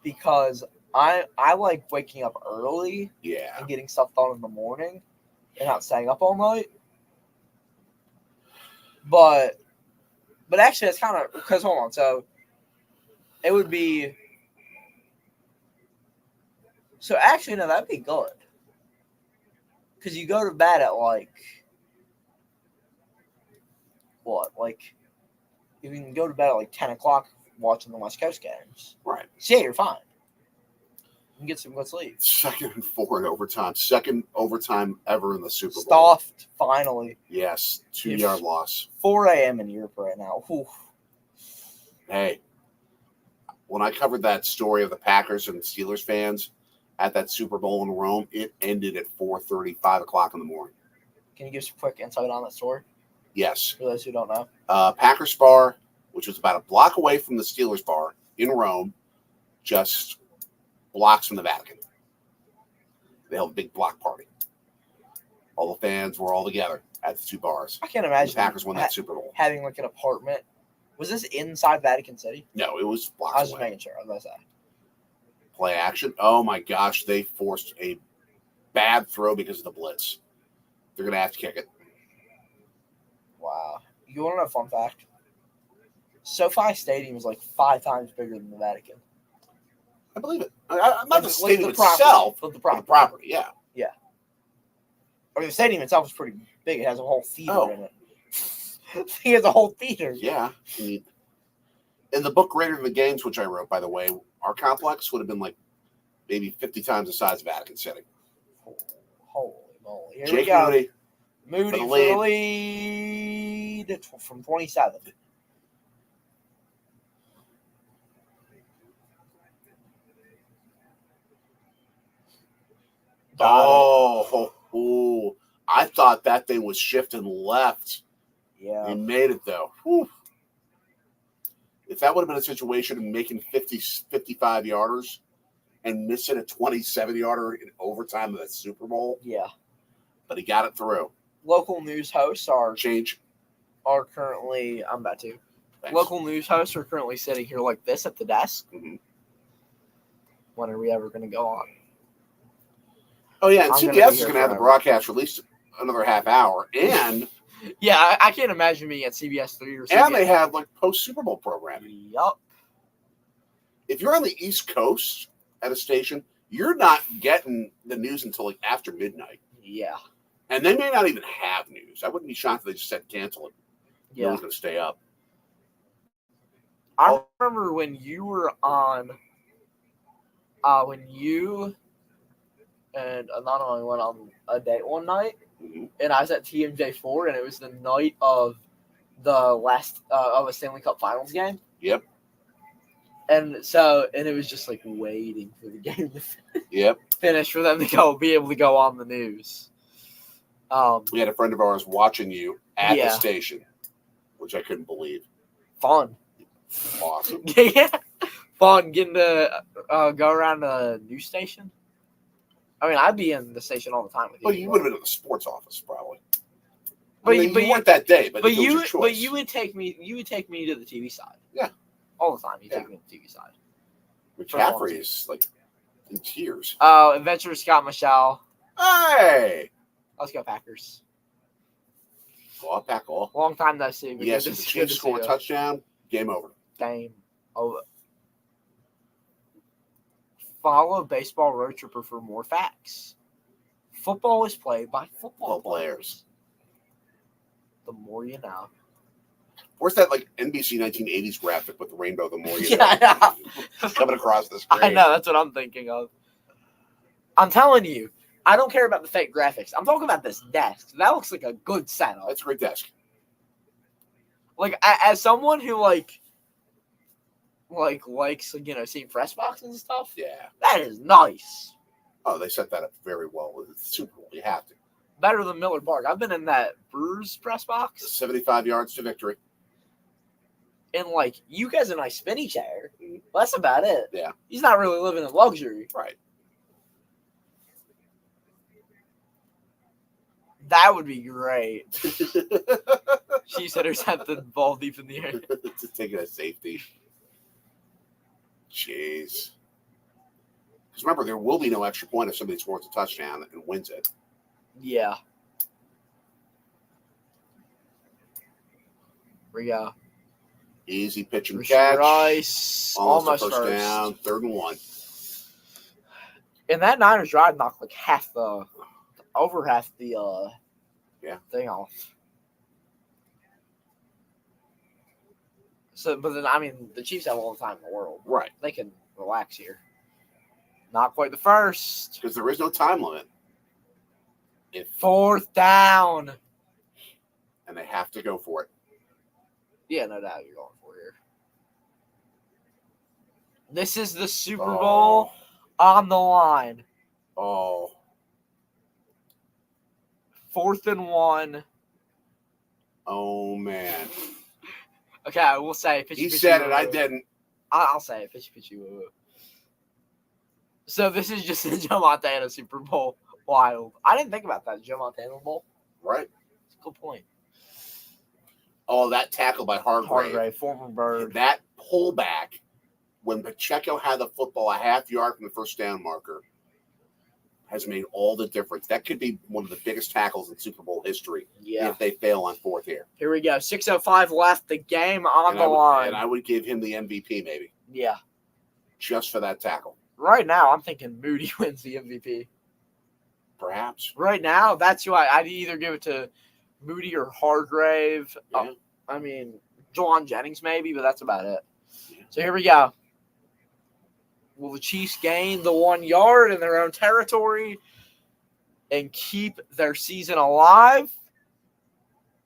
because I like waking up early Yeah. and getting stuff done in the morning and not staying up all night. But actually, it's kind of because hold on. So it would be. So actually, no, that'd be good because you go to bed at like what? Like you can go to bed at like 10 o'clock watching the West Coast games. Right. So yeah, you're fine. You can get some good sleep. 2nd and 4 in overtime. Second overtime ever in the Super Bowl. Stuffed, finally. Yes. 2-yard loss. 4 a.m. in Europe right now. Whew. Hey, when I covered that story of the Packers and Steelers fans at that Super Bowl in Rome, it ended at 4:30, 5 o'clock in the morning. Can you give us a quick insight on that story Yes. for those who don't know? Packers bar, which was about a block away from the Steelers bar in Rome, just blocks from the Vatican. They held a big block party. All the fans were all together at the two bars. I can't The imagine Packers won that Super Bowl. having like an apartment. Was this inside Vatican City? No, it was I blocks was just away. making sure. I was going to say. Play action. Oh my gosh, they forced a bad throw because of the blitz. They're going to have to kick it. Wow. You want to know a fun fact? SoFi Stadium is like 5 times bigger than the Vatican. I believe it. Not the stadium property, itself, but the but the property. property, yeah. I mean, the stadium itself is pretty big. It has a whole theater Oh. in it. It has a whole theater. Yeah. I mean, in the book Greater Than the Games, which I wrote, by the way, our complex would have been like maybe 50 times the size of Vatican City. Holy moly. Here we Jake go. Moody. Moody for the for the lead from 27. Oh, I thought that thing was shifting left Yeah. He made it, though. Whew. If that would have been a situation of making 55-yarders and missing a 27-yarder in overtime of that Super Bowl, Yeah. but he got it through. Local news hosts Change. are currently. I'm about to. Thanks. Local news hosts are currently sitting here like this at the desk. Mhm. When are we ever going to go on? Oh, yeah, and I'm gonna CBS be is here going to have the forever. broadcast released another half hour, and Yeah, I can't imagine being at CBS 3 or CBS. and they have like post-Super Bowl programming. Yup. If you're on the East Coast at a station, you're not getting the news until like after midnight. Yeah. And they may not even have news. I wouldn't be shocked if they just said cancel it. No Yeah. one's going to stay up. I remember when you were on, when you and Anonymous went on a date one night, Mhm. and I was at TMJ4, and it was the night of the last of a Stanley Cup Finals game. Yep. And it was just like waiting for the game to finish for them to be able to go on the news. We had a friend of ours watching you at the Yeah. station, which I couldn't believe. Fun. Awesome. Yeah. Fun getting to go around the news station. I mean, I'd be in the station all the time with you. Well, you would have been in the sports office probably. But I mean, you weren't that day, but it was your choice. you would take me to the TV side. Yeah. All the time. You take me to the TV side. McCaffrey is like in tears. Adventure Scott Michelle. Hey! Let's go Packers. Well, back all. Long time no see. Yes, if the Chiefs score a touchdown, game over. Game over. Follow Baseball Road Tripper for more facts. Football is played by football players. The more you know. Where's that like NBC 1980s graphic with the rainbow? The more you know. Yeah, Coming across the screen. I know. That's what I'm thinking of. I'm telling you, I don't care about the fake graphics. I'm talking about this desk. That looks like a good setup. That's a great desk. Like, as someone who likes, seeing press boxes and stuff. Yeah. That is nice. Oh, they set that up very well with the Super Bowl. You have to. Better than Miller Park. I've been in that Brewers press box. 75 yards to victory. And, you guys a nice spinny chair. Well, that's about it. Yeah. He's not really living in luxury. Right. That would be great. Chiefs hitters have the ball deep in the air. Just taking a safety. Jeez. Because remember, there will be no extra point if somebody scores a touchdown and wins it. Yeah. Here we go. Easy pitch and Rasheed catch. Rice. Almost a first down. 3rd and 1. And that Niners drive knocked over half the thing off. So, but then, I mean, the Chiefs have all the time in the world. Right. They can relax here. Not quite the first. Because there is no time limit. 4th down. And they have to go for it. Yeah, no doubt you're going for here. This is the Super Bowl on the line. Oh. 4th and 1. Oh, man. Okay, I will say pitchy. He said it. I didn't. I'll say it. Pitchy. Woo. So this is just a Joe Montana Super Bowl. Wild. I didn't think about that. Joe Montana Bowl. Right. That's a good point. Oh, that tackle by Hargrave. Former Bird. That pullback when Pacheco had the football a half yard from the first down marker has made all the difference. That could be one of the biggest tackles in Super Bowl history if they fail on 4th here. Here we go. 6:05 left. The game on the line. And I would give him the MVP maybe. Yeah. Just for that tackle. Right now, I'm thinking Moody wins the MVP. Perhaps. Right now, that's who I'd either give it to Moody or Hargrave. Yeah. I mean, Jelon Jennings maybe, but that's about it. Yeah. So here we go. Will the Chiefs gain the 1 yard in their own territory and keep their season alive?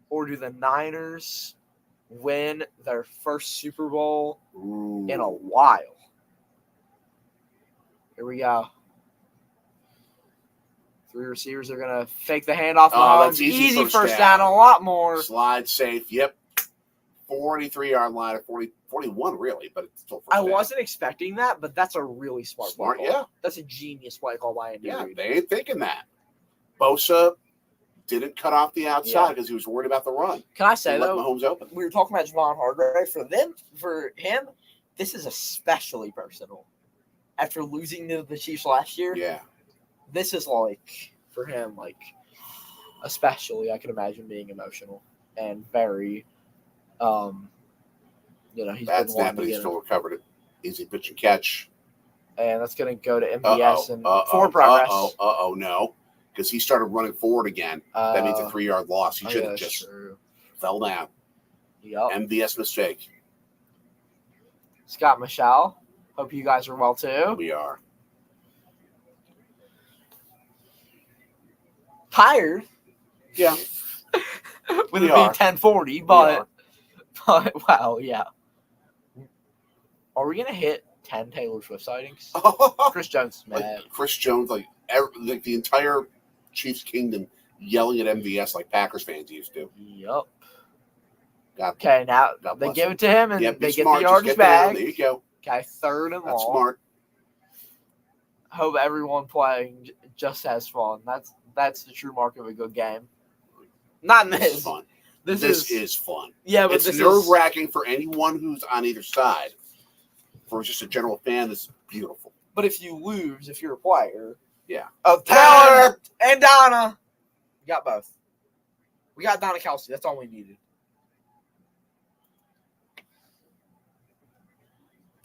Or do the Niners win their first Super Bowl in a while? Here we go. Three receivers are going to fake the handoff. Oh, that's Mahomes. easy Easy first first down. down. A lot more. Slide safe. Yep. 43-yard line at 41 really, but it's still first I down. wasn't expecting that, but that's a really smart play call. Yeah. That's a genius play call by Andy Yeah, Reid. they ain't thinking that. Bosa didn't cut off the outside because he was worried about the run. Can I say, Let though, Mahomes open. we were talking about Javon Hargrave. For him, this is especially personal. After losing to the Chiefs last year, Yeah. this is like, for him, like, especially, I can imagine being emotional and very, he's Bad been snap, wanting but to he get still it. recovered it. Easy pitch and catch. And that's going to go to MVS and Uh-oh, for progress. no. Because he started running forward again. That means a 3-yard loss. He should have that's just true. fell down. Yep. MVS mistake. Scott Michelle. Hope you guys are well too. We are. Tired. Yeah. With We it being are. 10:40, but wow, yeah. Are we gonna hit 10 Taylor Swift sightings? Chris Jones is mad. Like Chris Jones, like the entire Chiefs kingdom yelling at MVS like Packers fans used to. Yep. God, Okay, now God they bless give him. it to him and Yep, they be get smart. the Just yardage get down. back. There you go. Okay, third and That's long. smart. Hope everyone playing just has fun. That's the true mark of a good game. Not in This this. is fun. This is fun. Yeah, but It's this nerve-wracking for anyone who's on either side. For just a general fan, this is beautiful. But if you lose, if you're a player, Yeah. of Taylor! and Donna, we got both. We got Donna Kelsey. That's all we needed.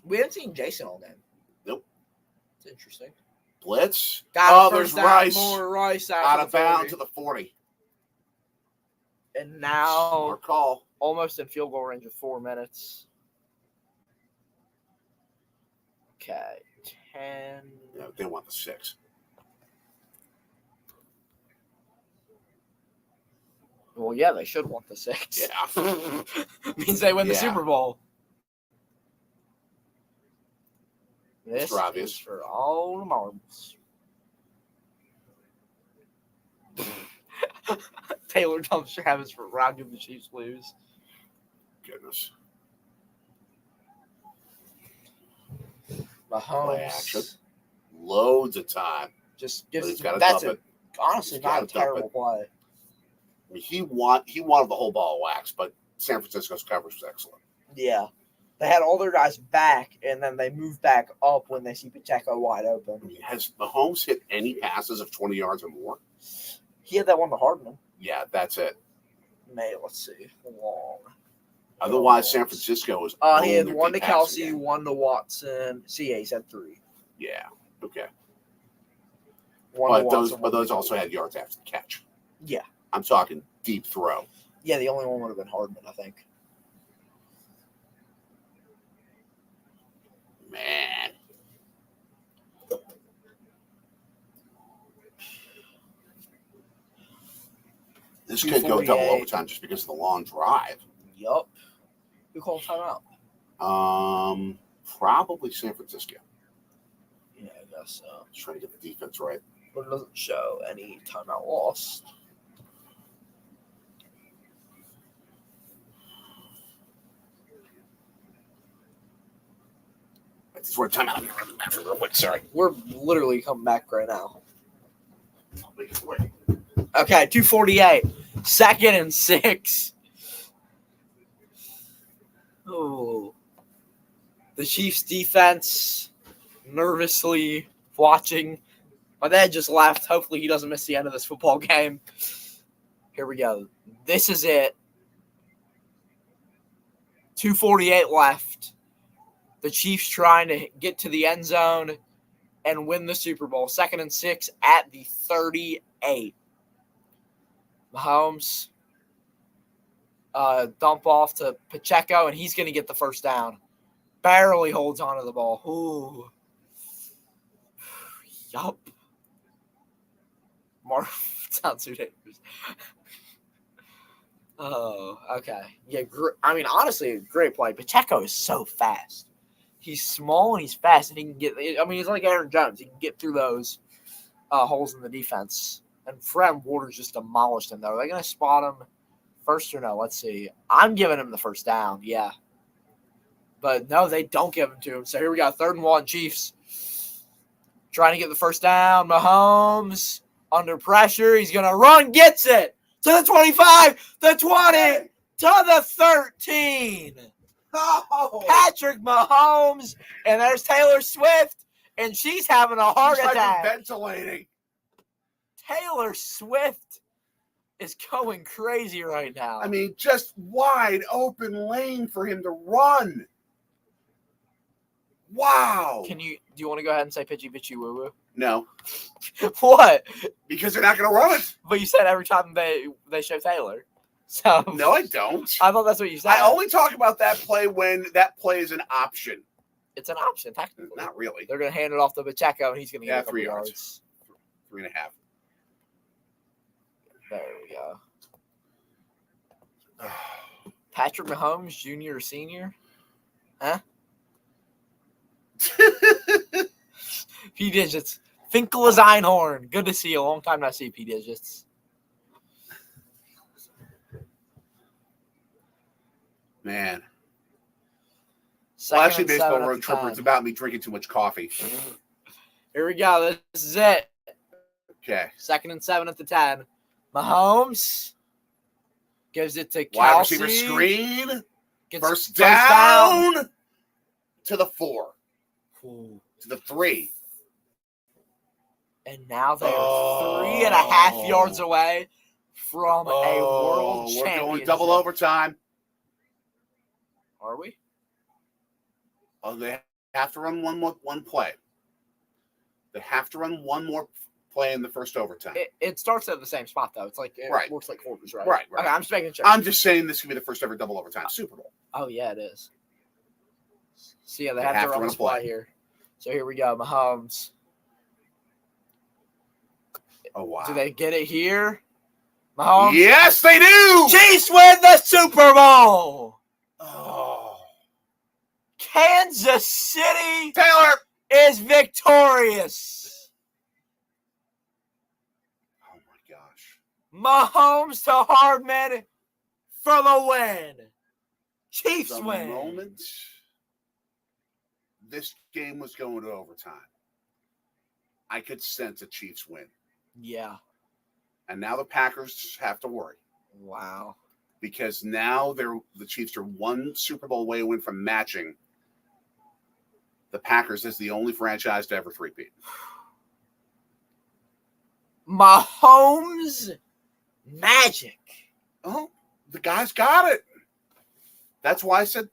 We haven't seen Jason all game. Nope. It's interesting. Blitz. Got There's first down, Rice. More Rice Out to of the 40. bounds to the 40. And now Smart call. almost in field goal range of 4 minutes. Okay, 10. No, they want the 6. Well, yeah, they should want the 6. Yeah. Means they win the Yeah. Super Bowl. This Mr. Obvious. is for all the marbles. Taylor dumps Travis for rounding the Chiefs lose. Goodness. Mahomes action. Loads of time. just But gives he's got to that's dump it. honestly He's not a gotta dump terrible play. I mean, he wanted the whole ball of wax, but San Francisco's coverage was excellent. Yeah. They had all their guys back, and then they moved back up when they see Pacheco wide open. I mean, has Mahomes hit any passes of 20 yards or more? He had that one to Hardman. Yeah, that's it. Let's see. Long. Otherwise, San Francisco was. He had one to Kelsey, one to Watson. He's had 3. Yeah. Okay. One to But Watson, one to those Kelsey. also had yards after the catch. Yeah. I'm talking deep throw. Yeah, the only one would have been Hardman, I think. Man. This could go double 248. overtime just because of the long drive. Yup. Who called timeout? Probably San Francisco. Yeah, I guess so. Just trying to get the defense right. But it doesn't show any timeout lost. This is where timeout. Real quick, sorry. We're literally coming back right now. I'll make it quick. Okay, 248. 2nd and 6. Oh. The Chiefs defense nervously watching. My dad just left. Hopefully he doesn't miss the end of this football game. Here we go. This is it. 2:48 left. The Chiefs trying to get to the end zone and win the Super Bowl. 2nd and 6 at the 38. Mahomes dump off to Pacheco, and he's going to get the first down. Barely holds on to the ball. Ooh. Yup. Mark sounds too dangerous. Oh, okay. Yeah, honestly, a great play. Pacheco is so fast. He's small and he's fast, and he can get. I mean, he's like Aaron Jones. He can get through those holes in the defense. And Fred Warner's just demolished him, though. Are they going to spot him first or no? Let's see. I'm giving him the first down, yeah. But no, they don't give him to him. So here we got 3rd and 1, Chiefs. Trying to get the first down. Mahomes under pressure. He's going to run, gets it to the 25, the 20, to the 13. Oh, Patrick Mahomes, and there's Taylor Swift, and she's having a heart he's attack. hyperventilating. Taylor Swift is going crazy right now. I mean, just wide open lane for him to run. Wow. do you want to go ahead and say pitchy pitchy woo woo? No, What? because they're not going to run it. But you said every time they show Taylor. So No, I don't. I thought that's what you said. I only talk about that play when that play is an option. It's an option, technically. Not really. They're going to hand it off to Pacheco, and he's going to get a couple 3 yards. yards. 3.5. There we go. Patrick Mahomes, junior or senior? Huh? P digits. Finkel is Einhorn. Good to see you. Long time not see P digits. Man. Second Well, actually, and Baseball 7 at Road the Tripper, time. it's about me drinking too much coffee. Here we go. This is it. Okay. 2nd and 7 at the 10. Mahomes gives it to Wide Kelsey. receiver screen. Gets First down. To the 4. Ooh. To the 3. And now they're Oh. 3.5 yards away from a world We're championship. going double overtime. Are we? Oh, they have to run one play. They have to run one more play in the first overtime. It starts at the same spot, though. It's like it Right. works like quarters, right? Right. Okay, I'm just making sure. I'm just saying this could be the first ever double overtime Super Bowl. Oh, yeah, it is. So, yeah, they They have to have to run run this a play. play here. So, here we go. Mahomes. Oh, wow. Do they get it here? Mahomes. Yes, they do! Chiefs win the Super Bowl! Oh. Kansas City Taylor! is victorious. Oh, my gosh. Mahomes to Hardman for the win. Chiefs The win. moment this game was going to overtime, I could sense a Chiefs win. Yeah. And now the Packers have to worry Wow. because now the Chiefs are one Super Bowl away win from matching the Packers as the only franchise to ever three-peat. Mahomes magic. Oh, the guy's got it. That's why I said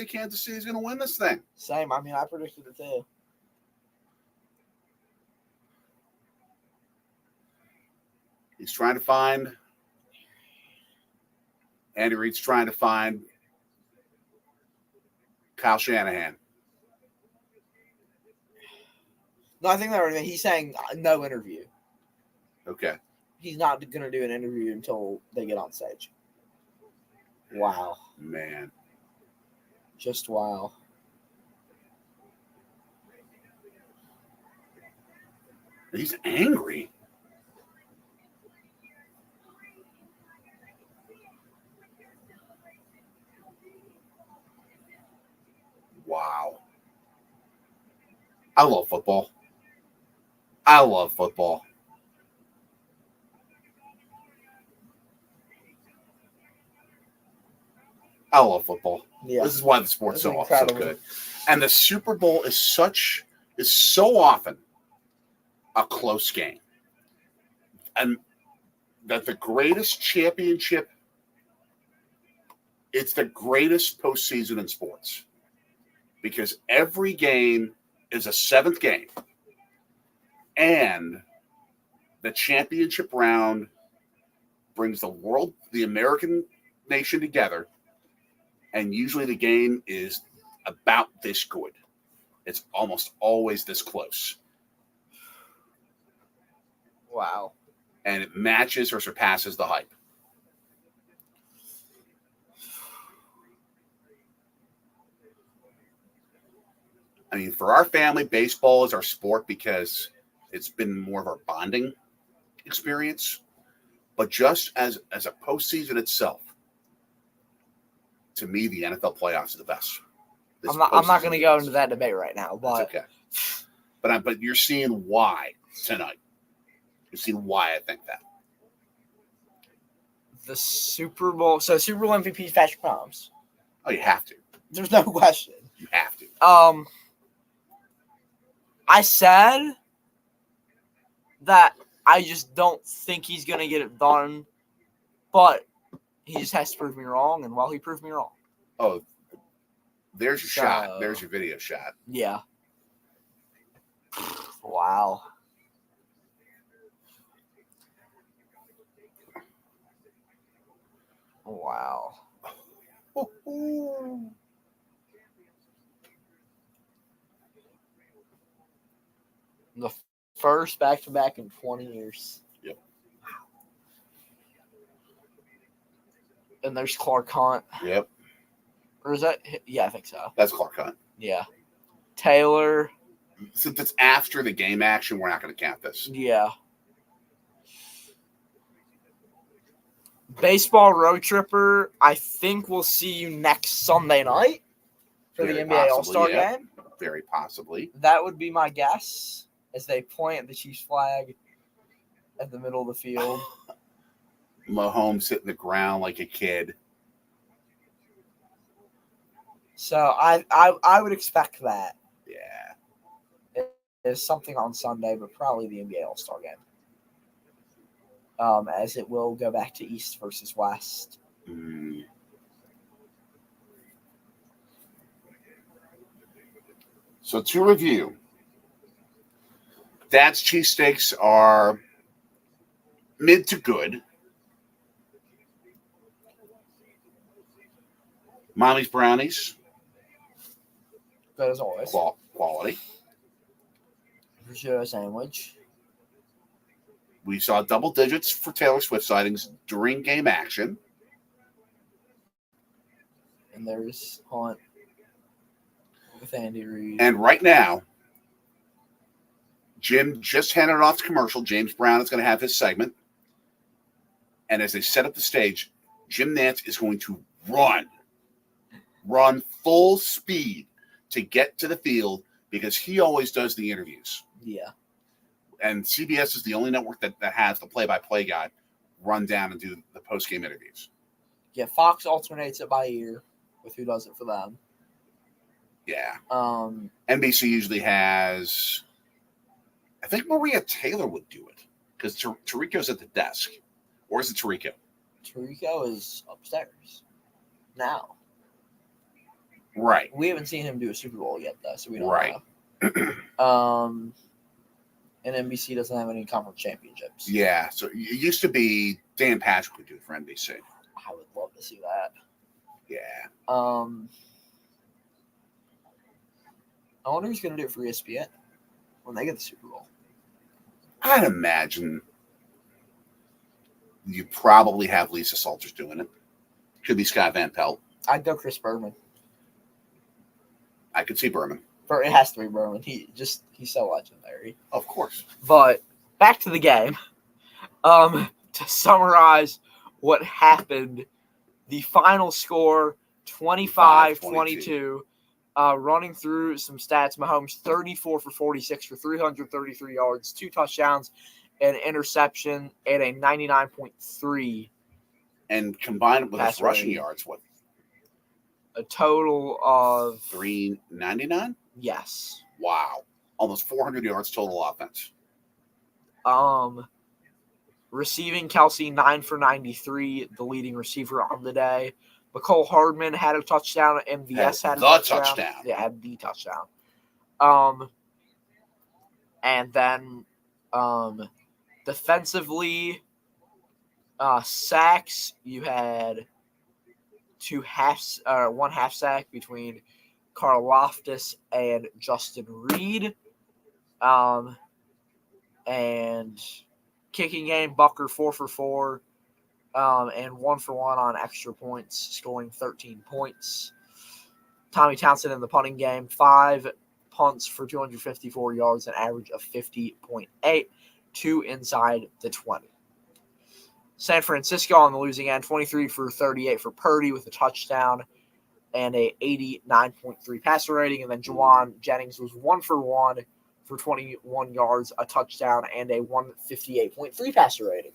Kansas City's going to win this thing. Same. I mean, I predicted it too. He's trying to find Andy Reid's trying to find Kyle Shanahan. No, I think he's saying no interview. Okay. He's not going to do an interview until they get on stage. Wow. Man. Just wow. He's angry. Wow. I love football. I love football. I love football. Yeah. This is why the sport's That's so incredible. good. And the Super Bowl is so often a close game. And that the greatest championship, it's the greatest postseason in sports. Because every game is a seventh game. And the championship round brings the American nation together. And usually the game is about this good. It's almost always this close. Wow. And it matches or surpasses the hype. I mean, for our family, baseball is our sport because It's been more of our bonding experience. But just as a postseason itself, to me, the NFL playoffs are the best. I'm not going to go into that debate right now, but That's okay. But you're seeing why tonight. You're seeing why I think that. the Super Bowl. So Super Bowl MVP is Patrick Mahomes. Oh, you have to. There's no question. You have to. I said that I just don't think he's going to get it done, but he just has to prove me wrong, and well, he proved me wrong. Oh, there's your shot. There's your video shot. Yeah. Wow. Wow. The first back-to-back in 20 years. Yep. And there's Clark Hunt. Yep. Or is that? Yeah, I think so. That's Clark Hunt. Yeah. Taylor. Since it's after the game action, we're not going to count this. Yeah. Baseball road tripper. I think we'll see you next Sunday night for the Very NBA possibly, All-Star yeah. game. Very possibly. That would be my guess as they plant the Chiefs flag at the middle of the field. Mahomes hitting the ground like a kid. So I would expect that. Yeah. There's something on Sunday, but probably the NBA All-Star game. As it will go back to East versus West. Mm. So to review, Dad's cheesesteaks are mid to good. Mommy's brownies, Good as always. quality. Prosciutto sandwich. We saw double digits for Taylor Swift sightings during game action. And there's Hunt with Andy Reid. And right now, Jim just handed it off to commercial. James Brown is going to have his segment. And as they set up the stage, Jim Nantz is going to run full speed to get to the field because he always does the interviews. Yeah. And CBS is the only network that has the play-by-play guy run down and do the post-game interviews. Yeah, Fox alternates it by ear with who does it for them. Yeah. Um, NBC usually has, I think Maria Taylor would do it because Tarico's at the desk. Or is it Tarico? Tarico is upstairs now. Right. We haven't seen him do a Super Bowl yet, though, so we don't Right. know. And NBC doesn't have any conference championships. Yeah. So it used to be Dan Patrick would do it for NBC. I would love to see that. Yeah. I wonder who's going to do it for ESPN when they get the Super Bowl. I'd imagine you probably have Lisa Salters doing it. Could be Scott Van Pelt. I'd go Chris Berman. I could see Berman. It has to be Berman. He's so legendary. Of course. But back to the game. To summarize what happened, the final score 25-22. Running through some stats, Mahomes 34 for 46 for 333 yards, 2 touchdowns, an interception, and a 99.3. And combined with his rushing yards, what? A total of 399? Yes. Wow. Almost 400 yards total offense. Receiving Kelsey 9 for 93, the leading receiver on the day. McCole Hardman had a touchdown. MVS had a touchdown. Yeah, had the touchdown. And then defensively, sacks, you had one half sack between Karl Loftus and Justin Reed. And kicking game, Bucker 4 for 4. And 1 for 1 on extra points, scoring 13 points. Tommy Townsend in the punting game, 5 punts for 254 yards, an average of 50.8, 2 inside the 20. San Francisco on the losing end, 23 for 38 for Purdy with a touchdown and a 89.3 passer rating. And then Juwan Jennings was 1 for 1 for 21 yards, a touchdown, and a 158.3 passer rating.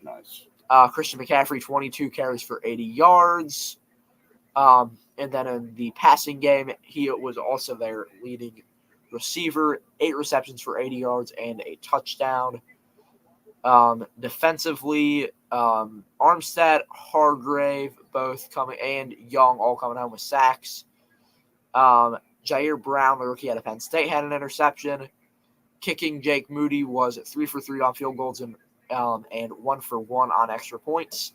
Nice. Christian McCaffrey, 22 carries for 80 yards. And then in the passing game, he was also their leading receiver, 8 receptions for 80 yards and a touchdown. Defensively, Armstead, Hargrave, both coming, and Young all coming home with sacks. Jair Brown, the rookie out of Penn State, had an interception. Kicking, Jake Moody was 3 for 3 on field goals and 1 for 1 on extra points,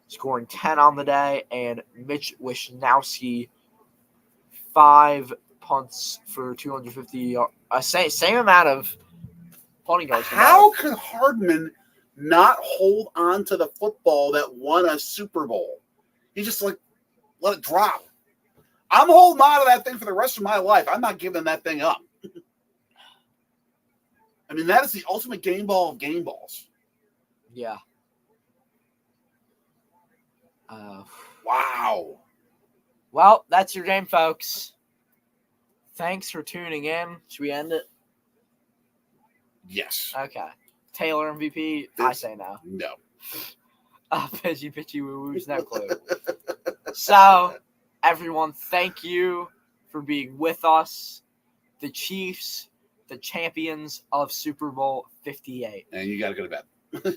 scoring 10 on the day. And Mitch Wishnowski, 5 punts for 250 yards, same amount of punting yards. How could Hardman not hold on to the football that won a Super Bowl? He just let it drop. I'm holding on to that thing for the rest of my life. I'm not giving that thing up. I mean, that is the ultimate game ball of game balls. Yeah. Wow. Well, that's your game, folks. Thanks for tuning in. Should we end it? Yes. Okay. Taylor MVP, I say no. No. Pitchy woo-woo's no clue. So, everyone, thank you for being with us. The Chiefs, the champions of Super Bowl 58. And you got to go to bed.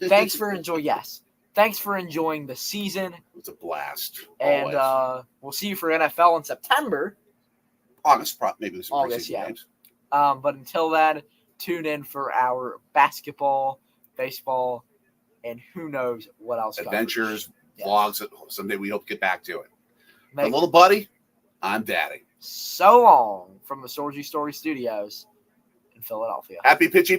Thanks for enjoying the season. It was a blast. And we'll see you for NFL in September. August, maybe there's some August, preseason yeah. games. But until then, tune in for our basketball, baseball, and who knows what else. Adventures, Yes. vlogs. Someday we hope to get back to it. My Make little buddy, I'm Daddy. so long from the Sorgi Story Studios in Philadelphia. Happy pitchy